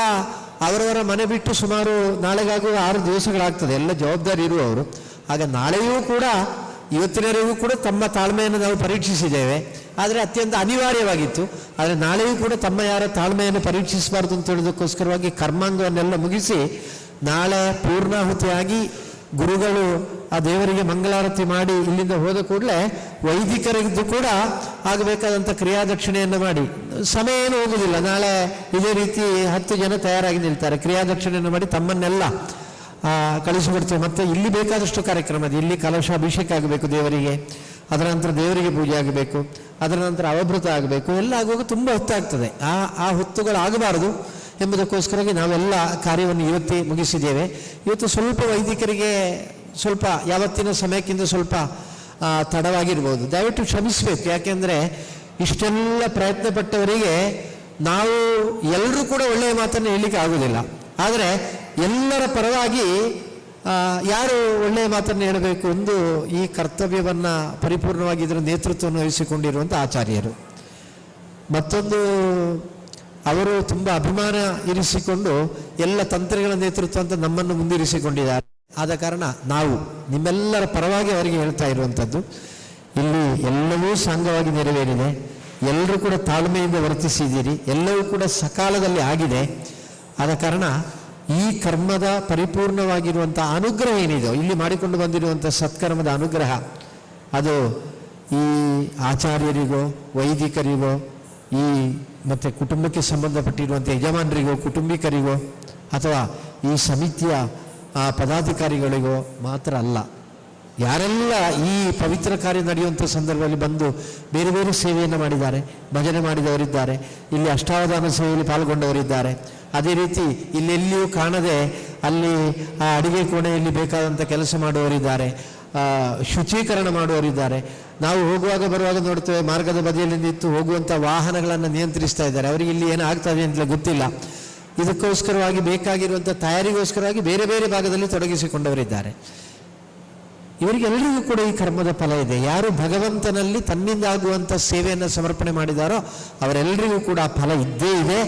ಅವರವರ ಮನೆ ಬಿಟ್ಟು ಸುಮಾರು ನಾಳೆಗಾಗುವ 6 ದಿವಸಗಳಾಗ್ತದೆ, ಎಲ್ಲ ಜವಾಬ್ದಾರಿ ಇರುವವರು. ಆಗ ನಾಳೆಯೂ ಕೂಡ ಇವತ್ತಿನವರೆಗೂ ಕೂಡ ತಮ್ಮ ತಾಳ್ಮೆಯನ್ನು ನಾವು ಪರೀಕ್ಷಿಸಿದ್ದೇವೆ, ಆದರೆ ಅತ್ಯಂತ ಅನಿವಾರ್ಯವಾಗಿತ್ತು. ಆದರೆ ನಾಳೆಯೂ ಕೂಡ ತಮ್ಮ ಯಾರ ತಾಳ್ಮೆಯನ್ನು ಪರೀಕ್ಷಿಸಬಾರ್ದು ಅಂತ ಹೇಳೋದಕ್ಕೋಸ್ಕರವಾಗಿ ಕರ್ಮಾಂಗವನ್ನೆಲ್ಲ ಮುಗಿಸಿ ನಾಳೆ ಪೂರ್ಣಾಹುತಿಯಾಗಿ ಗುರುಗಳು ಆ ದೇವರಿಗೆ ಮಂಗಳಾರತಿ ಮಾಡಿ ಇಲ್ಲಿಂದ ಹೋದ ಕೂಡಲೇ ವೈದಿಕರಿದ್ದು ಕೂಡ ಆಗಬೇಕಾದಂಥ ಕ್ರಿಯಾದಕ್ಷಿಣೆಯನ್ನು ಮಾಡಿ, ಸಮಯ ಏನು ಹೋಗುವುದಿಲ್ಲ. ನಾಳೆ ಇದೇ ರೀತಿ 10 ಜನ ತಯಾರಾಗಿ ನಿಲ್ತಾರೆ. ಕ್ರಿಯಾದಕ್ಷಿಣೆಯನ್ನು ಮಾಡಿ ತಮ್ಮನ್ನೆಲ್ಲ ಕಳಿಸಿಬಿಡ್ತೇವೆ. ಮತ್ತು ಇಲ್ಲಿ ಬೇಕಾದಷ್ಟು ಕಾರ್ಯಕ್ರಮ ಇದೆ. ಇಲ್ಲಿ ಕಲಶಾಭಿಷೇಕ ಆಗಬೇಕು ದೇವರಿಗೆ, ಅದರ ನಂತರ ದೇವರಿಗೆ ಪೂಜೆ ಆಗಬೇಕು, ಅದರ ನಂತರ ಅವಭೃತ ಆಗಬೇಕು, ಎಲ್ಲ ಆಗುವಾಗ ತುಂಬ ಹೊತ್ತಾಗ್ತದೆ. ಆ ಹೊತ್ತುಗಳಾಗಬಾರದು ಎಂಬುದಕ್ಕೋಸ್ಕರವಾಗಿ ನಾವೆಲ್ಲ ಕಾರ್ಯವನ್ನು ಇವತ್ತೇ ಮುಗಿಸಿದ್ದೇವೆ. ಇವತ್ತು ಸ್ವಲ್ಪ ವೈದಿಕರಿಗೆ ಸ್ವಲ್ಪ ಯಾವತ್ತಿನ ಸಮಯಕ್ಕಿಂತ ಸ್ವಲ್ಪ ತಡವಾಗಿರ್ಬೋದು, ದಯವಿಟ್ಟು ಕ್ಷಮಿಸಬೇಕು. ಯಾಕೆಂದರೆ ಇಷ್ಟೆಲ್ಲ ಪ್ರಯತ್ನ ಪಟ್ಟವರಿಗೆ ನಾವು ಎಲ್ಲರೂ ಕೂಡ ಒಳ್ಳೆಯ ಮಾತನ್ನು ಹೇಳಲಿಕ್ಕೆ ಆಗೋದಿಲ್ಲ. ಆದರೆ ಎಲ್ಲರ ಪರವಾಗಿ ಯಾರು ಒಳ್ಳೆಯ ಮಾತನ್ನು ಹೇಳಬೇಕು ಎಂದು ಈ ಕರ್ತವ್ಯವನ್ನು ಪರಿಪೂರ್ಣವಾಗಿ ಇದರ ನೇತೃತ್ವವನ್ನು ವಹಿಸಿಕೊಂಡಿರುವಂಥ ಆಚಾರ್ಯರು. ಮತ್ತೊಂದು, ಅವರು ತುಂಬ ಅಭಿಮಾನ ಇರಿಸಿಕೊಂಡು ಎಲ್ಲ ತಂತ್ರಗಳ ನೇತೃತ್ವ ಅಂತ ನಮ್ಮನ್ನು ಮುಂದಿರಿಸಿಕೊಂಡಿದ್ದಾರೆ. ಆದ ಕಾರಣ ನಾವು ನಿಮ್ಮೆಲ್ಲರ ಪರವಾಗಿ ಅವರಿಗೆ ಹೇಳ್ತಾ ಇರುವಂಥದ್ದು, ಇಲ್ಲಿ ಎಲ್ಲವೂ ಸಾಂಗವಾಗಿ ನೆರವೇರಿದೆ, ಎಲ್ಲರೂ ಕೂಡ ತಾಳ್ಮೆಯಿಂದ ವರ್ತಿಸಿದ್ದೀರಿ, ಎಲ್ಲವೂ ಕೂಡ ಸಕಾಲದಲ್ಲಿ ಆಗಿದೆ. ಆದ ಕಾರಣ ಈ ಕರ್ಮದ ಪರಿಪೂರ್ಣವಾಗಿರುವಂಥ ಅನುಗ್ರಹ ಏನಿದೆ, ಇಲ್ಲಿ ಮಾಡಿಕೊಂಡು ಬಂದಿರುವಂಥ ಸತ್ಕರ್ಮದ ಅನುಗ್ರಹ, ಅದು ಈ ಆಚಾರ್ಯರಿಗೋ ವೈದಿಕರಿಗೋ ಈ ಮತ್ತು ಕುಟುಂಬಕ್ಕೆ ಸಂಬಂಧಪಟ್ಟಿರುವಂಥ ಯಜಮಾನರಿಗೋ ಕುಟುಂಬಿಕರಿಗೋ ಅಥವಾ ಈ ಸಮಿತಿಯ ಪದಾಧಿಕಾರಿಗಳಿಗೋ ಮಾತ್ರ ಅಲ್ಲ, ಯಾರೆಲ್ಲ ಈ ಪವಿತ್ರ ಕಾರ್ಯ ನಡೆಯುವಂಥ ಸಂದರ್ಭದಲ್ಲಿ ಬಂದು ಬೇರೆ ಬೇರೆ ಸೇವೆಯನ್ನು ಮಾಡಿದ್ದಾರೆ, ಭಜನೆ ಮಾಡಿದವರಿದ್ದಾರೆ, ಇಲ್ಲಿ ಅಷ್ಟಾವಧಾನ ಸೇವೆಯಲ್ಲಿ ಪಾಲ್ಗೊಂಡವರಿದ್ದಾರೆ. ಅದೇ ರೀತಿ ಇಲ್ಲೆಲ್ಲಿಯೂ ಕಾಣದೆ ಅಲ್ಲಿ ಆ ಅಡಿಗೆ ಕೋಣೆಯಲ್ಲಿ ಬೇಕಾದಂಥ ಕೆಲಸ ಮಾಡುವವರಿದ್ದಾರೆ, ಶುಚೀಕರಣ ಮಾಡುವವರಿದ್ದಾರೆ. ನಾವು ಹೋಗುವಾಗ ಬರುವಾಗ ನೋಡ್ತೇವೆ, ಮಾರ್ಗದ ಬದಿಯಲ್ಲಿ ನಿಂತು ಹೋಗುವಂಥ ವಾಹನಗಳನ್ನು ನಿಯಂತ್ರಿಸ್ತಾ ಇದ್ದಾರೆ. ಅವರಿಗೆ ಇಲ್ಲಿ ಏನು ಆಗ್ತದೆ ಅಂತಲೇ ಗೊತ್ತಿಲ್ಲ. ಇದಕ್ಕೋಸ್ಕರವಾಗಿ ಬೇಕಾಗಿರುವಂಥ ತಯಾರಿಗೋಸ್ಕರವಾಗಿ ಬೇರೆ ಬೇರೆ ಭಾಗದಲ್ಲಿ ತೊಡಗಿಸಿಕೊಂಡವರಿದ್ದಾರೆ. ಇವರಿಗೆಲ್ಲರಿಗೂ ಕೂಡ ಈ ಕರ್ಮದ ಫಲ ಇದೆ. ಯಾರು ಭಗವಂತನಲ್ಲಿ ತನ್ನಿಂದ ಆಗುವಂಥ ಸೇವೆಯನ್ನು ಸಮರ್ಪಣೆ ಮಾಡಿದಾರೋ ಅವರೆಲ್ಲರಿಗೂ ಕೂಡ ಆ ಫಲ ಇದ್ದೇ ಇದೆ.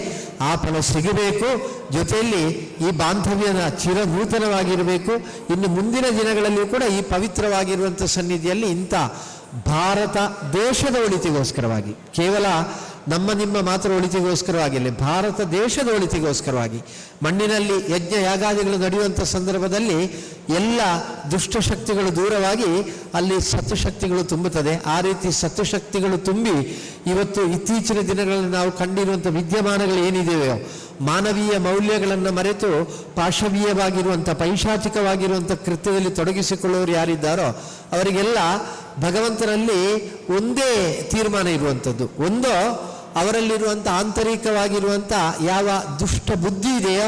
ಆ ಫಲ ಸಿಗಬೇಕು. ಜೊತೆಯಲ್ಲಿ ಈ ಬಾಂಧವ್ಯನ ಚಿರನೂತನವಾಗಿರಬೇಕು. ಇನ್ನು ಮುಂದಿನ ದಿನಗಳಲ್ಲಿಯೂ ಕೂಡ ಈ ಪವಿತ್ರವಾಗಿರುವಂಥ ಸನ್ನಿಧಿಯಲ್ಲಿ ಇಂಥ ಭಾರತ ದೇಶದ ಒಳಿತಿಗೋಸ್ಕರವಾಗಿ, ಕೇವಲ ನಮ್ಮ ನಿಮ್ಮ ಮಾತ್ರ ಒಳಿತಿಗೋಸ್ಕರವಾಗಿಲ್ಲ, ಭಾರತ ದೇಶದ ಒಳಿತಿಗೋಸ್ಕರವಾಗಿ ಮಣ್ಣಿನಲ್ಲಿ ಯಜ್ಞ ಯಾಗಾದಿಗಳು ನಡೆಯುವಂಥ ಸಂದರ್ಭದಲ್ಲಿ ಎಲ್ಲ ದುಷ್ಟಶಕ್ತಿಗಳು ದೂರವಾಗಿ ಅಲ್ಲಿ ಸತ್ಯಶಕ್ತಿಗಳು ತುಂಬುತ್ತದೆ. ಆ ರೀತಿ ಸತ್ಯಶಕ್ತಿಗಳು ತುಂಬಿ ಇವತ್ತು ಇತ್ತೀಚಿನ ದಿನಗಳಲ್ಲಿ ನಾವು ಕಂಡಿರುವಂಥ ವಿದ್ಯಮಾನಗಳು ಏನಿದೆಯೋ, ಮಾನವೀಯ ಮೌಲ್ಯಗಳನ್ನು ಮರೆತು ಪಾಶವೀಯವಾಗಿರುವಂಥ ಪೈಶಾಚಿಕವಾಗಿರುವಂಥ ಕೃತ್ಯದಲ್ಲಿ ತೊಡಗಿಸಿಕೊಳ್ಳುವವರು ಯಾರಿದ್ದಾರೋ ಅವರಿಗೆಲ್ಲ ಭಗವಂತನಲ್ಲಿ ಒಂದೇ ತೀರ್ಮಾನ ಇರುವಂಥದ್ದು. ಒಂದೋ ಅವರಲ್ಲಿರುವಂಥ ಆಂತರಿಕವಾಗಿರುವಂಥ ಯಾವ ದುಷ್ಟ ಬುದ್ಧಿ ಇದೆಯೋ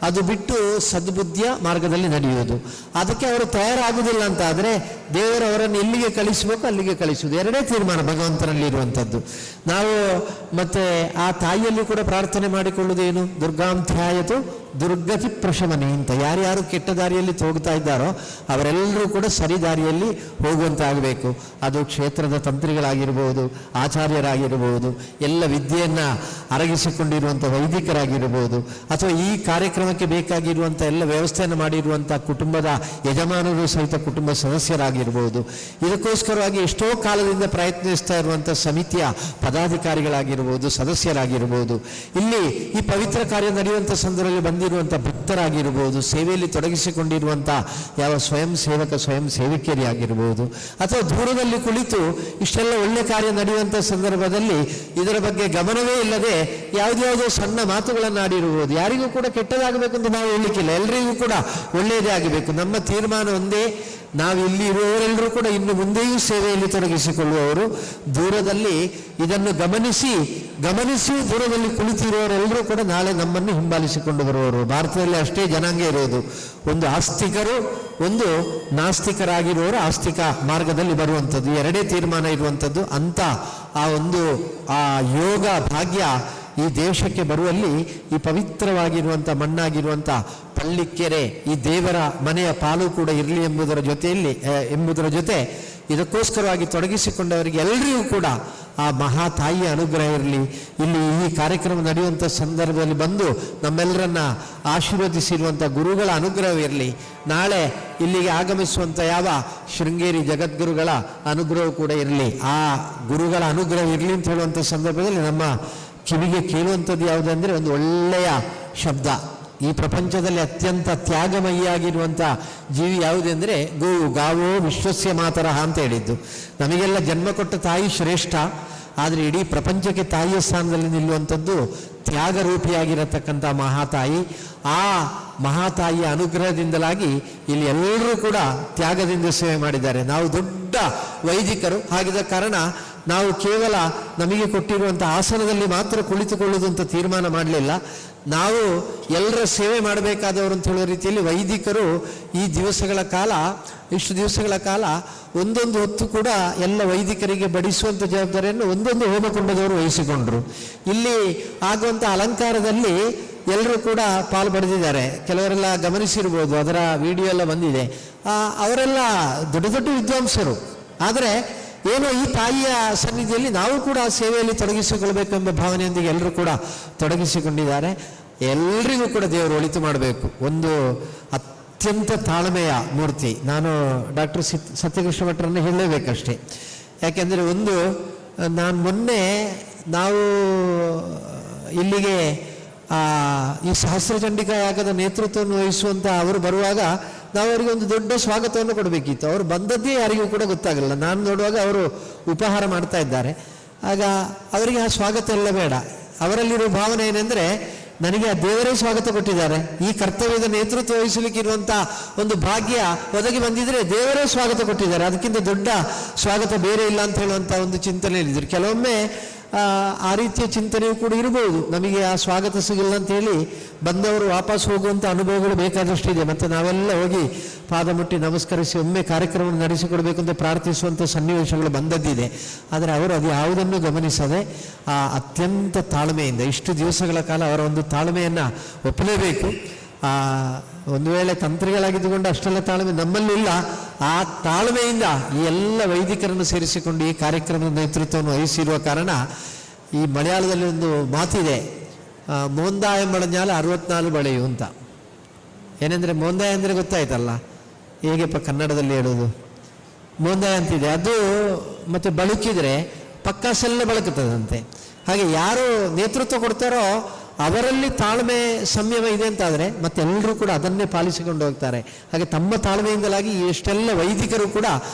ಅದು ಬಿಟ್ಟು ಸದ್ಬುದ್ಧಿಯ ಮಾರ್ಗದಲ್ಲಿ ನಡೆಯುವುದು. ಅದಕ್ಕೆ ಅವರು ತಯಾರಾಗುವುದಿಲ್ಲ ಅಂತ ಆದರೆ ದೇವರು ಅವರನ್ನು ಎಲ್ಲಿಗೆ ಕಳಿಸಬೇಕು ಅಲ್ಲಿಗೆ ಕಳಿಸುವುದು. ಎರಡೇ ತೀರ್ಮಾನ ಭಗವಂತನಲ್ಲಿ ಇರುವಂಥದ್ದು. ನಾವು ಮತ್ತೆ ಆ ತಾಯಿಯಲ್ಲಿ ಕೂಡ ಪ್ರಾರ್ಥನೆ ಮಾಡಿಕೊಳ್ಳುವುದೇನು, ದುರ್ಗಾಂಧ್ಯಾಯತು ದುರ್ಗತಿ ಪ್ರಶಮನೆ ಅಂತ. ಯಾರ್ಯಾರು ಕೆಟ್ಟ ದಾರಿಯಲ್ಲಿ ಹೋಗ್ತಾ ಇದ್ದಾರೋ ಅವರೆಲ್ಲರೂ ಕೂಡ ಸರಿ ದಾರಿಯಲ್ಲಿ ಹೋಗುವಂತಾಗಬೇಕು. ಅದು ಕ್ಷೇತ್ರದ ತಂತ್ರಿಗಳಾಗಿರ್ಬೋದು, ಆಚಾರ್ಯರಾಗಿರ್ಬೋದು, ಎಲ್ಲ ವಿದ್ಯೆಯನ್ನು ಅರಗಿಸಿಕೊಂಡಿರುವಂಥ ವೈದಿಕರಾಗಿರ್ಬೋದು, ಅಥವಾ ಈ ಕಾರ್ಯಕ್ರಮಕ್ಕೆ ಬೇಕಾಗಿರುವಂಥ ಎಲ್ಲ ವ್ಯವಸ್ಥೆಯನ್ನು ಮಾಡಿರುವಂಥ ಕುಟುಂಬದ ಯಜಮಾನರು ಸಹಿತ ಕುಟುಂಬ ಸದಸ್ಯರಾಗಿರ್ಬೋದು. ಇದಕ್ಕೋಸ್ಕರವಾಗಿ ಎಷ್ಟೋ ಕಾಲದಿಂದ ಪ್ರಯತ್ನಿಸ್ತಾ ಇರುವಂಥ ಸಮಿತಿಯ ಪದಾಧಿಕಾರಿಗಳಾಗಿರ್ಬೋದು, ಸದಸ್ಯರಾಗಿರ್ಬೋದು, ಇಲ್ಲಿ ಈ ಪವಿತ್ರ ಕಾರ್ಯ ನಡೆಯುವಂಥ ಸಂದರ್ಭದಲ್ಲಿ ಬಂದಿರುವಂಥ ಭಕ್ತರಾಗಿರ್ಬೋದು, ಸೇವೆಯಲ್ಲಿ ತೊಡಗಿಸಿಕೊಂಡಿರುವಂಥ ಯಾವ ಸ್ವಯಂ ಸೇವಕ ಸ್ವಯಂ ಸೇವಕಿಯರೇ ಆಗಿರ್ಬೋದು, ಅಥವಾ ದೂರದಲ್ಲಿ ಕುಳಿತು ಇಷ್ಟೆಲ್ಲ ಒಳ್ಳೆ ಕಾರ್ಯ ನಡೆಯುವಂಥ ಸಂದರ್ಭದಲ್ಲಿ ಇದರ ಬಗ್ಗೆ ಗಮನವೇ ಇಲ್ಲದೆ ಯಾವುದ್ಯಾವುದೋ ಸಣ್ಣ ಮಾತುಗಳನ್ನು ಆಡಿರುವುದು. ಯಾರಿಗೂ ಕೂಡ ಕೆಟ್ಟದಾಗಬೇಕು ಅಂತ ನಾವು ಹೇಳಲಿಕ್ಕಿಲ್ಲ, ಎಲ್ಲರಿಗೂ ಕೂಡ ಒಳ್ಳೆಯದೇ ಆಗಬೇಕು. ನಮ್ಮ ತೀರ್ಮಾನ ಒಂದೇ, ನಾವು ಇಲ್ಲಿ ಇರುವವರೆಲ್ಲರೂ ಕೂಡ ಇನ್ನು ಮುಂದೆಯೂ ಸೇವೆಯಲ್ಲಿ ತೊಡಗಿಸಿಕೊಳ್ಳುವವರು. ದೂರದಲ್ಲಿ ಇದನ್ನು ಗಮನಿಸಿ ದೂರದಲ್ಲಿ ಕುಳಿತಿರುವವರೆಲ್ಲರೂ ಕೂಡ ನಾಳೆ ನಮ್ಮನ್ನು ಹಿಂಬಾಲಿಸಿಕೊಂಡು ಬರುವವರು. ಭಾರತದಲ್ಲಿ ಅಷ್ಟೇ ಜನಾಂಗ ಇರುವುದು, ಒಂದು ಆಸ್ತಿಕರು, ಒಂದು ನಾಸ್ತಿಕರಾಗಿರುವವರು ಆಸ್ತಿಕ ಮಾರ್ಗದಲ್ಲಿ ಬರುವಂಥದ್ದು, ಎರಡೇ ತೀರ್ಮಾನ ಇರುವಂಥದ್ದು. ಅಂತ ಆ ಯೋಗ ಭಾಗ್ಯ ಈ ದೇಶಕ್ಕೆ ಬರುವಲ್ಲಿ ಈ ಪವಿತ್ರವಾಗಿರುವಂಥ ಮಣ್ಣಾಗಿರುವಂಥ ಪಳ್ಳಿಕೆರೆ ಈ ದೇವರ ಮನೆಯ ಪಾಲು ಕೂಡ ಇರಲಿ ಎಂಬುದರ ಜೊತೆ ಇದಕ್ಕೋಸ್ಕರವಾಗಿ ತೊಡಗಿಸಿಕೊಂಡವರಿಗೆ ಎಲ್ಲರಿಗೂ ಕೂಡ ಆ ಮಹಾ ತಾಯಿಯ ಅನುಗ್ರಹ ಇರಲಿ. ಇಲ್ಲಿ ಈ ಕಾರ್ಯಕ್ರಮ ನಡೆಯುವಂಥ ಸಂದರ್ಭದಲ್ಲಿ ಬಂದು ನಮ್ಮೆಲ್ಲರನ್ನ ಆಶೀರ್ವದಿಸಿರುವಂಥ ಗುರುಗಳ ಅನುಗ್ರಹವಿರಲಿ. ನಾಳೆ ಇಲ್ಲಿಗೆ ಆಗಮಿಸುವಂಥ ಯಾವ ಶೃಂಗೇರಿ ಜಗದ್ಗುರುಗಳ ಅನುಗ್ರಹ ಕೂಡ ಇರಲಿ. ಆ ಗುರುಗಳ ಅನುಗ್ರಹ ಇರಲಿ ಅಂತ ಹೇಳುವಂಥ ಸಂದರ್ಭದಲ್ಲಿ ನಮ್ಮ ಕಿವಿಗೆ ಕೇಳುವಂಥದ್ದು ಯಾವುದಂದರೆ ಒಂದು ಒಳ್ಳೆಯ ಶಬ್ದ. ಈ ಪ್ರಪಂಚದಲ್ಲಿ ಅತ್ಯಂತ ತ್ಯಾಗಮಯಿಯಾಗಿರುವಂಥ ಜೀವಿ ಯಾವುದೆಂದರೆ ಗಾವೋ ವಿಶ್ವಸ್ಯ ಮಾತರಹ ಅಂತ ಹೇಳಿದ್ದು. ನಮಗೆಲ್ಲ ಜನ್ಮ ಕೊಟ್ಟ ತಾಯಿ ಶ್ರೇಷ್ಠ, ಆದರೆ ಇಡೀ ಪ್ರಪಂಚಕ್ಕೆ ತಾಯಿಯ ಸ್ಥಾನದಲ್ಲಿ ನಿಲ್ಲುವಂಥದ್ದು ತ್ಯಾಗರೂಪಿಯಾಗಿರತಕ್ಕಂಥ ಮಹಾತಾಯಿ. ಆ ಮಹಾತಾಯಿಯ ಅನುಗ್ರಹದಿಂದಲಾಗಿ ಇಲ್ಲಿ ಎಲ್ಲರೂ ಕೂಡ ತ್ಯಾಗದಿಂದ ಸೇವೆ ಮಾಡಿದ್ದಾರೆ. ನಾವು ದೊಡ್ಡ ವೈದಿಕರು ಆಗಿದ ಕಾರಣ ನಾವು ಕೇವಲ ನಮಗೆ ಕೊಟ್ಟಿರುವಂಥ ಆಸನದಲ್ಲಿ ಮಾತ್ರ ಕುಳಿತುಕೊಳ್ಳುವುದು ಅಂತ ತೀರ್ಮಾನ ಮಾಡಲಿಲ್ಲ. ನಾವು ಎಲ್ಲರ ಸೇವೆ ಮಾಡಬೇಕಾದವರು ಅಂತ ಹೇಳೋ ರೀತಿಯಲ್ಲಿ ವೈದಿಕರು ಇಷ್ಟು ದಿವಸಗಳ ಕಾಲ ಒಂದೊಂದು ಹೊತ್ತು ಕೂಡ ಎಲ್ಲ ವೈದಿಕರಿಗೆ ಬಡಿಸುವಂಥ ಜವಾಬ್ದಾರಿಯನ್ನು ಒಂದೊಂದು ಹೋಮಕುಂಡದವರು ವಹಿಸಿಕೊಂಡ್ರು. ಇಲ್ಲಿ ಆಗುವಂಥ ಅಲಂಕಾರದಲ್ಲಿ ಎಲ್ಲರೂ ಕೂಡ ಪಾಲು ಪಡೆದಿದ್ದಾರೆ. ಕೆಲವರೆಲ್ಲ ಗಮನಿಸಿರ್ಬೋದು, ಅದರ ವಿಡಿಯೋ ಎಲ್ಲ ಬಂದಿದೆ. ಅವರೆಲ್ಲ ದೊಡ್ಡ ದೊಡ್ಡ ವಿದ್ವಾಂಸರು. ಆದರೆ ಏನೋ ಈ ತಾಯಿಯ ಸನ್ನಿಧಿಯಲ್ಲಿ ನಾವು ಕೂಡ ಸೇವೆಯಲ್ಲಿ ತೊಡಗಿಸಿಕೊಳ್ಬೇಕು ಎಂಬ ಭಾವನೆಯೊಂದಿಗೆ ಎಲ್ಲರೂ ಕೂಡ ತೊಡಗಿಸಿಕೊಂಡಿದ್ದಾರೆ. ಎಲ್ರಿಗೂ ಕೂಡ ದೇವರು ಒಳಿತು ಮಾಡಬೇಕು. ಒಂದು ಅತ್ಯಂತ ತಾಳ್ಮೆಯ ಮೂರ್ತಿ. ನಾನು ಡಾಕ್ಟರ್ ಸತ್ಯಕೃಷ್ಣ ಭಟ್ರನ್ನು ಹೇಳಲೇಬೇಕಷ್ಟೇ. ಯಾಕೆಂದರೆ ಮೊನ್ನೆ ನಾವು ಇಲ್ಲಿಗೆ ಈ ಸಹಸ್ರಚಂಡಿಕಾ ಯಾಗದ ನೇತೃತ್ವವನ್ನು ವಹಿಸುವಂಥ ಅವರು ಬರುವಾಗ ನಾವು ಅವರಿಗೆ ಒಂದು ದೊಡ್ಡ ಸ್ವಾಗತವನ್ನು ಕೊಡಬೇಕಿತ್ತು. ಅವರು ಬಂದದ್ದೇ ಯಾರಿಗೂ ಕೂಡ ಗೊತ್ತಾಗಲಿಲ್ಲ. ನಾನು ನೋಡುವಾಗ ಅವರು ಉಪಹಾರ ಮಾಡ್ತಾ ಇದ್ದಾರೆ. ಆಗ ಅವರಿಗೆ ಆ ಸ್ವಾಗತ ಎಲ್ಲ ಬೇಡ. ಅವರಲ್ಲಿರೋ ಭಾವನೆ ಏನೆಂದರೆ, ನನಗೆ ಆ ದೇವರೇ ಸ್ವಾಗತ ಕೊಟ್ಟಿದ್ದಾರೆ, ಈ ಕರ್ತವ್ಯದ ನೇತೃತ್ವ ವಹಿಸಲಿಕ್ಕಿರುವಂಥ ಒಂದು ಭಾಗ್ಯ ಒದಗಿ ಬಂದಿದ್ರೆ ದೇವರೇ ಸ್ವಾಗತ ಕೊಟ್ಟಿದ್ದಾರೆ, ಅದಕ್ಕಿಂತ ದೊಡ್ಡ ಸ್ವಾಗತ ಬೇರೆ ಇಲ್ಲ ಅಂತ ಹೇಳುವಂಥ ಒಂದು ಚಿಂತನೆಯಲ್ಲಿದ್ದರು. ಕೆಲವೊಮ್ಮೆ ಆ ರೀತಿಯ ಚಿಂತನೆಯೂ ಕೂಡ ಇರಬಹುದು. ನಮಗೆ ಆ ಸ್ವಾಗತ ಸಿಗಲ್ಲ ಅಂತೇಳಿ ಬಂದವರು ವಾಪಸ್ ಹೋಗುವಂಥ ಅನುಭವಗಳು ಬೇಕಾದಷ್ಟಿದೆ. ಮತ್ತು ನಾವೆಲ್ಲ ಹೋಗಿ ಪಾದ ಮುಟ್ಟಿ ನಮಸ್ಕರಿಸಿ ಒಮ್ಮೆ ಕಾರ್ಯಕ್ರಮವನ್ನು ನಡೆಸಿಕೊಡ್ಬೇಕು ಅಂತ ಪ್ರಾರ್ಥಿಸುವಂಥ ಸನ್ನಿವೇಶಗಳು ಬಂದದ್ದಿದೆ. ಆದರೆ ಅವರು ಅದು ಯಾವುದನ್ನು ಗಮನಿಸದೆ ಅತ್ಯಂತ ತಾಳ್ಮೆಯಿಂದ ಇಷ್ಟು ದಿವಸಗಳ ಕಾಲ ಅವರ ಒಂದು ತಾಳ್ಮೆಯನ್ನು ಒಪ್ಪಲೇಬೇಕು. ಒಂದು ವೇಳೆ ತಂತ್ರಿಗಳಾಗಿದ್ದುಕೊಂಡು ಅಷ್ಟೆಲ್ಲ ತಾಳ್ಮೆ ನಮ್ಮಲ್ಲಿಲ್ಲ. ಆ ತಾಳ್ಮೆಯಿಂದ ಈ ಎಲ್ಲ ವೈದಿಕರನ್ನು ಸೇರಿಸಿಕೊಂಡು ಈ ಕಾರ್ಯಕ್ರಮದ ನೇತೃತ್ವವನ್ನು ವಹಿಸಿರುವ ಕಾರಣ ಈ ಮಲಯಾಳದಲ್ಲಿ ಒಂದು ಮಾತಿದೆ, ಮೋಂದಾಯ ಮಳഞ്ഞാൽ 64 ಬಳೆಯು ಅಂತ. ಏನೆಂದರೆ ಮೋಂದಾಯ ಅಂದರೆ ಗೊತ್ತಾಯ್ತಲ್ಲ, ಹೇಗೆಪ್ಪ ಕನ್ನಡದಲ್ಲಿ ಹೇಳೋದು, ಮೋಂದಾಯ ಅಂತಿದೆ ಅದು. ಮತ್ತು ಬಳುಕಿದ್ರೆ ಪಕ್ಕಾಸೆಲ್ಲ ಬಳಕುತ್ತದಂತೆ. ಹಾಗೆ ಯಾರು ನೇತೃತ್ವ ಕೊಡ್ತಾರೋ ಅವರಲ್ಲಿ ತಾಳ್ಮೆ ಸಂಯಮ ಇದೆ ಅಂತಾದರೆ ಮತ್ತೆಲ್ಲರೂ ಕೂಡ ಅದನ್ನೇ ಪಾಲಿಸಿಕೊಂಡು ಹೋಗ್ತಾರೆ. ಹಾಗೆ ತಮ್ಮ ತಾಳ್ಮೆಯಿಂದಲಾಗಿ ಎಷ್ಟೆಲ್ಲ ವೈದಿಕರು ಕೂಡ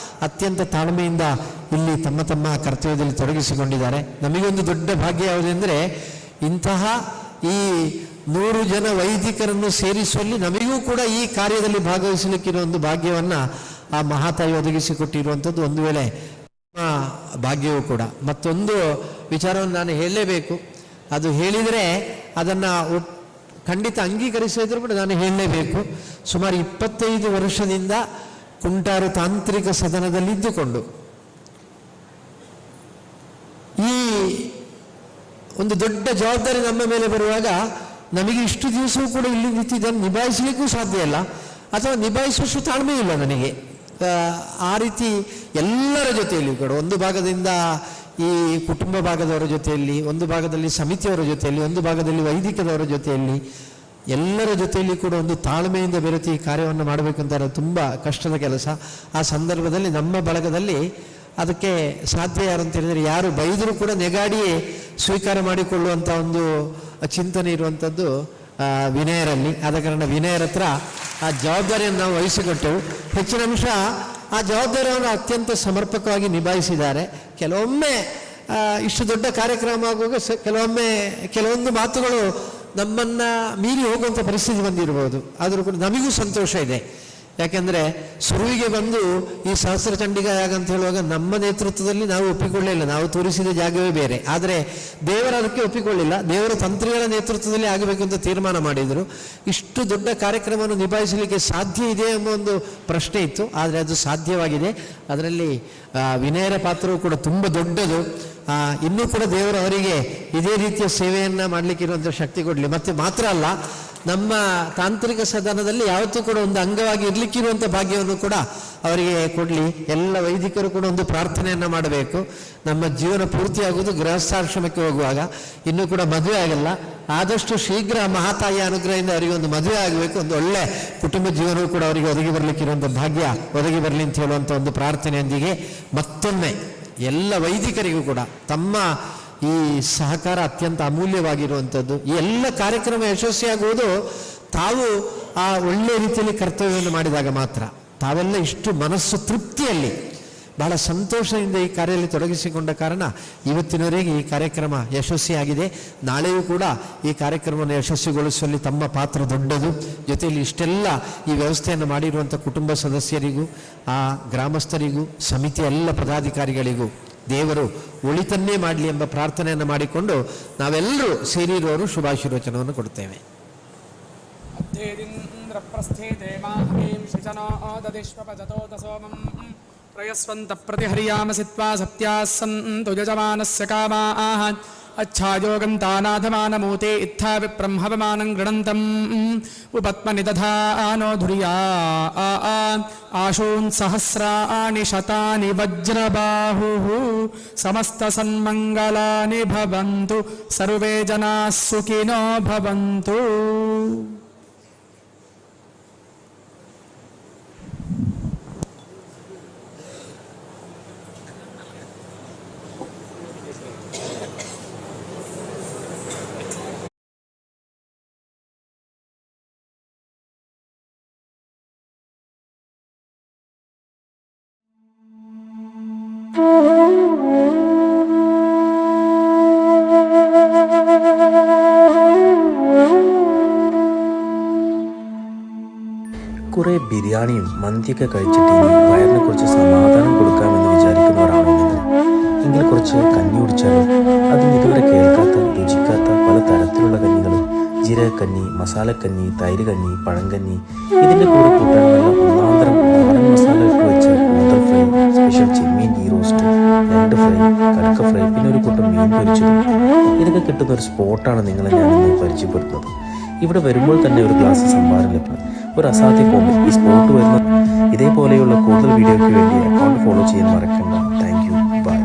ಅತ್ಯಂತ ತಾಳ್ಮೆಯಿಂದ ಇಲ್ಲಿ ತಮ್ಮ ತಮ್ಮ ಕರ್ತವ್ಯದಲ್ಲಿ ತೊಡಗಿಸಿಕೊಂಡಿದ್ದಾರೆ. ನಮಗೊಂದು ದೊಡ್ಡ ಭಾಗ್ಯ ಯಾವುದೆಂದರೆ, ಇಂತಹ ಈ 100 ಜನ ವೈದಿಕರನ್ನು ಸೇರಿಸುವಲ್ಲಿ ನಮಗೂ ಕೂಡ ಈ ಕಾರ್ಯದಲ್ಲಿ ಭಾಗವಹಿಸಲಿಕ್ಕಿರೋ ಒಂದು ಭಾಗ್ಯವನ್ನು ಆ ಮಹಾತಾಯಿ ಒದಗಿಸಿಕೊಟ್ಟಿರುವಂಥದ್ದು ಒಂದು ವೇಳೆ ಭಾಗ್ಯವೂ ಕೂಡ. ಮತ್ತೊಂದು ವಿಚಾರವನ್ನು ನಾನು ಹೇಳಲೇಬೇಕು. ಅದು ಹೇಳಿದರೆ ಅದನ್ನು ಖಂಡಿತ ಅಂಗೀಕರಿಸಿದ್ರು ಕೂಡ ನಾನು ಹೇಳಲೇಬೇಕು. ಸುಮಾರು 25 ವರ್ಷದಿಂದ ಕುಂಟಾರು ತಾಂತ್ರಿಕ ಸದನದಲ್ಲಿದ್ದುಕೊಂಡು ಈ ಒಂದು ದೊಡ್ಡ ಜವಾಬ್ದಾರಿ ನಮ್ಮ ಮೇಲೆ ಬರುವಾಗ ನಮಗೆ ಇಷ್ಟು ದಿವಸವೂ ಕೂಡ ಇಲ್ಲಿ ನಿಂತಿದ್ದನ್ನು ನಿಭಾಯಿಸಲಿಕ್ಕೂ ಸಾಧ್ಯ ಇಲ್ಲ, ಅಥವಾ ನಿಭಾಯಿಸುವಷ್ಟು ತಾಳ್ಮೆ ಇಲ್ಲ ನನಗೆ. ಆ ರೀತಿ ಎಲ್ಲರ ಜೊತೆಯಲ್ಲಿ ಕೂಡ ಒಂದು ಭಾಗದಿಂದ ಈ ಕುಟುಂಬ ಭಾಗದವರ ಜೊತೆಯಲ್ಲಿ, ಒಂದು ಭಾಗದಲ್ಲಿ ಸಮಿತಿಯವರ ಜೊತೆಯಲ್ಲಿ, ಒಂದು ಭಾಗದಲ್ಲಿ ವೈದಿಕದವರ ಜೊತೆಯಲ್ಲಿ, ಎಲ್ಲರ ಜೊತೆಯಲ್ಲಿ ಕೂಡ ಒಂದು ತಾಳ್ಮೆಯಿಂದ ಬೆರೆತು ಈ ಕಾರ್ಯವನ್ನು ಮಾಡಬೇಕಂತಾರೆ ತುಂಬ ಕಷ್ಟದ ಕೆಲಸ. ಆ ಸಂದರ್ಭದಲ್ಲಿ ನಮ್ಮ ಬಳಗದಲ್ಲಿ ಅದಕ್ಕೆ ಸಾಧ್ಯ ಯಾರು ಅಂತ ಹೇಳಿದರೆ, ಯಾರು ಬೈದರೂ ಕೂಡ ನೆಗಾಡಿಯೇ ಸ್ವೀಕಾರ ಮಾಡಿಕೊಳ್ಳುವಂಥ ಒಂದು ಚಿಂತನೆ ಇರುವಂಥದ್ದು ವಿನಯರಲ್ಲಿ. ಆದ ಕಾರಣ ವಿನಯರ ಹತ್ರ ಆ ಜವಾಬ್ದಾರಿಯನ್ನು ನಾವು ವಹಿಸಿಕೊಟ್ಟೆವು. ಹೆಚ್ಚಿನ ಅಂಶ ಆ ಜವಾಬ್ದಾರಿಯನ್ನು ಅತ್ಯಂತ ಸಮರ್ಪಕವಾಗಿ ನಿಭಾಯಿಸಿದ್ದಾರೆ. ಕೆಲವೊಮ್ಮೆ ಇಷ್ಟು ದೊಡ್ಡ ಕಾರ್ಯಕ್ರಮ ಆಗುವಾಗ ಕೆಲವೊಂದು ಮಾತುಗಳು ನಮ್ಮನ್ನು ಮೀರಿ ಹೋಗುವಂಥ ಪರಿಸ್ಥಿತಿ ಬಂದಿರಬಹುದು. ಆದರೂ ಕೂಡ ನಮಗೂ ಸಂತೋಷ ಇದೆ. ಯಾಕೆಂದರೆ ಸುರುವಿಗೆ ಬಂದು ಈ ಸಹಸ್ರ ಚಂಡಿಕ ಯಾಗ ಅಂತ ಹೇಳುವಾಗ ನಮ್ಮ ನೇತೃತ್ವದಲ್ಲಿ ನಾವು ಒಪ್ಪಿಕೊಳ್ಳಿಲ್ಲ, ನಾವು ತೋರಿಸಿದ ಜಾಗವೇ ಬೇರೆ. ಆದರೆ ದೇವರು ಅದಕ್ಕೆ ಒಪ್ಪಿಕೊಳ್ಳಿಲ್ಲ, ದೇವರ ತಂತ್ರಿಗಳ ನೇತೃತ್ವದಲ್ಲಿ ಆಗಬೇಕು ಅಂತ ತೀರ್ಮಾನ ಮಾಡಿದರು. ಇಷ್ಟು ದೊಡ್ಡ ಕಾರ್ಯಕ್ರಮವನ್ನು ನಿಭಾಯಿಸಲಿಕ್ಕೆ ಸಾಧ್ಯ ಇದೆ ಎಂಬ ಒಂದು ಪ್ರಶ್ನೆ ಇತ್ತು, ಆದರೆ ಅದು ಸಾಧ್ಯವಾಗಿದೆ. ಅದರಲ್ಲಿ ವಿನಯರ ಪಾತ್ರವು ಕೂಡ ತುಂಬ ದೊಡ್ಡದು. ಇನ್ನೂ ಕೂಡ ದೇವರು ಅವರಿಗೆ ಇದೇ ರೀತಿಯ ಸೇವೆಯನ್ನು ಮಾಡಲಿಕ್ಕಿರುವಂಥ ಶಕ್ತಿ ಕೊಡಲಿ. ಮತ್ತು ಮಾತ್ರ ಅಲ್ಲ, ನಮ್ಮ ತಾಂತ್ರಿಕ ಸದನದಲ್ಲಿ ಯಾವತ್ತೂ ಕೂಡ ಒಂದು ಅಂಗವಾಗಿ ಇರಲಿಕ್ಕಿರುವಂಥ ಭಾಗ್ಯವನ್ನು ಕೂಡ ಅವರಿಗೆ ಕೊಡಲಿ. ಎಲ್ಲ ವೈದಿಕರು ಕೂಡ ಒಂದು ಪ್ರಾರ್ಥನೆಯನ್ನು ಮಾಡಬೇಕು. ನಮ್ಮ ಜೀವನ ಪೂರ್ತಿಯಾಗುವುದು ಗೃಹಸ್ಥಾಶ್ರಮಕ್ಕೆ ಹೋಗುವಾಗ. ಇನ್ನೂ ಕೂಡ ಮದುವೆ ಆಗಲ್ಲ, ಆದಷ್ಟು ಶೀಘ್ರ ಮಹಾತಾಯಿಯ ಅನುಗ್ರಹದಿಂದ ಅವರಿಗೆ ಒಂದು ಮದುವೆ ಆಗಬೇಕು, ಒಂದು ಒಳ್ಳೆ ಕುಟುಂಬ ಜೀವನವೂ ಕೂಡ ಅವರಿಗೆ ಒದಗಿ ಬರಲಿಕ್ಕಿರುವಂಥ ಭಾಗ್ಯ ಒದಗಿ ಬರಲಿ ಅಂತ ಹೇಳುವಂಥ ಒಂದು ಪ್ರಾರ್ಥನೆಯೊಂದಿಗೆ ಮತ್ತೊಮ್ಮೆ ಎಲ್ಲ ವೈದಿಕರಿಗೂ ಕೂಡ ತಮ್ಮ ಈ ಸಹಕಾರ ಅತ್ಯಂತ ಅಮೂಲ್ಯವಾಗಿರುವಂಥದ್ದು. ಈ ಎಲ್ಲ ಕಾರ್ಯಕ್ರಮ ಯಶಸ್ವಿಯಾಗುವುದು ತಾವು ಆ ಒಳ್ಳೆಯ ರೀತಿಯಲ್ಲಿ ಕರ್ತವ್ಯವನ್ನು ಮಾಡಿದಾಗ ಮಾತ್ರ. ತಾವೆಲ್ಲ ಇಷ್ಟು ಮನಸ್ಸು ತೃಪ್ತಿಯಲ್ಲಿ ಬಹಳ ಸಂತೋಷದಿಂದ ಈ ಕಾರ್ಯದಲ್ಲಿ ತೊಡಗಿಸಿಕೊಂಡ ಕಾರಣ ಇವತ್ತಿನವರೆಗೆ ಈ ಕಾರ್ಯಕ್ರಮ ಯಶಸ್ವಿಯಾಗಿದೆ. ನಾಳೆಯೂ ಕೂಡ ಈ ಕಾರ್ಯಕ್ರಮವನ್ನು ಯಶಸ್ವಿಗೊಳಿಸುವಲ್ಲಿ ತಮ್ಮ ಪಾತ್ರ ದೊಡ್ಡದು. ಜೊತೆಯಲ್ಲಿ ಇಷ್ಟೆಲ್ಲ ಈ ವ್ಯವಸ್ಥೆಯನ್ನು ಮಾಡಿರುವಂಥ ಕುಟುಂಬ ಸದಸ್ಯರಿಗೂ, ಆ ಗ್ರಾಮಸ್ಥರಿಗೂ, ಸಮಿತಿಯ ಎಲ್ಲ ಪದಾಧಿಕಾರಿಗಳಿಗೂ ದೇವರು ಒಳಿತನ್ನೇ ಮಾಡಲಿ ಎಂಬ ಪ್ರಾರ್ಥನೆಯನ್ನು ಮಾಡಿಕೊಂಡು ನಾವೆಲ್ಲರೂ ಸೇರಿರುವವರು ಶುಭಾಶೀರ್ವಚನವನ್ನು ಕೊಡ್ತೇವೆ. ಪ್ರಯಸ್ವಂತ ಪ್ರತಿಹರ್ಯಾಮಸಿತ್ವಾ ಸತ್ಯಾಸ್ಸಂತು ಯಜಮಾನಸ್ಯ ಕಾಮಾಃ अच्छायोगं तानाधमानमूते इत्था विब्रह्मवमानं गृणन्तं उपत्मनि दधानो धुर्या आशून् सहस्राणि शतानि वज्रबाहुः समस्तसन्मङ्गलानि भवन्तु सर्वे जनाः सुखिनो भवन्तु. കുറെ ബിരിയാണിയും മന്തിയൊക്കെ കഴിച്ചിട്ട് ഇനി വയറിനെ കുറച്ച് സമാധാനം കൊടുക്കാമെന്ന് വിചാരിക്കുന്നവരാണോ നിങ്ങൾ? എങ്കിൽ കുറച്ച് കഞ്ഞി കുടിച്ചാലും അതും ഇതുവരെ കേൾക്കാത്ത രുചിക്കാത്ത പല തരത്തിലുള്ള കഞ്ഞികളും, ജീരകക്കഞ്ഞി, മസാലക്കഞ്ഞി, തൈര് കഞ്ഞി, പഴങ്കഞ്ഞി, ഇതിൻ്റെ കൂടെ കൂട്ടാനുള്ള ഒന്നാന്തരം നാടൻ മസാല ഇട്ട് വെച്ച കൂന്തൽ ഫ്രൈ, സ്പെഷ്യൽ ചെമ്മീൻ ഗീ റോസ്റ്റ്, ഞണ്ട് ഫ്രൈ, കടുക്ക ഫ്രൈ, പിന്നെ ഒരു കൂട്ടം മീൻ പൊരിച്ചതും, ഇതൊക്കെ കിട്ടുന്ന ഒരു സ്പോട്ടാണ് നിങ്ങളെ ഞാനിന്ന് പരിചയപ്പെടുത്തുന്നത്. ഇവിടെ വരുമ്പോൾ തന്നെ ഒരു ഗ്ലാസ് സംഭാരം ലഭ്യം. ഒരു അസാധ്യ കോമ്പി. ഈ സ്പോട്ട് വരുന്ന ഇതേപോലെയുള്ള കൂടുതൽ വീഡിയോയ്ക്ക് വേണ്ടി അക്കൗണ്ട് ഫോളോ ചെയ്യാൻ മറക്കണ്ട. Thank you. ബൈ.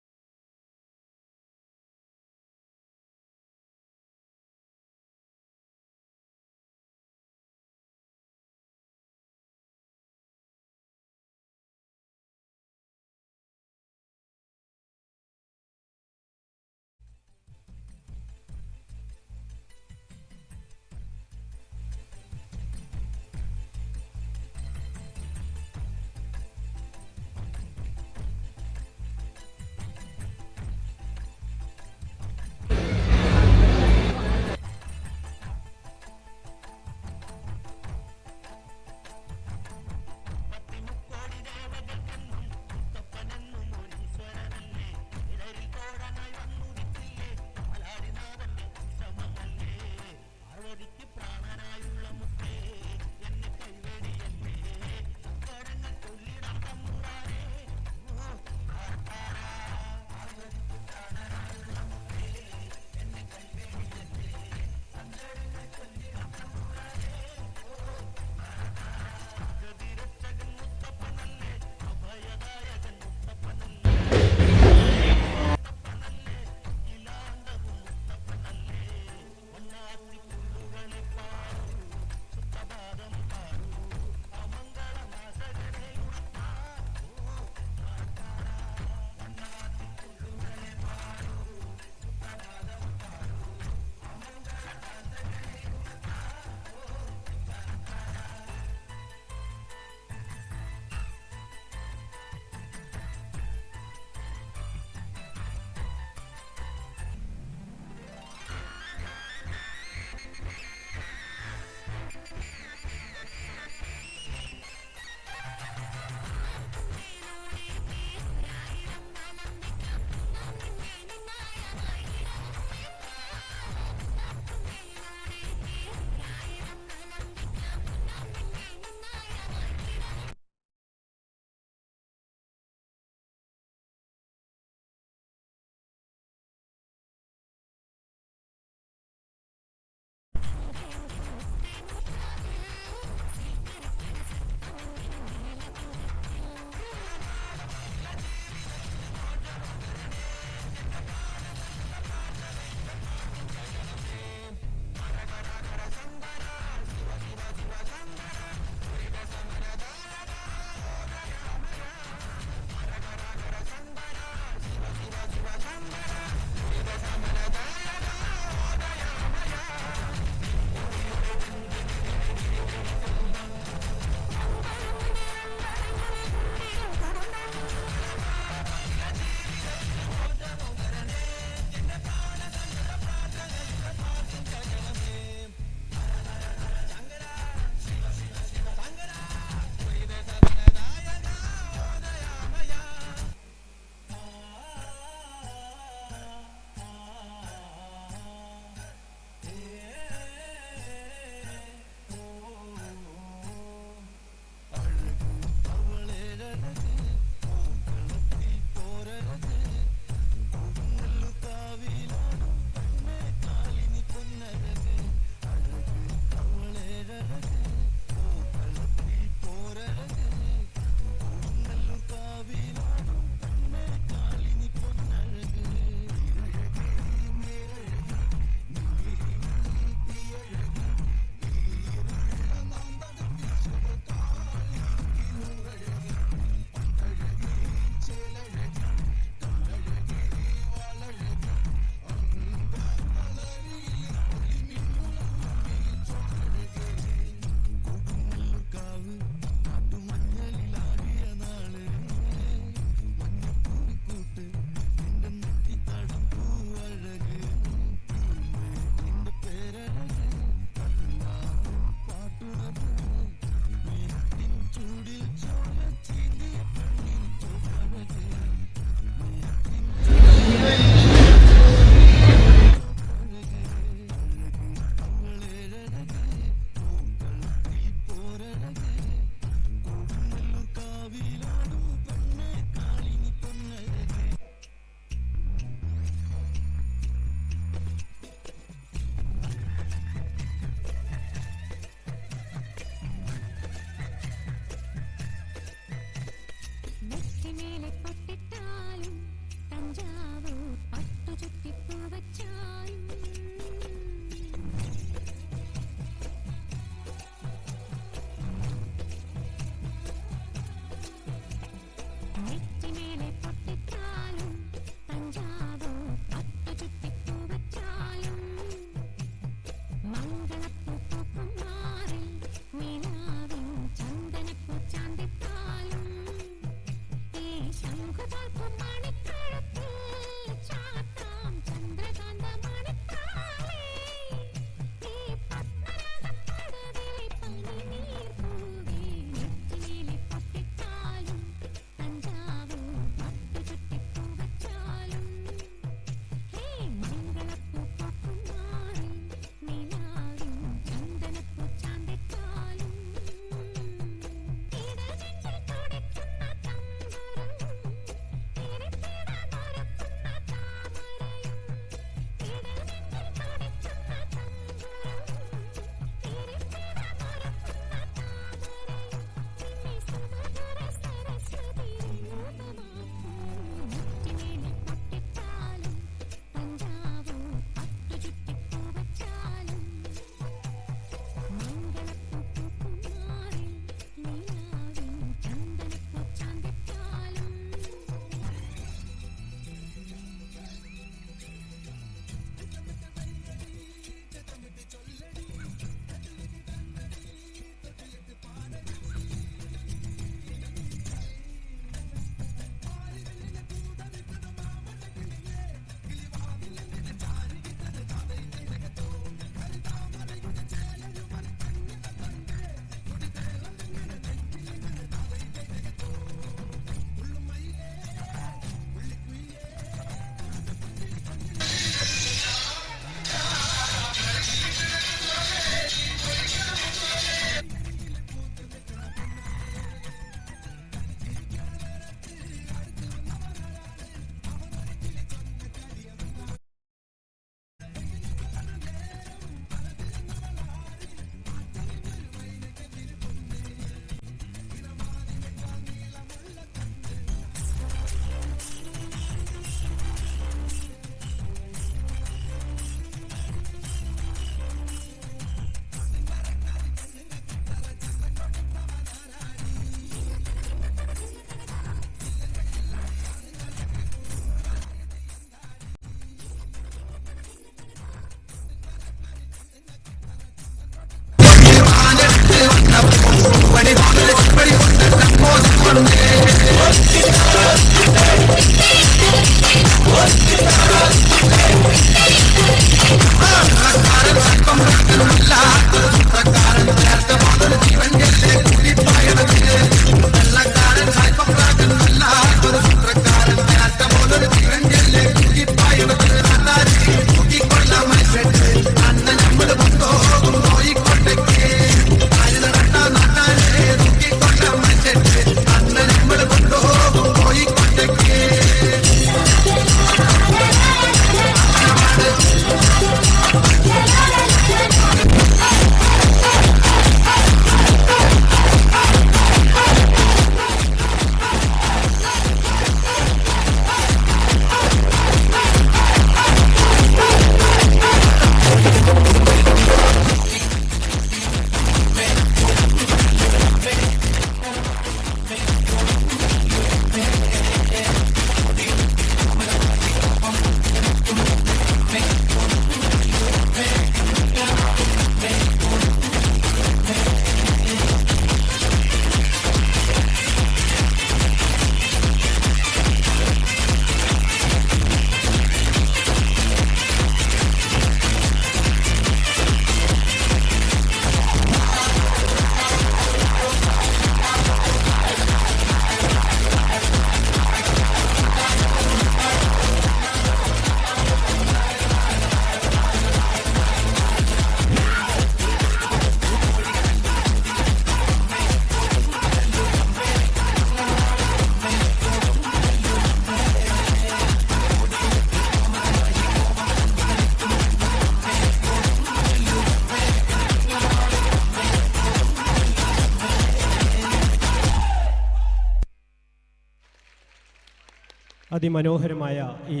അതിമനോഹരമായ ഈ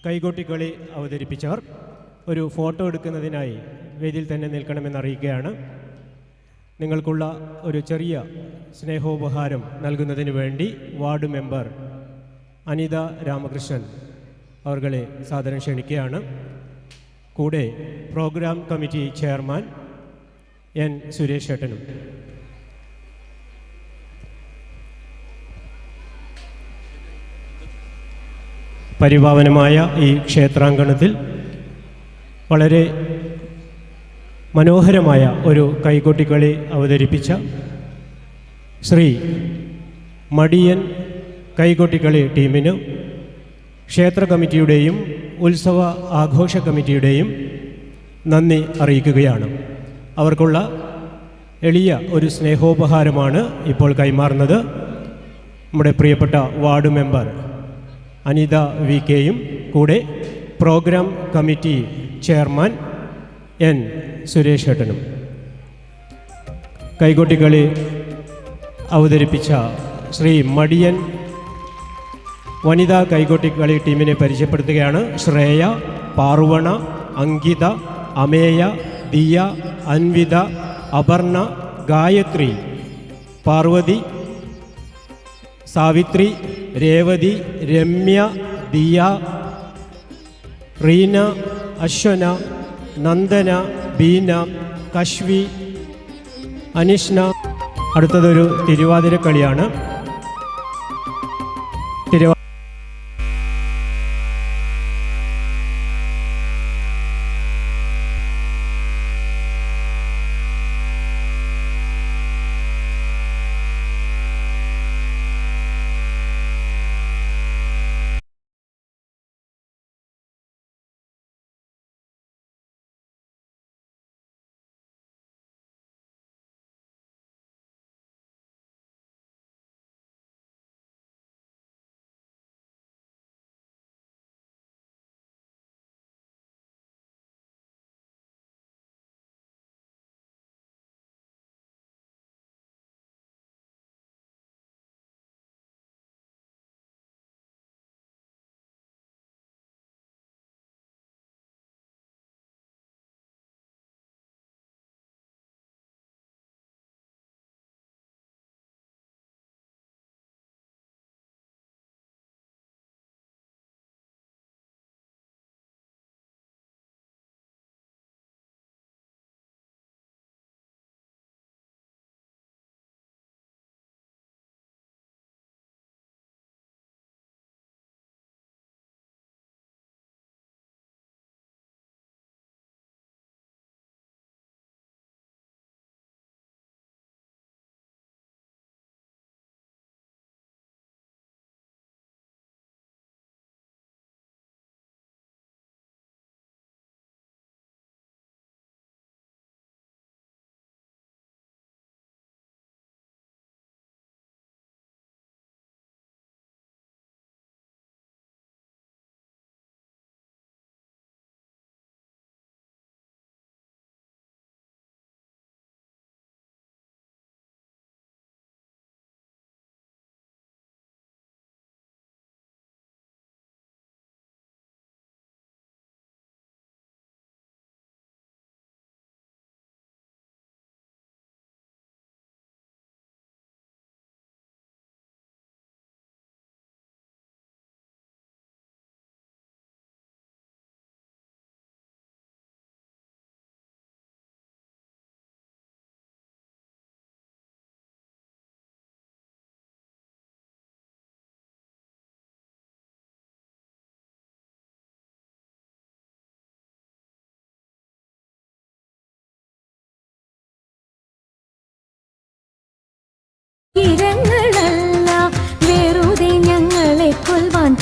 കൈകൊട്ടിക്കളി അവതരിപ്പിച്ചവർ ഒരു ഫോട്ടോ എടുക്കുന്നതിനായി വേദിയിൽ തന്നെ നിൽക്കണമെന്നറിയിക്കുകയാണ്. നിങ്ങൾക്കുള്ള ഒരു ചെറിയ സ്നേഹോപഹാരം നൽകുന്നതിന് വേണ്ടി വാർഡ് മെമ്പർ അനിത രാമകൃഷ്ണൻ അവർകളെ സാദരം ക്ഷണിക്കുകയാണ്. കൂടെ programme committee chairman N Suresh ഏട്ടനും. പരിപാവനമായ ഈ ക്ഷേത്രാങ്കണത്തിൽ വളരെ മനോഹരമായ ഒരു കൈകൊട്ടിക്കളി അവതരിപ്പിച്ച ശ്രീ മടിയൻ കൈകൊട്ടിക്കളി ടീമിന് ക്ഷേത്ര കമ്മിറ്റിയുടെയും ഉത്സവ ആഘോഷ കമ്മിറ്റിയുടെയും നന്ദി അറിയിക്കുകയാണ്. അവർക്കുള്ള എളിയ ഒരു സ്നേഹോപഹാരമാണ് ഇപ്പോൾ കൈമാറുന്നത്. നമ്മുടെ പ്രിയപ്പെട്ട വാർഡ് മെമ്പർ അനിത വി കെയും കൂടെ programme committee chairman N Suresh ഏട്ടനും. കൈകൊട്ടിക്കളി അവതരിപ്പിച്ച ശ്രീ മടിയൻ വനിതാ കൈകൊട്ടിക്കളി ടീമിനെ പരിചയപ്പെടുത്തുകയാണ്. ശ്രേയ, പാർവണ, അങ്കിത, അമേയ, ദിയ, അൻവിത, അപർണ, ഗായത്രി, പാർവതി, സാവിത്രി, രേവതി, രമ്യ, ദിയ, റീന, അശ്വന, നന്ദന, ബീന, കശ്വി, അനിഷ്ന. അടുത്തതൊരു തിരുവാതിരക്കളിയാണ്.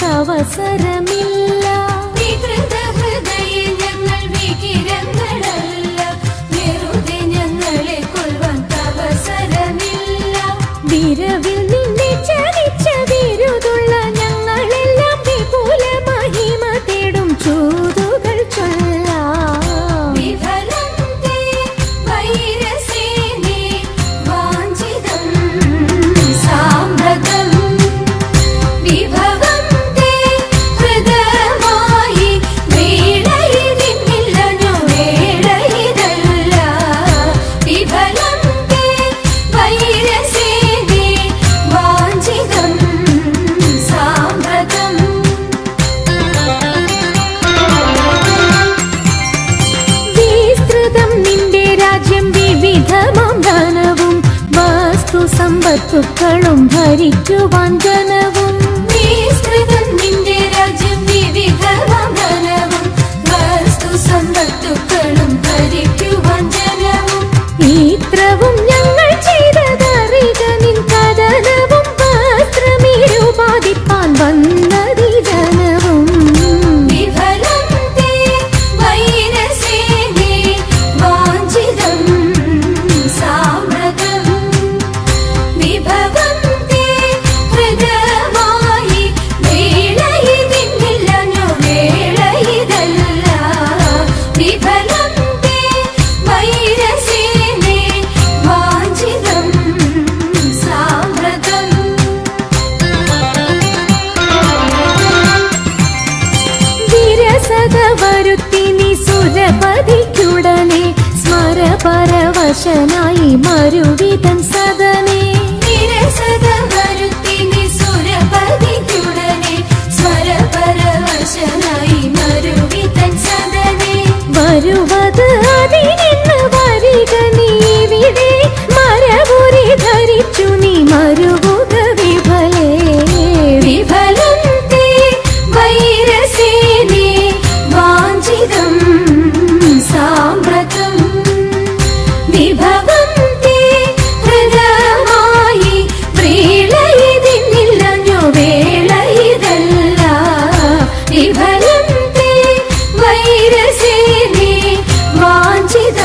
അവസരമില്ല. വികൃത ഹൃദയ ഞങ്ങൾ വികിരങ്ങളല്ല, വെറുതെ ഞങ്ങളെ കൊല്ലുവാൻ അവസരമില്ല. വിരവിൽ നിന്നെ ചതിച്ച വിരുതുള്ള ഞങ്ങളെല്ലാം വിപുല മഹിമ തേടും ചൂതുകൾ ചൊല്ലാം. വിഫലം തേ വൈരസേനേ വാഞ്ചിതം സാമ്രതം. വിഭവം തേ ഹൃദയമായി വേളയിതില്ല വേളയിതല്ല. വിഫലം തേ വൈരസേനേ വാഞ്ചിതം സാമ്രതം. വിസ്തൃതം നിന്റെ രാജ്യം വിവിധമാം ധനവും വസ്തു സമ്പത്തുക്കളും ഭരിക്കുവാൻ ജനവും. വിസ്തൃതം നിന്റെ രാജ്യം വിവിധമാം ധനവും വസ്തു സമ്പത്തുക്കളും ഭരിക്കുവാൻ ജനവും. ഇത്രവും ഞങ്ങൾ ചെയ്തതറിക നിൻ കഥനവും വസ്ത്രമിരുപാതിപ്പാൻ വന്നതി ജനവും. വിഫലം തേ വൈരസേനേ വാഞ്ചിതം സാമ്രതം. വിഭവം തേ ഹൃദയമായി വേളയിതില്ല വേളയിതല്ല. വിഫലം തേ വൈരസേനേ വാഞ്ചിതം സാമ്രതം. വിരസത വരുത്തി നീ സുരപതിക്കുടനെ സ്മരപരവശനായി മരുവിതൻ സദനേ. വിരസത വരുത്തി നീ സുരപതിക്കുടനെ സ്മരപരവശനായി മരുവിതൻ സദനേ. വരുവത് അതിനെന്ന് വരിക നീ ഇവിടെ മരവുരി ധരിച്ചു നീ മരുവുക വിഫലേ. വിഫലം തേ വൈരസേനേ വാഞ്ചിതം സാമ്രതം. വിഭവം തേ ഹൃദയമായി വേളയിതില്ല വേളയിതല്ല. വിഫലം തേ വൈരസേനേ വാഞ്ചിതം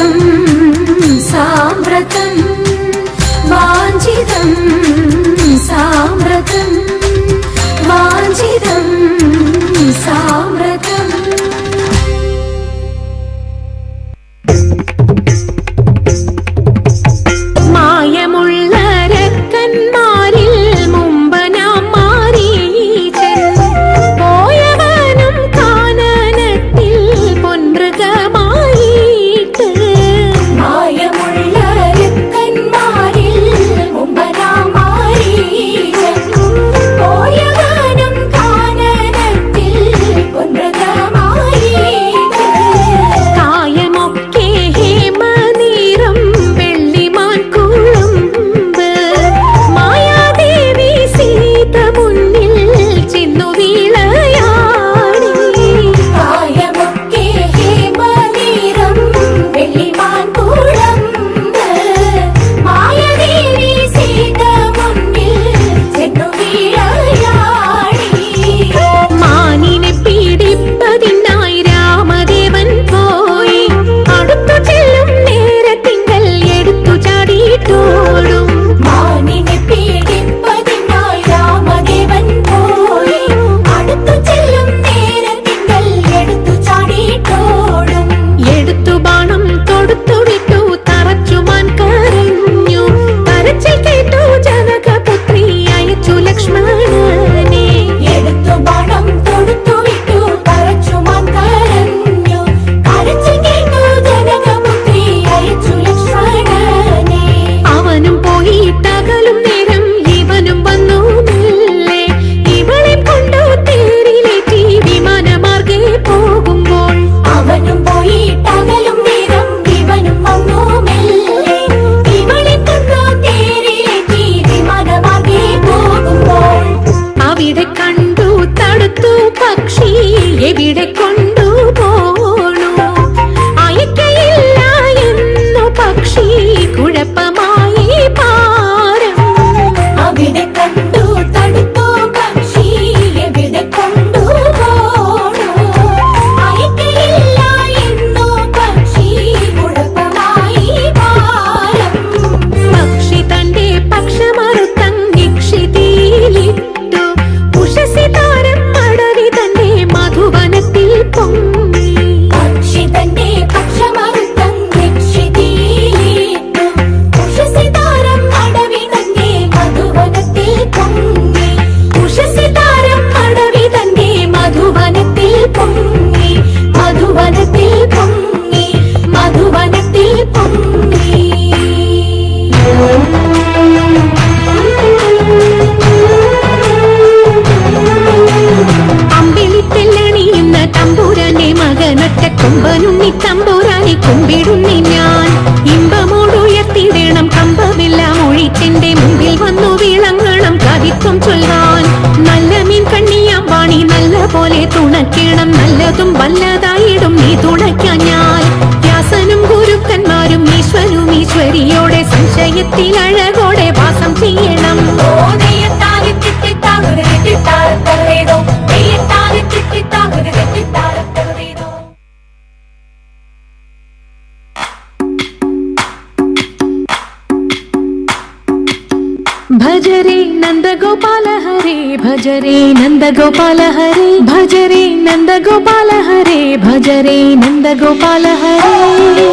കൊണ്ടുണ്ണി തമ്പുരാനെ കുമ്പിടുന്നി ഞാൻ ഇമ്പമോടുയർത്തിടണം കമ്പമെല്ലാം ഒഴിച്ചെന്റെ മുമ്പിൽ വന്നു വിളങ്ങണം കവിത്വം ചൊല്ലാൻ നല്ല മീൻ കണ്ണിയാം വാണി നല്ല പോലെ തുണയ്ക്കണം നല്ലതും വല്ലതായിടും നീ തുണയ്ക്കാൻ ഞാൻ വ്യാസനും ഗുരുക്കന്മാരും ഈശ്വരും ഈശ്വരിയോടെ സംശയത്തിൽ അഴകോടെ വാസം ചെയ്യണം ഭജരേ നന്ദഗോപാല ഹരേ ഭജരേ നന്ദഗോപാല ഹരേ ഭജരേ നന്ദഗോപാല ഹരേ ഭജരേ നന്ദഗോപാല ഹരേ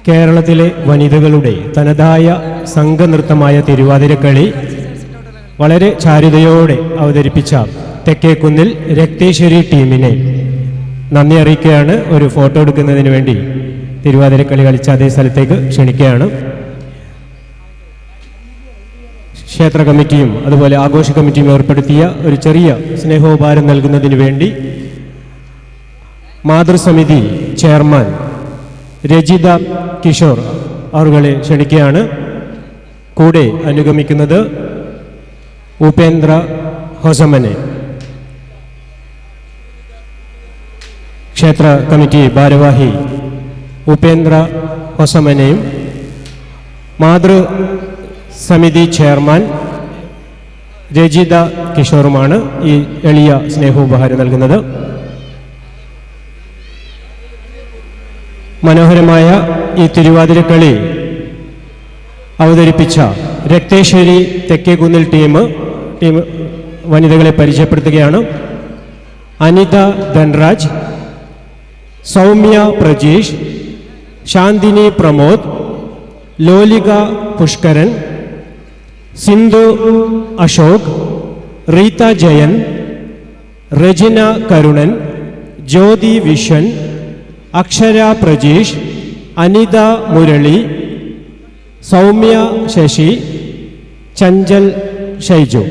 കേരളത്തിലെ വനിതകളുടെ തനതായ സംഘനൃത്തമായ തിരുവാതിരക്കളി വളരെ ചാരുതയോടെ അവതരിപ്പിച്ച തെക്കേക്കുന്നിൽ രക്തേശ്വരി ടീമിനെ നന്ദി അറിയിക്കുകയാണ്. ഒരു ഫോട്ടോ എടുക്കുന്നതിന് വേണ്ടി തിരുവാതിരക്കളി കളിച്ച അതേ സ്ഥലത്തേക്ക് ക്ഷണിക്കുകയാണ്. ക്ഷേത്ര കമ്മിറ്റിയും അതുപോലെ ആഘോഷ കമ്മിറ്റിയും ഏർപ്പെടുത്തിയ ഒരു ചെറിയ സ്നേഹോപഹാരം നൽകുന്നതിന് വേണ്ടി മാതൃസമിതി ചെയർമാൻ രജിത കിഷോർ അവരെ ക്ഷണിക്കുകയാണ്. കൂടെ അനുഗമിക്കുന്നത് ഉപേന്ദ്ര ഹൊസമനെ. ക്ഷേത്ര കമ്മിറ്റി ഭാരവാഹി ഉപേന്ദ്ര ഹൊസമനെയും മാതൃസമിതി ചെയർമാൻ രജിത കിഷോറുമാണ് ഈ എളിയ സ്നേഹോപഹാരം നൽകുന്നത്. മനോഹരമായ ഈ തിരുവാതിരക്കളി അവതരിപ്പിച്ച രക്തേശ്വരി തെക്കേക്കുന്നിൽ ടീം വനിതകളെ പരിചയപ്പെടുത്തുകയാണ്. അനിത ധൻരാജ്, സൗമ്യ പ്രജീഷ്, ശാന്തിനി പ്രമോദ്, ലോലിക പുഷ്കരൻ, സിന്ധു അശോക്, റീത ജയൻ, റെജിന കരുണൻ, ജ്യോതി വിശ്വൻ, അക്ഷര പ്രജീഷ്, അനിത മുരളി, സൗമ്യ ശശി, ചഞ്ചൽ ഷൈജു.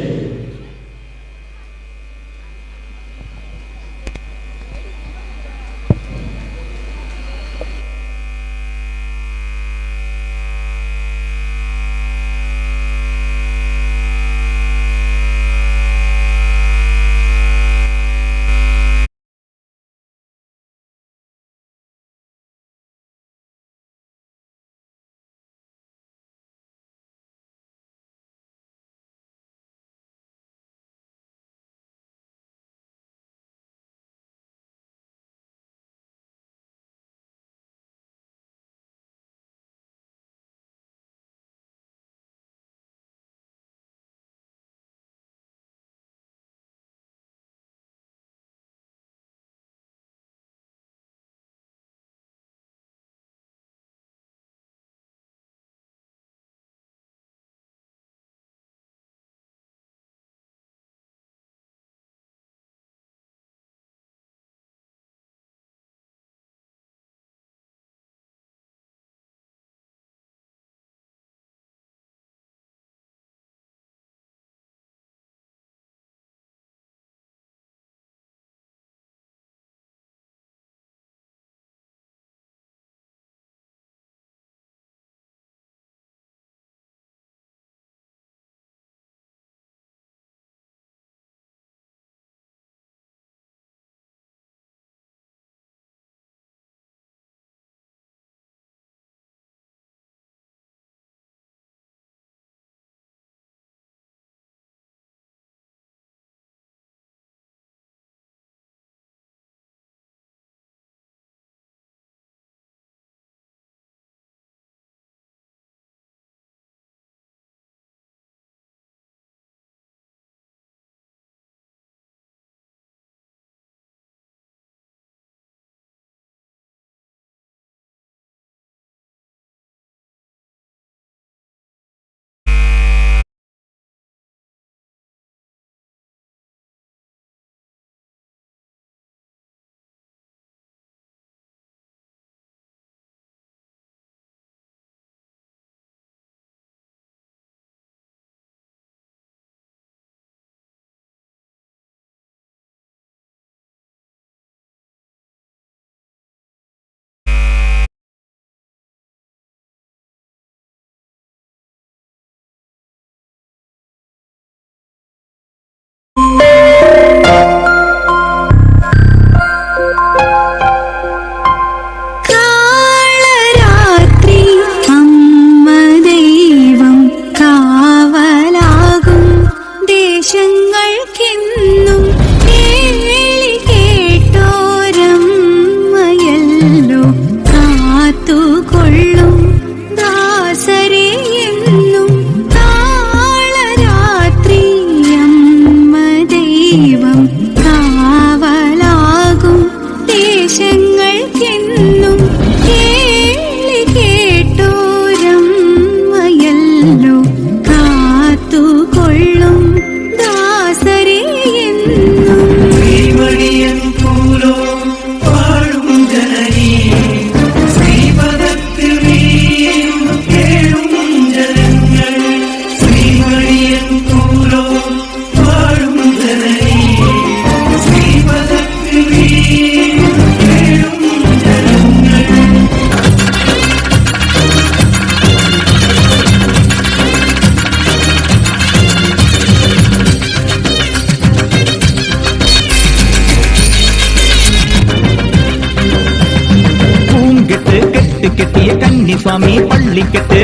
കൊട്ട് കെട്ട് കെട്ടിയ കന്നിസ്വാമി പള്ളിക്കെട്ട്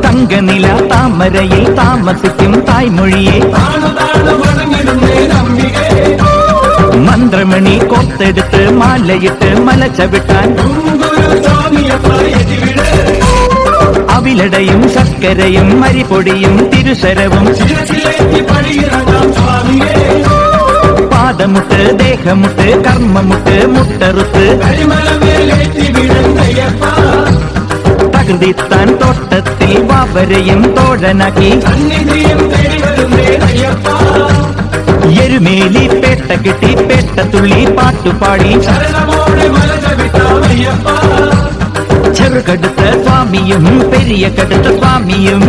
തങ്കനില താമരയിൽ താമസിക്കും തായ്മൊഴിയെ മന്ത്രമണി കോർത്തെടുത്ത് മാലയിട്ട് മല ചവിട്ടാൻ അവിലടയും ശർക്കരയും മരിപ്പൊടിയും തിരുശരവും പാദമുട്ട് ദേഹമുട്ട് കർമ്മമുട്ട് മുട്ടറുത്ത് തകൃതിത്താൻ തോട്ടത്തിൽ വാവരയും തോഴനാക്കി എരുമേലി പേട്ട കെട്ടി പേട്ടത്തുള്ളി പാട്ടുപാടി ചെറുകടുത്ത സ്വാമിയും പെരിയ കടുത്ത സ്വാമിയും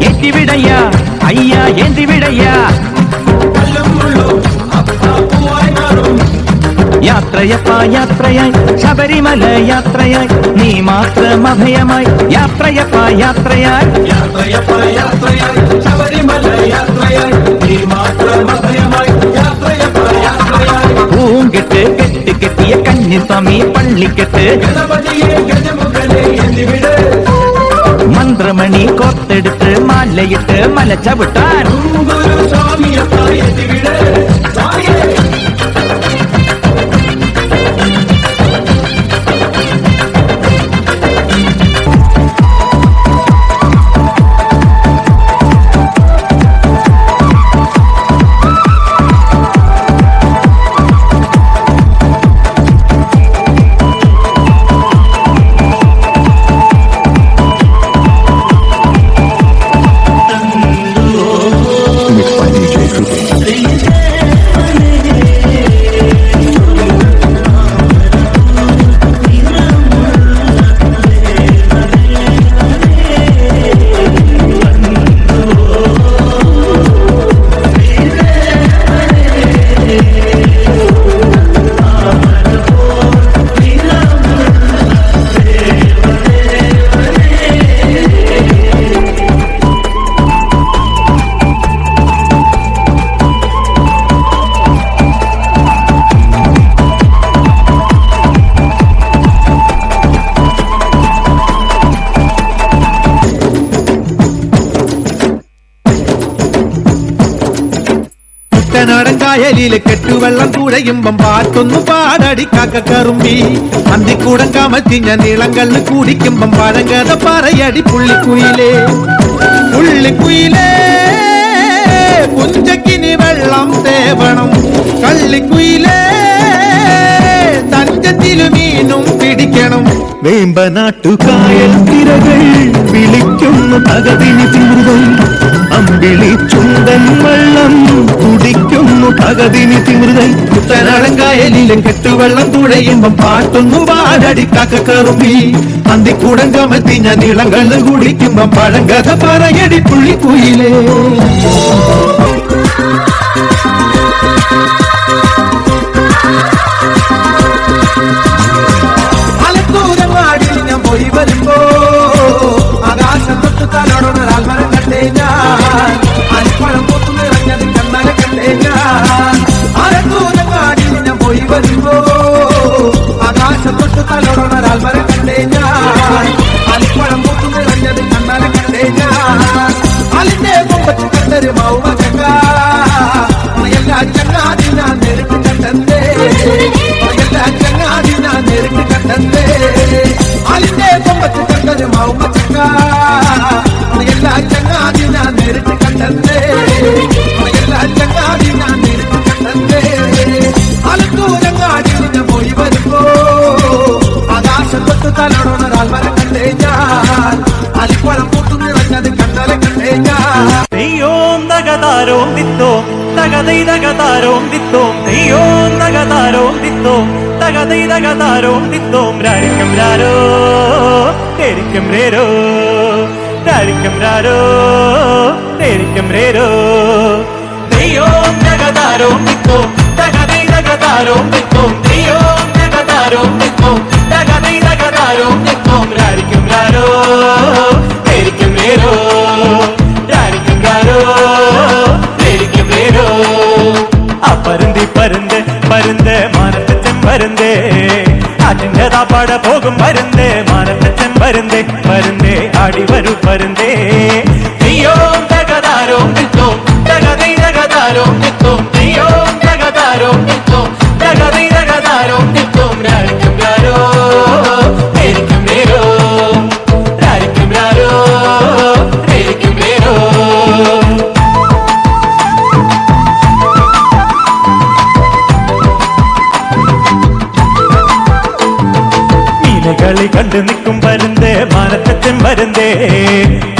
എന്തിവിടയ്യ അയ്യ എന്തിവിടയ്യ യാത്രയപ്പ യാത്രയായി ശബരിമല യാത്രയായി നീ മാത്രം അഭയമായി യാത്രയപ്പ യാത്രയായി യാത്രയപ്പ യാത്രയായി ശബരിമല യാത്രയായി നീ മാത്രം അഭയമായി യാത്രയപ്പ യാത്രയായി പൂങ്കെട്ട് കെട്ട് കെട്ടിയ കന്നിസ്വാമി പള്ളിക്കെട്ട് മന്ത്രമണി കോർത്തെടുത്ത് മാലയിട്ട് മല ചവിട്ടാൻ കായലിലെ കെട്ടുവെള്ളം കുഴയുമ്പം പാട്ടൊന്നു പാടടി കാക്കക്കറുമ്പി അന്തിക്കൂടം കമത്തിഞ്ഞ നീളങ്കള്ള് കുടിക്കുമ്പം പഴങ്കഥ പറയടി പുള്ളിക്കുയിലേ പുള്ളിക്കുയിലേ പുഞ്ചക്കിനി വെള്ളം തേവണം കള്ളിക്കുയിലേ തഞ്ചത്തിലു മീനും പിടിക്കണം വേമ്പനാട്ടുകായൽ തിരകൾ വിളിക്കുന്നു പകതിനി തിമൃതം അമ്പിളി ചുണ്ടൻ വെള്ളം കുടിക്കുന്നു പകതിനി തിമൃതം കുത്തനാടൻകായലിലെ കെട്ടുവെള്ളം തുഴയുമ്പം പാട്ടൊന്നും പാടടി കാക്കക്കറുമ്പി അന്തിക്കൂടം കമത്തിഞ്ഞ നീളങ്കള്ള് കുടിക്കുമ്പം പഴങ്കഥ പറയടി പുള്ളിക്കുയിലേ അലക്കൂരങ്ങാടിൽ ഞാൻ പോയി വരുമ്പോ ആകാശത്തൊട്ട് തലോടണ ആൽമരം കണ്ടേ ഞാൻ അരിപ്പഴം പൊത്തു നിറഞ്ഞത് കണ്ണല കണ്ടേ ഞാൻ അലക്കൂരങ്ങാടിൽ ഞാൻ പോയി വരുമ്പോ ആകാശത്തൊട്ട് തലോടണ ആൽമരം കണ്ടേ ഞാൻ അരിപ്പഴം പൊത്തു നിറഞ്ഞത് കണ്ണല കണ്ടേ ഞാൻ അലിന്റെ മുമ്പത്ത് കണ്ടൊരു മൗമ ചക്ക എല്ലാ ചങ്ങാതി ഞാൻ നേരിട്ട് കണ്ടേ എല്ലാ ചങ്ങാതി ഞാൻ നേരിട്ട് കണ്ടേ അലിന്റെ മുമ്പത്ത് കണ്ടൊരു മൗമ ചക്ക എല്ലാ ചങ്ങാതി ഞാൻ നേരിട്ട് കണ്ടേ എല്ലാ ചങ്ങാതി ഞാൻ നേരിട്ട് കണ്ടേ അലത്തൂരങ്ങാടി ഞാൻ പോയി വരുമ്പോ ആകാശത്തൊട്ട് തലോടണ ആൽമരം കണ്ടേ ഞാൻ അലിപ്പഴം പൂത്തു നിറഞ്ഞത് കണ്ടല കണ്ടേ ഞാൻ നെയ്യോം നഗതാരോം ദിത്തോം തകതൈ നഗതാരോം ദിത്തോം നെയ്യോം നഗതാരോം ദിത്തോം തകതൈ നഗതാരോം ദിത്തോം രാരിക്കം രാരോ തേരിക്കം രേരോ രാരിക്കം രാരോ തേരിക്കം രേരോ നെയ്യോം നഗതാരോം ദിത്തോം തകതൈ നഗതാരോം ദിത്തോം നെയ്യോം നഗതാരോം ദിത്തോം തകതൈ നഗതാരോം ദിത്തോം രാരിക്കം രാരോ തേരിക്കം രേരോ രാരിക്കം രാരോ തേരിക്കം രേരോ പരുന്തി പരുന്ത് പരുന്ത് മാനത്തെ ചെമ്പരുന്തേ ആറ്റിന്റെ താപ്പാട പോകും പരുന്തേ മാനത്തെ ചെമ്പരുന്തേ പരുന്തേ ആടി വരൂ പരുന്തേ നീയോ തകതാരോ നിത്തോ തകതൈ തകതാരോ നിത്തോ നീയോ തകതാരോ നിത്തോ തകതൈ തകതാരോ നിത്തോ രാരിക്കും രാരോ നേരിക്കും നേരോ രാരിക്കും രാരോ നേരിക്കും നേരോ കളി കണ്ടു നിൽക്കും പരുന്തേ മാനത്തെ ചെമ്പരുന്തേ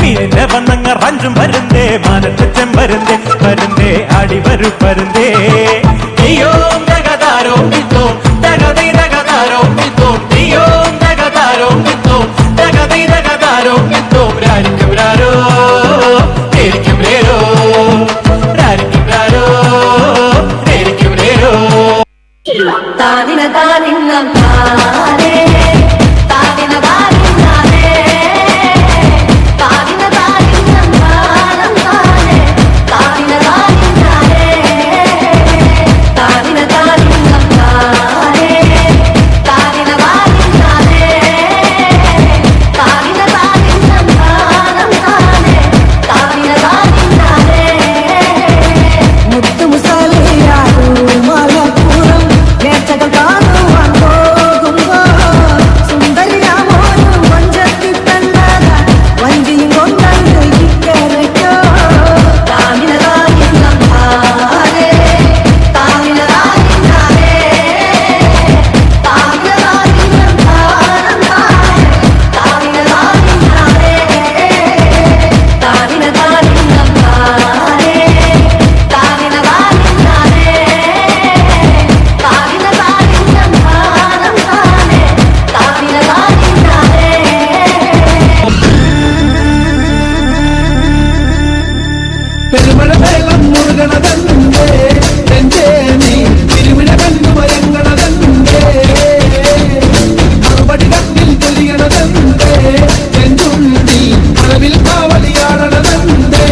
മീനിന്റെ വന്നങ്ങ റഞ്ചും പരുന്തേ മാനത്തെ ചെമ്പരുന്തേ പരുന്തേ ആടി വരൂ പരുന്തേ നീയോ തകതാരോ നിത്തോ തകതൈ തകതാരോ നിത്തോ നീയോ തകതാരോ നിത്തോ തകതൈ തകതാരോ നിത്തോ രാരിക്കും രാരോ നേരിക്കും നേരോ രാരിക്കും രാരോ നേരിക്കും നേരോ താനിന താനിന്നം താനേ താനിന താനിന്നാനേ താനിന താനിന്നം താനം താനേ താനിന താനിന്നാനേ താനിന താനിന്നം താനേ താനിന താനിന്നാനേ താനിന താനിന്നം താനം താനേ താനിന താനിന്നാനേ മുത്തു മുസാലിയാരു മലപ്പുറം നേർച്ചകൾ കാണുവാൻ പോകുമ്പോ സുന്ദരിയാമോനും മഞ്ചത്തി പെണ്ണാത വഞ്ചിയും കൊണ്ടു ഇക്കരയ്ക്കോ താമിന താനിന്നം താനേ താമിന താനിന്നാനേ താമിന താനിന്നം താനം താനേ താമിന താനിന്നാനേ താമിന താനിന്നം താനേ താമിന താനിന്നാനേ താമിന താനിന്നം താനം താനേ താമിന താനിന്നാനേ പെരുമഴ വേളം മുറുകണതല്ലേ നെഞ്ചേ നീ തിരുമിഴ കണ്ടു മയങ്ങണതല്ലേ മറുപടി കണ്ണിൽ പൊലിയണതല്ലേ നെഞ്ചുണ്ടി മറവിൽ കാവലിയാടണതല്ലേ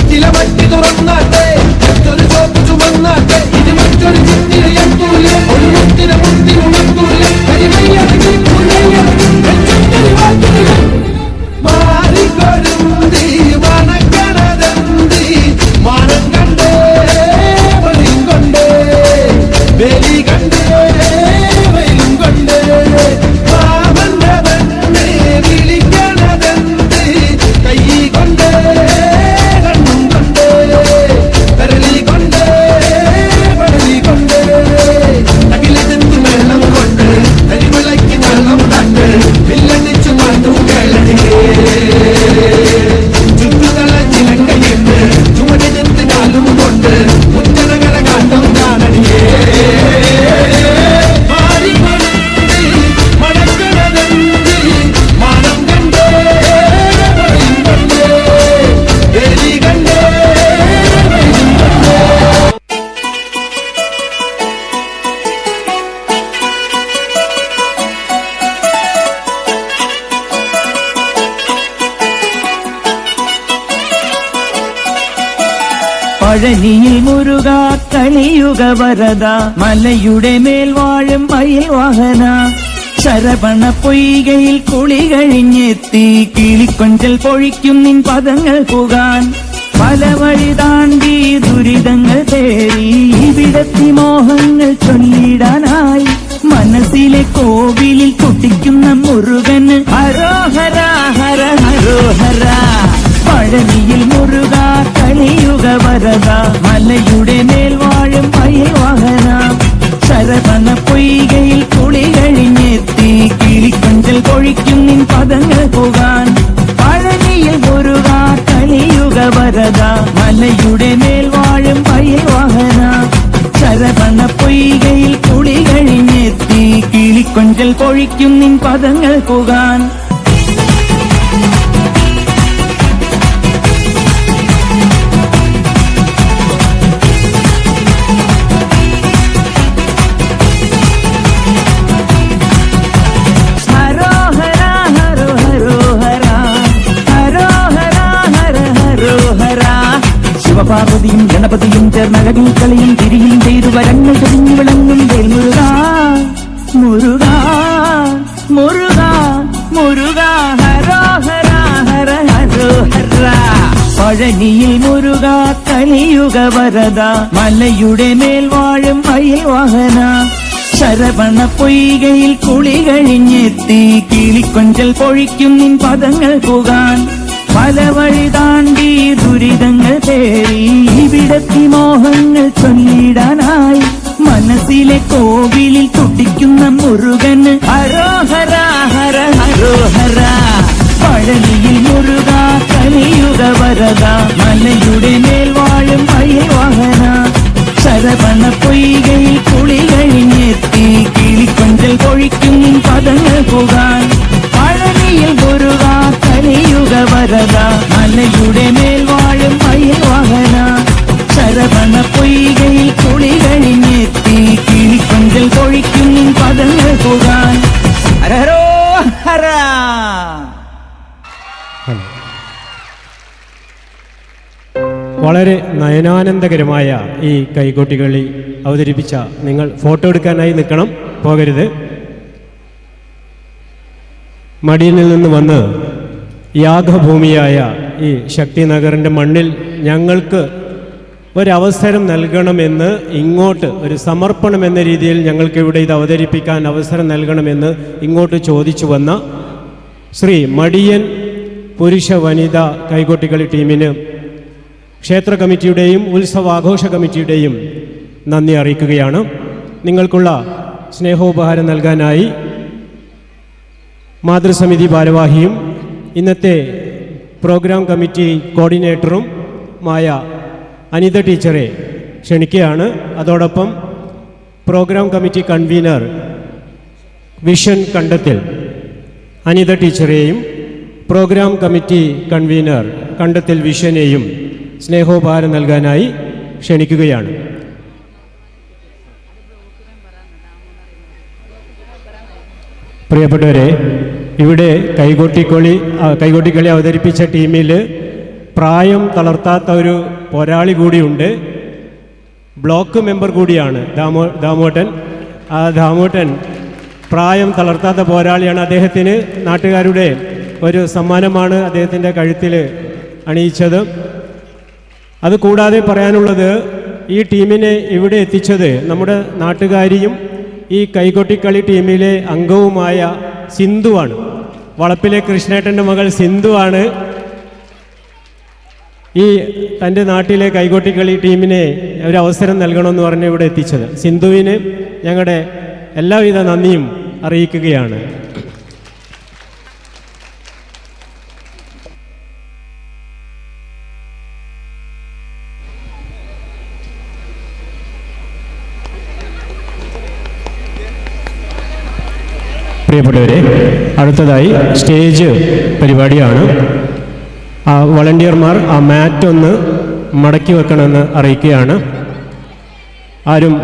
ചില മട്ടി തുറന്നാട്ടെ മറ്റൊരു ചോപ്പ് ചുമന്നാട്ടെ ഇത് മറ്റൊരു ചിത്തിരയത്തൂലെ ഒരു മുത്തിന മുത്തിനുണത്തൂലെ കരിമയ്യടങ്ങി പുള്ളിയടങ്ങി നെഞ്ചുത്തിരി വാക്കിലെ മാറിക്കൊടുന്തി മനക്കണതന്തി മാനം കണ്ടേ വളിയും കൊണ്ടേ വേലി കണ്ടേ വയലും കൊണ്ടേ മാമന്റെ തന്നെ വിളിക്കണതന്തി കൈ കൊണ്ടേ കണ്ണും കൊണ്ടേ കരളി കൊണ്ടേ പടലി കൊണ്ടേ അഖിലെടുത്ത് വെള്ളം കൊണ്ട് കരിമലയ്ക്ക് വെള്ളം തണ്ട് വില്ലണിച്ചു മാറ്റു കേളടിയേ ചുറ്റുതല ചിലങ്കയുണ്ട് ചുമടിനെത്ത് കാലും കൊണ്ട് മുറ്റനകര കാട്ടം കാണടിയേ മാറിക്കൊടുന്തി മണക്കണതന്തി മാനം കണ്ടേ വളിയും കൊണ്ടേ വേലി കണ്ടേ വയലും കൊണ്ടേ പഴനിയിൽ മുരുക കലിയുഗ വരദ മലയുടെ മേൽ വാഴും മയിൽ വാഹന ശരവണ പൊയ്കയിൽ കുളി കഴിഞ്ഞെത്തി കിളിക്കൊഞ്ചൽ പൊഴിക്കും നിൻ പദങ്ങൾ പുകാൻ പല വഴി താണ്ടി ദുരിതങ്ങൾ തേടി ഇവിടത്തി മോഹങ്ങൾ ചൊല്ലിടാനായി മനസ്സിലെ കോവിലിൽ കുട്ടിക്കുന്ന മുരുകന് ഹരോഹര ഹര ഹരോഹര പഴനിയിൽ മുരുക കലിയുഗ വരദ മലയുടെ മേൽ വാഴും മയിൽ വാഹന ശരവണ പൊയ്കയിൽ കുളി കഴിഞ്ഞെത്തി കിളിക്കൊഞ്ചൽ പൊഴിക്കും നിൻ പദങ്ങൾ പോകാൻ പഴനിയിൽ മുരുക കലിയുഗ വരദ മലയുടെ മേൽ വാഴും മയിൽ വാഹന ശരവണ പൊയ്കയിൽ കുളി കഴിഞ്ഞെത്തി കിളിക്കൊഞ്ചൽ പൊഴിക്കും നിൻ പദങ്ങൾ പോകാൻ ശിവപാർവതിയും ഗണപതിയും ചേർന്ന അഴകിൽ കളിയും തിരിയും ചെയ്തു വരങ്ങൾ തിരിഞ്ഞു വിളങ്ങും മുരുക മുരുക മുരുക മുരുക ഹരോ ഹര ഹര ഹരോ ഹര പഴനിയിൽ മുരുക കലിയുഗ വരദ മലയുടെ മേൽ വാഴും മയിൽ വാഹന ശരവണ പൊയ്കയിൽ കുളി കഴിഞ്ഞെത്തി കിളിക്കൊഞ്ചൽ പൊഴിക്കും നിൻ പദങ്ങൾ പോകാൻ പല വഴി താണ്ടി ദുരിതങ്ങൾ തേടി ഇവിടത്തി മോഹങ്ങൾ ചൊല്ലിടാനായി മനസ്സിലെ കോവിലിൽ തുടിക്കുന്ന മുരുകന് ഹരോഹര ഹര ഹരോഹര പഴനിയിൽ മുരുക കലിയുഗ വരദ മലയുടെ മേൽ വാഴും മയിൽ വാഹന ശരവണ പൊയ്കയിൽ കുളി കഴിഞ്ഞെത്തി കിളിക്കൊഞ്ചൽ പൊഴിക്കും പദങ്ങൾ പോകാൻ പഴനിയിൽ മുരുക കലിയുഗ വരദ മലയുടെ മേൽ വാഴും മയിൽ വാഹന ശരവണ പൊയ്കയിൽ കുളി കഴിഞ്ഞെത്തി കിളിക്കൊഞ്ചൽ പൊഴിക്കും പദങ്ങൾ പോകാൻ ഹരഹരോ ഹര. വളരെ നയനാനന്ദകരമായ ഈ കൈകൊട്ടികളി അവതരിപ്പിച്ച നിങ്ങൾ ഫോട്ടോ എടുക്കാനായി നിൽക്കണം, പോകരുത്. മടിയനിൽ നിന്ന് വന്ന് യാഗഭൂമിയായ ഈ ശക്തിനഗറിൻ്റെ മണ്ണിൽ ഞങ്ങൾക്ക് ഒരവസരം നൽകണമെന്ന്, ഇങ്ങോട്ട് ഒരു സമർപ്പണം എന്ന രീതിയിൽ ഞങ്ങൾക്ക് ഇവിടെ ഇത് അവതരിപ്പിക്കാൻ അവസരം നൽകണമെന്ന് ഇങ്ങോട്ട് ചോദിച്ചു വന്ന ശ്രീ മടിയൻ പുരുഷ വനിതാ കൈകൊട്ടികളി ടീമിന് ക്ഷേത്ര കമ്മിറ്റിയുടെയും ഉത്സവാഘോഷ കമ്മിറ്റിയുടെയും നന്ദി അറിയിക്കുകയാണ്. നിങ്ങൾക്കുള്ള സ്നേഹോപഹാരം നൽകാനായി മാതൃസമിതി ഭാരവാഹിയും ഇന്നത്തെ പ്രോഗ്രാം കമ്മിറ്റി കോർഡിനേറ്ററുമായ അനിത ടീച്ചറെ ക്ഷണിക്കുകയാണ്. അതോടൊപ്പം പ്രോഗ്രാം കമ്മിറ്റി കൺവീനർ വിഷൻ കണ്ടത്തിൽ അനിത ടീച്ചറെയും പ്രോഗ്രാം കമ്മിറ്റി കൺവീനർ കണ്ടത്തിൽ വിഷനെയും സ്നേഹോപഹാരം നൽകാനായി ക്ഷണിക്കുകയാണ്. പ്രിയപ്പെട്ടവരെ, ഇവിടെ കൈകൊട്ടിക്കളി അവതരിപ്പിച്ച ടീമിൽ പ്രായം തളർത്താത്ത ഒരു പോരാളി കൂടിയുണ്ട്. ബ്ലോക്ക് മെമ്പർ കൂടിയാണ് ദാമോട്ടൻ. ആ ദാമോട്ടൻ പ്രായം തളർത്താത്ത പോരാളിയാണ്. അദ്ദേഹത്തിന് നാട്ടുകാരുടെ ഒരു സമ്മാനമാണ് അദ്ദേഹത്തിൻ്റെ കഴുത്തിൽ അണിയിച്ചത്. അതുകൂടാതെ പറയാനുള്ളത്, ഈ ടീമിനെ ഇവിടെ എത്തിച്ചത് നമ്മുടെ നാട്ടുകാരിയും ഈ കൈകൊട്ടിക്കളി ടീമിലെ അംഗവുമായ സിന്ധുവാണ്. വളപ്പിലെ കൃഷ്ണേട്ടൻ്റെ മകൾ സിന്ധുവാണ് ഈ തൻ്റെ നാട്ടിലെ കൈകൊട്ടിക്കളി ടീമിനെ ഒരു അവസരം നൽകണമെന്ന് പറഞ്ഞ് ഇവിടെ എത്തിച്ചത്. സിന്ധുവിന് ഞങ്ങളുടെ എല്ലാവിധ നന്ദിയും അറിയിക്കുകയാണ്. പ്രിയപ്പെട്ടവരെ, അടുത്തതായി സ്റ്റേജ് പരിപാടിയാണ്. ആ വളണ്ടിയർമാർ ആ മാറ്റ് ഒന്ന് മടക്കി വെക്കണമെന്ന് അറിയിക്കുകയാണ്. ആരും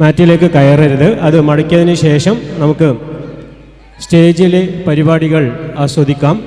മാറ്റിലേക്ക് കയറരുത്. അത് മടക്കിയതിന് ശേഷം നമുക്ക് സ്റ്റേജിലെ പരിപാടികൾ ആസ്വദിക്കാം.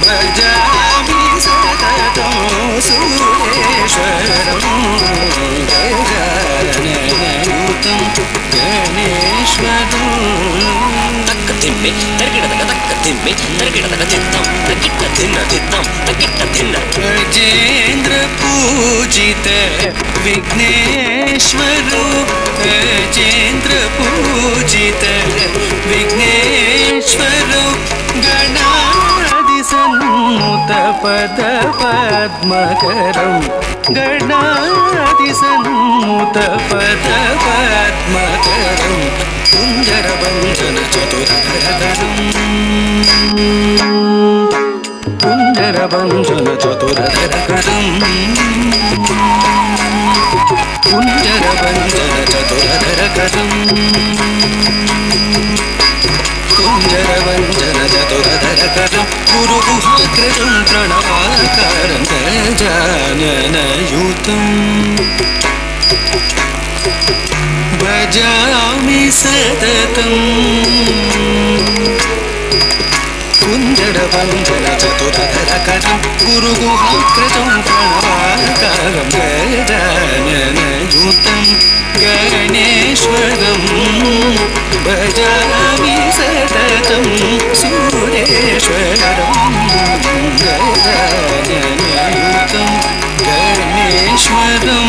भजामि सततं सुरेश्वरं गजाननयुतं गणेश्वरं तक्कतिम्मे तर्किडतक तक्कतिम्मे तर्किडतक चित्तं तक्किट्ट धिन्न चित्तं तक्किट्ट धिन्न गजेन्द्र पूजित विघ्नेश्वरो गजेन्द्र पूजित विघ्नेश्वरो गणादिसन्नुत पद पद्मकरं गणादिसन्नुत पद पद्मकरं कुञ्जरवञ्जन चतुरधरकरं कुञ्जरवञ्जन चतुरधरकरं कुञ्जरवञ्जन चतुरधरकरं कुञ्जरवञ्जन चतुरधरकरं गुरुगुहाग्रजं प्रणवाकारं गजाननयुतं भजामि सततं कुञ्जरवञ्जन चतुरधरकरं गुरुगुहाग्रजं प्रणवाकारं गजाननयुतं गणेश्वरं भजामि सततं सुरेश्वरं गजाननयुतं गणेश्वरं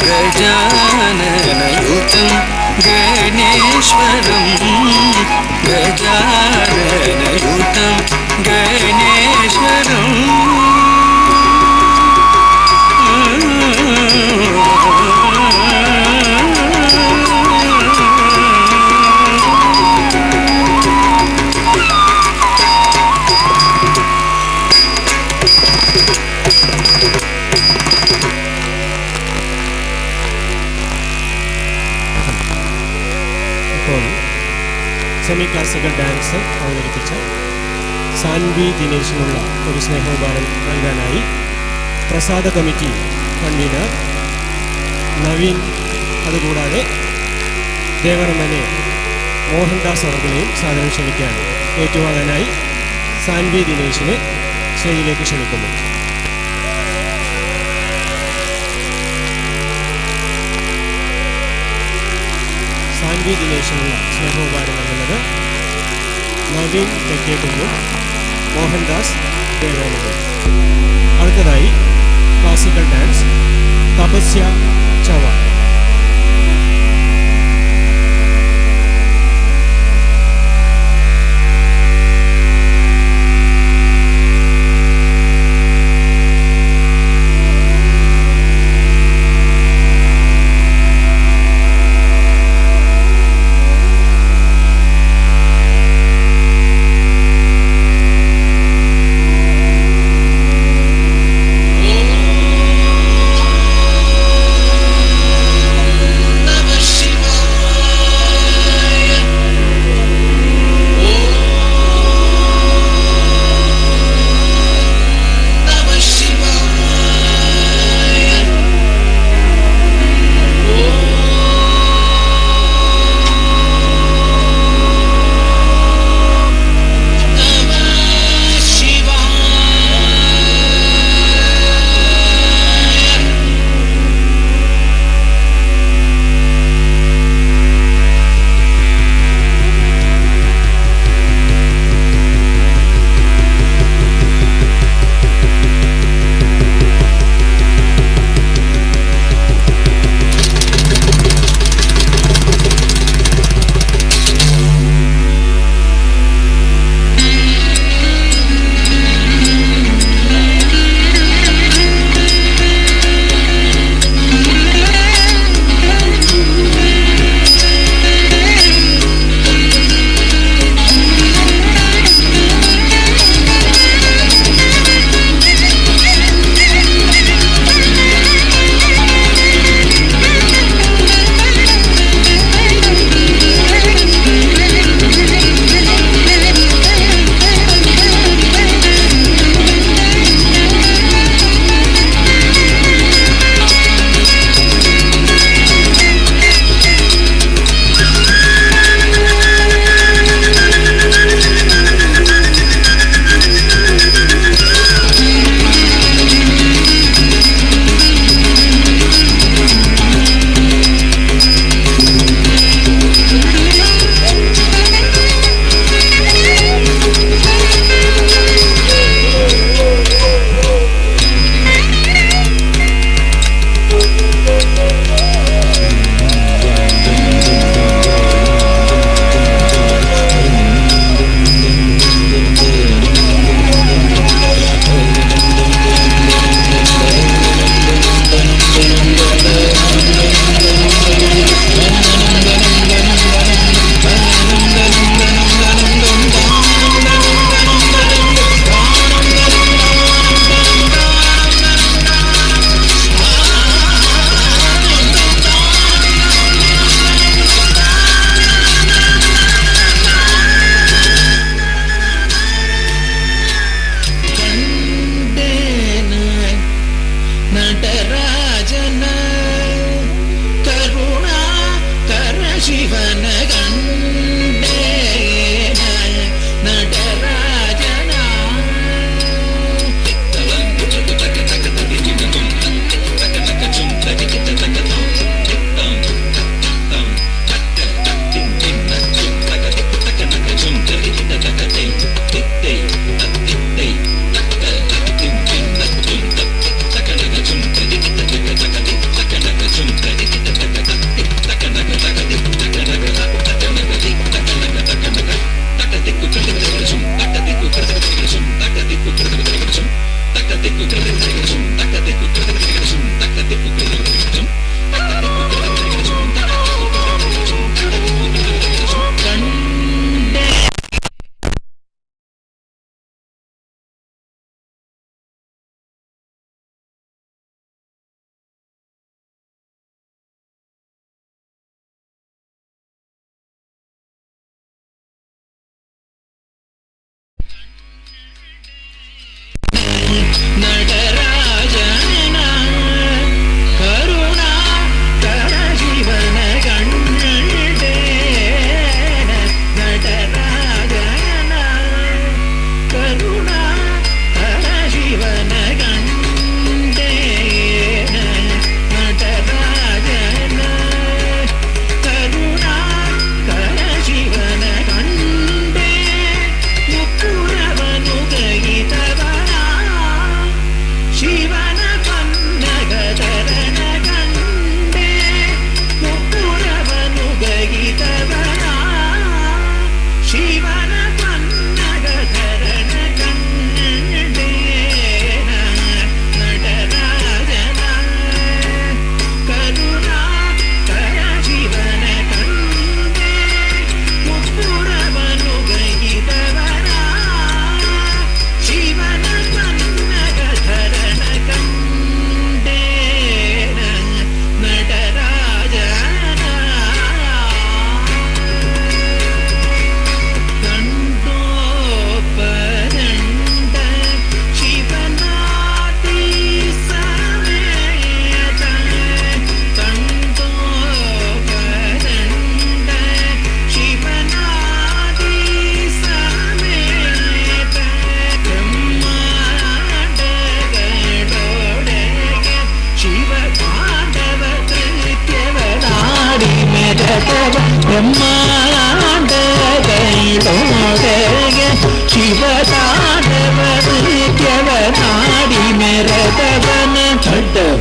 गजाननयुतं गणेश्वरं गजाननयुतं गणेश्वरं സെമി ക്ലാസിക്കൽ ഡാൻസ് അവതരിപ്പിച്ച സാൻവി ദിനേശിനുള്ള ഒരു സ്നേഹോപഹാരം നൽകാനായി പ്രസാദ കമ്മിറ്റി കൺവീനർ നവീൻ, അതുകൂടാതെ ദേവറമ്മനെ മോഹൻദാസ് അവർകളെയും സാദരം ക്ഷണിക്കുകയാണ്. ഏറ്റുവാങ്ങാനായി സാൻവി ദിനേശിനെ സ്റ്റേജിലേക്ക് ക്ഷണിക്കുന്നു. സാൻവി ദിനേശിനുള്ള സ്നേഹോപഹാരം നൽകുന്നത് നവീൻ തെക്കേക്കുന്നും മോഹൻദാസ് ദേവരമനും. അടുത്തതായി ക്ലാസിക്കൽ ഡാൻസ് തപസ്യ ചവാൻ.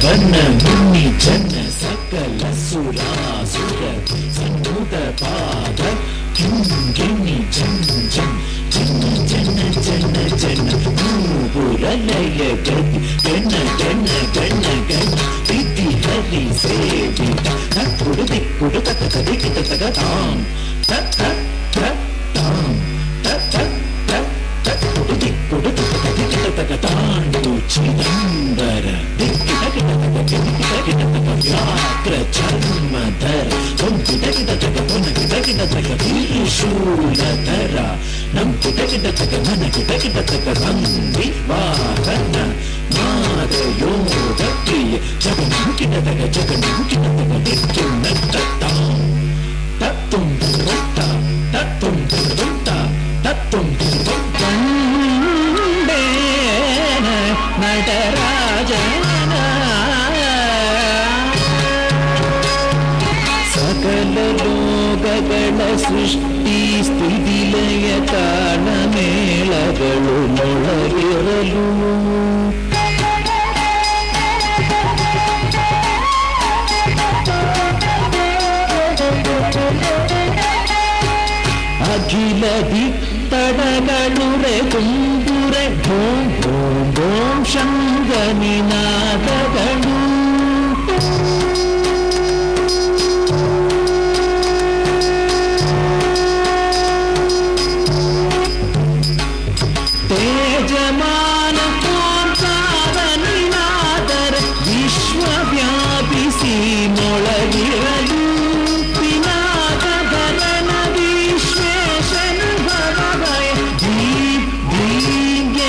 ಗಣ ಮುನಿ ಜನ ಸಕಲ ಸುರಾಸುರ ಸಮುದ ಪಾದ ಕಿಂಗಿಣಿ ಜನ ಜನ ಜನ ಜನ ಜನ ಜನ ಮೂರಲಯ ಗತಿ ಗಣ ಗಣ ಗಣ ಗಣ ಪ್ರೀತಿ ಹರಿ ಸೇವಿತ ಕುಡು ದಿಕ್ಕುಡು ತಕ ಕದಿಕಿತ ತಗ ತಾಂ ತತ್ತ ತಾಂ ತತ್ತ ಕುಡು ದಿಕ್ಕುಡು ತಕ ಕದಿಕಿತ ತಗ ತಾಂಡು ಚಿದಂಬರ ದಿಕ್ಕಿತ ಕಿಟ ತಕ ಕಿಟ ಕಿಟ ತಕ ವ್ಯಾಘ್ರ ಚರ್ಮಧರ ಕೊಂಕಿಟ ಕಿಟ ತಕ ಪುನ ಕಿಟ ಕಿಟ ತಕ ತ್ರಿಶೂಲಧರ ನಂ ಕಿಟ ಕಿಟ ತಕ ಮನ ಕಿಟ ಕಿಟ ತಕ ನಂದಿ ವಾಹನ ನಾದ ಯೋಗ ಪ್ರಿಯ ಜಗನು ಕಿಟ ತಕ ಜಗನು ಕಿಟ ತಕ ದಿಕ್ಕು ನತ್ತತ್ತಾಂ ತತ್ತುಂ ದುರ್ವಂತ ತತ್ತುಂ ದುರ್ವಂತ ತತ್ತುಂ ದುರ್ವಂತ ನಟರಾಜನ ಸಕಲ ಲೋಕಗಳ ಸೃಷ್ಟಿ ಸ್ಥಿತಿಲಯ ಕಾಲ ಮೇಳಗಳು ಮೊಳಗಿರಲು ಅಖಿಲ ದಿತ್ತಡಗಳು ತುಂಬುರೆ ಢೋಂ ಢೋಂ ಢೋಂ ಶಂಗನಿನಾದಗಳು ತೇಜಮಾನ ಕಾಂತಾವನಿನಾದರ ವಿಶ್ವವ್ಯಾಪಿಸಿ ಮೊಳಗಿರಲು ಪಿನಾಕಧರನ ವಿಶ್ವೇಶನ ಭವಭಯ ದೀಪ್ ದೀಗೆನುತಾಧಿವರ್ತಿಸಲು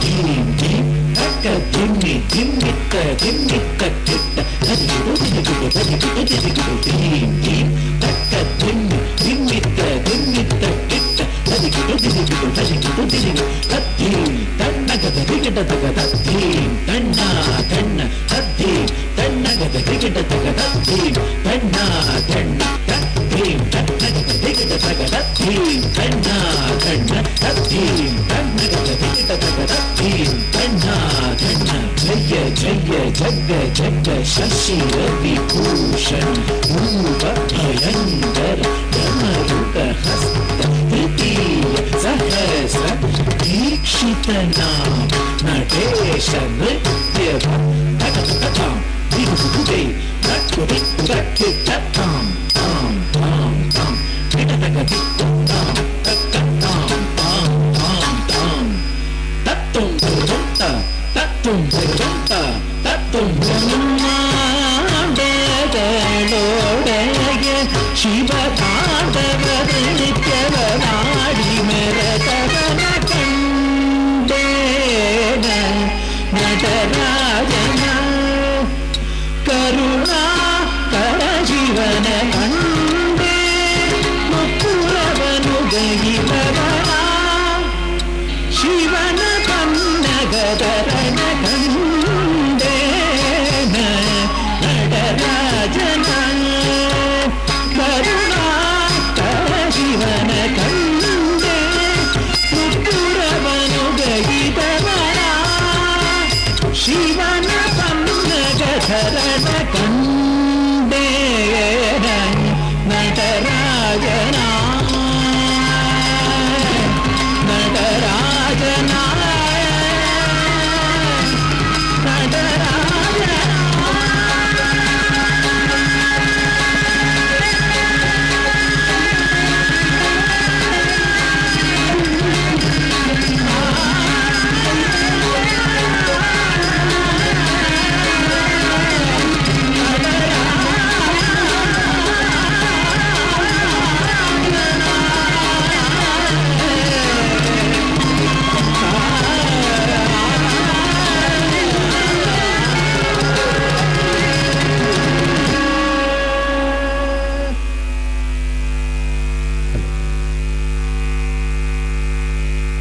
ಧೀಂ ಧೀಂ ತಕ್ಕ ಧಿಮ್ಮಿ ಧಿಮ್ಮಿತ್ತ ಧಿಮ್ಮಿತ್ತ ಕಿಟ್ಟ ಹದಿಗುಡು ದಿದಿಗುಡು ಹದಿಗುಡು ದಿದಿಗುಡು ಧೀಂ ಧೀಂ ತಕ್ಕ ಧಿಮ್ಮಿ ಧಿಮ್ಮಿತ್ತ ಧಿಮ್ಮಿತ್ತ ಕಿಟ್ಟ ಹದಿಗುಡು ದಿದಿಗುಡು ಹದಿಗುಡು ದಿದಿಗುಡು ತದ್ಧೀಂ ತಣ್ಣಗದ ವಿಕಟ ತಗದ ಧೀಂ ತಣ್ಣ ತಣ್ಣ ತದ್ಧೀಂ ತಣ್ಣಗದ ವಿಕಟ ತಗದ ಧೀಂ ತಣ್ಣ ತಣ್ಣ ತದ್ಧೀಂ ತಣ್ಣಗದ ವಿಕಟ ತಗದ ಧೀಂ ತಣ್ಣ ತಣ್ಣ ತದ್ಧೀಂ ತಣ್ಣಗದ ವಿಕಟ ತಗದ ಧೀಂ ತಣ್ಣ ತಣ್ಣ ಜಯ ಜಯ ಜಗ್ಗ ಜಗ್ಗ ಶಶಿ ರವಿ ಭೂಷಣ ರೂಪ ಭಯಂಕರ ಡಮರುಕ ಹಸ್ತ ತೃತೀಯ ಸಹಸ್ರ ದೀಕ್ಷಿತನ ನಟೇಶ ನೃತ್ಯ ತಗತಾಂ ದಿಗುದುದೇ ರಕ್ಕು ದಿಕ್ಕು ರಕ್ಕು ತತ್ತಾಂ ತಾಂ ತಾಂ ತಾಂ ಕಿಟತಕ ದಿಕ್ಕು ತಾಂ ತಕ್ಕತ್ತಾಂ ತಾಂ ತಾಂ ತಾಂ ತತ್ತುಂ ದುರ್ವಂತ ತತ್ತುಂ ದುರ್ವಂತ ತತ್ತುಂ ಬ್ರಹ್ಮಾಂಡಗಳೊಡೆಯ ಶಿವ ತಾಂಡವ ನೃತ್ಯವನಾಡಿ ಮೆರತವನ ಕಂಡೇನ ನಟರಾಜನ ಕರುಣಾ ಕರ ಶಿವನ ಕಂಡೇ ಮುಕ್ಕುರವನು ಗೈಲವನ ಶಿವನ ಪನ್ನಗದರನ ಕಂಡೇನ ನಟರಾಜನ ಕರುಣಾ ಕರ ಶಿವನ ಕಂಡೇ ಮುಕ್ಕುರವನು ಗೈಲವನ ಶಿವನ ಪನ್ನಗದರನ ಕಂಡೇನ ನಟರಾಜನ ನಟರಾಜನ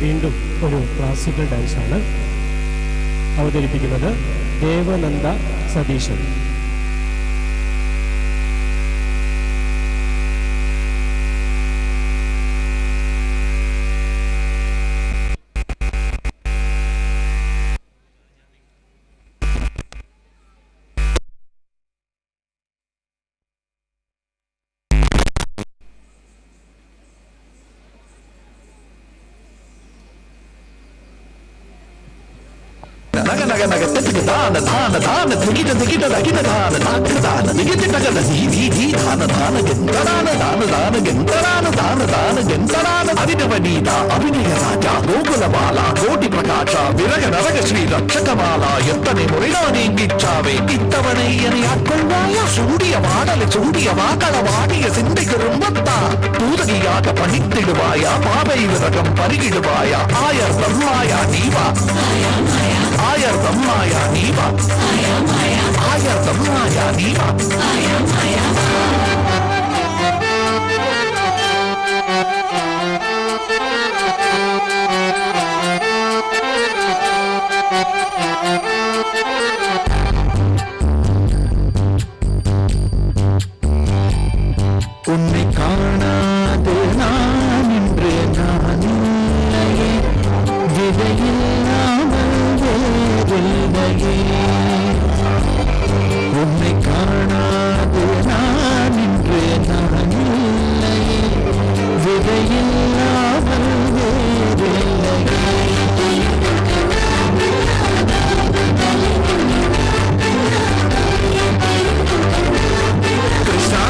വീണ്ടും ഒരു ക്ലാസിക്കൽ ഡാൻസാണ് അവതരിപ്പിക്കുന്നത് ദേവനന്ദ സതീശൻ. ನಗ ನಗ ನಗ ತೆತ್ತಿಗೆ ದಾನ ದಾನ ದಾನ ದಿಗಿಟ ದಿಗಿಟ ದಗಿಟ ದಾನ ದಾನ ದಾನ ದಿಗಿಟ ತಗದ ಧೀ ದಾನ ದಾನ ಗೆಂತರಾನ ದಾನ ದಾನ ಗೆಂತರಾನ ದಾನ ದಾನ ಗೆಂತರಾನ ಅಭಿನವನೀತ ಅಭಿನಯ ರಾಜ ಗೋಕುಲ ಬಾಲ ಕೋಟಿ ಪ್ರಕಾಶ ವಿರಗ ನರಗ ಶ್ರೀ ರಕ್ಷಕಮಾಲ ಎತ್ತನೆ ಮುರಿದಾನೆ ಇಂಗಿಚ್ಚಾವೆ ಇತ್ತವನಯ್ಯನೆ ಹಾಕ್ಕೊಳ್ಳಾಯ ಸೂಡಿಯ ಮಾಡಲೆ ಸೂಡಿಯ ವಾಕಳ ವಾಡಿಯ ಸಿಂಧಿಗೆ ರುಂಬತ್ತ ತೂದಗಿಯಾಗ ಪಣಿತ್ತಿಡುವಾಯ ಪಾವೈ ವಿರಗಂ ಪರಿಗಿಡುವಾಯ ಆಯರ್ ಬ್ರಹ್ಮಾಯ ನೀವ ಆಯರ್ ಬ್ರಹ್ಮಾಯ ನೀವ ಆಯರ್ ಬ್ರಹ್ಮಾಯ ನೀವ உன்னை காணாது நான் இன்று நானில்லையே விதையில்லாமல் வேறில்லையே உன்னை காணாது நான் இன்று நானில்லையே விதையில்லாமல் வேறில்லையே கிருஷ்ணா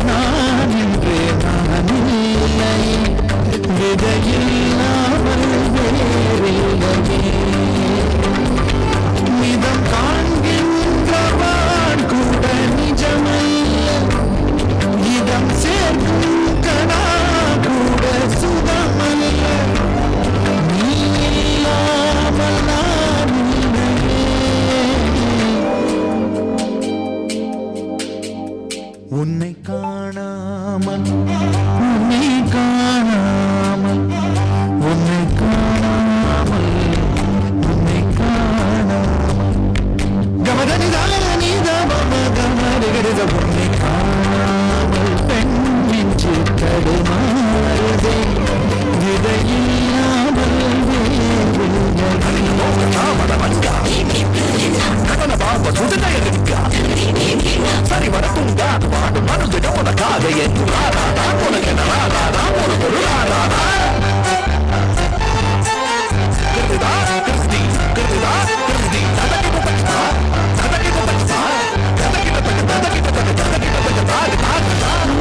நான் இன்று நானில்லை விதையில்லாமல் வேறில்லையே நிதம் காண்கின்றவான் கூட நிஜமல்ல இதம் சேர்க்கும் கணா கூட சுகமல்ல நீ இல்லாமல் நான் இல்லையே உன்னை காணாமல் உன்னை காணாமல் உன்னை காணாமல் உன்னை காணாமல் கமதனிதானித மமகமரிகரித உன்னை காணாமல் பெண் நெஞ்சு தடுமாறுதே விதையில்லாமல் சரி வரப்புங்க பாடு மனது உனக்காக என்று உனக்கு ஒரு பொருளாதாரா கிருதிதா கிருதி கிருதிதா கிருதி ததகிட்ட தகதா ததகிட்ட தகதா ததகிட்ட தக ததகிட்ட தக ததகிட்ட தக தாரு தாரு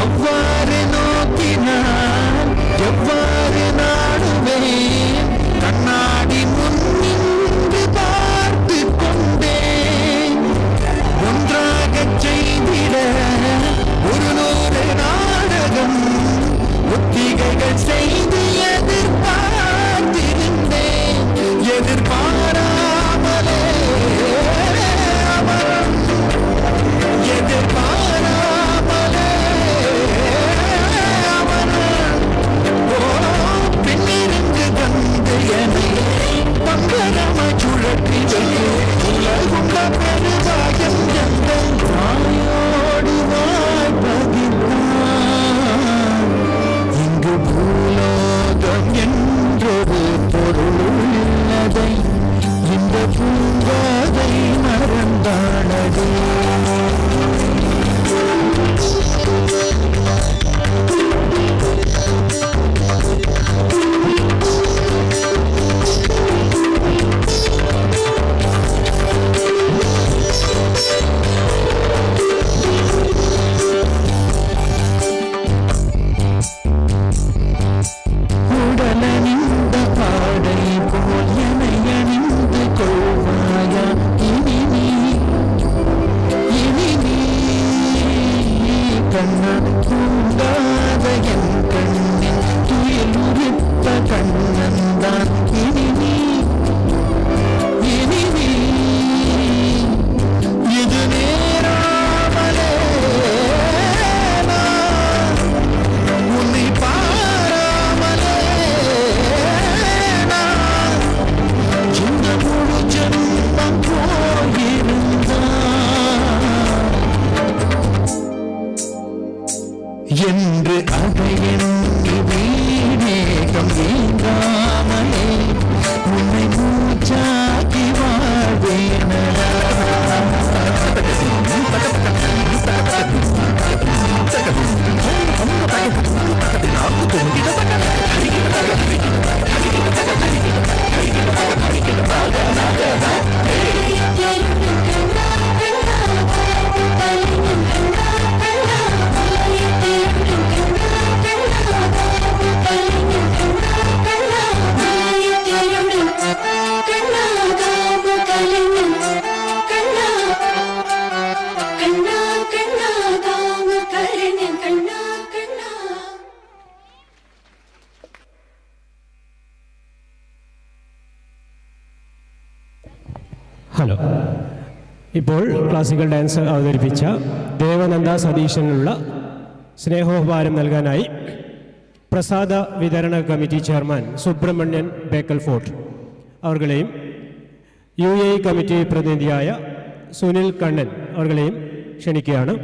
அவ்வாறு நோக்கினான் எவ்வாறு நாடுவேன் கண்ணாடி முன்னின்று பார்த்து கொண்டேன் ஒன்றாக செய்தி ഇപ്പോൾ ക്ലാസിക്കൽ ഡാൻസ് അവതരിപ്പിച്ച ദേവനന്ദ സതീശനുള്ള സ്നേഹോപഹാരം നൽകാനായി പ്രസാദ വിതരണ committee chairman Subrahmanyan Bekal fort അവർകളെയും UAE കമ്മിറ്റി പ്രതിനിധിയായ സുനിൽ കണ്ണൻ അവർകളെയും ക്ഷണിക്കുകയാണ്.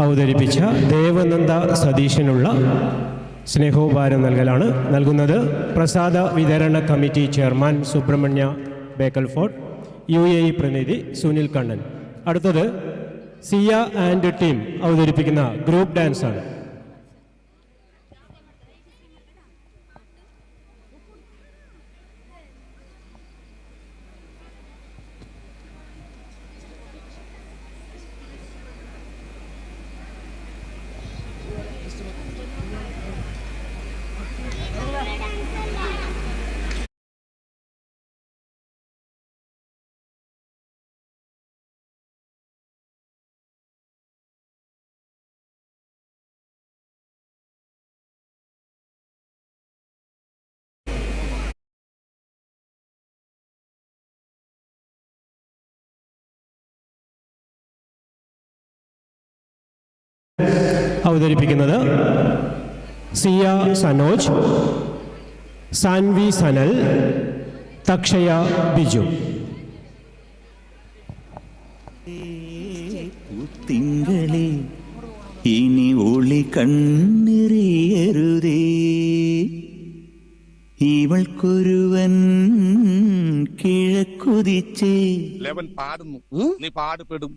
അവതരിപ്പിച്ച ദേവനന്ദ സതീശനുള്ള സ്നേഹോപഹാരം നൽകുന്നത് പ്രസാദ വിതരണ committee chairman Subrahmanya Bekal fort, UAE പ്രതിനിധി സുനിൽ കണ്ണൻ. അടുത്തത് സിയ ആൻഡ് ടീം അവതരിപ്പിക്കുന്ന ഗ്രൂപ്പ് ഡാൻസ് ആണ്. അവതരിപ്പിക്കുന്നത് സിയ സനോജ്, സാൻവി സനൽ, തക്ഷയ ബിജു. തിങ്കളെ ഇനി ഒളി കണ്ണെറിയരുതേ, ഇവൾക്കൊരുവൻ കിഴക്കുതിച്ചേ. ലെവൻ പാടുന്നു, നീ പാടുപെടും.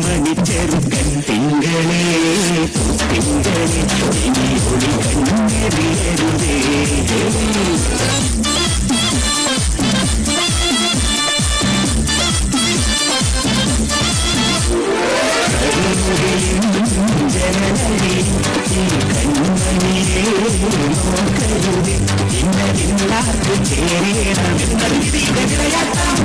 മണിച്ചെറുക്കൻ തിങ്കളേ തിങ്കളെ ഇനി ഒളി കണ്ണെറിയരുതേ. ജനനടി ഈ കൺമണിയെ നോക്കരുതേ, ഇന്നതില്ലാത്ത ചേരണമെന്ന വിധിയാക്കാം.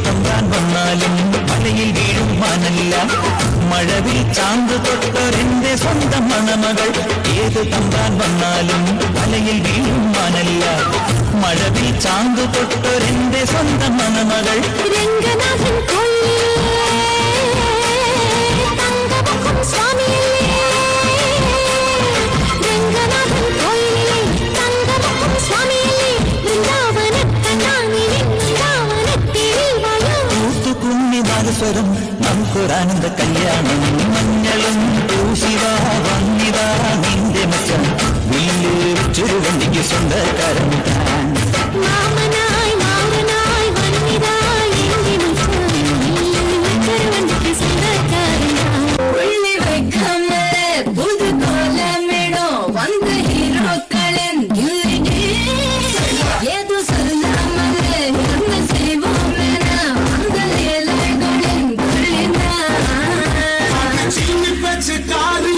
തമ്പാൻ വന്നാലും മലയിൽ വീഴും മാനല്ല, മഴവിൽ ചാന്ത് തൊട്ടൊരെന്റെ സ്വന്തം മണമകൾ. ഏത് തമ്പാൻ വന്നാലും മലയിൽ വീഴും മാനല്ല, മഴവിൽ ചാന്ത് തൊട്ടൊരെന്റെ സ്വന്തം മണമകൾ. രംഗനാഥൻ സ്വരം നമുക്കൊരാനന്ദ കല്യാണം. മഞ്ഞളും പൂശിവാ വന്നിതാ നിന്റെ മച്ചം, വീല് വെച്ചൊരു വണ്ടിക്ക് സ്വന്തക്കാരൻ. Cari,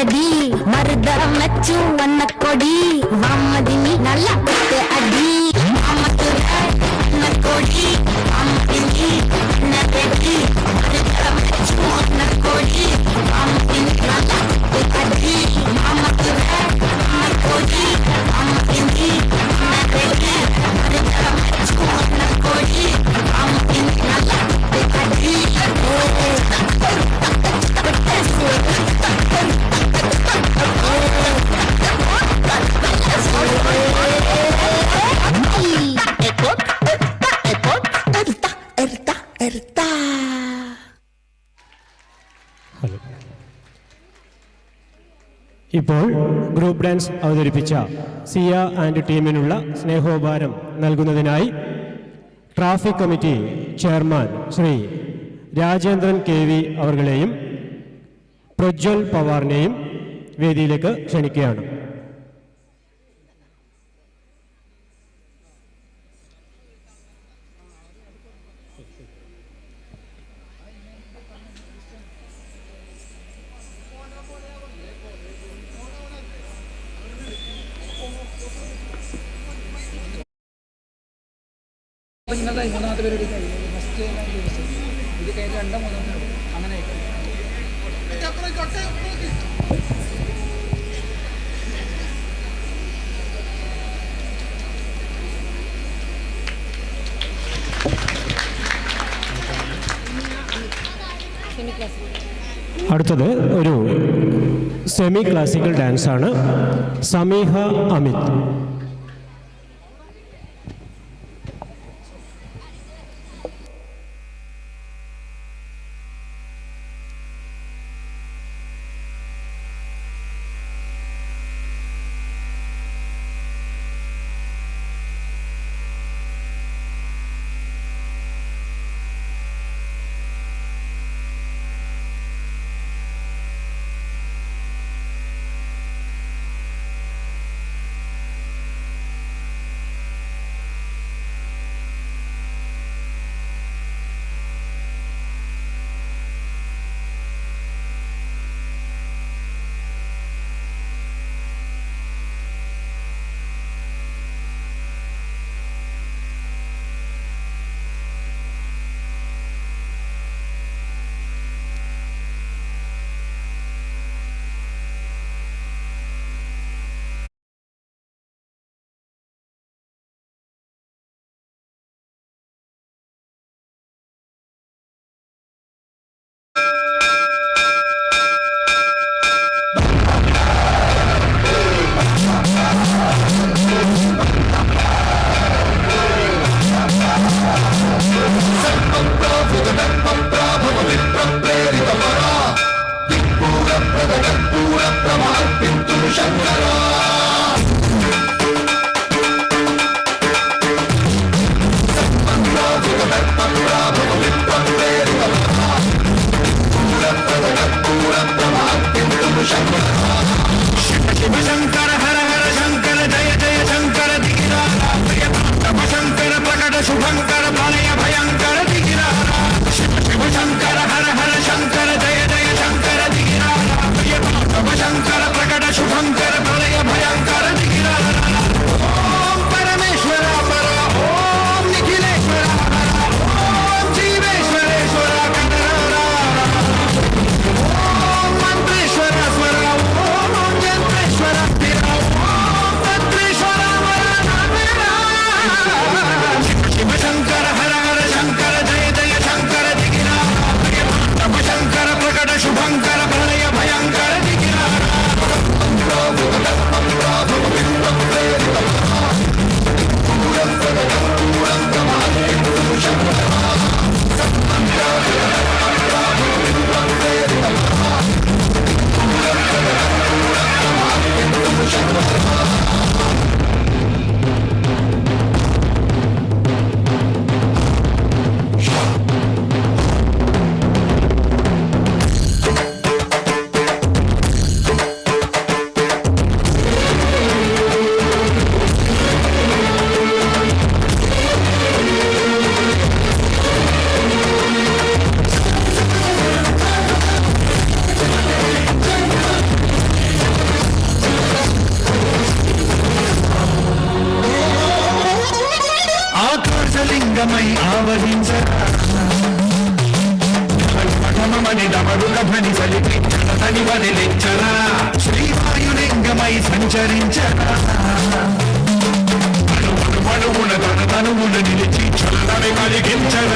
రెడీ మరుద మెచ్చు అన్న కొడి మామదిని నల్ల అడి మామకు అన్న కొడి మామదిని అన్న రెడీ మరుద మెచ్చు అన్న కొడి మామదిని నల్ల అడి మామకు అన్న కొడి మామదిని అన్న రెడీ మరుద మెచ్చు అన్న కొడి మామదిని నల్ల అడి ഇപ്പോൾ ഗ്രൂപ്പ് ഡാൻസ് അവതരിപ്പിച്ച സിയ ആൻഡ് ടീമിനുള്ള സ്നേഹോപഹാരം നൽകുന്നതിനായി traffic committee chairman Shri Rajendran KV അവർകളെയും പ്രജ്വൽ പവാറിനെയും വേദിയിലേക്ക് ക്ഷണിക്കുകയാണ്. നിങ്ങളുടെ മൂന്നാമത്തെ പരിപാടി ഫസ്റ്റ് ഇത് കഴിഞ്ഞ് രണ്ടോ മൂന്നാമത്തെ അങ്ങനെ അടുത്തത് ഒരു സെമി ക്ലാസിക്കൽ ഡാൻസാണ്. സമീഹ അമിത്. శంకర హర హర శంకర జయ జయ శంకర దిగిరారా శంకర ప్రకట శుభంకర ప్రళయ భయంకర దిగిరారా శివ శంకర హర హర శంకర జయ జయ శంకర దిగిరారా శంకర ప్రకట శుభంకర ప్రళయ భయంకర దిగిరారా ఓం పరమేశ్వర పర ఓం నిఖిలేశ్వర ఓం జీవేశ్వరేశ్వర కనరా ఓం మంత్రేశ్వర స్వర ఓం యంత్రేశ్వర స్థిర ఓం తత్రేశ్వర శివ శంకర హర హర శంకర జయ జయ శంకర దిగిరారా మణి డమరుల ధ్వని సలిపించన తని వదిలించన శ్రీవాయులింగమై సంచరించన మనువున తనువున నిలిచి చలనని కలిగించన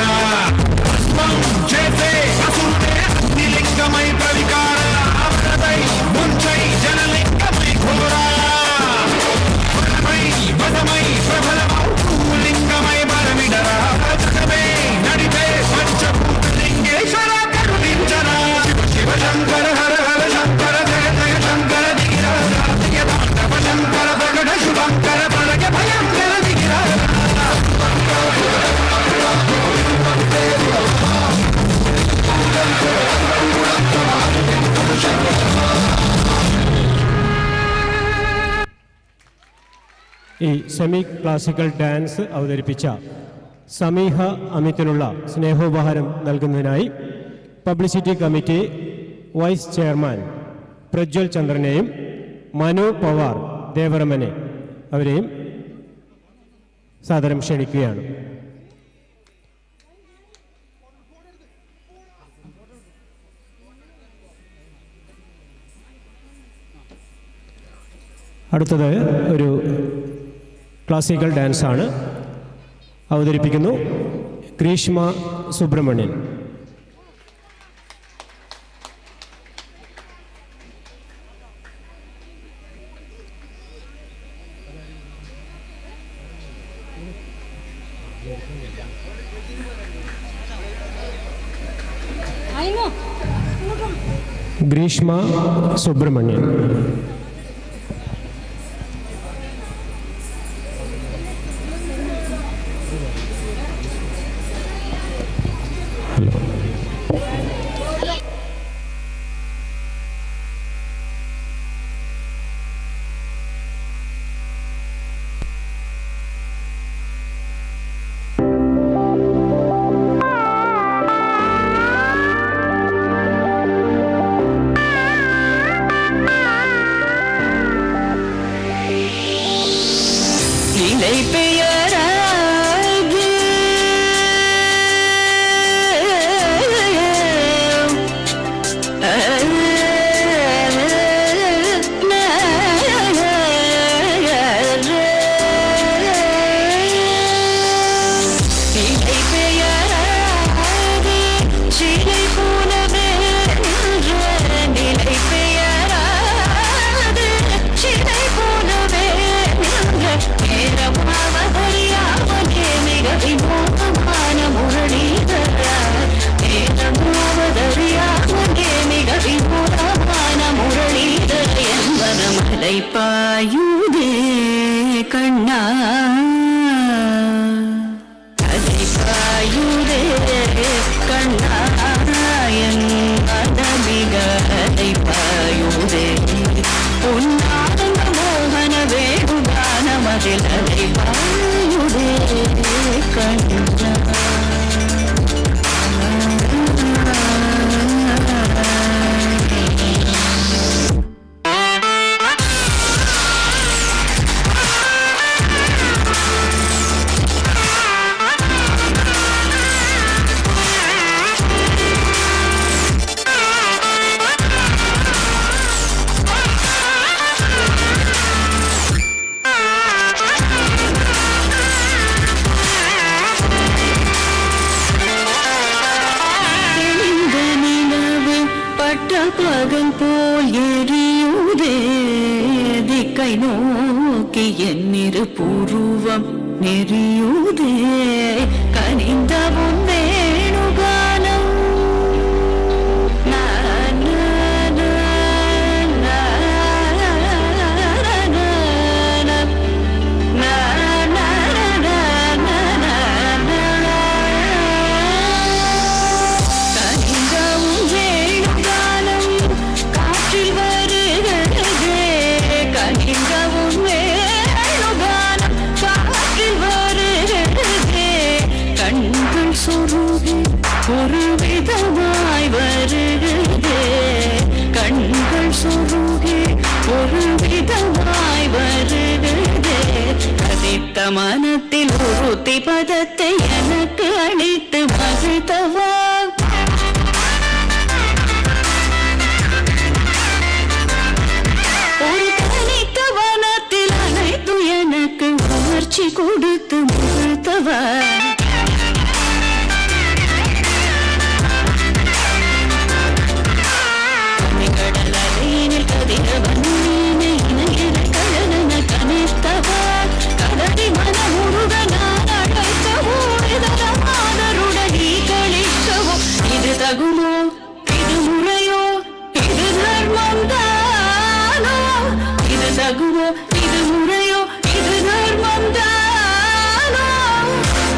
భస్మం చేసే అసురుడే అగ్నిలింగమై ప్రవికార ఆవరణై ముంచై జనలింగమై ఘోర వదమై ప్రబలమౌ లింగమై బలమిడర జగమే నడిపే పంచభూతలింగేశ్వర కరుణించన శివ శంకర హర హర శంకర జయ జయ శంకర దిగిరాజ తాండవ శంకర ప్రగట శుభంకర పరగ భయంకర దిగిరాజ ഈ സെമി ക്ലാസിക്കൽ ഡാൻസ് അവതരിപ്പിച്ച സമീഹ അമിത്തിനുള്ള സ്നേഹോപഹാരം നൽകുന്നതിനായി publicity committee vice chairman Prajwal ചന്ദ്രനെയും മനു പവാർ ദേവറമനെ അവരെയും സാദരം ക്ഷണിക്കുകയാണ്. അടുത്തത് ഒരു ക്ലാസിക്കൽ ഡാൻസാണ്. അവതരിപ്പിക്കുന്നു ഗ്രീഷ്മ സുബ്രഹ്മണ്യൻ. ഗ്രീഷ്മ സുബ്രഹ്മണ്യൻ. பாயுதே கண்ணா அதை பாயுதே கண்ணா என் மனமிக அதை பாயுதே உன்னானந்த மோகன வேணுகான மகிழ் அதை பாயுதே கண்ணா. பகல் போல் எரியுதே திக்கை நோக்கி என்னிரு பூர்வம் நெறியுதே கனிந்த உன் வேணுகானம் ஒரு விதமாய் வருகிறதே கண்கள் சுருகி ஒரு விதமாய் வருகிறதே கதித்த மனத்தில் உறுதி பதத்தை எனக்கு அளித்து மகிழ்த்தவா தகுமோ இது முறையோ இது தர்மம் தானோ இது தகுமோ இது முறையோ இது தர்மம் தானோ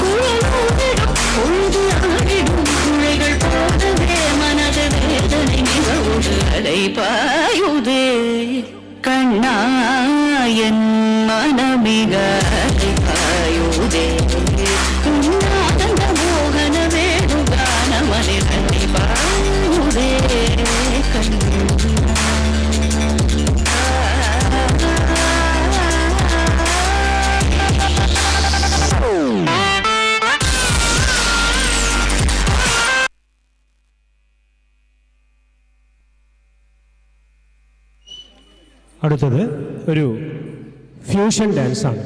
குழந்தைடும் பொழுது ஆகிடும் குழைகள் போதவே மனது வேதனை மிகவோடு அலைபாயுதே கண்ணா என் மனமிக அலைபாயுதே உன்னாதந்த மோகன வேணுகான மனிதனை பாயுதே അടുത്തത് ഒരു ഫ്യൂഷൻ ഡാൻസാണ്.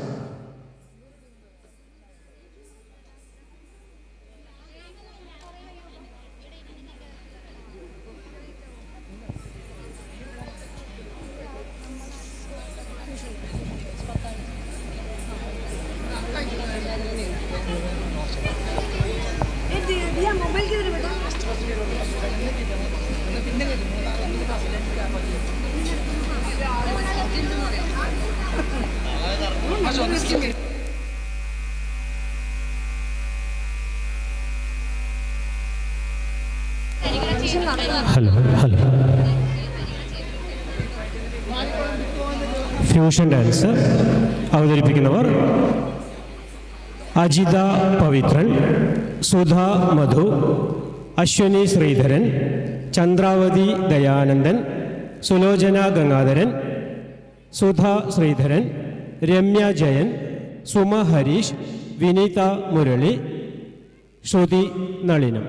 ഹലോ ഹലോ ഫ്യൂഷൻ ഡാൻസ് അവതരിപ്പിക്കുന്നവർ അജിത പവിത്രൻ, സുധാ മധു, അശ്വനി ശ്രീധരൻ, ചന്ദ്രാവതി ദയാനന്ദൻ, സുലോചന ഗംഗാധരൻ, സുധ ശ്രീധരൻ, രമ്യ ജയൻ, സുമ ഹരീഷ്, വിനീത മുരളി, ശ്രുതി നളിനം.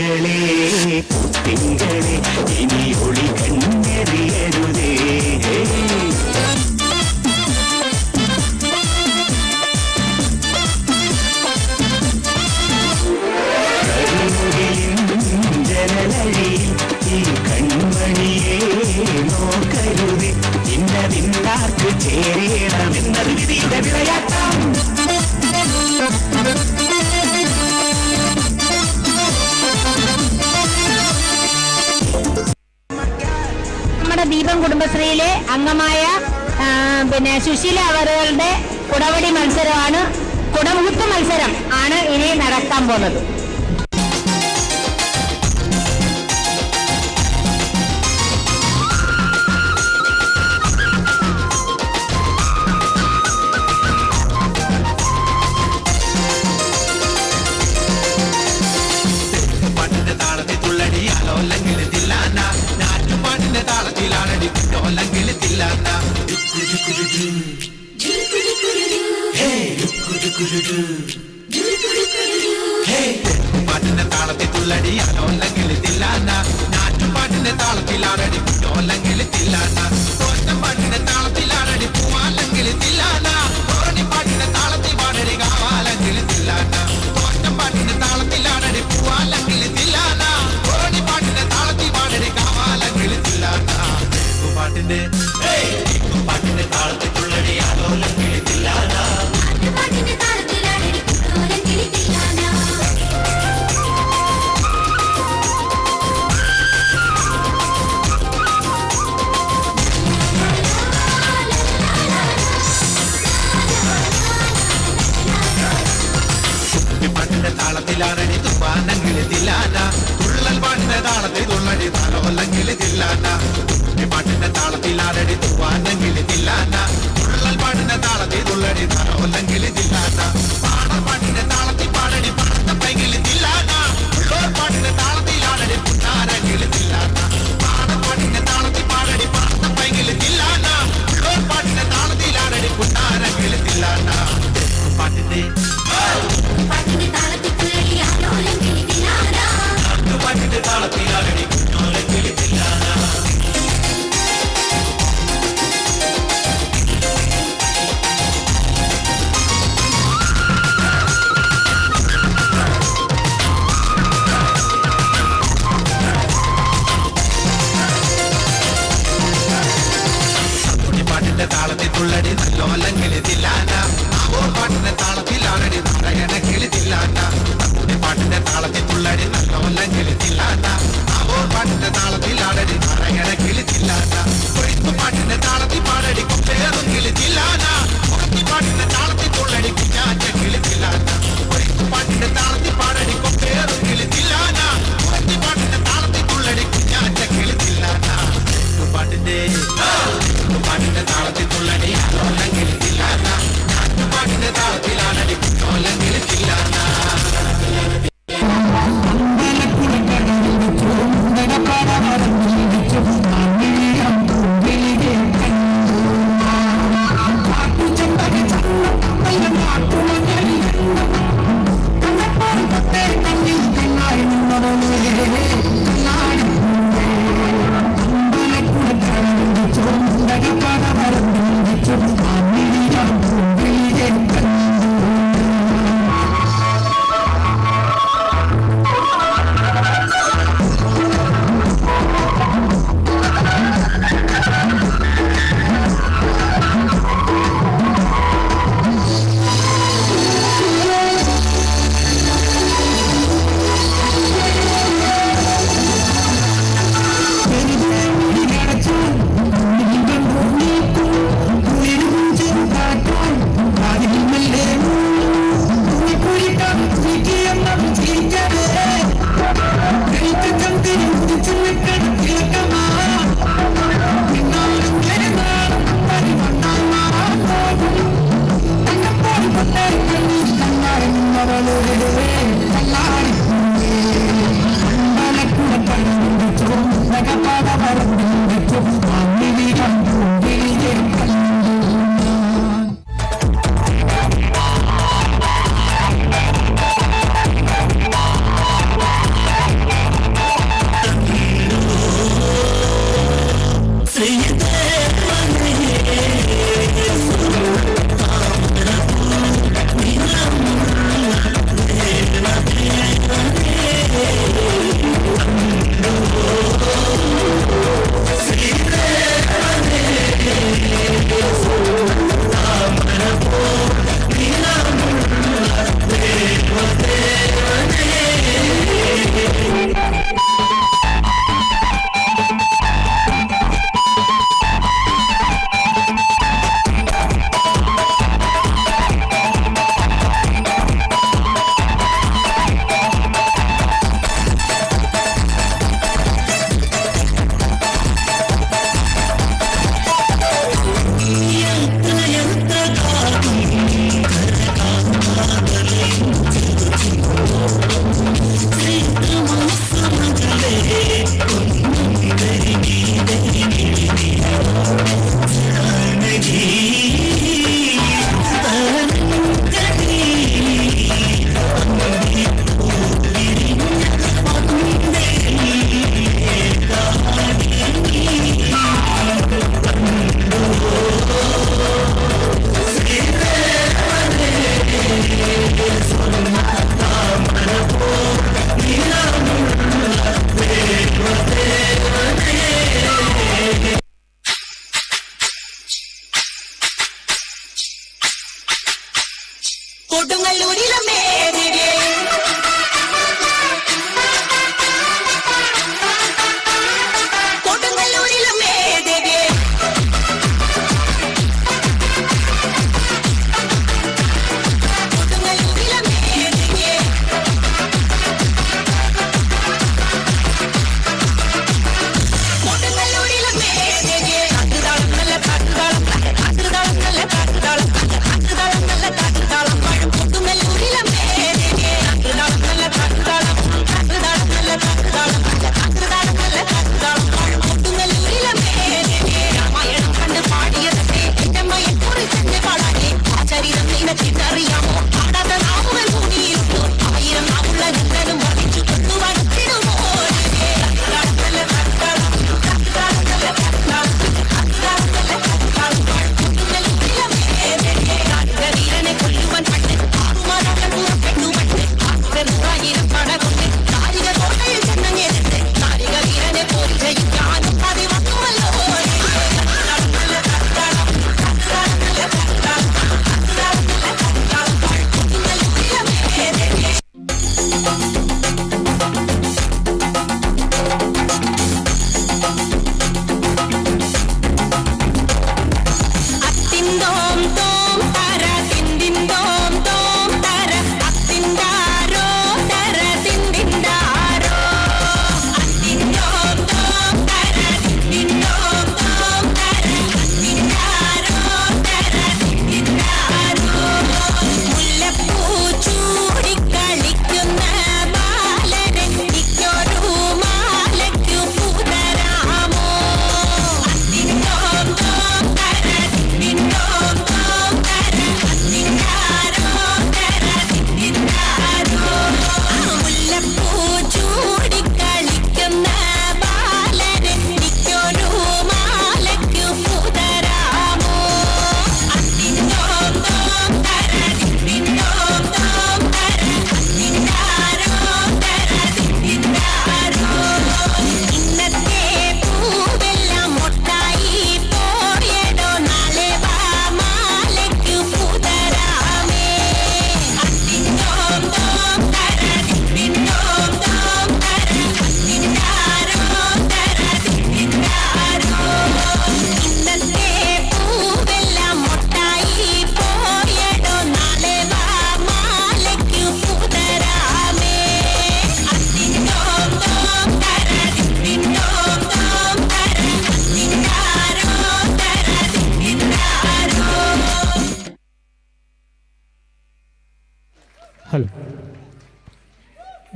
തിങ്കളേ തിങ്കളേ ഇനി ഒളി കണ്ണെറിയരുതേ ജനലഴിയിൽ ഈ കൺമണിയെ നോക്കരുത് ഇന്നതിന്നാർക്ക് ചേരണമെന്നത് വിധിയുടെ വിളയാട്ടം നമ്മുടെ ദീപം കുടുംബശ്രീയിലെ അംഗമായ സുശീല അവരുടെ കുടവടി മത്സരമാണ്, കുടമുഹൂർത്ത മത്സരം ആണ് ഇനി നടക്കാൻ പോകുന്നത്. പാട്ടിന്റെ താളത്തിൽ തുള്ളടി അലോല്ലെങ്കിൽ തില്ലാന നാട്ടുപാട്ടിന്റെ താളത്തിലാണടി കുറ്റോല്ലെങ്കിൽ തില്ലാന തോറ്റം പാട്ടിന്റെ താളത്തിലാണടി പൂവാല്ലെങ്കിൽ തില്ലാന ഓണി പാട്ടിന്റെ താളത്തിൽ പാടടി കാവാലെങ്കിൽ തില്ലാന തോറ്റം പാട്ടിന്റെ താളത്തിലാണടി പൂവാലെങ്കിൽ തില്ലാന ഓണി പാട്ടിന്റെ താളത്തിൽ പാടടി കാവാലെങ്കിൽ തില്ലാന പാട്ടിന്റെ പാട്ടിന്റെ താളത്തിൽ തുള്ളടി അലോല്ലെങ്കിൽ തില്ലാന താളത്തിലാണടി തുപ്പാനെങ്കിൽ തില്ലാന തുള്ളൽ പാട്ടിന്റെ താളത്തിൽ തുള്ളടി താലോല്ലെങ്കിൽ തില്ലാന പാട്ടിന്റെ താളത്തിലാണടി തുപ്പാനെങ്കിൽ തില്ലാന തുള്ളൽ പാട്ടിന്റെ താളത്തിൽ തുള്ളടി താലോല്ലെങ്കിൽ തില്ലാന പാടൽ പാട്ടിന്റെ താളത്തിൽ പാടടി പാടത്തപ്പെങ്കിൽ തില്ലാന ഉള്ളോർ പാട്ടിന്റെ താളത്തിലാണടി പുന്നാരെങ്കിൽ തില്ലാന പാടൽ പാട്ടിന്റെ താളത്തിൽ പാടടി പാടത്തപ്പെങ്കിൽ തില്ലാന ഉള്ളോർ പാട്ടിന്റെ താളത്തിലാണടി പുന്നാരെങ്കിൽ തില്ലാന പാട്ടിന്റെ പാട്ടിന്റെ താളത്തിൽ പാട്ടിന്റെ താളത്തിലാണടി കുഞ്ഞോലെങ്കിൽ തില്ലാന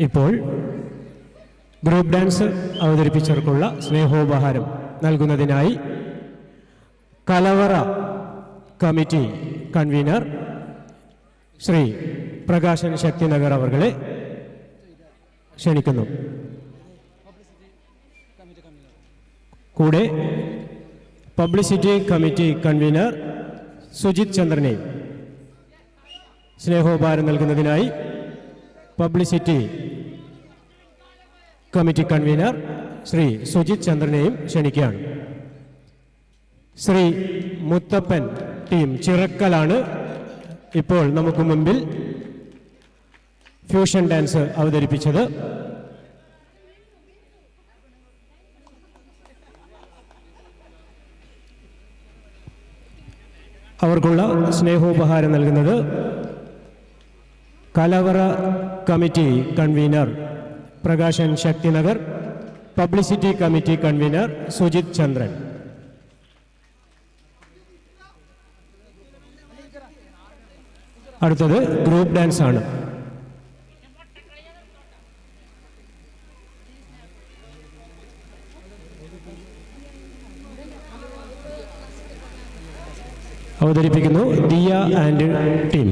ഇപ്പോൾ ഗ്രൂപ്പ് ഡാൻസ് അവതരിപ്പിച്ചവർക്കുള്ള സ്നേഹോപഹാരം നൽകുന്നതിനായി കലവറ കമ്മിറ്റി കൺവീനർ ശ്രീ പ്രകാശൻ ശക്തിനഗർ അവർകളെ ക്ഷണിക്കുന്നു. കൂടെ പബ്ലിസിറ്റി കമ്മിറ്റി കൺവീനർ സുജിത് ചന്ദ്രനെ സ്നേഹോപഹാരം നൽകുന്നതിനായി publicity committee convener Shri Sujith ചന്ദ്രനെയും ക്ഷണിക്കുകയാണ്. ശ്രീ മുത്തപ്പൻ ടീം ചിറക്കലാണ് ഇപ്പോൾ നമുക്ക് മുമ്പിൽ ഫ്യൂഷൻ ഡാൻസ് അവതരിപ്പിച്ചത്. അവർക്കുള്ള സ്നേഹോപഹാരം നൽകുന്നത് കലവറ committee convener Prakashan Shakthinagar, publicity committee convener Sujith Chandran. അടുത്തത് ഗ്രൂപ്പ് ഡാൻസ് ആണ്. അവതരിപ്പിക്കുന്നു ദിയ ആൻഡ് ടീം.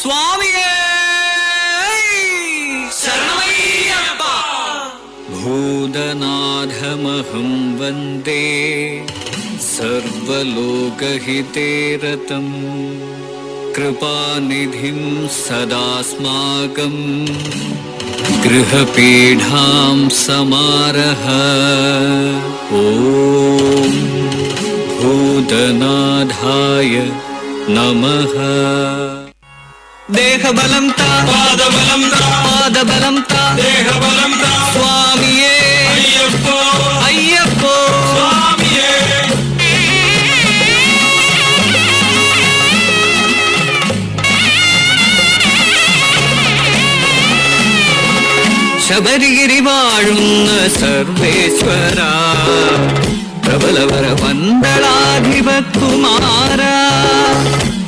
സ്വാമിയേ ശരണമയ്യപ്പ. ഭൂതനാഥമഹം വന്ദേ സർവലോകഹിതേ രതം കൃപാനിധിം സദാസ്മാകം ഗൃഹപീഠാം സമാരഹ. ഓം ഭൂതനാഥായ നമഃ. ദേഹബലം താ, പാദബലം താ, പാദബലം താ, ദേഹബലം താ. സ്വാമിയേ അയ്യപ്പോ അയ്യപ്പോ സ്വാമിയേ. ശബരിഗിരി വാഴുന്ന സർവേശ്വര, പ്രബലവര പന്തളാധിപകുമാര,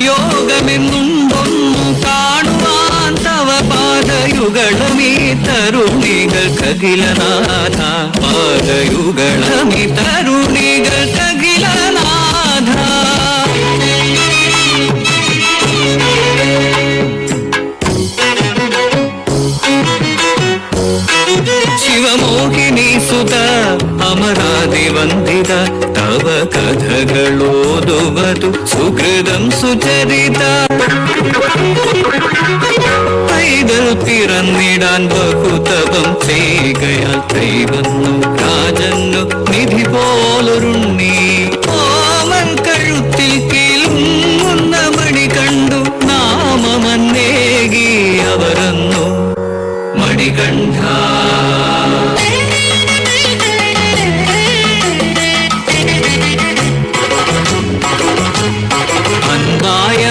യോഗമെന്നുണ്ടൊന്നു കാണുവാൻ തവ പാദയുഗളമീ തരുണികൾക്കഖിലനാഥ. പാദയുഗളമീ തരുണികൾക്കഖിലനാഥ. ಶಿವಮೋಹಿನಿ ಸುತ ಅಮರಾದಿವಂದಿತ, ತವ ಕಥಗಳೋದುವುದು സുഹൃതം സുചരിത. പൈതൽ പിറന്നിടാൻ ബഹുതപം ചെയ്കയാൽ കൈവന്നു രാജന്നു നിധി പോലൊരുണ്ണി. ഓമൻ കഴുത്തിൽ കീഴുന്ന മണി കണ്ടു നാമമന്നേകി അവരന്നു മണികണ്ഠ.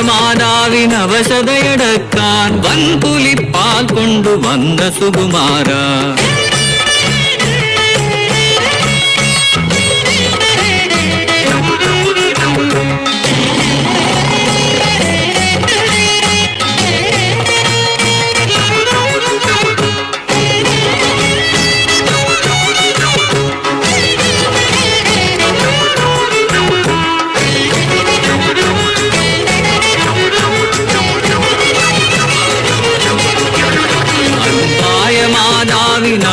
മാതാവിനവശതയടക്കാൻ വൻപുലിപ്പാൽ കൊണ്ടുവന്ന സുകുമാര.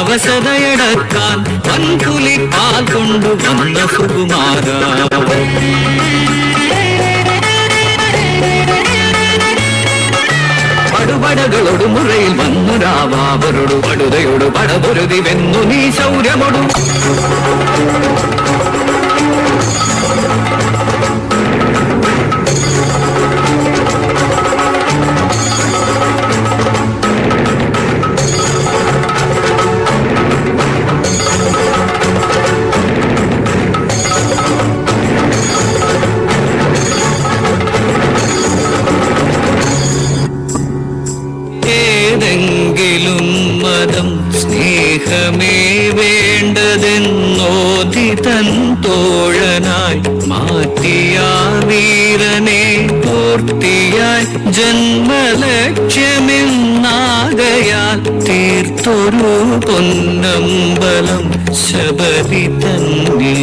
അവസതയടക്കാൻ വൻപുലിപ്പാൽ കൊണ്ടുവന്ന സുകുമാര. പടകളോട് മുറയിൽ വന്നു രാവാവരോട് പടുതയോട് പടപൊരുതി വെന്നു നീ ശൗര്യമൊടു ഏതെങ്കിലും മതം സ്നേഹമേ വേണ്ടതെന്നോധി തൻ തോഴനായി മാറ്റിയ വീരനെ പൂർത്തിയായി ജന്മലക്ഷ്യമെന്നാകയാൽ തീർത്തൊരു പൊന്നമ്പലം ശബരി തന്നിൽ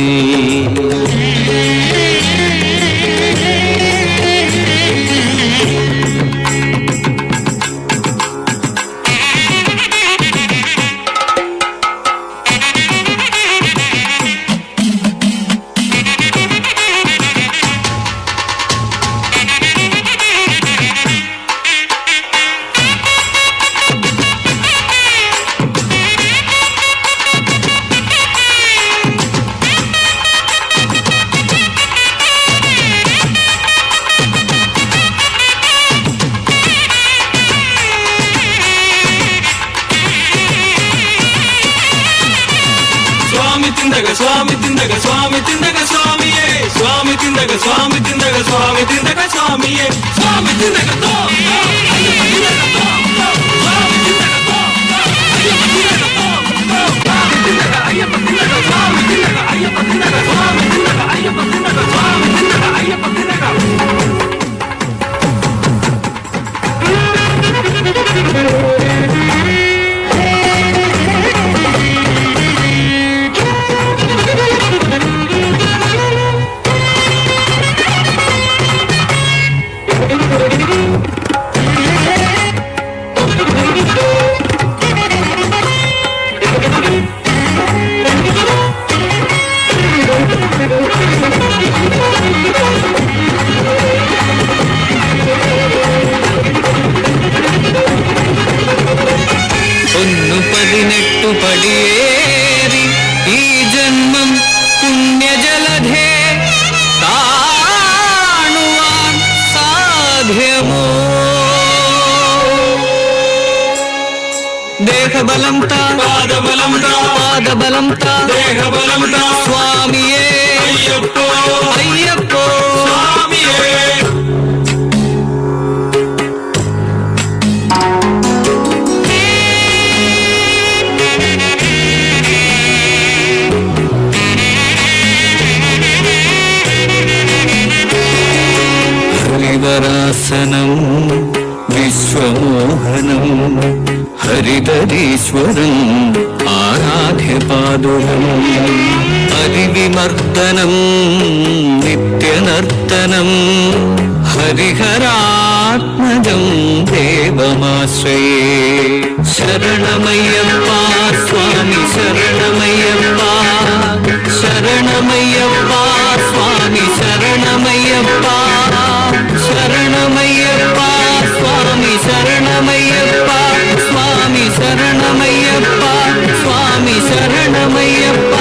స్వామి తిందగ స్వామి తిందగ స్వామియే స్వామి తిందగ స్వామి తిందగ స్వామి తిందగ స్వామియే స్వామి తిందగ తో అయ్యప్ప తిందగ తో స్వామి తిందగ తో అయ్యప్ప తిందగ తో స్వామి తిందగ అయ్యప్ప తిందగ స్వామి తిందగ అయ్యప్ప తిందగ స్వామి తిందగ అయ్యప్ప తిందగ స్వామి తిందగ అయ్యప్ప తిందగ പടിയേറി ഈ ജന്മം പുണ്യജലധേ കാണുവാൻ സാധ്യമോ ദേഹബലം താ പാദബലം താ പാദബലം താ ദേഹബലം താ സ്വാമിയേ അയ്യപ്പോ അയ്യപ്പോ സ്വാമിയേ ഹരിവരാസനം വിശ്വമോഹനം ഹരിതരീശ്വരം ആരാധ്യപാദുരം ഹരിവിമർദ്ദനം നിത്യനർത്തനം ഹരിഹരാത്മജം ദേവമാശ്രയേ ശരണമയ്യപ്പ സ്വാമി ശരണമയ്യപ്പ ശരണമയ്യപ്പ സ്വാമി ശരണമയ്യപ്പ ശരണമയ്യപ്പ സ്വാമി ശരണമയ്യപ്പ സ്വാമി ശരണമയ്യപ്പ സ്വാമി ശരണമയ്യപ്പ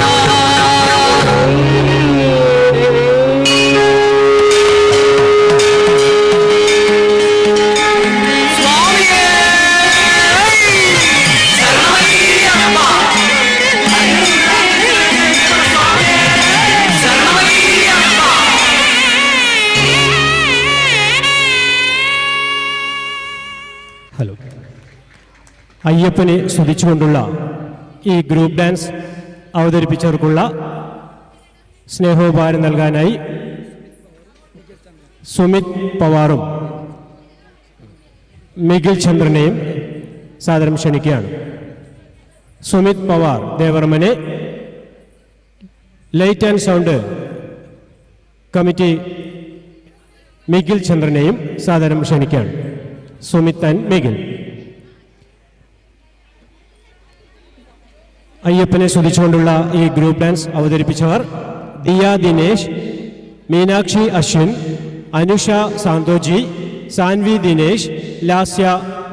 ഹലോ, അയ്യപ്പനെ സ്തുതിച്ചുകൊണ്ടുള്ള ഈ ഗ്രൂപ്പ് ഡാൻസ് അവതരിപ്പിച്ചവർക്കുള്ള സ്നേഹോപഹാരം നൽകാനായി സുമിത് പവാറും മിഖിൽ ചന്ദ്രനെയും സാദരം ക്ഷണിക്കുകയാണ്. Sumit Pawar Devarmane, light and sound committee Mikhil ചന്ദ്രനെയും സാദരം ക്ഷണിക്കുകയാണ്. സുമിത് ആൻഡ് മിഖിൽ. അയ്യപ്പനെ സ്തുതിച്ചുകൊണ്ടുള്ള ഈ ഗ്രൂപ്പ് ഡാൻസ് അവതരിപ്പിച്ചവർ ദിയ ദിനേശ്, മീനാക്ഷി അശ്വിൻ, അനുഷ സാന്തോജി, സാൻവി ദിനേശ്, ലാസ്യ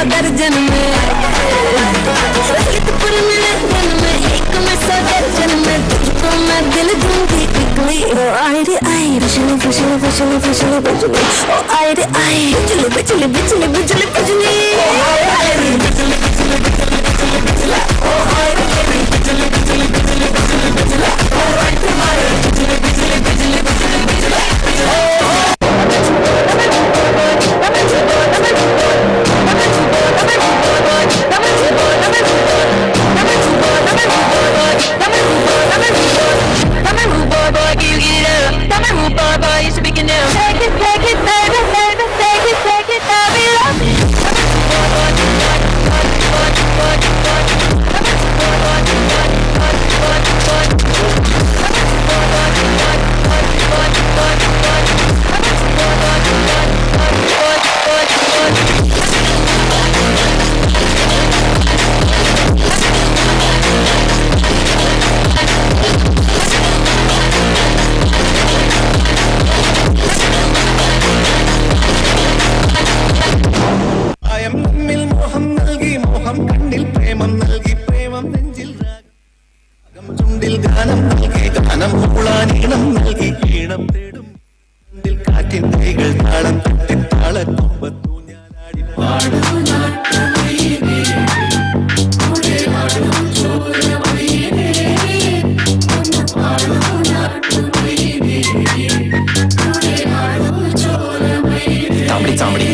100 दर्जन में रितपुर में लंदन में एक में 100 दर्जन में तुझको मैं दिल दूंगी quickly ओ आए रे आए बिजली बिजली बिजली बिजली बिजली ओ आए रे आए बिजली बिजली बिजली बिजली बिजली ओ आए रे बिजली बिजली बिजली बिजली बिजली ओ आए रे बिजली बिजली बिजली बिजली बिजली ओ आए रे बिजली बिजली बिजली बिजली बिजली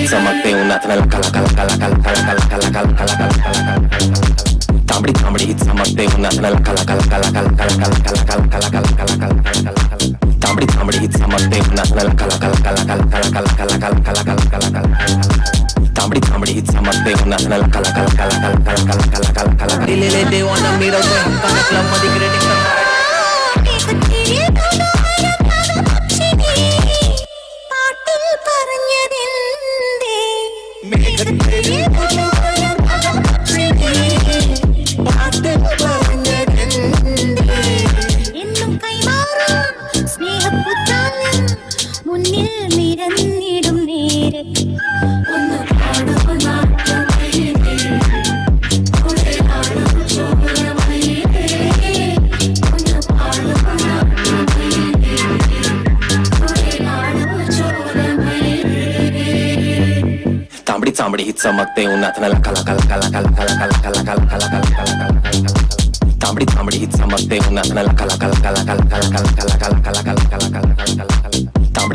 चमकते उन्नत नल कला कला कला कला कला कला कला कला कला कला कला तांबड़ी तांबड़ी चमकते उन्नत नल कला कला कला कला कला कला कला कला कला कला कला कला तांबड़ी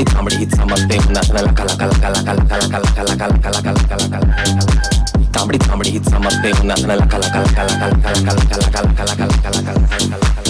तांबड़ी चमकते उन्नत नल कला कला कला कला कला कला कला कला कला कला कला तांबड़ी तांबड़ी चमकते उन्नत नल कला कला कला कला कला कला कला कला कला कला कला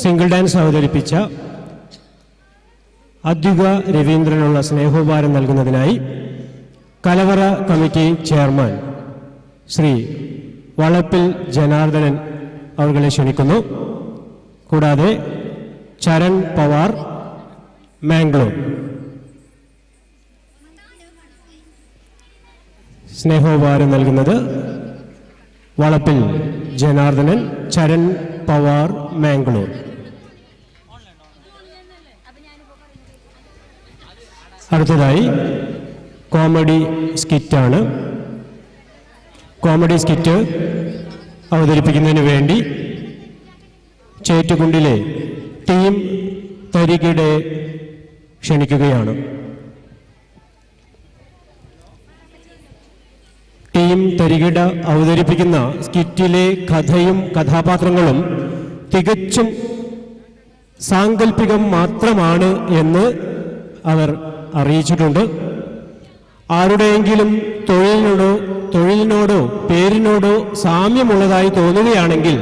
സിംഗിൾ ഡാൻസ് അവതരിപ്പിച്ച അദ്വിക രവീന്ദ്രനുള്ള സ്നേഹോപഹാരം നൽകുന്നതിനായി കലവറ കമ്മിറ്റി ചെയർമാൻ ശ്രീ വളപ്പിൽ ജനാർദ്ദനൻ അവരെ ക്ഷണിക്കുന്നു. കൂടാതെ ചരൺ പവാർ, മാംഗ്ലൂർ. സ്നേഹോപഹാരം നൽകുന്നത് വളപ്പിൽ ജനാർദ്ദനൻ, ചരൺ പവാർ, മാംഗ്ലൂർ. അടുത്തതായി കോമഡി സ്കിറ്റാണ്. കോമഡി സ്കിറ്റ് അവതരിപ്പിക്കുന്നതിന് വേണ്ടി ചേറ്റുകുണ്ടിലെ ടീം തരികിടെ ക്ഷണിക്കുകയാണ്. ടീം തരികിട അവതരിപ്പിക്കുന്ന സ്കിറ്റിലെ കഥയും കഥാപാത്രങ്ങളും തികച്ചും സാങ്കല്പികം മാത്രമാണ് എന്ന് അവർ അറിയിച്ചിട്ടുണ്ട്. ആരുടെയെങ്കിലും തൊഴിലിനോടോ പേരിനോടോ സാമ്യമുള്ളതായി തോന്നുകയാണെങ്കിൽ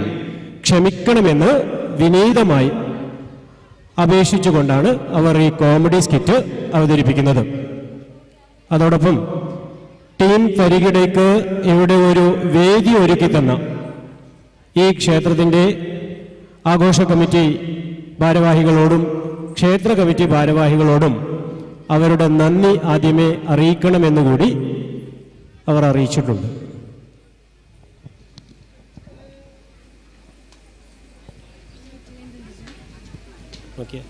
ക്ഷമിക്കണമെന്ന് വിനീതമായി അപേക്ഷിച്ചുകൊണ്ടാണ് അവർ ഈ കോമഡി സ്കിറ്റ് അവതരിപ്പിക്കുന്നത്. അതോടൊപ്പം ടീം തരികിടയ്ക്ക് ഇവിടെ ഒരു വേദി ഒരുക്കി തന്ന ഈ ക്ഷേത്രത്തിൻ്റെ ആഘോഷ കമ്മിറ്റി ഭാരവാഹികളോടും ക്ഷേത്ര കമ്മിറ്റി ഭാരവാഹികളോടും അവരുടെ നന്ദി ആദ്യമേ അറിയിക്കണമെന്നുകൂടി അവർ അറിയിച്ചിട്ടുണ്ട്. ഓക്കെ.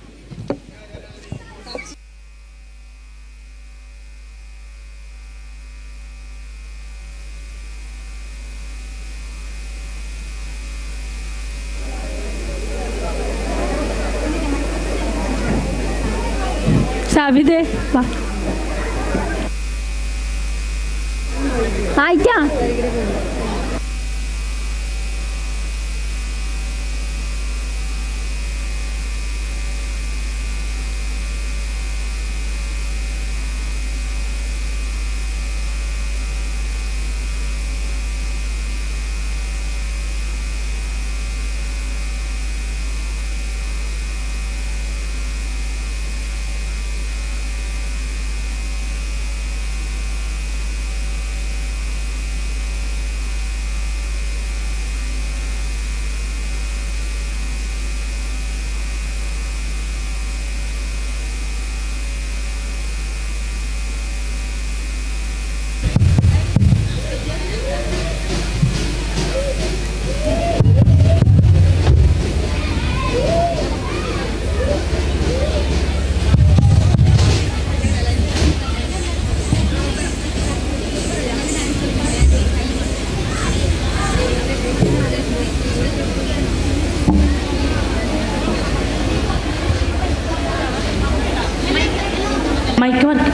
സാബിതേ വാ. ആയിട്ടാ മൈക്ക് വർക്ക്.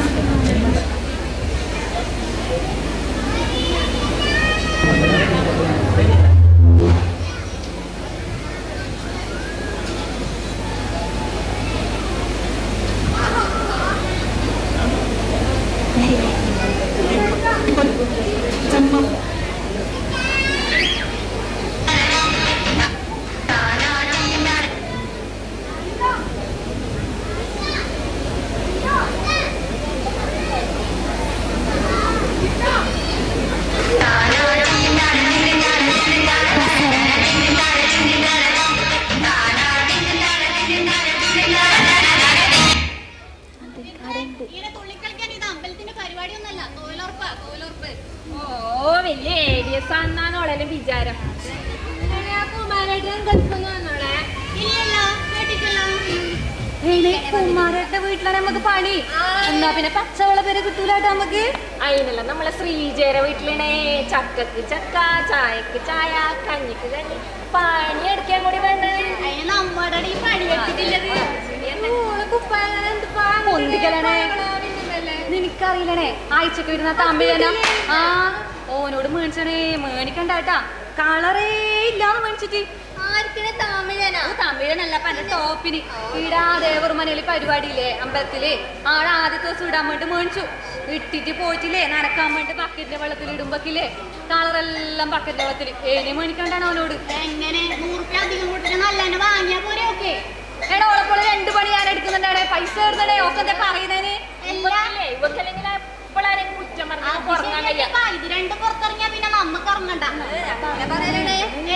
വിചാരം കുമാരന്റെ വീട്ടിലാണ് നമുക്ക് പണി. എന്നാ പിന്നെ പച്ചവെള്ള പേര് കിട്ടൂലാട്ടോ നമുക്ക്. അതിനല്ല നമ്മളെ ശ്രീജയുടെ വീട്ടിലാണേ ചക്കക്ക് ചക്ക, ചായക്ക് ചായ, കഞ്ഞിക്ക് കഞ്ഞി. പണി എടുക്കാൻ കൂടി വേണ്ട. അതിന് നമ്മുടെ പണി എടുത്തിട്ടില്ലത് നിനക്കറിയില്ലണേ. ആഴ്ചക്ക് വരുന്ന തമ്പിഴന ആ ഓനോട് മേടിച്ചണേ. മേടിക്കണ്ടാട്ടാ, കളറേ ഇല്ലാന്ന് മേടിച്ചിട്ട്. തമിഴനല്ല പല ടോപ്പിന് ഇടാ ദേവർമനയില് പരിപാടിയില്ലേ അമ്പലത്തില്. ആളെ ആദ്യത്തെ ദിവസം ഇടാൻ വേണ്ടി മേടിച്ചു. ഇട്ടിട്ട് പോയിട്ടില്ലേ നനക്കാൻ വേണ്ടി ബക്കറ്റിന്റെ വെള്ളത്തിൽ ഇടുമ്പോക്കില്ലേ കളറെല്ലാം ബക്കറ്റിന്റെ വെള്ളത്തിൽ. ഏനെ മേടിക്കണ്ടാണ് അവനോട്. എങ്ങനെ 100 രൂപ അധികം കൊടുത്തിട്ട് നല്ല വാങ്ങിയാ പോരെ? ഓക്കെ എടാ ഓളപ്പോൾ 2 പണി ഞാൻ എടുക്കുന്നുണ്ടാണ്. പൈസ വരുന്നേ ഒക്കെ എന്താ പറയുന്നതിന്. രണ്ട് പുറത്തിറങ്ങിയാ പിന്നെ നമുക്ക് ഇറങ്ങണ്ട.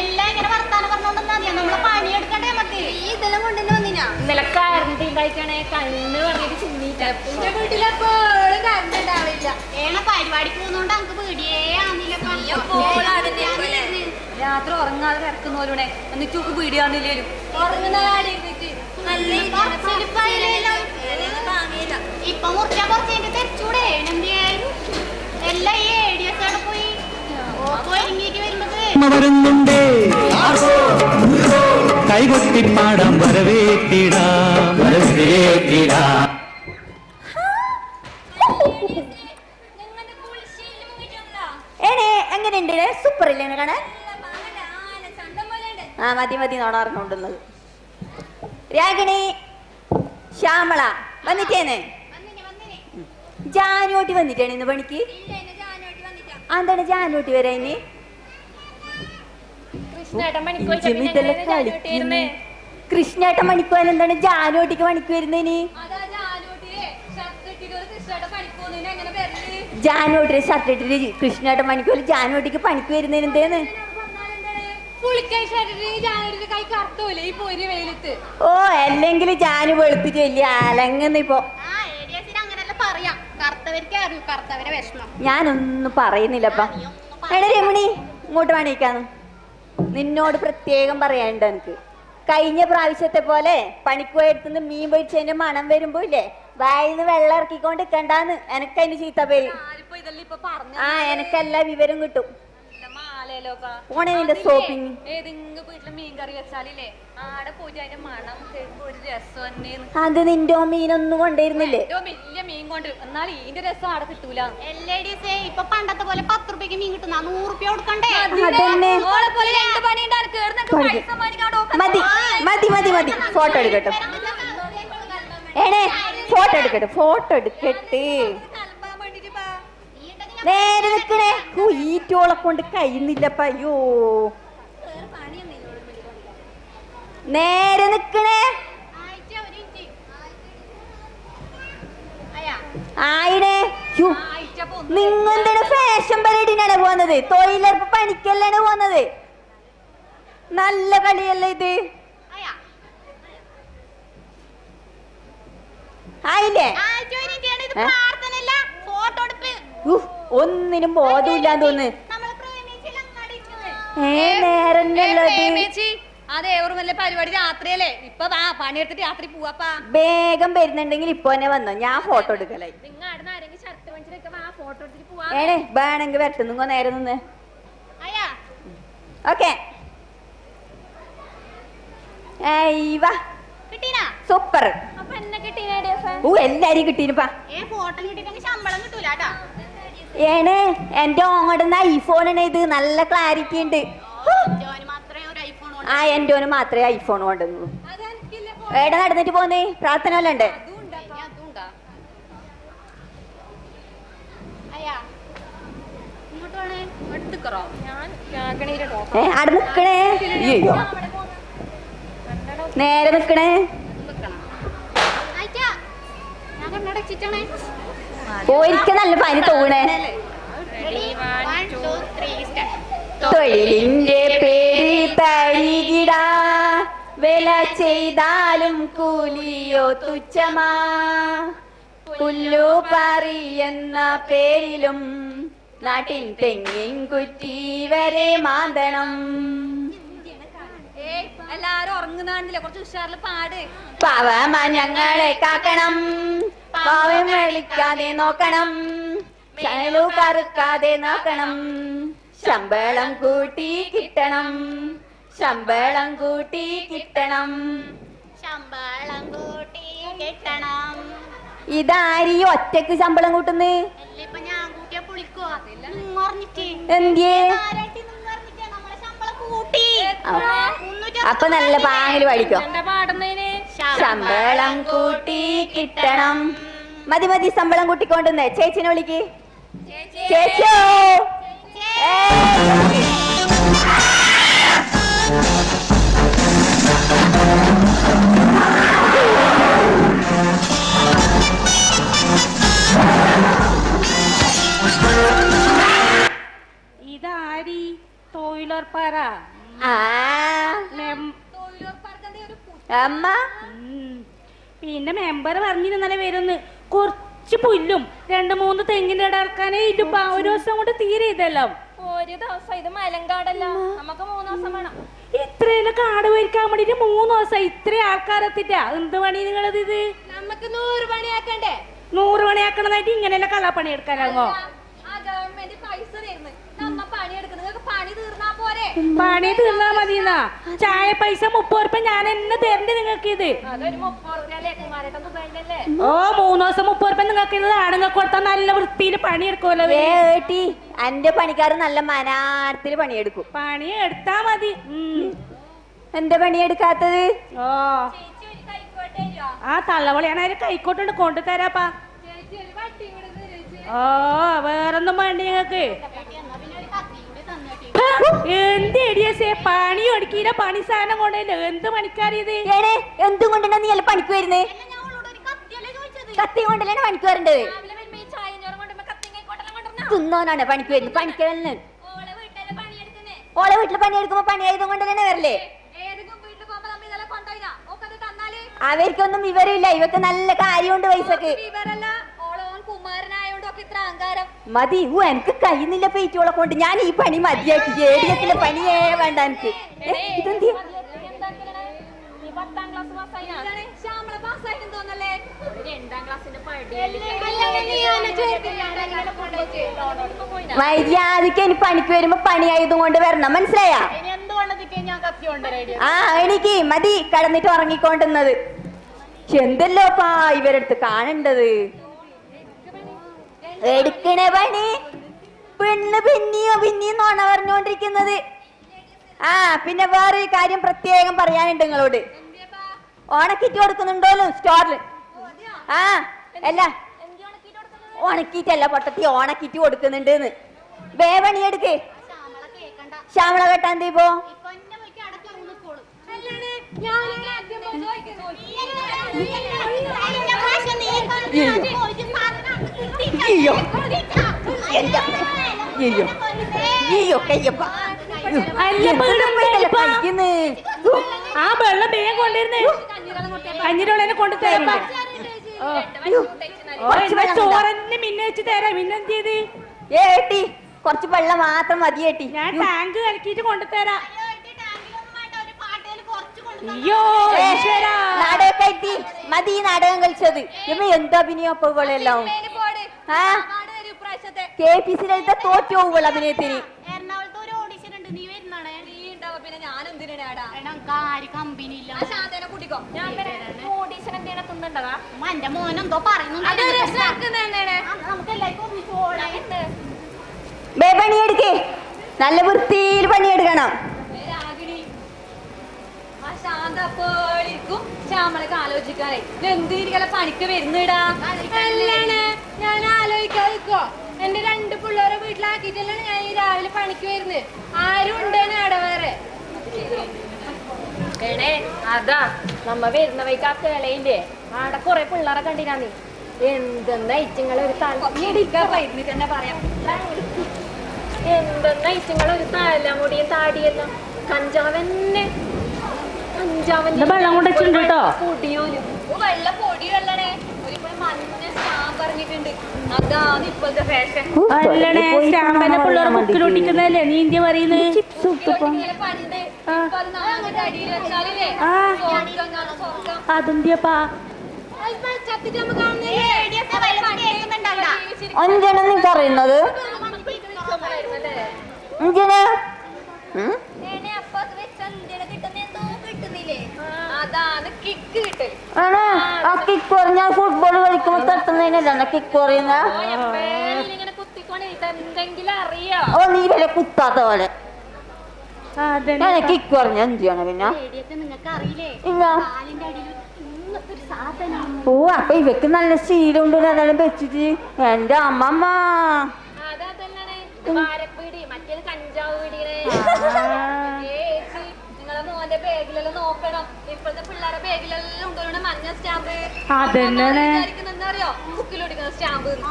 എല്ലാം ഇങ്ങനെ വർത്താനം പറഞ്ഞോണ്ടെന്നാ നമ്മളെ പണിയെടുക്കണ്ടേ നമുക്ക്. ഈ ഇതെല്ലാം കൊണ്ടുതന്നെ വന്നിനാ ഇന്നലെ കറണ്ട് ഉണ്ടായിട്ടാണേ കണ്ണ് പറഞ്ഞിട്ട് ചിന്നിട്ട. എന്റെ വീട്ടിലെപ്പോഴും കറണ്ട് ഉണ്ടാവില്ല. പരിപാടിക്ക് പോകുന്നോണ്ട് നമുക്ക് പേടിയേ ആന്നില്ല. രാത്രി ഉറങ്ങാതെ കിടക്കുന്നവരുടെ എന്നിട്ട് പീടിയാന്നില്ലേലും ഉറങ്ങുന്ന ഇപ്പൊ മുറിച്ചാ കുറച്ച് തെരച്ചൂടെ എല്ലാം ഈ ഏഡിയസോടെ പോയി ഒരുങ്ങിട്ട് വരുന്നുണ്ടേ കൈകൊട്ടിപ്പാടാം വരവേറ്റിടാം വരവേറ്റിടാം. എങ്ങനെയുണ്ട്? സൂപ്പർ ഇല്ലേ കാണാൻ? ആ മതി മതി നോണ പറഞ്ഞുകൊണ്ടുള്ളത്. രാഗിണി ശ്യാമള വന്നിട്ടേന്ന് ജാനോട്ടി വന്നിട്ടാണ് ഇന്ന് പണിക്ക്. എന്താണ് ജാനോട്ടി വരാ ഇനി? കൃഷ്ണേട്ടൻ പണിക്കുവാൻ എന്താണ് ജാനോട്ടിക്ക് പണിക്ക് വരുന്നതിന്? ജാനോട്ടിയെ ഷർട്ട് ഇട്ടിട്ട് കൃഷ്ണേട്ടൻ പണിക്കുപോലെ ജാനോട്ടിക്ക് പണിക്ക് വരുന്നതിന് എന്തേന്ന്? ഓ അല്ലെങ്കിൽ ജാനു വെളുപ്പിട്ട് വലിയ അലങ്ങുന്ന ഇപ്പൊ. ഞാനൊന്നും പറയുന്നില്ലപ്പ. എടാ രമണി ഇങ്ങോട്ട് പണിക്കാന്ന് നിന്നോട് പ്രത്യേകം പറയാനുണ്ട് എനിക്ക്. കഴിഞ്ഞ പ്രാവശ്യത്തെ പോലെ പണിക്കുപോയെടുത്തുനിന്ന് മീൻ പൊരിച്ചതിന്റെ മണം വരുമ്പോ ഇല്ലേ വായിന്ന് വെള്ളം ഇറക്കിക്കൊണ്ട് നിൽക്കണ്ടാന്ന് എനക്കതിന് ചീത്ത പേര്. ആ എനക്കെല്ലാ വിവരം കിട്ടും. പോണേ നിന്റെ ഷോപ്പിംഗ്. അത് നിന്റെ മീനൊന്നും കൊണ്ടുവരുന്നില്ലേ? ഇപ്പൊ പണ്ടത്തെ പോലെ 10 രൂപയ്ക്ക് മീൻ കിട്ടുന്ന 100 രൂപ കൊടുക്കണ്ടേ? മതി മതി മതി മതി. ഫോട്ടോ എടുക്കട്ടെ ഫോട്ടോ എടുക്കട്ടെ ഫോട്ടോ എടുക്കട്ടെ. നേരെ നിക്കണേ. ഈറ്റോളെ കൊണ്ട് കഴിയുന്നില്ലപ്പ. അയ്യോ നേരെ നിക്കണേ. ആയിടേ നിങ്ങെന്താണ് ഫാഷൻ പരേഡിനാണ് പോകുന്നത്? തൊഴിലുറപ്പ് പണിക്കല്ലാണ് പോകുന്നത്. നല്ല കളിയല്ലേ ഇത്? ആയില്ലേ? ഒന്നിനും ബോധമില്ലാന്ന് തോന്നുന്നു. പരിപാടി രാത്രിയല്ലേ? ഇപ്പൊ പണിയെടുത്തിട്ട് രാത്രി പോവാപ്പാ. വേഗം വരുന്നുണ്ടെങ്കിൽ ഇപ്പൊ തന്നെ വന്നോ, ഞാൻ ഫോട്ടോ എടുക്കലായി. വേണമെങ്കിൽ വരട്ടെ. നിങ്ങ നേരെ നിന്ന്. Okay super. എല്ലാരും കിട്ടീനിപ്പാ. എന്റെ ഓങ്ങടുന്ന ഐഫോണാണ് ഇത്. നല്ല ക്ലാരിറ്റി ഉണ്ട്. ആ എന്റെ ഓന് മാത്രമേ ഐഫോൺ കൊണ്ടുവന്നുള്ളൂ. എവിടെ നടന്നിട്ട് പോന്നേ? പ്രാർത്ഥന വല്ല ഉണ്ട്? അവിടെ നിക്കണേ. അയ്യോ നേരെ നിക്കണേ. പോയിരിക്ക നല്ല പനി തോന്നേ. തൊഴിലിന്റെ പേര് തരികിടാ വില ചെയ്താലും കൂലിയോ തുച്ഛമാ. പുല്ലു പറയുന്ന പേരിലും നാട്ടിൻ തെങ്ങിൻ കുറ്റി വരെ മാന്തണം. എല്ലാരും ഉറങ്ങുന്നില്ല. കുറച്ച് ഉഷാറില് പാട്. പാവമ ഞങ്ങളെ കാക്കണം, പാവം വിളിക്കാതെ നോക്കണം, ചനലു കറുക്കാതെ നോക്കണം. ശമ്പളം കൂട്ടി കിട്ടണം, ശമ്പളം കൂട്ടി കിട്ടണം, ശമ്പളം കൂട്ടി കിട്ടണം. ഇതാരീ ഒറ്റക്ക് ശമ്പളം കൂട്ടുന്നേ? എന്തിയേ? അപ്പൊ നല്ല പാങ്ങില് പഠിക്കോ. ശമ്പളം കൂട്ടി കിട്ടണം. മതി മതി ശമ്പളം കൂട്ടിക്കൊണ്ടുവന്നേ. ചേച്ചിനെ വിളിക്ക്. ചേച്ചിയോ തൊഴിലുറപ്പാരാ അമ്മ പിന്നെ മെമ്പർ പറഞ്ഞിരുന്നല്ലേ വരുന്ന് കുറച്ച് പുല്ലും 2-3 തെങ്ങിന്റെ ഇട ഇറക്കാനേ ഇല്ലപ്പാ. ഒരു ദിവസം കൊണ്ട് തീരെ ഇതെല്ലാം ഒരു ദിവസം. ഇത് മലങ്കാടല്ല, നമുക്ക് 3 ദിവസം വേണം. ഇത്രയെല്ലാം കാട് വരിക്കാൻ വേണ്ടിട്ട് 3 ദിവസം ഇത്രയും ആൾക്കാരെത്തിട്ടാ. എന്ത് പണി നിങ്ങളത്? ഇത് നമുക്ക് 100 പണിയാക്കണ്ടേ? 100 പണിയാക്കണതായിട്ട് ഇങ്ങനെയല്ല കള്ളപ്പണി എടുക്കാനാങ്ങോ? ഗവൺമെന്റ് പൈസ തരുന്നു, നമ്മ പണിയെടുക്കുന്നത്. പണി തീർന്നാ പോരെ? പണി തീർന്നാ മതിയെന്നാ. ചായ പൈസ 30 രൂപ ഞാൻ എന്നെ തരണ്ടേ നിങ്ങൾക്ക്? ഇത് അതൊരു 30 രൂപയല്ലേ? ഓ 3 ദിവസം 30 രൂപ നിങ്ങൾക്ക് ഇത് ആണുങ്ങൾക്ക് കൊടുത്താൽ നല്ല വൃത്തിയിൽ പണിയെടുക്കുമല്ലോ. എന്റെ പണിക്കാർ നല്ല മനാരത്തിൽ പണിയെടുക്കും. പണിയെടുത്താ മതി. എന്താ പണിയെടുക്കാത്തത്? ഓ ആ തള്ളവളിയാണ് അതിന് കൈക്കോട്ടുണ്ട് കൊണ്ടുതരാപ്പാ. ഓ വേറൊന്നും വേണ്ട ഞങ്ങക്ക്. എന്ത് എടിയസേ പണി ഒടുക്കിയില്ല, പണി സാധനം കൊണ്ടല്ലോ. എന്ത് പണിക്കാരിത്? എന്തും കൊണ്ടാ നീ അല്ല പണിക്ക് വരുന്നേ? കത്തി കൊണ്ടല്ലേ പണിക്ക് വരണ്ടത്? തിന്നോനാണ് പണിക്ക് വരുന്നത്. പണിക്കല്ലേ ഓളെ വീട്ടില് പണിയെടുക്കുമ്പോ പണിയായതും കൊണ്ട് തന്നെ വരല്ലേ? അവർക്കൊന്നും വിവരമില്ല. ഇവക്ക് നല്ല കാര്യമുണ്ട് പൈസക്ക്. മതി. എനിക്ക് കഴിയുന്നില്ല പേറ്റോളെ കൊണ്ട്. ഞാൻ ഈ പണി മതിയാക്കി. ജേഡിയത്തിലെ പണിയേ വേണ്ട എനിക്ക്. ഇതെന്ത് മര്യാദക്ക് ഇനി പണിക്ക് വരുമ്പോ പണിയായതും കൊണ്ട് വരണം, മനസ്സിലായാ? ആ എനിക്ക് മതി കടന്നിട്ട് ഉറങ്ങിക്കൊണ്ടുന്നത്. എന്തല്ലോപ്പാ ഇവരെടുത്ത് കാണണ്ടത്. എടുക്കണേ പണി. പെണ്ണ് പിന്നെയും നോണ പറഞ്ഞുകൊണ്ടിരിക്കുന്നത്. ആ പിന്നെ വേറൊരു കാര്യം പ്രത്യേകം പറയാനുണ്ട് നിങ്ങളോട്. ഓണക്കിറ്റ് കൊടുക്കുന്നുണ്ടോല്ലോ സ്റ്റോറിൽ? ആ അല്ല ഉണക്കിട്ടല്ല പൊട്ടത്തി, ഓണക്കിറ്റ് കൊടുക്കുന്നുണ്ട്. വേ പണിയെടുക്ക്. ശ്യാമള കെട്ടാൻ തീപ്പോ ആ വെള്ളം വേഗം കൊണ്ടിരുന്നേ. കഞ്ഞിരോളനെ കൊണ്ടു തരാ. ചോറന്നെ മിന്നെ വെച്ച് തരാം. മിന്നെന്ത് ചെയ്ത് ഏട്ടി കുറച്ച് വെള്ളം മാത്രം മതി ഏട്ടി. ഞാൻ ടാങ്ക് കലക്കിട്ട് കൊണ്ടുതരാം. അയ്യോ നാടകത്തി മതി നാടകം കളിച്ചത്. എന്താ അഭിനയം അപ്പൊ ഇവളെല്ലാം KPC തോറ്റു പോവുള്ള അഭിനയത്തിന്. എന്റെ മോനെന്തോ പറയുന്നു. പണിയെടുക്കേ. നല്ല വൃത്തിയിൽ പണിയെടുക്കണം. ശ്യാമളക്ക് ആലോചിക്കാനേ എന്തിരിക്കല പണിക്ക് വരുന്നിടാ. ഞാൻ ആലോചിക്കാതിക്കോ. എന്റെ 2 പിള്ളേരെ വീട്ടിലാക്കിട്ടല്ലാണ് ഞാൻ ഈ രാവിലെ പണിക്ക് വരുന്നത്. ആരും ഉണ്ടേനെ അവിടെ വേറെ. അതാ നമ്മ വരുന്ന വൈക്ക് ആ കേളയില്ലേ, ആടെ കൊറേ പിള്ളേരെ കണ്ടിനാ. നീ എന്തെന്നാ ഇറ്റങ്ങളൊരു തന്നെ പറയാം. എന്തെന്നാ ഇറ്റങ്ങളൊരു തലമുടിയും താടിയെല്ലാം കഞ്ചാവന്നെ. വെള്ളം കൊണ്ടുവച്ചിട്ടുണ്ട് കേട്ടോ. വെള്ള പൊടി വെള്ളണേ. മഞ്ഞ സ്റ്റാമ്പ് പറഞ്ഞിട്ടുണ്ട്. അതാണ് ഇപ്പോഴത്തെ ഫാഷൻ. അല്ലണേ സ്റ്റാമ്പന്നെ പിള്ളേർ മുക്കിലൊട്ടിക്കുന്നതല്ലേ നീ ഇന്ത്യ പറയുന്നത്? അതെന്തിയപ്പാ അഞ്ചെണ്ണം നീ പറയുന്നത്? ഞാൻ ഫുട്ബോൾ കളിക്കുമ്പോ തട്ടുന്നതിനല്ല കിക്ക് പറയുന്ന. ഓ നീ വരെ കുത്താത്ത പോലെ കിക്ക് പറഞ്ഞ എന്ത് ചെയ്യണം പിന്നെ? ഓ അപ്പൊ ഇവക്ക് നല്ല ശീലമുണ്ട് അതെല്ലാം വെച്ചിട്ട്. എന്റെ അമ്മമ്മ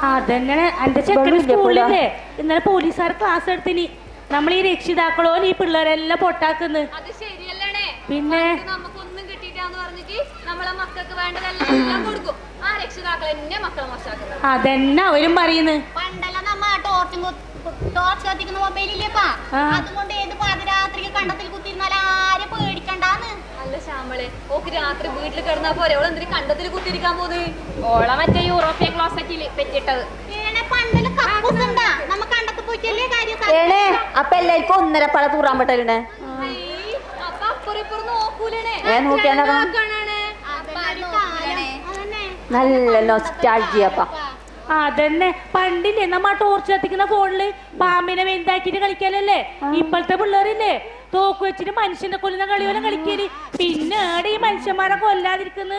അതന്നെ എന്റെ ചെക്കൻ്റെ സ്കൂളിലല്ലേ ഇന്നലെ പോലീസുകാർ ക്ലാസ് എടുത്തിന്. നമ്മൾ ഈ രക്ഷിതാക്കളോ ഈ പിള്ളേരെല്ലാം പൊട്ടാക്കുന്നു. അത് ശരിയല്ലേ? പിന്നെ നമുക്കൊന്നും കിട്ടിയിട്ടാന്ന് പറഞ്ഞിട്ട് നമ്മളെ മക്കൾക്ക് വേണ്ടതെല്ലാം കൊടുക്കും. ആ രക്ഷിതാക്കൾ എന്നെ മക്കളെ മോശമാക്കുന്നത്. അതെന്നെ അവരും പറയുന്നു. പണ്ടല്ല നമ്മ ടോർച്ച് കത്തിക്കുന്ന മൊബൈലില്ലേപ്പാ, അതുകൊണ്ട് ഏത് പാതിരാത്രിക്ക് കണ്ടത്തിൽ കുത്തിരുന്നാൽ ആരെ പേടിക്കണ്ടാന്ന്. അല്ല ശ്യാമളെ, ഓക്ക് രാത്രി വീട്ടിൽ കിടന്നാ പോരെ, ഓള് എന്തിന് കണ്ടത്തിൽ കുത്തിരിക്കാൻ പോകുന്നത്? ഓളെ മറ്റേ യൂറോപ്യൻ ക്ലോസറ്റില് പെറ്റിട്ടത്. പണ്ടല്ല കക്കൂസുണ്ടാ, നമ്മ കണ്ടത്ത് പോയിട്ടല്ലേ കാര്യം. അപ്പൊ എല്ലാവർക്കും 1.5 പള തൂറാൻ പറ്റല്ലേ? അപ്പൊ അപ്പുറം നോക്കൂലേ? നല്ല നൊസ്റ്റാൾജിയപ്പാ. അതന്നെ പണ്ടില്ലേ നമ്മ ടോർച്ച് കത്തിക്കുന്ന ഫോണില് പാമ്പിനെ വലുതാക്കിട്ട് കളിക്കാനല്ലേ. ഇപ്പോഴത്തെ പിള്ളേരില്ലേ തോക്ക് വെച്ചിട്ട് മനുഷ്യനെ കൊല്ലുന്ന കളിയോലും കളിക്കല്. പിന്നെ ഈ മനുഷ്യന്മാരെ കൊല്ലാതിരിക്കുന്നു.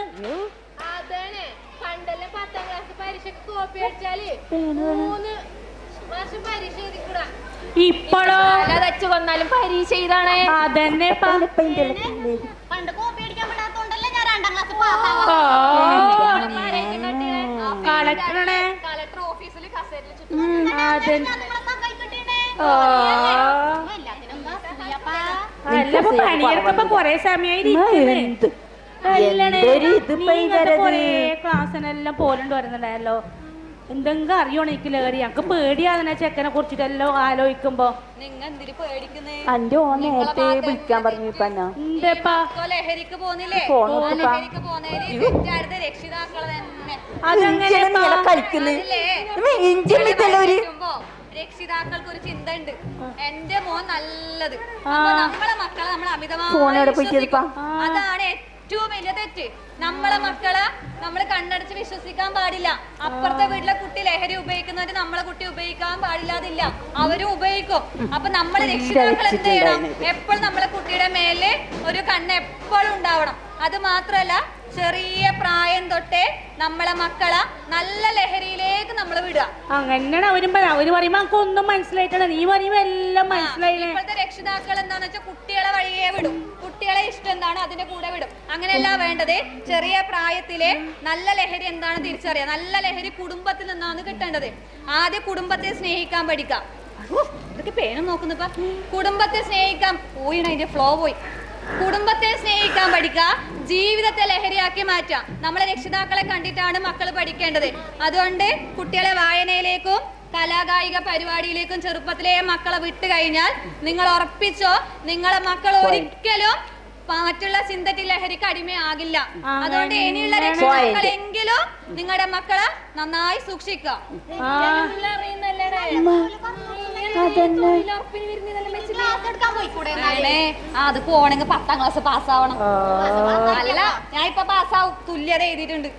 പണ്ടെല്ലാം 10ാം ക്ലാസ് പരീക്ഷക്ക് കോപ്പി അടിച്ചാല് 3 വർഷം പരീക്ഷ എഴുതിക്കൂടാ. ഇപ്പോഴോ വെച്ച് കൊന്നാലും പരീക്ഷ ചെയ്താണ്. അതന്നെ പണ്ട് കോപ്പി അടിക്കാൻ പറ്റാത്തോണ്ടല്ലേ ഞാൻ 2ാം ക്ലാസ് കളക്ടർ ഓഫീസിൽ കസേരയിൽ പണിയെടുക്കുമ്പോ കൊറേ സമയം കൊറേ ക്ലാസ്സിനെല്ലാം പോലുണ്ട് വരുന്നുണ്ടായല്ലോ. എന്തെങ്കിലും അറിയണോ എനിക്ക് ലഹരി? ഞങ്ങക്ക് പേടിയാതിനെ ചെക്കനെ കുറിച്ചിട്ടെല്ലാം ആലോചിക്കുമ്പോ. അന്റെ ഓൻ നേരത്തെ വിളിക്കാൻ പറഞ്ഞു. ലഹരിക്ക് പോന്നില്ലേ? രക്ഷിതാക്കളെ രക്ഷിതാക്കൾക്ക് ഒരു ചിന്ത ഉണ്ട്. എന്റെ മോൻ നല്ലത്, നമ്മളെ മക്കളെ നമ്മൾ അമിതമായി. അതാണ് ഏറ്റവും വലിയ തെറ്റ്. നമ്മളെ മക്കളെ നമ്മൾ കണ്ണടച്ച് വിശ്വസിക്കാൻ പാടില്ല. അപ്പുറത്തെ വീട്ടിലെ കുട്ടി ലഹരി ഉപയോഗിക്കുന്നവര് നമ്മളെ കുട്ടി ഉപയോഗിക്കാൻ പാടില്ലാതില്ല, അവരും ഉപയോഗിക്കും. അപ്പൊ നമ്മള് രക്ഷിതാക്കൾ എന്ത് ചെയ്യണം? എപ്പോഴും നമ്മളെ കുട്ടിയുടെ മേലെ ഒരു കണ്ണ് എപ്പോഴും ഉണ്ടാവണം. അത് മാത്രല്ല, ചെറിയ പ്രായം തൊട്ടേ നമ്മളെ മക്കളെ നല്ല ലഹരിയിലേക്ക് നമ്മൾ വിടുക. അങ്ങനെയാണ് അവര് പറയുമ്പോ നമുക്ക് ഒന്നും മനസ്സിലായിട്ടാണ്. നീ പറയുമ്പോ എല്ലാം മനസ്സിലായി. ഇപ്പോഴത്തെ രക്ഷിതാക്കൾ എന്താന്ന് വെച്ചാൽ കുട്ടികളെ വഴിയേ വിടും. കുട്ടികളെ ഇഷ്ടം എന്താണ് അതിന്റെ കൂടെ വിടും. അങ്ങനെയല്ല വേണ്ടത്. ചെറിയ പ്രായത്തിലെ നല്ല ലഹരി എന്താണ് തിരിച്ചറിയാം. നല്ല ലഹരി കുടുംബത്തിൽ നിന്നാണ് കിട്ടേണ്ടത്. ആദ്യം കുടുംബത്തെ സ്നേഹിക്കാൻ പഠിക്കാം. ഇതൊക്കെ പേരും നോക്കുന്നിപ്പ. കുടുംബത്തെ സ്നേഹിക്കാൻ പോയി, അതിന്റെ ഫ്ലോ പോയി. കുടുംബത്തെ സ്നേഹിക്കാൻ പഠിക്കുക, ജീവിതത്തെ ലഹരിയാക്കി മാറ്റാം. നമ്മളെ രക്ഷിതാക്കളെ കണ്ടിട്ടാണ് മക്കൾ പഠിക്കേണ്ടത്. അതുകൊണ്ട് കുട്ടികളെ വായനയിലേക്കും കലാകായിക പരിപാടിയിലേക്കും ചെറുപ്പത്തിലെ മക്കളെ വിട്ടു കഴിഞ്ഞാൽ നിങ്ങൾ ഉറപ്പിച്ചോ, നിങ്ങളെ മക്കൾ ഒരിക്കലും മറ്റുള്ള സിന്തറ്റിക് ലഹരിക്ക് അടിമയാകില്ല. അതുകൊണ്ട് ഇനിയുള്ള രക്ഷിതാക്കളെങ്കിലും നിങ്ങളുടെ മക്കളെ നന്നായി സൂക്ഷിക്കുക. അത് പോണെങ്കിൽ 10ാം ക്ലാസ് പാസ്സാവണം. അല്ല, ഞാൻ ഇപ്പൊ പാസ്സാവും. തുല്യത എഴുതിയിട്ടുണ്ട്.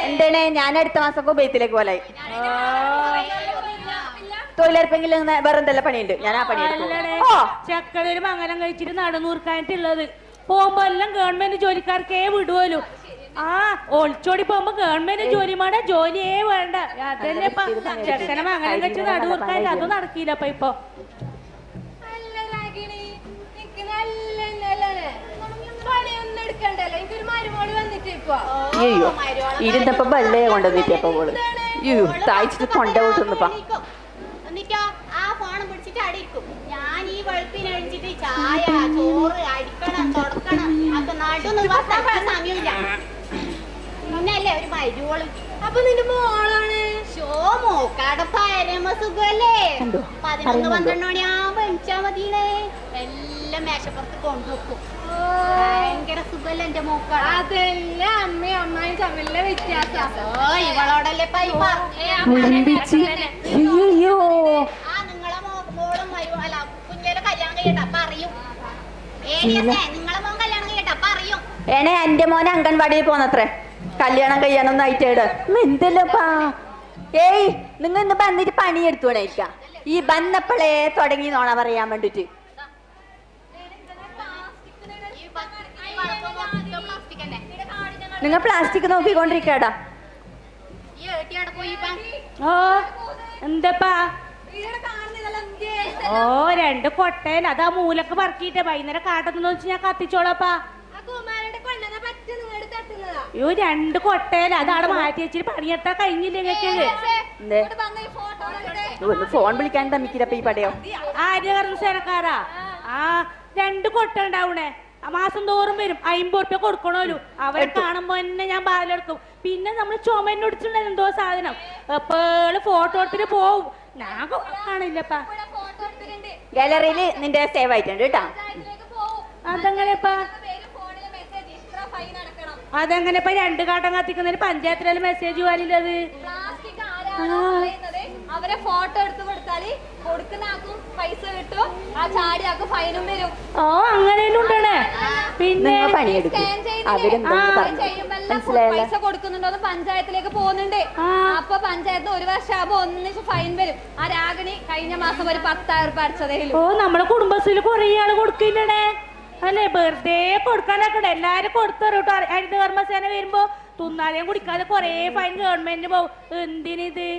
എന്താണ് ഞാൻ അടുത്ത മാസം കുബൈത്തിലേക്ക് പോലായി. തൊഴിലുറപ്പെങ്കിലും വേറെ എന്തെല്ലാം പണിയുണ്ട്. ഞാൻ ആ പണി ചക്കരൊരു മംഗലം കഴിച്ചിട്ട് നടന്നൂർക്കാനായിട്ടുള്ളത്. പോകുമ്പോ എല്ലാം ഗവൺമെന്റ് ജോലിക്കാർക്കേ വിടുവല്ലോ. ഒളിച്ചോടി പോകുമ്പോ ഗവൺമെന്റ് ജോലി വേണ്ട, ജോലിയേ വേണ്ട. അതല്ലേ ഇപ്പൊ ചെക്കനെ മംഗലം കഴിച്ച് നടുവൂർക്കാൻ അതും നടക്കില്ലപ്പ. ഇപ്പൊ ഇരുന്നപ്പോ ബല്ലേ കൊണ്ടുവന്നിട്ടപ്പോ പോള് താഴ്ചിട്ട് തൊണ്ട കൂട്ടുന്നപ്പാ. ആ ഫോൺ പിടിച്ചിട്ട് അടിക്കും. ഞാൻ ഈ വെളുപ്പിനഴിച്ചിട്ട് ചായ ചോറ് അടിക്കണം തുടക്കണം ഒക്കെ നടുന്ന് വസ്താൻ സമയമില്ല. പിന്നല്ലേ ഒരു മരുവോള്. അപ്പൊ നിന്റെ മോളാണ് മോക്കാടെ പരമസുഖല്ലേ. 11-12 മണിയാകുമ്പോ എണിച്ചാ മതിയേ. എല്ലാം മേശപ്പുറത്ത് കൊണ്ടുവെക്കും. ഭയങ്കര സുഖല്ലേ എന്റെ മോക്കാട്. അതെല്ലാം അമ്മയും അമ്മായും തമ്മിലുള്ള വ്യത്യാസം. ഇവളോടല്ലേ നിങ്ങളെ മോളും അല്ല കുഞ്ഞിലെ കല്യാണം കഴിയട്ടെ പറയും. നിങ്ങളെ മോൻ കല്യാണം കഴിയട്ടെ പറയും. എന്റെ മോനെ അംഗൻവാടിയിൽ പോന്നത്രേ. കല്യാണം കഴിയാനൊന്നും ആയിട്ടേട് എന്തല്ലപ്പാ. ഏയ് നിങ്ങൾ ഇന്ന് വന്നിട്ട് പണിയെടുത്തോണേക്ക. ഈ വന്നപ്പോഴേ തുടങ്ങി നോണ പറയാൻ വേണ്ടിട്ട്. നിങ്ങൾ പ്ലാസ്റ്റിക് നോക്കിക്കൊണ്ടിരിക്കടാ. എന്താപ്പാ 2 കൊട്ടയിൽ അതാ മൂലക്ക് പറക്കിട്ട് വൈകുന്നേരം കാട്ടത്തുന്ന വെച്ച് ഞാൻ കത്തിച്ചോളപ്പാ. 2 കൊട്ടയിൽ അതാണ് മാറ്റി വെച്ചിട്ട് പണിയെടുത്താ കഴിഞ്ഞില്ല. നിങ്ങൾക്ക് ഒന്ന് ഫോൺ വിളിക്കാൻ തമ്മിക്കില്ലപ്പ ഈ പടയോ. ആര് പറഞ്ഞു സേനക്കാരാ? ആ 2 കൊട്ട ഉണ്ടാവണേ, മാസം തോറും വരും. 50 ഉറുപ്പ്യ കൊടുക്കണോലു. അവരെ കാണുമ്പോ തന്നെ ഞാൻ ബാലെടുക്കും. പിന്നെ നമ്മള് ചുമന്നൊടിച്ചിട്ടുണ്ടായിരുന്നു എന്തോ സാധനം. എപ്പോഴും ഫോട്ടോ എടുത്തിട്ട് പോവും. ഞാൻ കാണില്ലപ്പാ. ഗാലറിയില് നിന്റെ സേവ് ആയിട്ടുണ്ട് കേട്ടാ. അതെങ്ങനെപ്പാ? അതെങ്ങനെപ്പാ 2 കാട്ടം കത്തിക്കുന്നതിന് പഞ്ചായത്തിലെ മെസ്സേജ് പോലില്ലത്? അവരെ ഫോട്ടോ എടുത്ത് കൊടുത്താല് കൊടുക്കുന്ന ആക്കും പൈസ കിട്ടും, ആ ചാടി ആക്കും ഫൈനും വരും. ഓ അങ്ങനെയും ഉണ്ടേ. പിന്നെ പൈസ കൊടുക്കുന്നുണ്ടോ പഞ്ചായത്തിലേക്ക് പോകുന്നുണ്ട്. അപ്പൊ പഞ്ചായത്ത് 1 വർഷം ആകുമ്പോ ഒന്നിച്ച് ഫൈൻ വരും. ആ രാഗിണി കഴിഞ്ഞ മാസം ഒരു 10,000 രൂപ അടച്ചതേ. ഓ നമ്മളെ കുടുംബശ്രീയിൽ കൊറേ ആള് കൊടുക്കില്ലേ അല്ലെ? വെറുതെ കൊടുക്കാനൊക്കെ എല്ലാരും കൊടുത്തു കേട്ടോ. ഹരിത കർമ്മസേന വരുമ്പോ തിന്നാതെയും കുടിക്കാതെ കൊറേ ഫൈൻ ഗവൺമെന്റ് പോവും. എന്തിനിത്?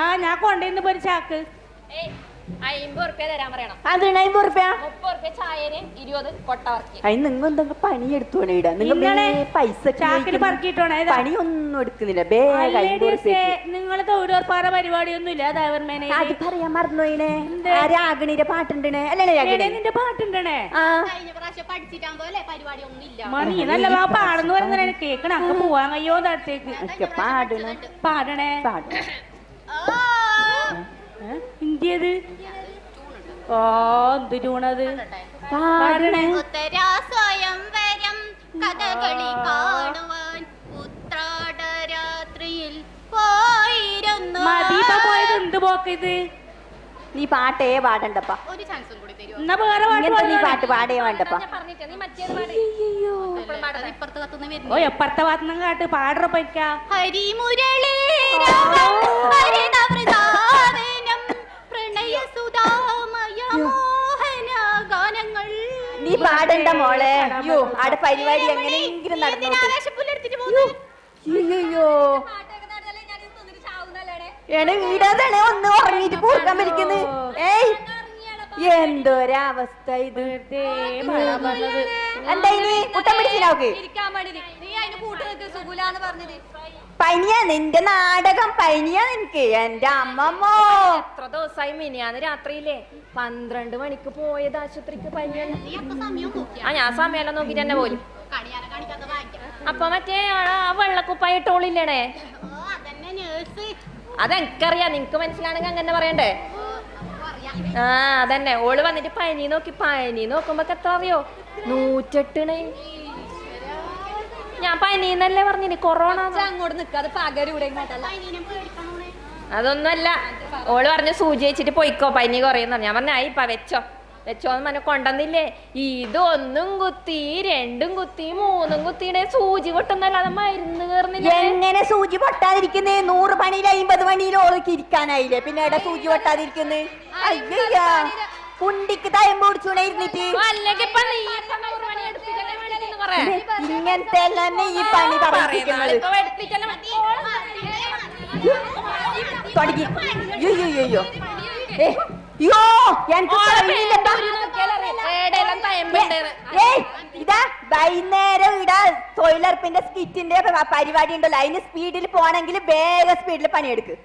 ആ ഞാൻ കൊണ്ടുവന്ന് ഒരു ചാക്ക് 50 ഉറുപ്പ്യ തരാൻ പറയണം. അത് 50 ഉറുപ്പ്യ 30 ഉറുപ്പ്യ ചായന് 20 കൊട്ട വറക്കി. അതിന് നിങ്ങൾ എന്തെങ്കിലും പണി എടുത്തോണേ ഇടാ. നിങ്ങൾ പൈസ പണിയൊന്നും എടുക്കുന്നില്ല. നിങ്ങള് തൊഴിലുറപ്പാറ പരിപാടിയൊന്നും ഇല്ല. അത് പറയാൻ മറന്നുപോയിനെ. രാഗിണിയുടെ പാട്ടുണ്ടേ അല്ലേ? നിന്റെ പാട്ടുണ്ടേ മണി നല്ല പാടെന്ന് പറയുന്ന കേക്കണ അങ്ങ് പോവാൻ കയ്യോ തടത്തേക്ക് പാടണേ. ഇന്ത്യത് ഓ എന്ത് ട്യൂണത് പാടണേ. സ്വയംവരം കഥകളി കാണുവാൻ ഉത്രാടരാത്രിയിൽ പോയിരുന്നു. മതിപ്പ പോയത് എന്ത് പോക്കിത്? നീ പാട്ടേ പാടണ്ടപ്പാ. ഒരു ചാൻസും കൂടി തരുമോ? എന്നാ വേറെ നീ പാട്ട് പാടേ വേണ്ടപ്പാ. ഓ എപ്പുറത്തെ ഭാഗത്തുനിന്നും കാട്ട് പാടറ പറ്റാ. ഹരിമുരളീ നീ പാടണ്ട മോളെ. അയ്യോ ആടെ പരിപാടി എങ്ങനെയെങ്കിലും നടന്നു. വീടാതാണ് ഒന്ന് ഉറങ്ങിട്ട് കൂർക്കാൻ വലിക്കുന്നത്. ഏയ് എന്തൊരവസ്ഥ ഇത്. എന്താ ഇനി കുട്ടം പിടിച്ചിനാവുക്ക്? പനിയാ നിന്റെ നാടകം. പനിയാ നിനക്ക്. എന്റെ അമ്മമ്മോ എത്ര ദിവസമായി? മിനിയാന്ന് രാത്രിയില്ലേ 12 മണിക്ക് പോയത് ആശുപത്രിക്ക്. പനിയാണ്. ആ ഞാൻ സമയം നോക്കിട്ട് തന്നെ പോലും. അപ്പൊ മറ്റേ ആ വെള്ളക്കുപ്പായ ഇട്ടോളില്ലേ? അതെനിക്കറിയാം. നിനക്ക് മനസ്സിലാണെങ്കിൽ അങ്ങനെ പറയണ്ടേ? ആ അതന്നെ. ഓള് വന്നിട്ട് പനി നോക്കി. പനി നോക്കുമ്പോ എത്ര അറിയോ? 108. ഞാൻ പനിന്നല്ലേ പറഞ്ഞിന്. കൊറോണ അങ്ങോട്ട് നിക്കാതെ പകരൂടെ. അതൊന്നുമല്ല. ഓള് പറഞ്ഞു സൂചി വെച്ചിട്ട് പോയിക്കോ പനി കുറയുന്ന. ഞാൻ പറഞ്ഞ ആയിപ്പാ വെച്ചോന്ന് പറഞ്ഞ കൊണ്ടുവന്നില്ലേ. ഇതൊന്നും കുത്തി 2 കുത്തി 3 കുത്തിയുടെ സൂചി പൊട്ടുന്നല്ലാതെ മരുന്ന് കയറുന്നില്ല. എങ്ങനെ സൂചി പൊട്ടാതിരിക്കുന്നേ? 100 പണിയിൽ 50 പണിയിൽ ഓൾക്ക് ഇരിക്കാനായില്ലേ? പിന്നെ എവിടെ സൂചി പൊട്ടാതിരിക്കുന്നേ? അയ്യോ കുണ്ടിക്ക് തയമ്പ് പിടിച്ചൂടെ ഇരുന്നിട്ട്? ഇങ്ങനത്തെ എല്ലാം ഈ പണി പറഞ്ഞിരിക്കുന്നത് തുടങ്ങി. അയ്യോ ഇതാ വൈകുന്നേരം ഇടാ തൊഴിലുറപ്പിന്റെ സ്കിറ്റിന്റെ പരിപാടി ഉണ്ടല്ലോ. അതിന് സ്പീഡിൽ പോണെങ്കിൽ വേഗം സ്പീഡിൽ പണിയെടുക്ക്.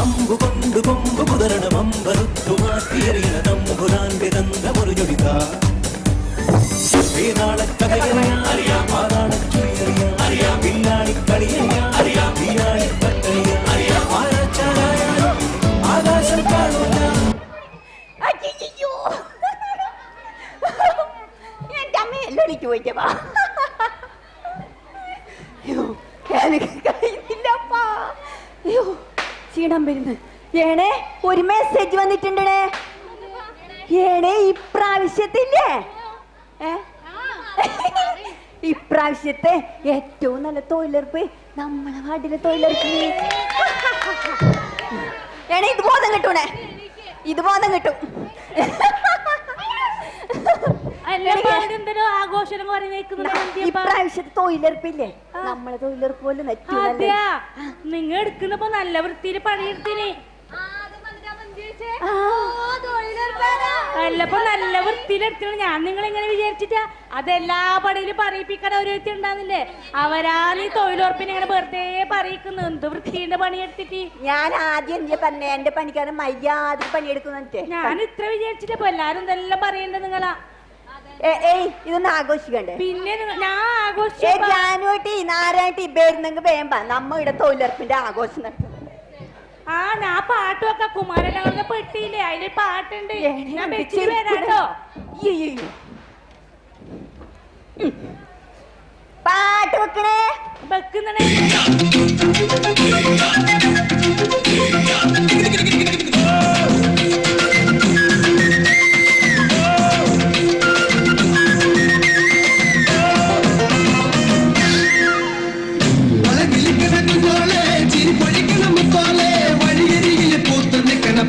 അമ്പുകൊണ്ട് കൊമ്പ് കുതിരണം അമ്പറുത്തു മാറ്റിയെറിയണ തമ്പുരാന്റെ തന്ത്രമൊരു ജൊടിക. അറിയാം അറിയാം പിന്നാളിക്കളിയറിയാം പിന്നാളിപ്പട്ടറിയാം ആരാച്ചാരായാലും ആകാശം കാണൂല. എന്റെ അമ്മ എല്ലാം എനിക്ക് പോയിട്ടപ്പാ. കഴിയില്ലപ്പാ. അയ്യോ ക്ഷീണം വരുന്നു. ഏണേ ഒരു മെസ്സേജ് വന്നിട്ടുണ്ടേ. ഏണേ ഇപ്രാവശ്യത്തില്ലേ ഇപ്രാവശ്യത്തെ ഏറ്റവും നല്ല തൊഴിലുറപ്പ് നമ്മളെ വാർഡിലെ തൊഴിലുറപ്പ്. ഏണേ ഇത് ബോധം കിട്ടൂണേ. ഇത് ബോധം കിട്ടും. ഇപ്രാവശ്യത്തെ തൊഴിലുറപ്പില്ലേ നമ്മളെ തൊഴിലുറപ്പ് പോലും നിങ്ങൾ എടുക്കുന്നപ്പോ നല്ല വൃത്തിയിൽ പണിയെടുത്തിന്. അല്ലപ്പോ നല്ല വൃത്തിയിലെടുത്തിട്ട് ഞാൻ നിങ്ങളെങ്ങനെ വിചാരിച്ചിട്ടാ? അതെല്ലാ പണിയിലും പറയിപ്പിക്കണ ഒരു വ്യക്തി ഉണ്ടാകുന്നില്ലേ? അവരാ നീ തൊഴിലുറപ്പിനെ ഇങ്ങനെ വെറുതെ പറയിക്കുന്നു. എന്ത് വൃത്തിന്റെ പണിയെടുത്തിട്ട് ഞാൻ ആദ്യം പറഞ്ഞേ എന്റെ പണിക്കാരൻ മര്യാദ പണിയെടുക്കുന്നിട്ട് ഞാൻ ഇത്ര വിചാരിച്ചിട്ടപ്പോ എല്ലാരും ഇതെല്ലാം പറയണ്ട നിങ്ങളാ. ഇതൊന്നും ആഘോഷിക്കണ്ടേ? പിന്നെ ഞാൻ ആഘോഷിച്ചു നാരായണി വരുന്നെങ്കിൽ വേമ്പ നമ്മ ഇവിടെ തൊഴിലുറപ്പിന്റെ ആഘോഷം നടത്തും. ആ ഞാൻ പാട്ടുമൊക്കെ കുമാരനങ്ങളുടെ പെട്ടിയില്ലേ, അതില് പാട്ടുണ്ട്. ഞാൻ വെച്ചിട്ട് വരാട്ടോ. പാട്ട് വെക്കണേ വെക്കുന്നേ.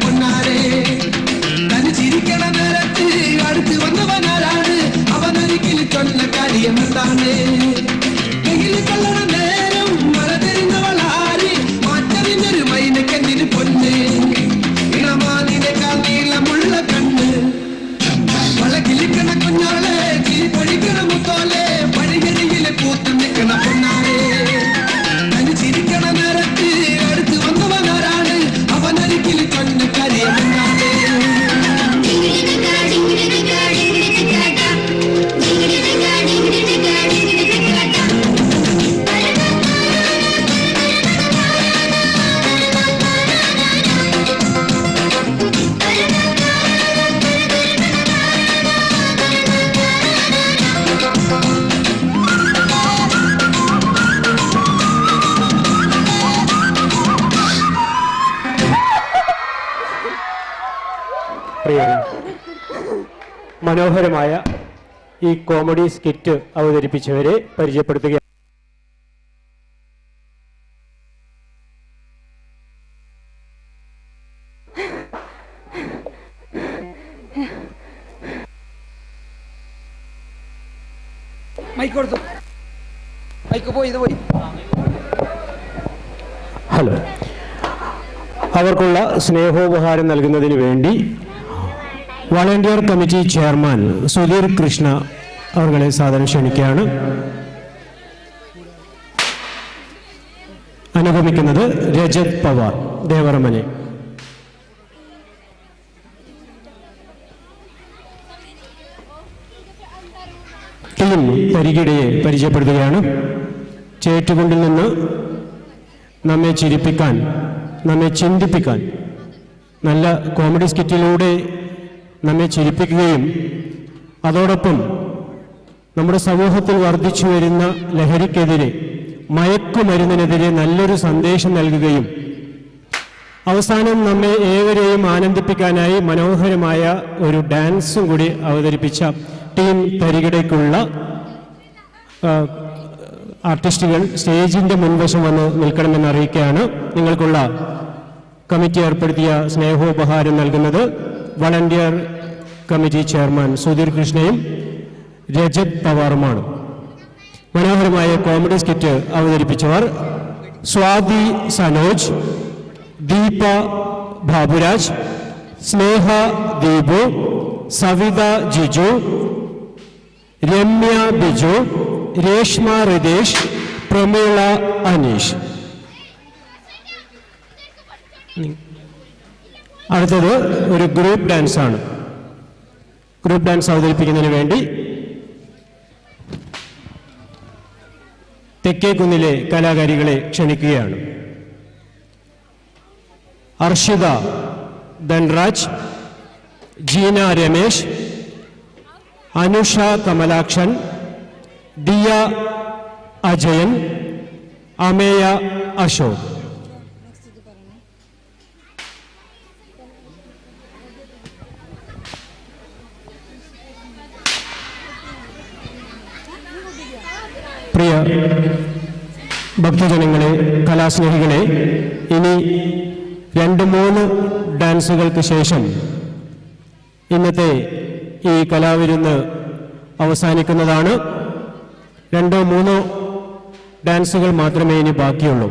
പൊന്നാരെ തനി ചിരിക്കണ നേരത്ത് അടുത്ത് വന്നവനാരാണ്? അവനൊരിക്കൽ ചൊന്ന കാര്യം എന്താണ്? കൊള്ളണ നേരം മഴ തരുന്നവളാര്? മാറ്ററിഞ്ഞൊരു മൈനക്കെന്തിന് പൊന്ന് ഇണമാനിനേക്കാൾ നീളമുള്ള കണ്ണ്. വളകിലിക്കണ കുഞ്ഞോളെ ചിരി പൊഴിക്കണ മുത്തോലെ വഴികരിയിലെ പൂത്ത് നിൽക്കണ പൊന്നാരെ തനി ചിരിക്കണ നേരത്ത് അടുത്ത് വന്നവനാരാണ്? അവനൊരിക്കൽ ചൊന്ന കാര്യം എന്താണ്? മനോഹരമായ ഈ കോമഡി സ്കിറ്റ് അവതരിപ്പിച്ചവരെ പരിചയപ്പെടുത്തുക. ഹലോ. അവർക്കുള്ള സ്നേഹോപഹാരം നൽകുന്നതിന് വേണ്ടി volunteer committee chairman Sudheer Krishna അവരെ സാദരം ക്ഷണിക്കുകയാണ്. അനുഗമിക്കുന്നത് രജത് പവാർ ദേവറമനെ. ടീം തരികിടയെ പരിചയപ്പെടുത്തുകയാണ്. ചേറ്റുകൊണ്ടിൽ നിന്ന് നമ്മെ ചിരിപ്പിക്കാൻ, നമ്മെ ചിന്തിപ്പിക്കാൻ, നല്ല കോമഡി സ്കിറ്റിലൂടെ നമ്മെ ചിരിപ്പിക്കുകയും അതോടൊപ്പം നമ്മുടെ സമൂഹത്തിൽ വർദ്ധിച്ചു വരുന്ന ലഹരിക്കെതിരെ, മയക്കുമരുന്നിനെതിരെ നല്ലൊരു സന്ദേശം നൽകുകയും അവസാനം നമ്മെ ഏവരെയും ആനന്ദിപ്പിക്കാനായി മനോഹരമായ ഒരു ഡാൻസും കൂടി അവതരിപ്പിച്ച ടീം തരികിടയ്ക്കുള്ള ആർട്ടിസ്റ്റുകൾ സ്റ്റേജിൻ്റെ മുൻവശം വന്ന് നിൽക്കണമെന്ന് അറിയിക്കുകയാണ്. നിങ്ങൾക്കുള്ള കമ്മിറ്റി ഏർപ്പെടുത്തിയ സ്നേഹോപഹാരം നൽകുന്നത് വളണ്ടിയർ കമ്മിറ്റി ചെയർമാൻ സുധീർ കൃഷ്ണയും രജത് പവാറുമാണ്. മനോഹരമായ കോമഡി സ്കിറ്റ് അവതരിപ്പിച്ചവർ സ്വാതി സനോജ്, ദീപ ബാബുരാജ്, സ്നേഹ ദീപു, സവിത ജിജു, രമ്യ ബിജു, രേഷ്മ റിതേഷ്, പ്രമീള അനീഷ്. അടുത്തത് ഒരു ഗ്രൂപ്പ് ഡാൻസ് ആണ്. ഗ്രൂപ്പ് ഡാൻസ് അവതരിപ്പിക്കുന്നതിന് വേണ്ടി തെക്കേക്കുന്നിലെ കലാകാരികളെ ക്ഷണിക്കുകയാണ്. അർഷിത ധൻരാജ്, ജീന രമേശ്, അനുഷ കമലാക്ഷൻ, ദിയ അജയൻ, അമേയ അശോക്. പ്രിയ ഭക്തജനങ്ങളെ, കലാസ്നേഹികളെ, ഇനി 2-3 ഡാൻസുകൾക്ക് ശേഷം ഇന്നത്തെ ഈ കലാവിരുന്ന് അവസാനിക്കുന്നതാണ്. 2-3 ഡാൻസുകൾ മാത്രമേ ഇനി ബാക്കിയുള്ളൂ.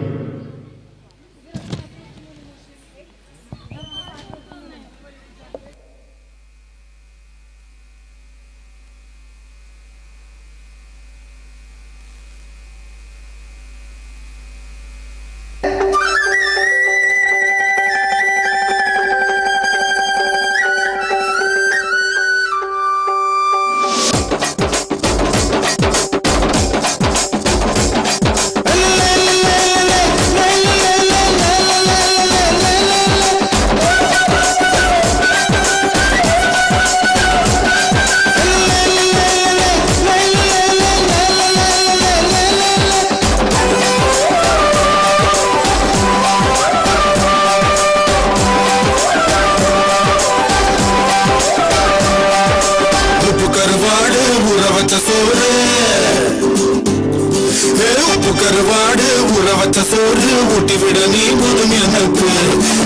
கருவாடு ஊற வச்ச சோறு ஊட்டி விட நீ போதும் எனக்கு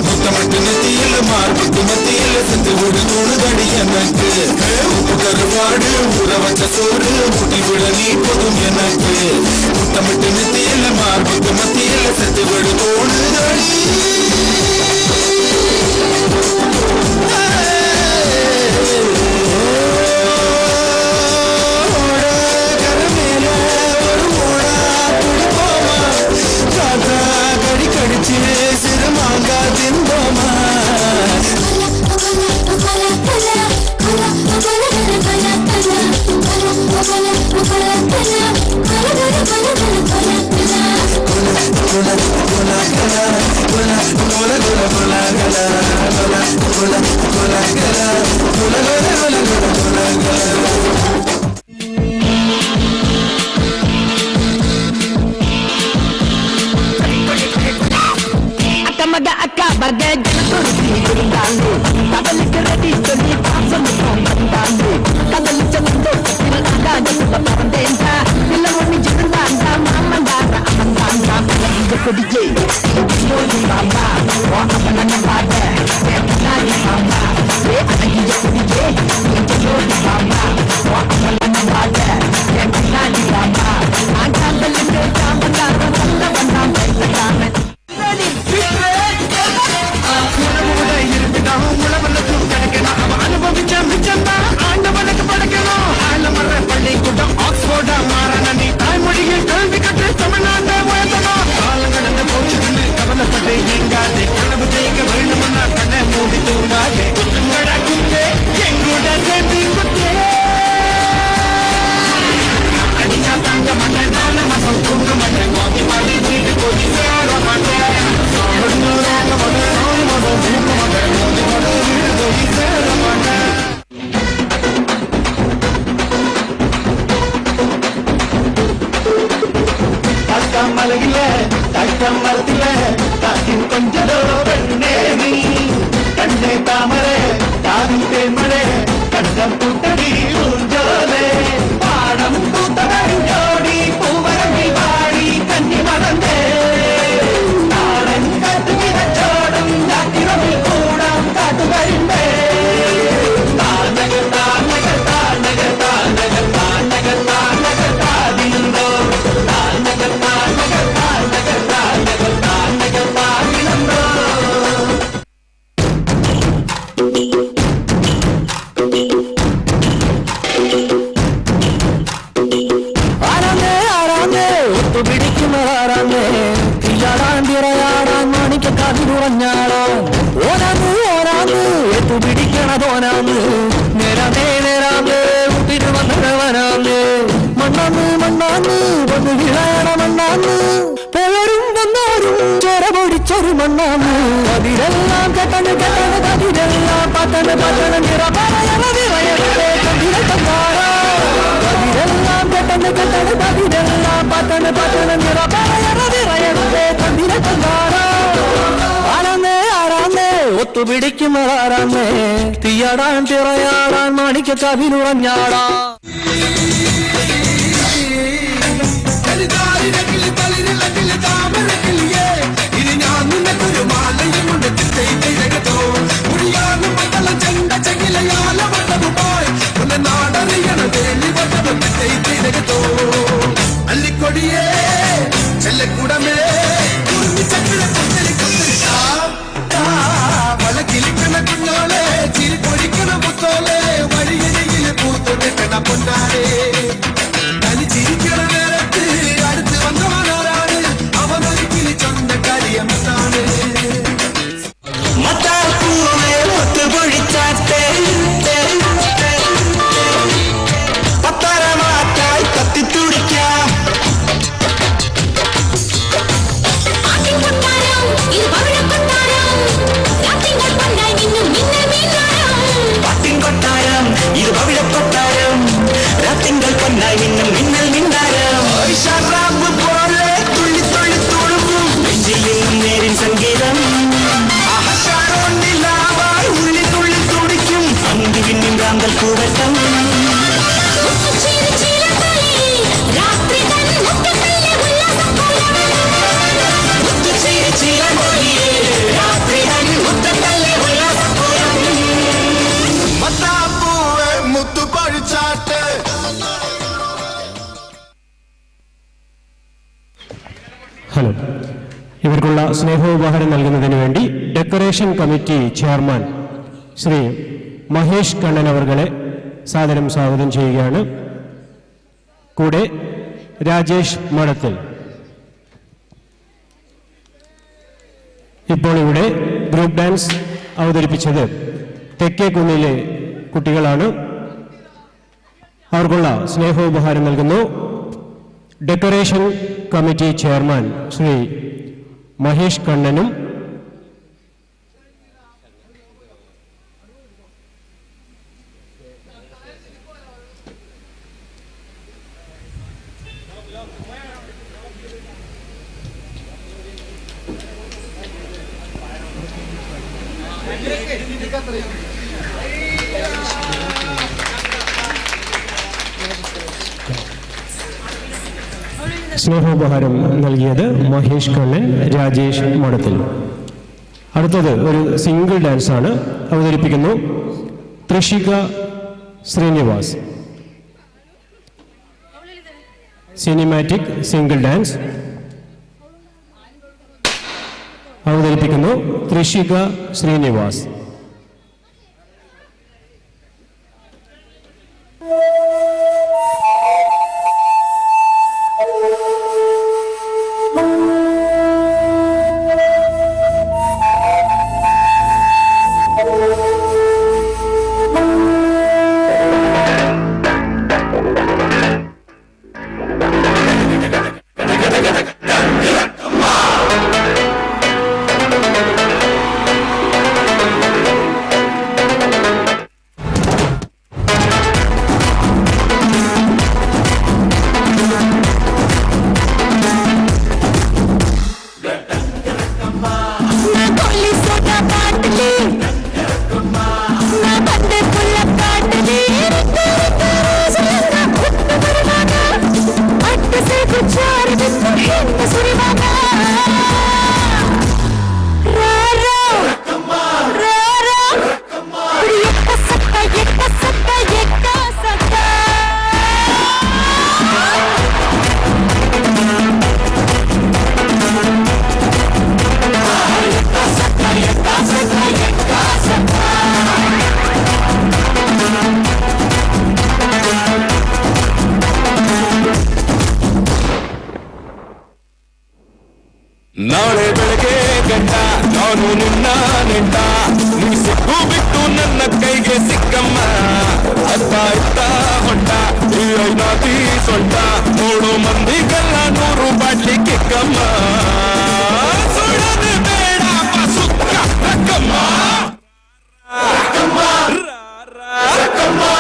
முத்தமட்டு நெத்தியில் மார்புக்கு மத்தியில் சென்று விடு தோணுதடி எனக்கு உப்பு கருவாடு ஊற வச்ச சோறு ஊட்டி விட நீ போதும் எனக்கு முத்தமட்டு நெத்தியில் மார்புக்கு மத்தியில் சென்று விடு தோணுதடி சிறுமாங்கா தின்போமா அக்கா பர்தே ஜனத்தோடு கடலுக்கு ரெடி சொல்லி பாசம் வந்தாண்டு கடலுக்கு வந்து அகாஜத்துல பறந்தேன்டா இல்ல ஒண்ணு ஜிருந்தாண்டா மாமண்டாரா அமந்தாண்டா இது குடிச்சே பாபா அவன பாட நாடி பாபா அழகிய குடிச்சே பாபா அவன பாட நாடி பாபா ஆண்டாண்டலுக்கு காமண்டாரா வந்த வந்தான் பேசலாமே அனுபவிச்ச மிச்சம்தான் ஆண்டவனுக்கு படைக்கணும் ஆலமர பள்ளிக்கூடம் ஆக்ஸ்போர்டா மாறன நீ தாய்மொழியில் கல்வி கற்று தமிழ்நாட்டை உயர்த்தணும் காலம் கடந்து போச்சுன்னு கவலைப்பட்டு எங்காதே கனவு ஜெயிக்க வேண்டும்னா கண்ணை மூடி தூங்காதே குத்துங்கடா குத்தே எங்கூட சேர்த்து குத்தே அடிச்சா தாங்க மாட்டேன் நாலு மாசம் தூங்க மாட்டேன் மாத்தி மாட்டி வீட்டு போய் சேர மாட்டேன் மலையில தட்டம் மரத்தில காற்றின் கொஞ்சதோ பெண்ணே நீ கண்ணே தாமரை காதில் தேன்மழை கண்டம் கூட்டடி ஊஞ்சோலே பாடம் கூட்டடி ஜோடி பூவரங்கி வாடி கண்ணி மறந்தே நாடன் காட்டு விதச்சோடும் நாட்டிரவில் கூடம் காட்டு வருந்தே தானகர் தானகர் தானகர் தானகர் தானகர் தானகர் தாதிந்தோ தானகர் தானகர் தானகர் தானகர் தானகர் தாதிந்தோ ஆராமே ஆராமே ஒத்து പിടിക്കും ആരാമേ തിയാടാൻ മാണിക്ക കാതിരുറഞ്ഞാളോ ഓരാന്ന് ഓരാന്ന് എത്തു പിടിക്കണതോനാന്ന് നേരാമേ നേരാമേ ഉട്ടിന് വന്നവനാന്ന് മണ്ണാന്ന് മണ്ണാന്ന് വന്ന് വിളയണ മണ്ണാന്ന് പേരും വന്നാരും ചോര പൊടിച്ചൊരു മണ്ണാന്ന് അതിരെല്ലാം കെട്ടണ് കെട്ടണ് കതിരെല്ലാം പത്തണ് പത്തണ് നിറ പറയണ വിറയണേ കതിരെ തന്നാറോ അതിരെല്ലാം കെട്ടണ് കെട്ടണ് കതിരെല്ലാം പത്തണ് പത്തണ് നിറ പറയണ വിറയണേ കതിരെ തന്നാറോ ആരാന്നേ ആരാന്നേ ഒത്തു പിടിക്കും ആരാന്നേ തീയാടാൻ തിറയാടാൻ മാണിക്ക കവിനുറഞ്ഞാടാ ഇനി ഞാൻ നിനക്കൊരു മാലയും കൊണ്ട് ചെയ്തോ മുടിയാനും മക്കള ചെണ്ട ചെകിലയാല വട്ടവുമായി ഒന്ന് നാടറിയണ വേലി വട്ടവും ചെയ്തോ അല്ലിക്കൊടിയേ ചെല്ലക്കൂടമേ വളക്കിലിക്കണ കുഞ്ഞോളെ ചിരി പൊടിക്കണ മുത്തോളെ വഴിയരികിൽ പൂത്തൊടുക്കണ പൊന്നാരേ സ്നേഹോപഹാരം നൽകുന്നതിന് വേണ്ടി decoration committee chairman Shri Mahesh Kannan അവർകളെ സാദരം സ്വാഗതം ചെയ്യുകയാണ്. കൂടെ രാജേഷ് മഠത്തിൽ. ഇപ്പോൾ ഇവിടെ ഗ്രൂപ്പ് ഡാൻസ് അവതരിപ്പിച്ചത് തെക്കേക്കുന്നിലെ കുട്ടികളാണ്. അവർക്കുള്ള സ്നേഹോപഹാരം നൽകുന്നു decoration committee chairman Shri Mahesh കണ്ണനും സ്നേഹോപഹാരം നൽകിയത് മഹേഷ് കണ്ണൻ, രാജേഷ് മഠത്തിൽ. അടുത്തത് ഒരു സിംഗിൾ ഡാൻസ് ആണ്. അവതരിപ്പിക്കുന്നു ത്രിഷിക ശ്രീനിവാസ്. സിനിമാറ്റിക് സിംഗിൾ ഡാൻസ് അവതരിപ്പിക്കുന്നു ത്രിഷിക ശ്രീനിവാസ്. ನಾಳೆ ಬೆಳಗ್ಗೆ ಗಂಟ ನಾನು ನಿನ್ನ ನೆಂಟ, ನೀ ಸಿಕ್ಕು ಬಿಟ್ಟು ನನ್ನ ಕೈಗೆ ಸಿಕ್ಕಮ್ಮ. ಅತ್ತ ಇತ್ತ ಹೊಂಟ ಈ ಐನಾತಿ ಸೊಂಟ, ನೋಡು ಮಂದಿಗೆಲ್ಲ 100 ಬಾಟ್ಲಿ ಕಿಕ್ಕಮ್ಮ. ಸುಳ್ಳದೆ ಬೇಡ ಸುಕ್ಕ ರಕ್ಕಮ್ಮ,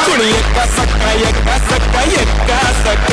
ಕುಣಿ ಎಕ್ಕ ಸಕ್ಕ ಎಕ್ಕ ಸಕ್ಕ ಎಕ್ಕ ಸಕ್ಕ.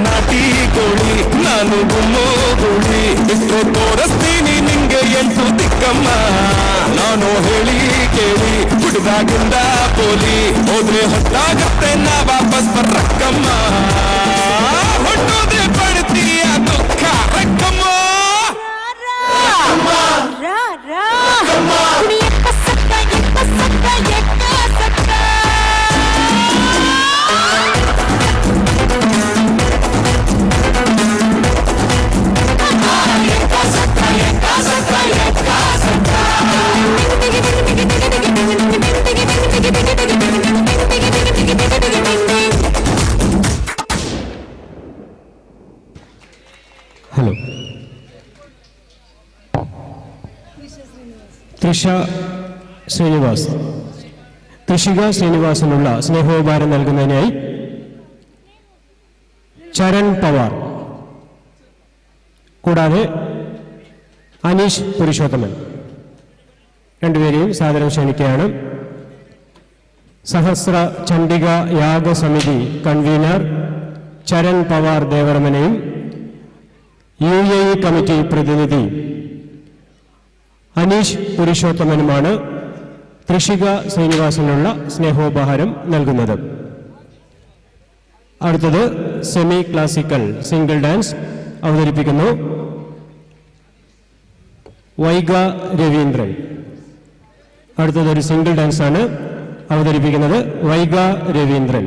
ನಾಟಿ ಕೋಳಿ ನಾನು ಗುಮ್ಮೋ ಗುಳಿ ಬಿಟ್ಟು ತೋರಿಸ್ತೀನಿ ನಿಂಗೆ 8 ದಿಕ್ಕಮ್ಮ. ನಾನು ಹೇಳಿ ಕೇಳಿ ಹುಡುಗಾಗಿಂದ ಪೋಲಿ ಹೋದ್ರೆ ಹೊತ್ತಾಗತ್ತೆ ನಾ ವಾಪಸ್ ಬರಕ್ಕಮ್ಮ. ಹೊಟ್ಟೋದೆ ಪಡ್ತೀಯ ದುಃಖ ರಕ್ಕಮ್ಮ. ത്രിഷിക ശ്രീനിവാസനുള്ള സ്നേഹോപഹാരം നൽകുന്നതിനായി ചരൺ പവാർ, കൂടാതെ അനീഷ് പുരുഷോത്തമൻ രണ്ടുപേരെയും സാദരം ക്ഷണിക്കുകയാണ്. സഹസ്ര ചണ്ഡിക യാഗസമിതി കൺവീനർ ചരൺ പവാർ ദേവർമനെയും UAE കമ്മിറ്റി പ്രതിനിധി അനീഷ് പുരുഷോത്തമനുമാണ് ത്രിഷിക ശ്രീനിവാസനുള്ള സ്നേഹോപഹാരം നൽകുന്നത്. അടുത്തത് സെമി ക്ലാസിക്കൽ സിംഗിൾ ഡാൻസ് അവതരിപ്പിക്കുന്നു വൈഗ രവീന്ദ്രൻ. അടുത്തതൊരു സിംഗിൾ ഡാൻസ് ആണ് അവതരിപ്പിക്കുന്നത് വൈഗ രവീന്ദ്രൻ.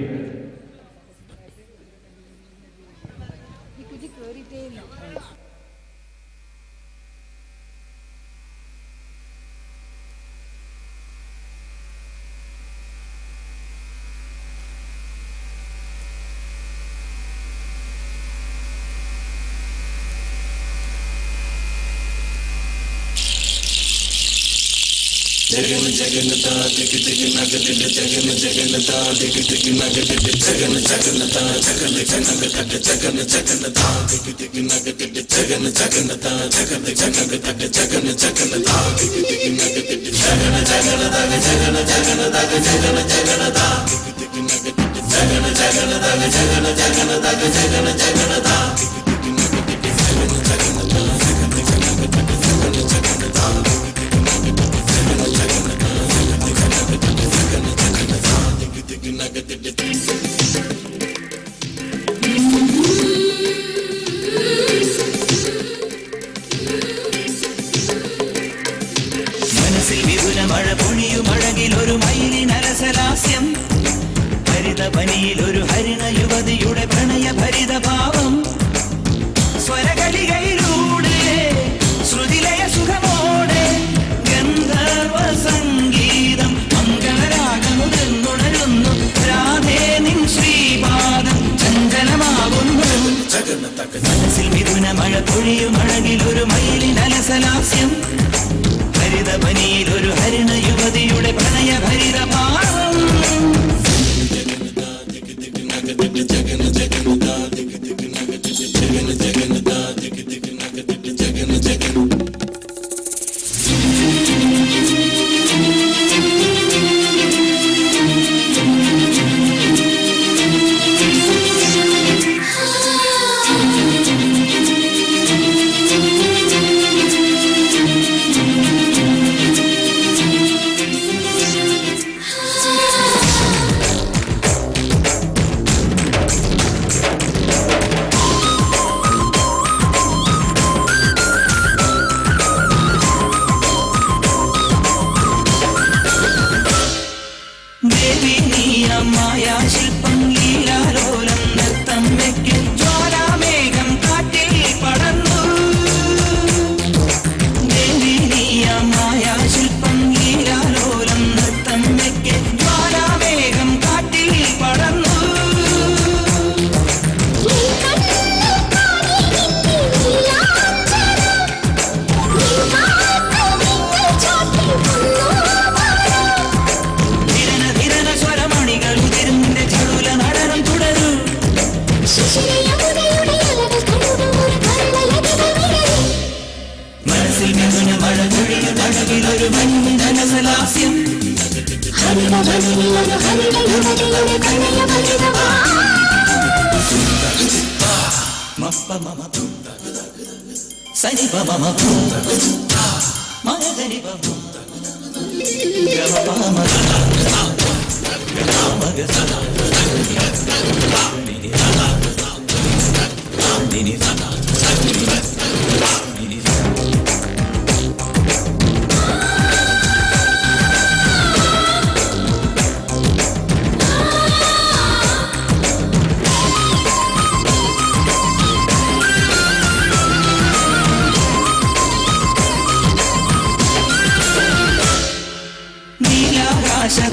ഒരു ഹരിണ യുവതിയുടെ പ്രണയഭരിത ഭാവം സ്വരകളികയിലൂടെ ശ്രുതിലയ സുഖമോടെ ഗന്ധർവ സംഗീതം മംഗളരാഗമുടർന്നുണരുന്നു. രാധേ നിൻ ശ്രീപാദം ചഞ്ചലമാകുന്നു. മനസ്സിൽ മിഥുന മഴ പൊഴിയും അഴകിലൊരു മയിലിൻ അലസലാസ്യം. ഹരിതപനിയിൽ ഒരു ഹരിണ യുവതിയുടെ പ്രണയഭരിത ഭാവം.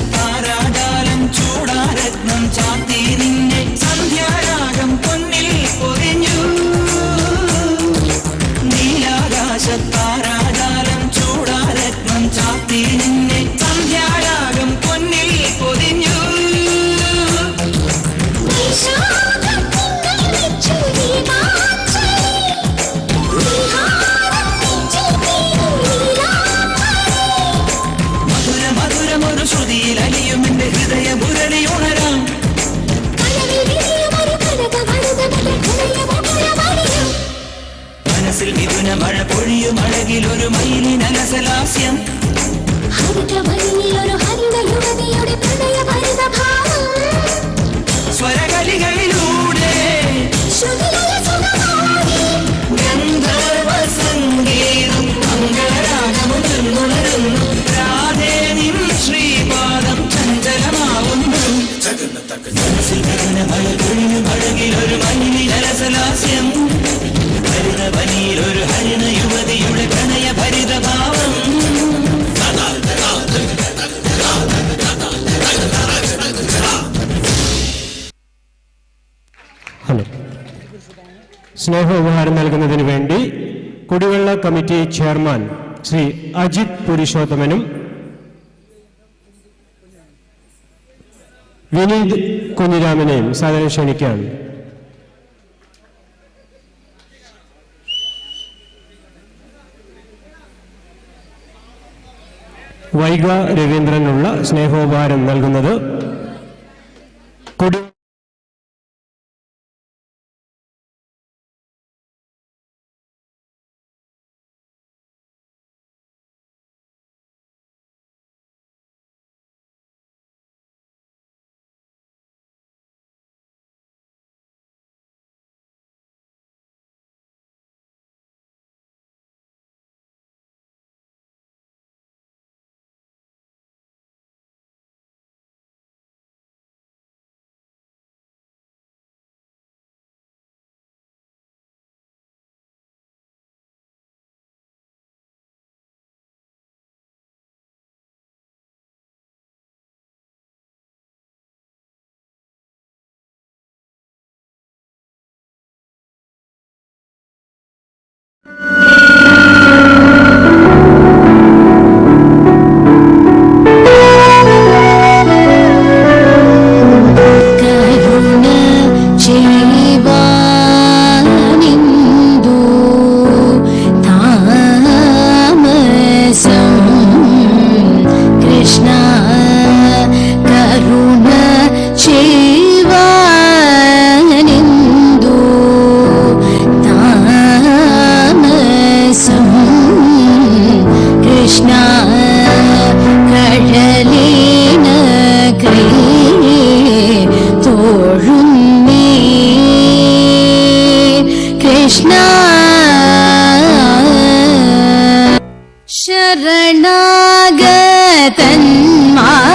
നീലാകാശത്താരാജാലം ചൂടാരത്നം ചാത്തി നിന്നെ സന്ധ്യാരാഗം പൊന്നിൽ പൊതിഞ്ഞു. നീലാകാശത്താരാജാലം ചൂടാരത്നം ചാത്തി പൊഴിയുമഴകിലൊരു മയിലിനലസലാസ്യം സ്വരകലികളിലൂടെ ഗന്ധർവ സംഗീതം മംഗളരാഗമുണരുന്നു രാധേ നിൻ ശ്രീപാദം ചഞ്ചലമാവുന്നു മനസ്സിൽ കരുണ മഴ പൊഴിയുമഴകിലൊരു മയിലിനലസലാസ്യം ഹരിതവനിയിലൊരു ഹരിത യുവതിയുടെ പ്രണയഭരിത ഭാവം ഹലോ. സ്നേഹോപഹാരം നൽകുന്നതിന് വേണ്ടി കുടിവെള്ള കമ്മിറ്റി ചെയർമാൻ ശ്രീ അജിത് പുരുഷോത്തമനും വിനീത് കുഞ്ഞിരാമനെയും സാദരം ക്ഷണിക്കുകയാണ്. വൈഗ രവീന്ദ്രനുള്ള സ്നേഹോപഹാരം നൽകുന്നത് കുടി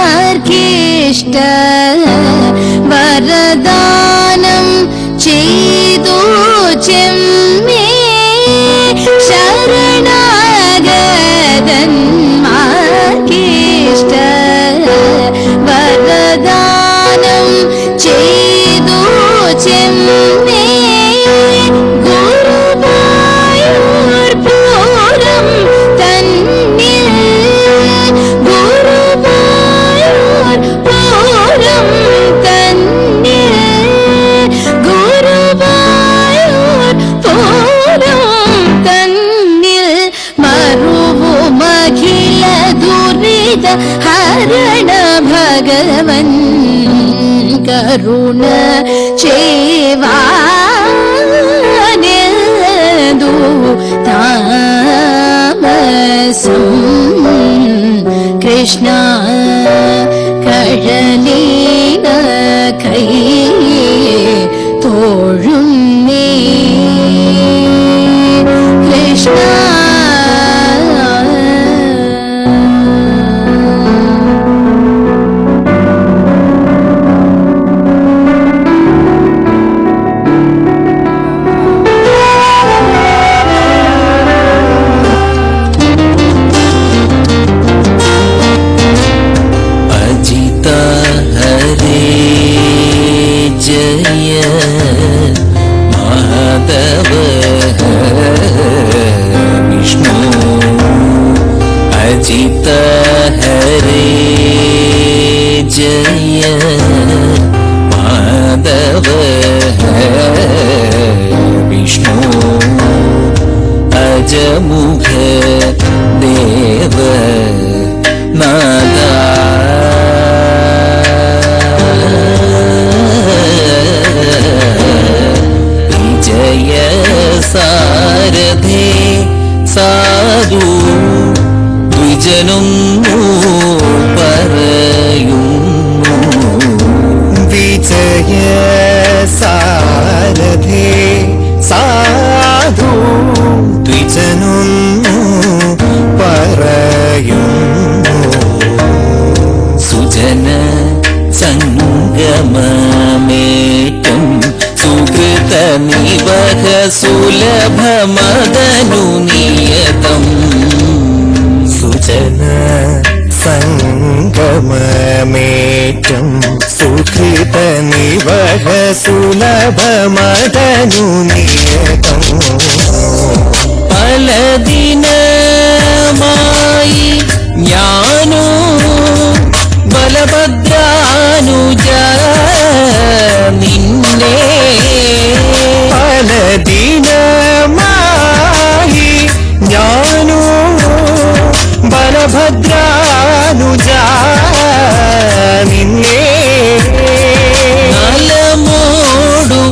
ശരണാഗതന്മാർക്കിഷ്ട വരദാനം ചെയ്തു ചെമ്മേ ശരണാഗതന്മാർക്കിഷ്ട വരദാനം ചെയ്തു ചെമ്മേ ഗുരുവായൂർ പൂരം തന്നിൽ ഗുരുവായൂർ പൂരം തന്നിൽ ഗുരുവായൂർ പൂരം തന്നിൽ മറുവുമഖില ദുരിത ഹരണ ഭഗവൻ കരുണ ചേവാനേതു താമസം കൃഷ്ണ കഴലീന കൈ തോഴുന്നേ കൃഷ്ണ അജമുഖ ദേവ നാദ വിജയ സാരഥേ സാധു ദ്വിജനൊന്നു പറയുന്നു വിജയ സാരഥേ സാധു ദ്വിജനൊന്നു പറയുന്നു സുജന സംഗമമേറ്റം സുകൃത നിവഹ സുലഭമദനു നിയതം സുജന സംഗമമേറ്റം സുകൃത നിവഹ സുലഭമദനു നിയതം പലദിനമായി ഞാനോ ബലഭദ്രാനുജ നിന്നെ പലദിനമായി ഞാനോ ബലഭദ്രാനുജ നിന്നെ നലമോടു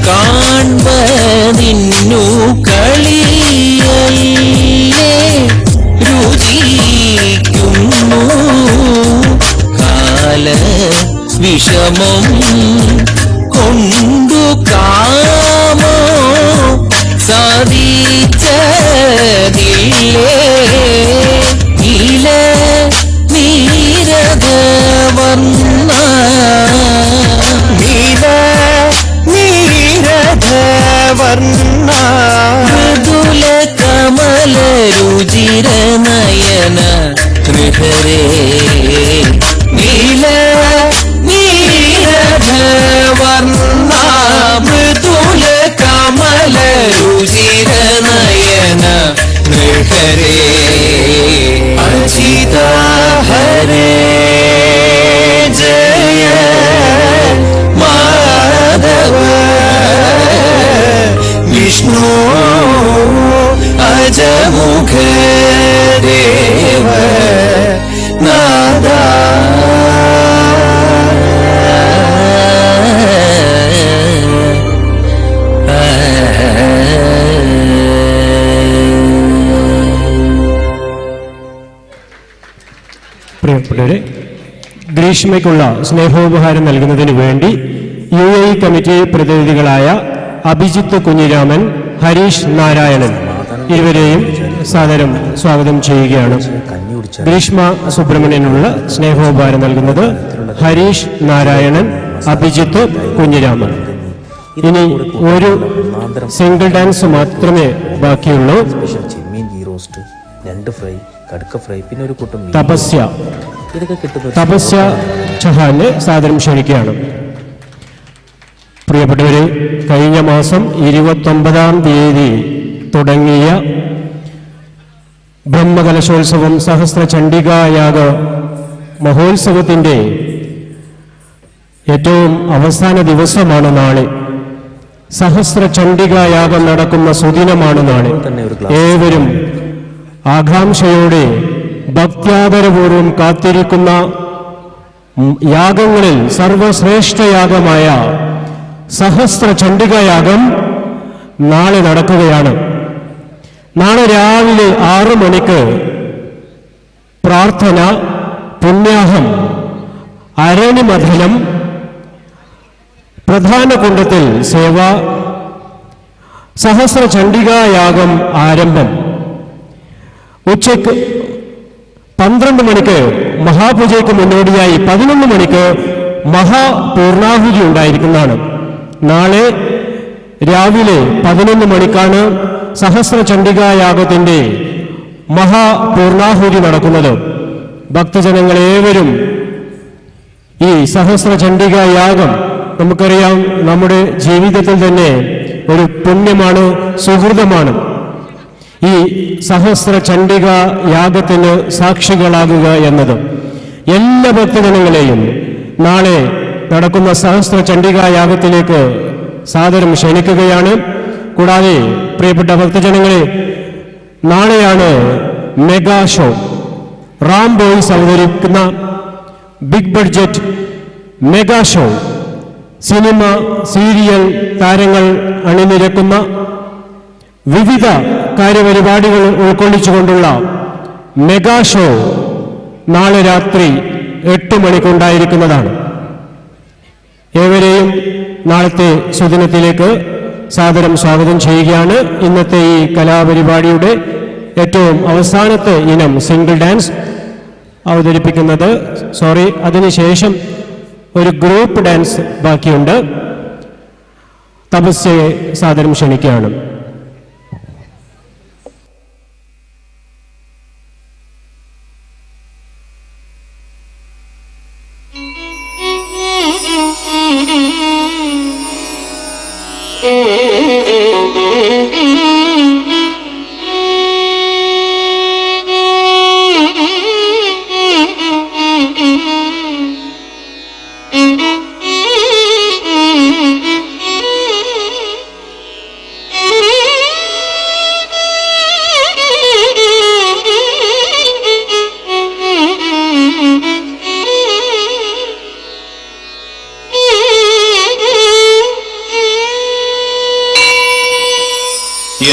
കാൺപതിന്നു കളിയല്ലേ രുചിക്കുന്നു കാല വിഷമം കൊണ്ടു കാമോ സാധിച്ചതില്ലേ നീല നീരദവർണ്ണ നീല നീരദവർണ്ണ മൃദുല കമല രുചിര നയന ഹൃഹരേ നീല നീരദവർണ്ണ മൃദുല കമല രുചിര നയന ഹൃഹരേ അജിത ഹരേ ജയ മാധവ വിഷ്ണു അജമുഖ ദേവ നാദ പ്രിയപ്പെട്ടവരെ, ഗ്രീഷ്മയ്ക്കുള്ള സ്നേഹോപഹാരം നൽകുന്നതിന് വേണ്ടി UAE കമ്മിറ്റി പ്രതിനിധികളായ അഭിജിത്ത് കുഞ്ഞിരാമൻ, ഹരീഷ് നാരായണൻ ഇരുവരെയും സാദരം സ്വാഗതം ചെയ്യുകയാണ്. ഗ്രീഷ്മ സുബ്രഹ്മണ്യനുള്ള സ്നേഹോപഹാരം നൽകുന്നത് ഹരീഷ് നാരായണൻ, അഭിജിത്ത് കുഞ്ഞിരാമൻ. ഇനി ഒരു സിംഗിൾ ഡാൻസ് മാത്രമേ ബാക്കിയുള്ളൂ. ചെമ്മീൻ ഗീ റോസ്റ്റ്, രണ്ട് ഫ്രൈ, കടുക്ക ഫ്രൈ, പിന്നെ ഒരു കൂട്ടം തപസ്യ ഇതൊക്കെ കിട്ടുന്ന തപസ്യ ചഹാന് സാദരം ക്ഷണിക്കുകയാണ്. പ്രിയപ്പെട്ടവരെ, കഴിഞ്ഞ മാസം 29-ാം തീയതി തുടങ്ങിയ ബ്രഹ്മകലശോത്സവം സഹസ്ര ചണ്ഡികായാഗ മഹോത്സവത്തിൻ്റെ ഏറ്റവും അവസാന ദിവസമാണ് നാളെ. സഹസ്ര ചണ്ഡികായാഗം നടക്കുന്ന സുദിനമാണ് നാളെ. ഏവരും ആകാംക്ഷയോടെ ഭക്ത്യാദരപൂർവം കാത്തിരിക്കുന്ന യാഗങ്ങളിൽ സർവശ്രേഷ്ഠയാഗമായ സഹസ്ര ചണ്ഡികായാഗം നാളെ നടക്കുകയാണ്. നാളെ രാവിലെ 6 മണിക്ക് പ്രാർത്ഥന, പുണ്യാഹം, അരണിമഥനം, പ്രധാന കുണ്ടത്തിൽ സേവ, സഹസ്ര ചണ്ഡികായാഗം ആരംഭം. ഉച്ചയ്ക്ക് 12 മണിക്ക് മഹാപൂജയ്ക്ക് മുന്നോടിയായി 11 മണിക്ക് മഹാപൂർണാഹുതി ഉണ്ടായിരിക്കുന്നതാണ്. നാളെ രാവിലെ 11 മണിക്കാണ് സഹസ്ര ചണ്ഡികായാഗത്തിൻ്റെ മഹാപൂർണാഹുതി നടക്കുന്നത്. ഭക്തജനങ്ങളേവരും ഈ സഹസ്ര ചണ്ഡികായാഗം, നമുക്കറിയാം, നമ്മുടെ ജീവിതത്തിൽ തന്നെ ഒരു പുണ്യമാണ്, സുഹൃതമാണ്. ഈ സഹസ്ര ചണ്ഡിക യാഗത്തിന് സാക്ഷികളാകുക എന്നത് എല്ലാ ഭക്തജനങ്ങളെയും നാളെ നടക്കുന്ന സഹസ്ര ചണ്ഡിക യാഗത്തിലേക്ക് സാദരം ക്ഷണിക്കുകയാണ്. കൂടാതെ പ്രിയപ്പെട്ട ഭക്തജനങ്ങളെ, നാളെയാണ് മെഗാ ഷോ. റാം ബോയ്സ് അവതരിക്കുന്ന big budget mega show. Cinema, serial താരങ്ങൾ അണിനിരക്കുന്ന വിവിധ കാര്യപരിപാടികൾ ഉൾക്കൊള്ളിച്ചുകൊണ്ടുള്ള മെഗാ ഷോ നാളെ രാത്രി 8 മണിക്കുണ്ടായിരിക്കുന്നതാണ്. ഏവരെയും നാളത്തെ സുദിനത്തിലേക്ക് സാദരം സ്വാഗതം ചെയ്യുകയാണ്. ഇന്നത്തെ ഈ കലാപരിപാടിയുടെ ഏറ്റവും അവസാനത്തെ ഇനം സിംഗിൾ ഡാൻസ് അവതരിപ്പിക്കുന്നത് അതിനുശേഷം ഒരു ഗ്രൂപ്പ് ഡാൻസ് ബാക്കിയുണ്ട്. തപസ്യയെ സാദരം ക്ഷണിക്കുകയാണ്.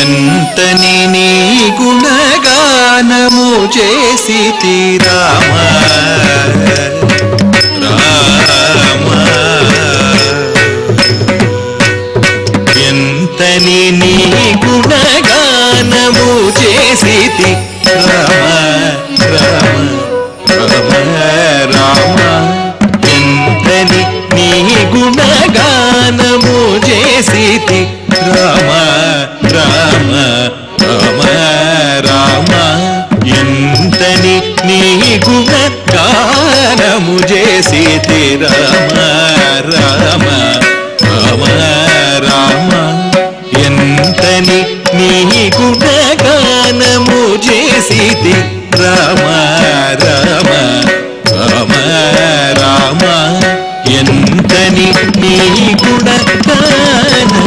ఎంతని నీ గుణగానము చేసి రామ రామ ఎంతని నీ గుణగానము చేసి రామ రామ రామ రామ ఎంతని నీ గుణగానము చేసి రామ రామ రామ రామ ఎంతని నీ గుణగానము చేసి రామ రామ రామ రామ ఎంతని నీ గుణగానము చేసి రామ రామ రామ రామ ఎంతని నీ గుణగానము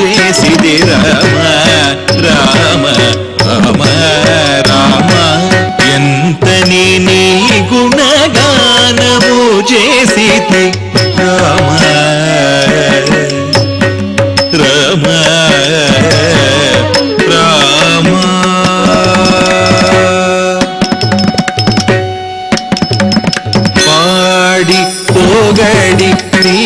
చేసి రామ రామ రామ రామ ఎంతని నీ గుణగానము చేసి రామ రామ రామ పాడి పొగడి నీ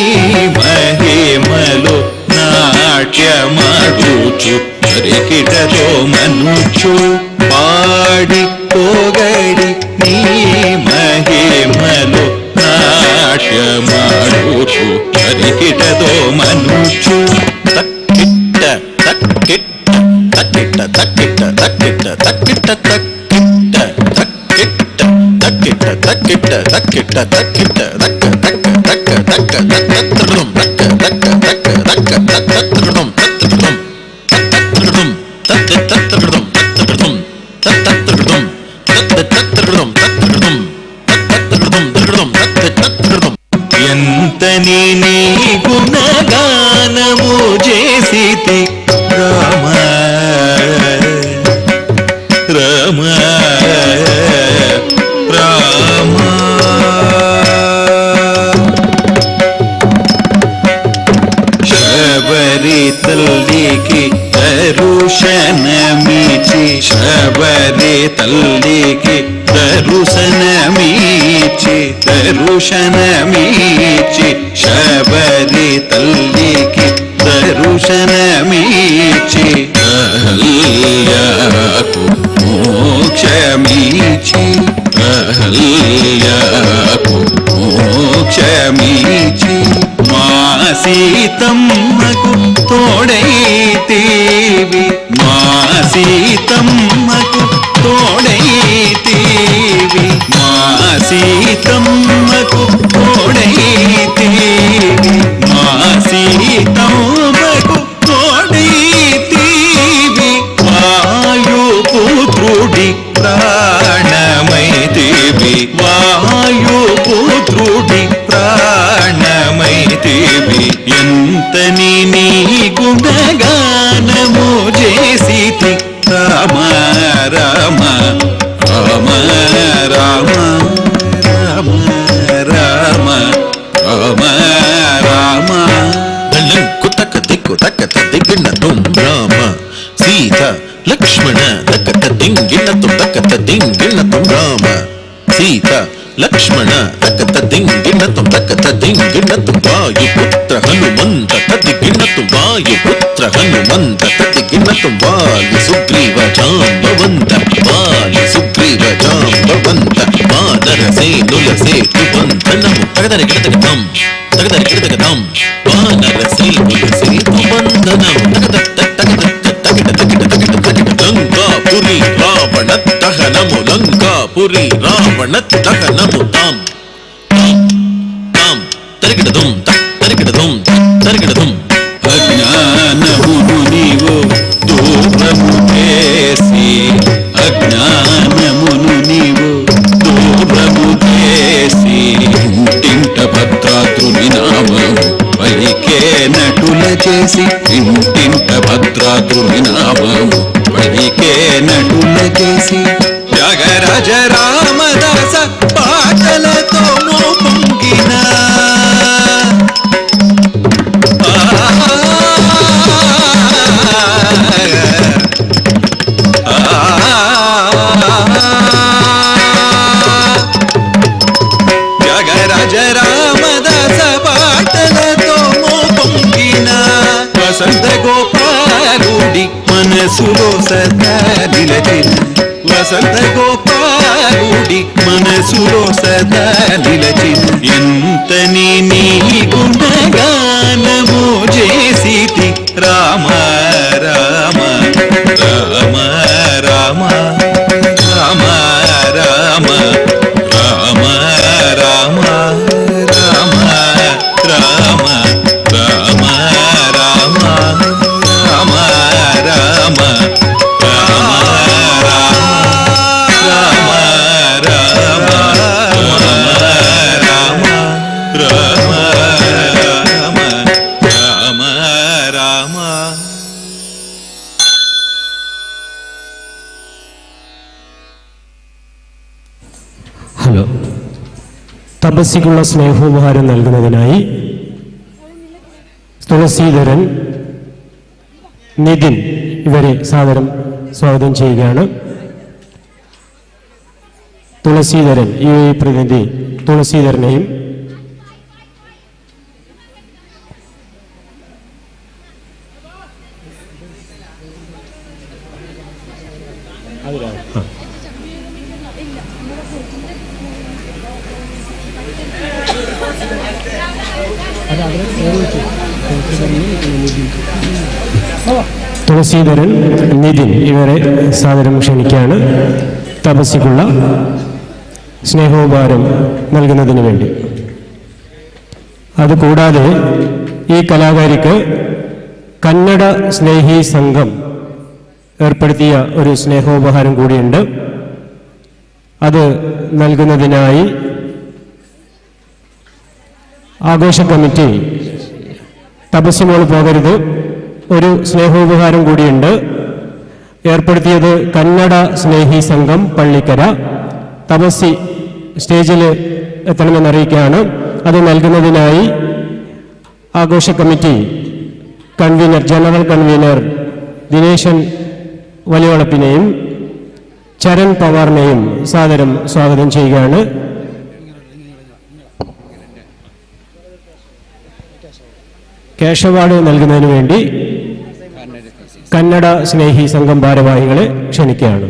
మహిమలో నాట్యమాడుచు మరికిటతో మనుచు పాడి పొగడి నీ మహిమలో నాట్యమాడుచు మరికిటతో మనుచు తక్కిట్ట తక్కిట్ట తక్కిట్ట తక్కిట్ట తక్కిట్ట తక్కిట్ట తక్కిట్ట తక్కిట్ట తక్కిట్ట తక్కిట్ట తక్కిట్ట తక్క తక్క తక్క తక్క తత్తరుం తక్క తక్క తక్క తక్క తత్తరుం తత్తరుం తత్తరుం తత్త తత్తరుం తత్తరుం తత్తరుం తత్త తత్తరుం తత్తరుం తత్తరుం తత్తరుం తత్త తత్తరుం ఎంతని నీ గుణగానము చేసి రామ రామ రామ శబరి తల్లికి దర్శనమిచి శబరి తల్లికి దర్శనమిచి దర్శనమిచి శబరి తల్లికి దర్శనమిచి అహల్యకు మోక్షమిచి అహల్యకు మోక్షమిచి మా సీతమ్మకు తోడైతేవి మా సీతమ్మకు తోడైతేవి మా సీతమ్మకు తోడైతేవి మా సీతమ్మకు తోడైతేవి వాయుపుత్రుడి ప్రాణమైతేవి వాయుపుత్రుడి ప్రాణమైతేవి ఎంతని నీ గుణగానము చేసి రామ రామ రామ రామ రామ రామ రామ రామ లంకు తక్క దిక్కు తక్క దిగ్గిన తుం రామ సీత లక్ష్మి ಗಿಣ್ಣತುಂ ತಕ್ಕತ್ತ ದಿಂ ಗಿಣ್ಣತುಂ ರಾಮ ಸೀತಾ ಲಕ್ಷ್ಮಣ ತಕ್ಕತ್ತ ದಿಂ ಗಿಣ್ಣತುಂ ತಕ್ಕತ್ತ ದಿಂ ಗಿಣ್ಣತುಂ ವಾಯುಪುತ್ರ ಹನುಮಂತ ತದಿ ಗಿಣ್ಣತುಂ ವಾಯುಪುತ್ರ ಹನುಮಂತ ತದಿ ಗಿಣ್ಣತುಂ ವಾಲಿ ಸುಗ್ರೀವ ಜಾಂಬವಂತ ವಾಲಿ ಸುಗ್ರೀವ ಜಾಂಬವಂತ ವಾನರ ಸೇನುಲ ಸೇತುವಂತ ನಮೋ ತಗದರೆ ಗಿಡತಗತಂ ತಗದರೆ ಗಿಡತಗತಂ ವಾನರ ಸೇನುಲ ಸೇತುವಂದನಂ ಲಂಕಾಪುರಿ ರಾವಣ ದಹನಮು ಲಂಕಾಪುರಿ ರಾವಣ ದಹನಮು ತಾಂ ತಾಂ ತರಿಗಿಡದುಂ ತರಿಗಿಡದುಂ ತರಿಗಿಡದುಂ ಅಜ್ಞಾನమును నీవు దూరము చేసి అజ్ఞానమును నీవు దూరము చేసి ఇంటింట భద్రాద్రుని నామము పలికే నటుల చేసి ఇంటింట భద్రాద్రుని నామము పలికే నటుల చేసి త్యాగరాజ రామదాస పాటలతో పొంగిన త్యాగరాజ రామదాస పాటలతో పొంగిన వసంత గోపాలుడి మనసులో సదా నిలచిన వసంత గోపాలుడి మనసులో సదా నిలచిన ఎంతని నీ గుణగానము చేసితి రామ రామ రామ రామ రామ రామ రామ రామ రామ రామ రామ రామ రామ రామ ഹലോ, തപസ്സിക്കുള്ള സ്നേഹോപഹാരം നൽകുന്നതിനായി തുളസീധരൻ, നിതിൻ ഇവരെ സാദരം സ്വാഗതം ചെയ്യുകയാണ്. തുളസീധരൻ ഈ പ്രതിനിധി തുളസീധരനെയും തുളസീധരൻ, നിതിൻ ഇവരെ സാദരം ക്ഷണിക്കുകയാണ് തപസ്സിക്കുള്ള സ്നേഹോപഹാരം നൽകുന്നതിന് വേണ്ടി. അതുകൂടാതെ ഈ കലാകാരിക്ക് കന്നഡ സ്നേഹി സംഘം ഏർപ്പെടുത്തിയ ഒരു സ്നേഹോപഹാരം കൂടിയുണ്ട്. അത് നൽകുന്നതിനായി ആഘോഷ കമ്മിറ്റി തപസ്സിമോൾ പോകരുത് ഒരു സ്നേഹോപഹാരം കൂടിയുണ്ട്. ഏർപ്പെടുത്തിയത് കന്നഡ സ്നേഹി സംഘം പള്ളിക്കര. തപസ്സി സ്റ്റേജിൽ എത്തണമെന്നറിയിക്കുകയാണ്. അത് നൽകുന്നതിനായി ആഘോഷ committee convener, general convener Dineshan വലിയവളപ്പിനെയും ചരൺ പവാറിനെയും സാദരം സ്വാഗതം ചെയ്യുകയാണ്. ക്യാഷ് അവാർഡ് നൽകുന്നതിന് വേണ്ടി കന്നഡ സ്നേഹി സംഘം ഭാരവാഹികളെ ക്ഷണിക്കുകയാണ്.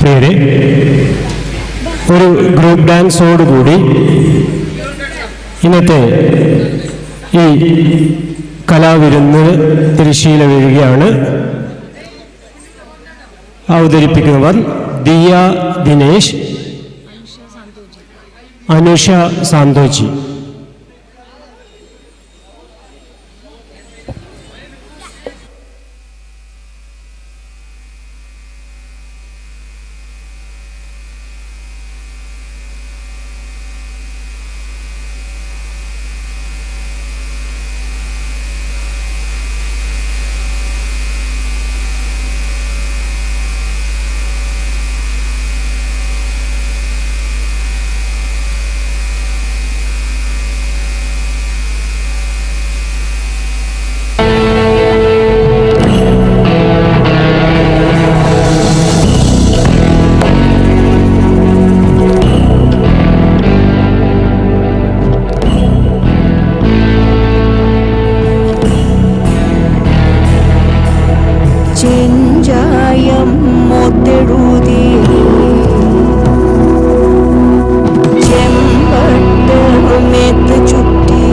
പ്രിയരെ, ഒരു ഗ്രൂപ്പ് ഡാൻസോടുകൂടി ഇന്നത്തെ ഈ കലാവിരുന്ന് തിരശ്ശീല വീഴുകയാണ്. അവതരിപ്പിക്കുന്നവർ ദിയ ദിനേശ്, അനുഷ സാന്തോച്ചി. ചെഞ്ചായം മൊത്തെഴുതി ചെമ്പട്ട് മെത്ത് ചുറ്റി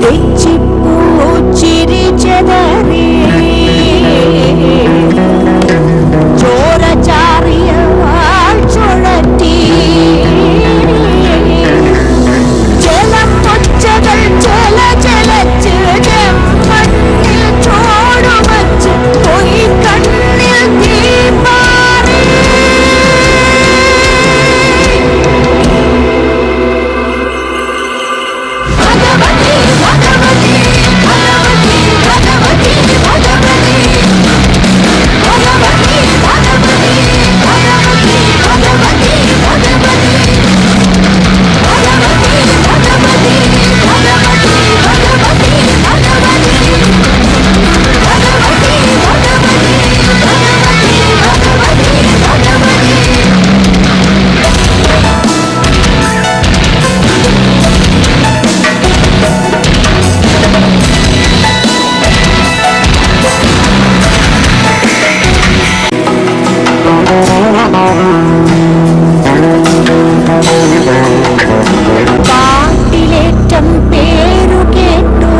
തെച്ചിപ്പൂ ചിരിച്ചതറി ചോര ചാറിയ ചുഴറ്റി ജലം ഒച്ചകൾ ജല ജലച്ച് മണ്ണിൽ ചോടുവച്ച് പോയി കണ്ണിൽ ദീപാറി ഭഗവതി ഭഗവതി ഭഗവതി ഭഗവതി ഭഗവതി ഭഗവതി ഭഗവതി ഭഗവതി ഭഗവതി ഭഗവതി പാട്ടിലേറ്റം പേരു കേട്ടു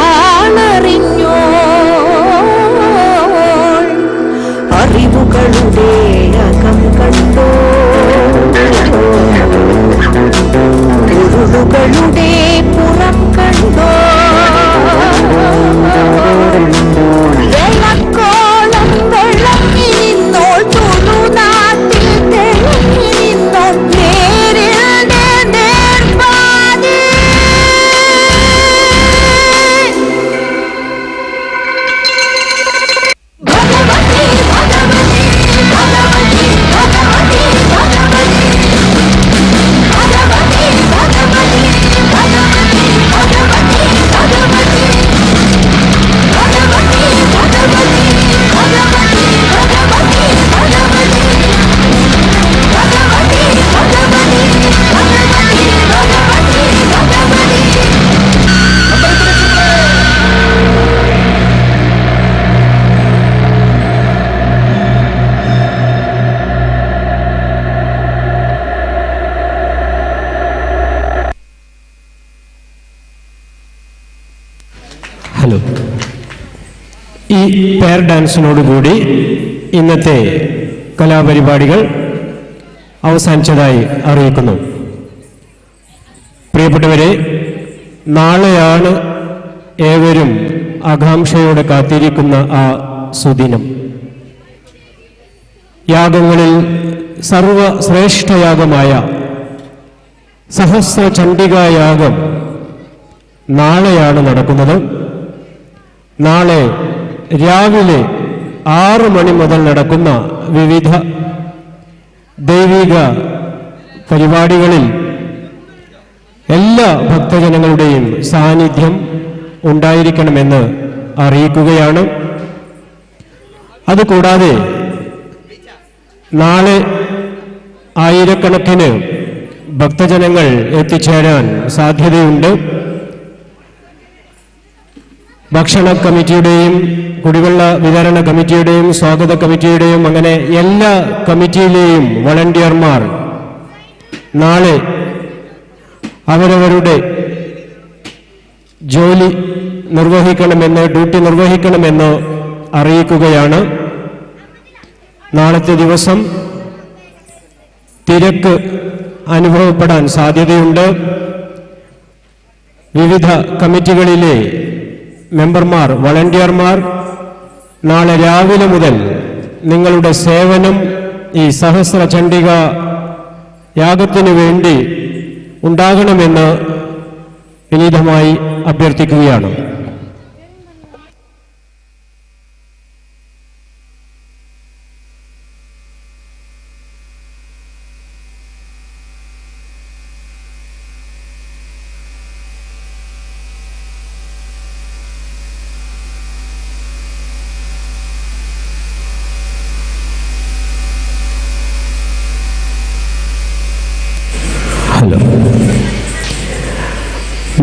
ആട്ടത്തിലാണറിഞ്ഞോ അറിവുകളുടെ അകം കണ്ടോ ഉരുളുകളുടെ പുറം കണ്ടോ വെള്ളക്കോളം വെള്ളങ്ങി നിന്നോൾ തുളുനാട്ടിൽ തെളിഞ്ഞി നിന്നോൾ നേരിൽ നേർപ്പാതി ഭഗവതി ഭഗവതി ഭഗവതി ഭഗവതി ഭഗവതി ഭഗവതി ഭഗവതി ഭഗവതി ഭഗവതി ഭഗവതി ഹലോ. ഈ പെയർ ഡാൻസിനോടുകൂടി ഇന്നത്തെ കലാപരിപാടികൾ അവസാനിച്ചതായി അറിയിക്കുന്നു. പ്രിയപ്പെട്ടവരെ, നാളെയാണ് ഏവരും ആകാംക്ഷയോടെ കാത്തിരിക്കുന്ന ആ സുദിനം. യാഗങ്ങളിൽ സർവശ്രേഷ്ഠയാഗമായ സഹസ്ര ചണ്ഡികായാഗം നാളെയാണ് നടക്കുന്നത്. നാളെ രാവിലെ 6 മണി മുതൽ നടക്കുന്ന വിവിധ ദൈവിക പരിപാടികളിൽ എല്ലാ ഭക്തജനങ്ങളുടെയും സാന്നിധ്യം ഉണ്ടായിരിക്കണമെന്ന് അറിയിക്കുകയാണ്. അതുകൂടാതെ നാളെ ആയിരക്കണക്കിന് ഭക്തജനങ്ങൾ എത്തിച്ചേരാൻ സാധ്യതയുണ്ട്. ഭക്ഷണ കമ്മിറ്റിയുടെയും കുടിവെള്ള വിതരണ കമ്മിറ്റിയുടെയും സ്വാഗത കമ്മിറ്റിയുടെയും അങ്ങനെ എല്ലാ കമ്മിറ്റിയിലെയും വളണ്ടിയർമാർ നാളെ അവരവരുടെ ജോലി നിർവഹിക്കണമെന്ന്, ഡ്യൂട്ടി നിർവഹിക്കണമെന്ന് അറിയിക്കുകയാണ്. നാളത്തെ ദിവസം തിരക്ക് അനുഭവപ്പെടാൻ സാധ്യതയുണ്ട്. വിവിധ കമ്മിറ്റികളിലെ മെമ്പർമാർ, വളണ്ടിയർമാർ നാളെ രാവിലെ മുതൽ നിങ്ങളുടെ സേവനം ഈ സഹസ്ര ചണ്ഡിക യാഗത്തിനു വേണ്ടി ഉണ്ടാകണമെന്ന് വിനീതമായി അഭ്യർത്ഥിക്കുകയാണ്.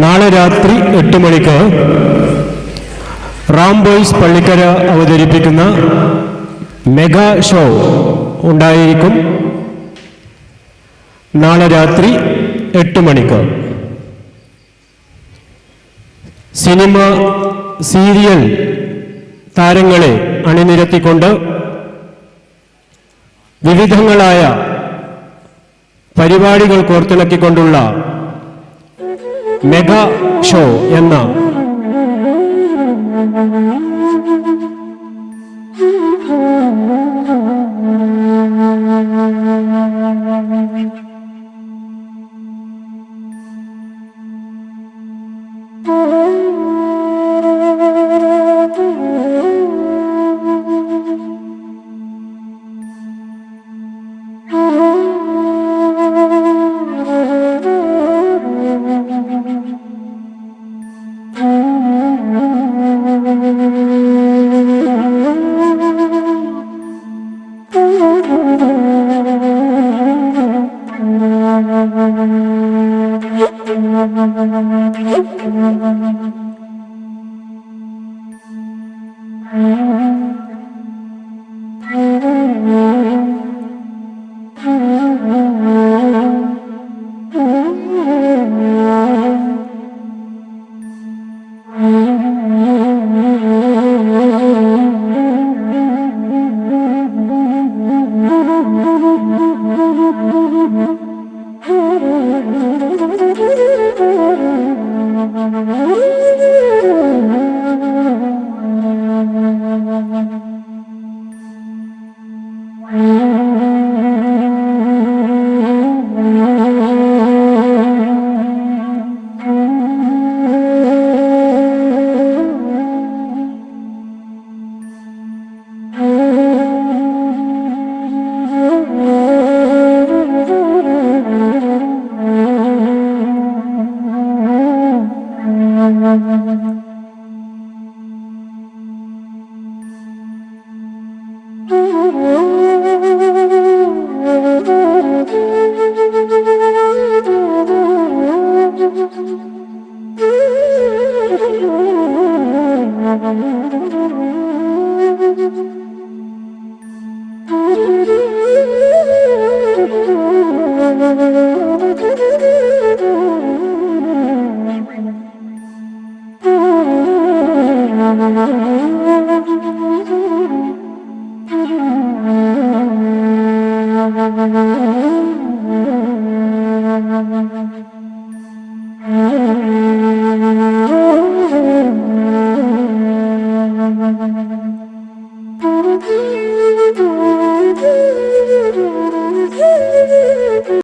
നാളെ രാത്രി 8 മണിക്ക് റാം ബോയ്സ് പള്ളിക്കര അവതരിപ്പിക്കുന്ന മെഗാ ഷോ ഉണ്ടായിരിക്കും. നാളെ രാത്രി 8 മണിക്ക് സിനിമ, സീരിയൽ താരങ്ങളെ അണിനിരത്തിക്കൊണ്ട് വിവിധങ്ങളായ പരിപാടികൾ കോർത്തിണക്കിക്കൊണ്ടുള്ള മെഗാ ഷോ എന്ന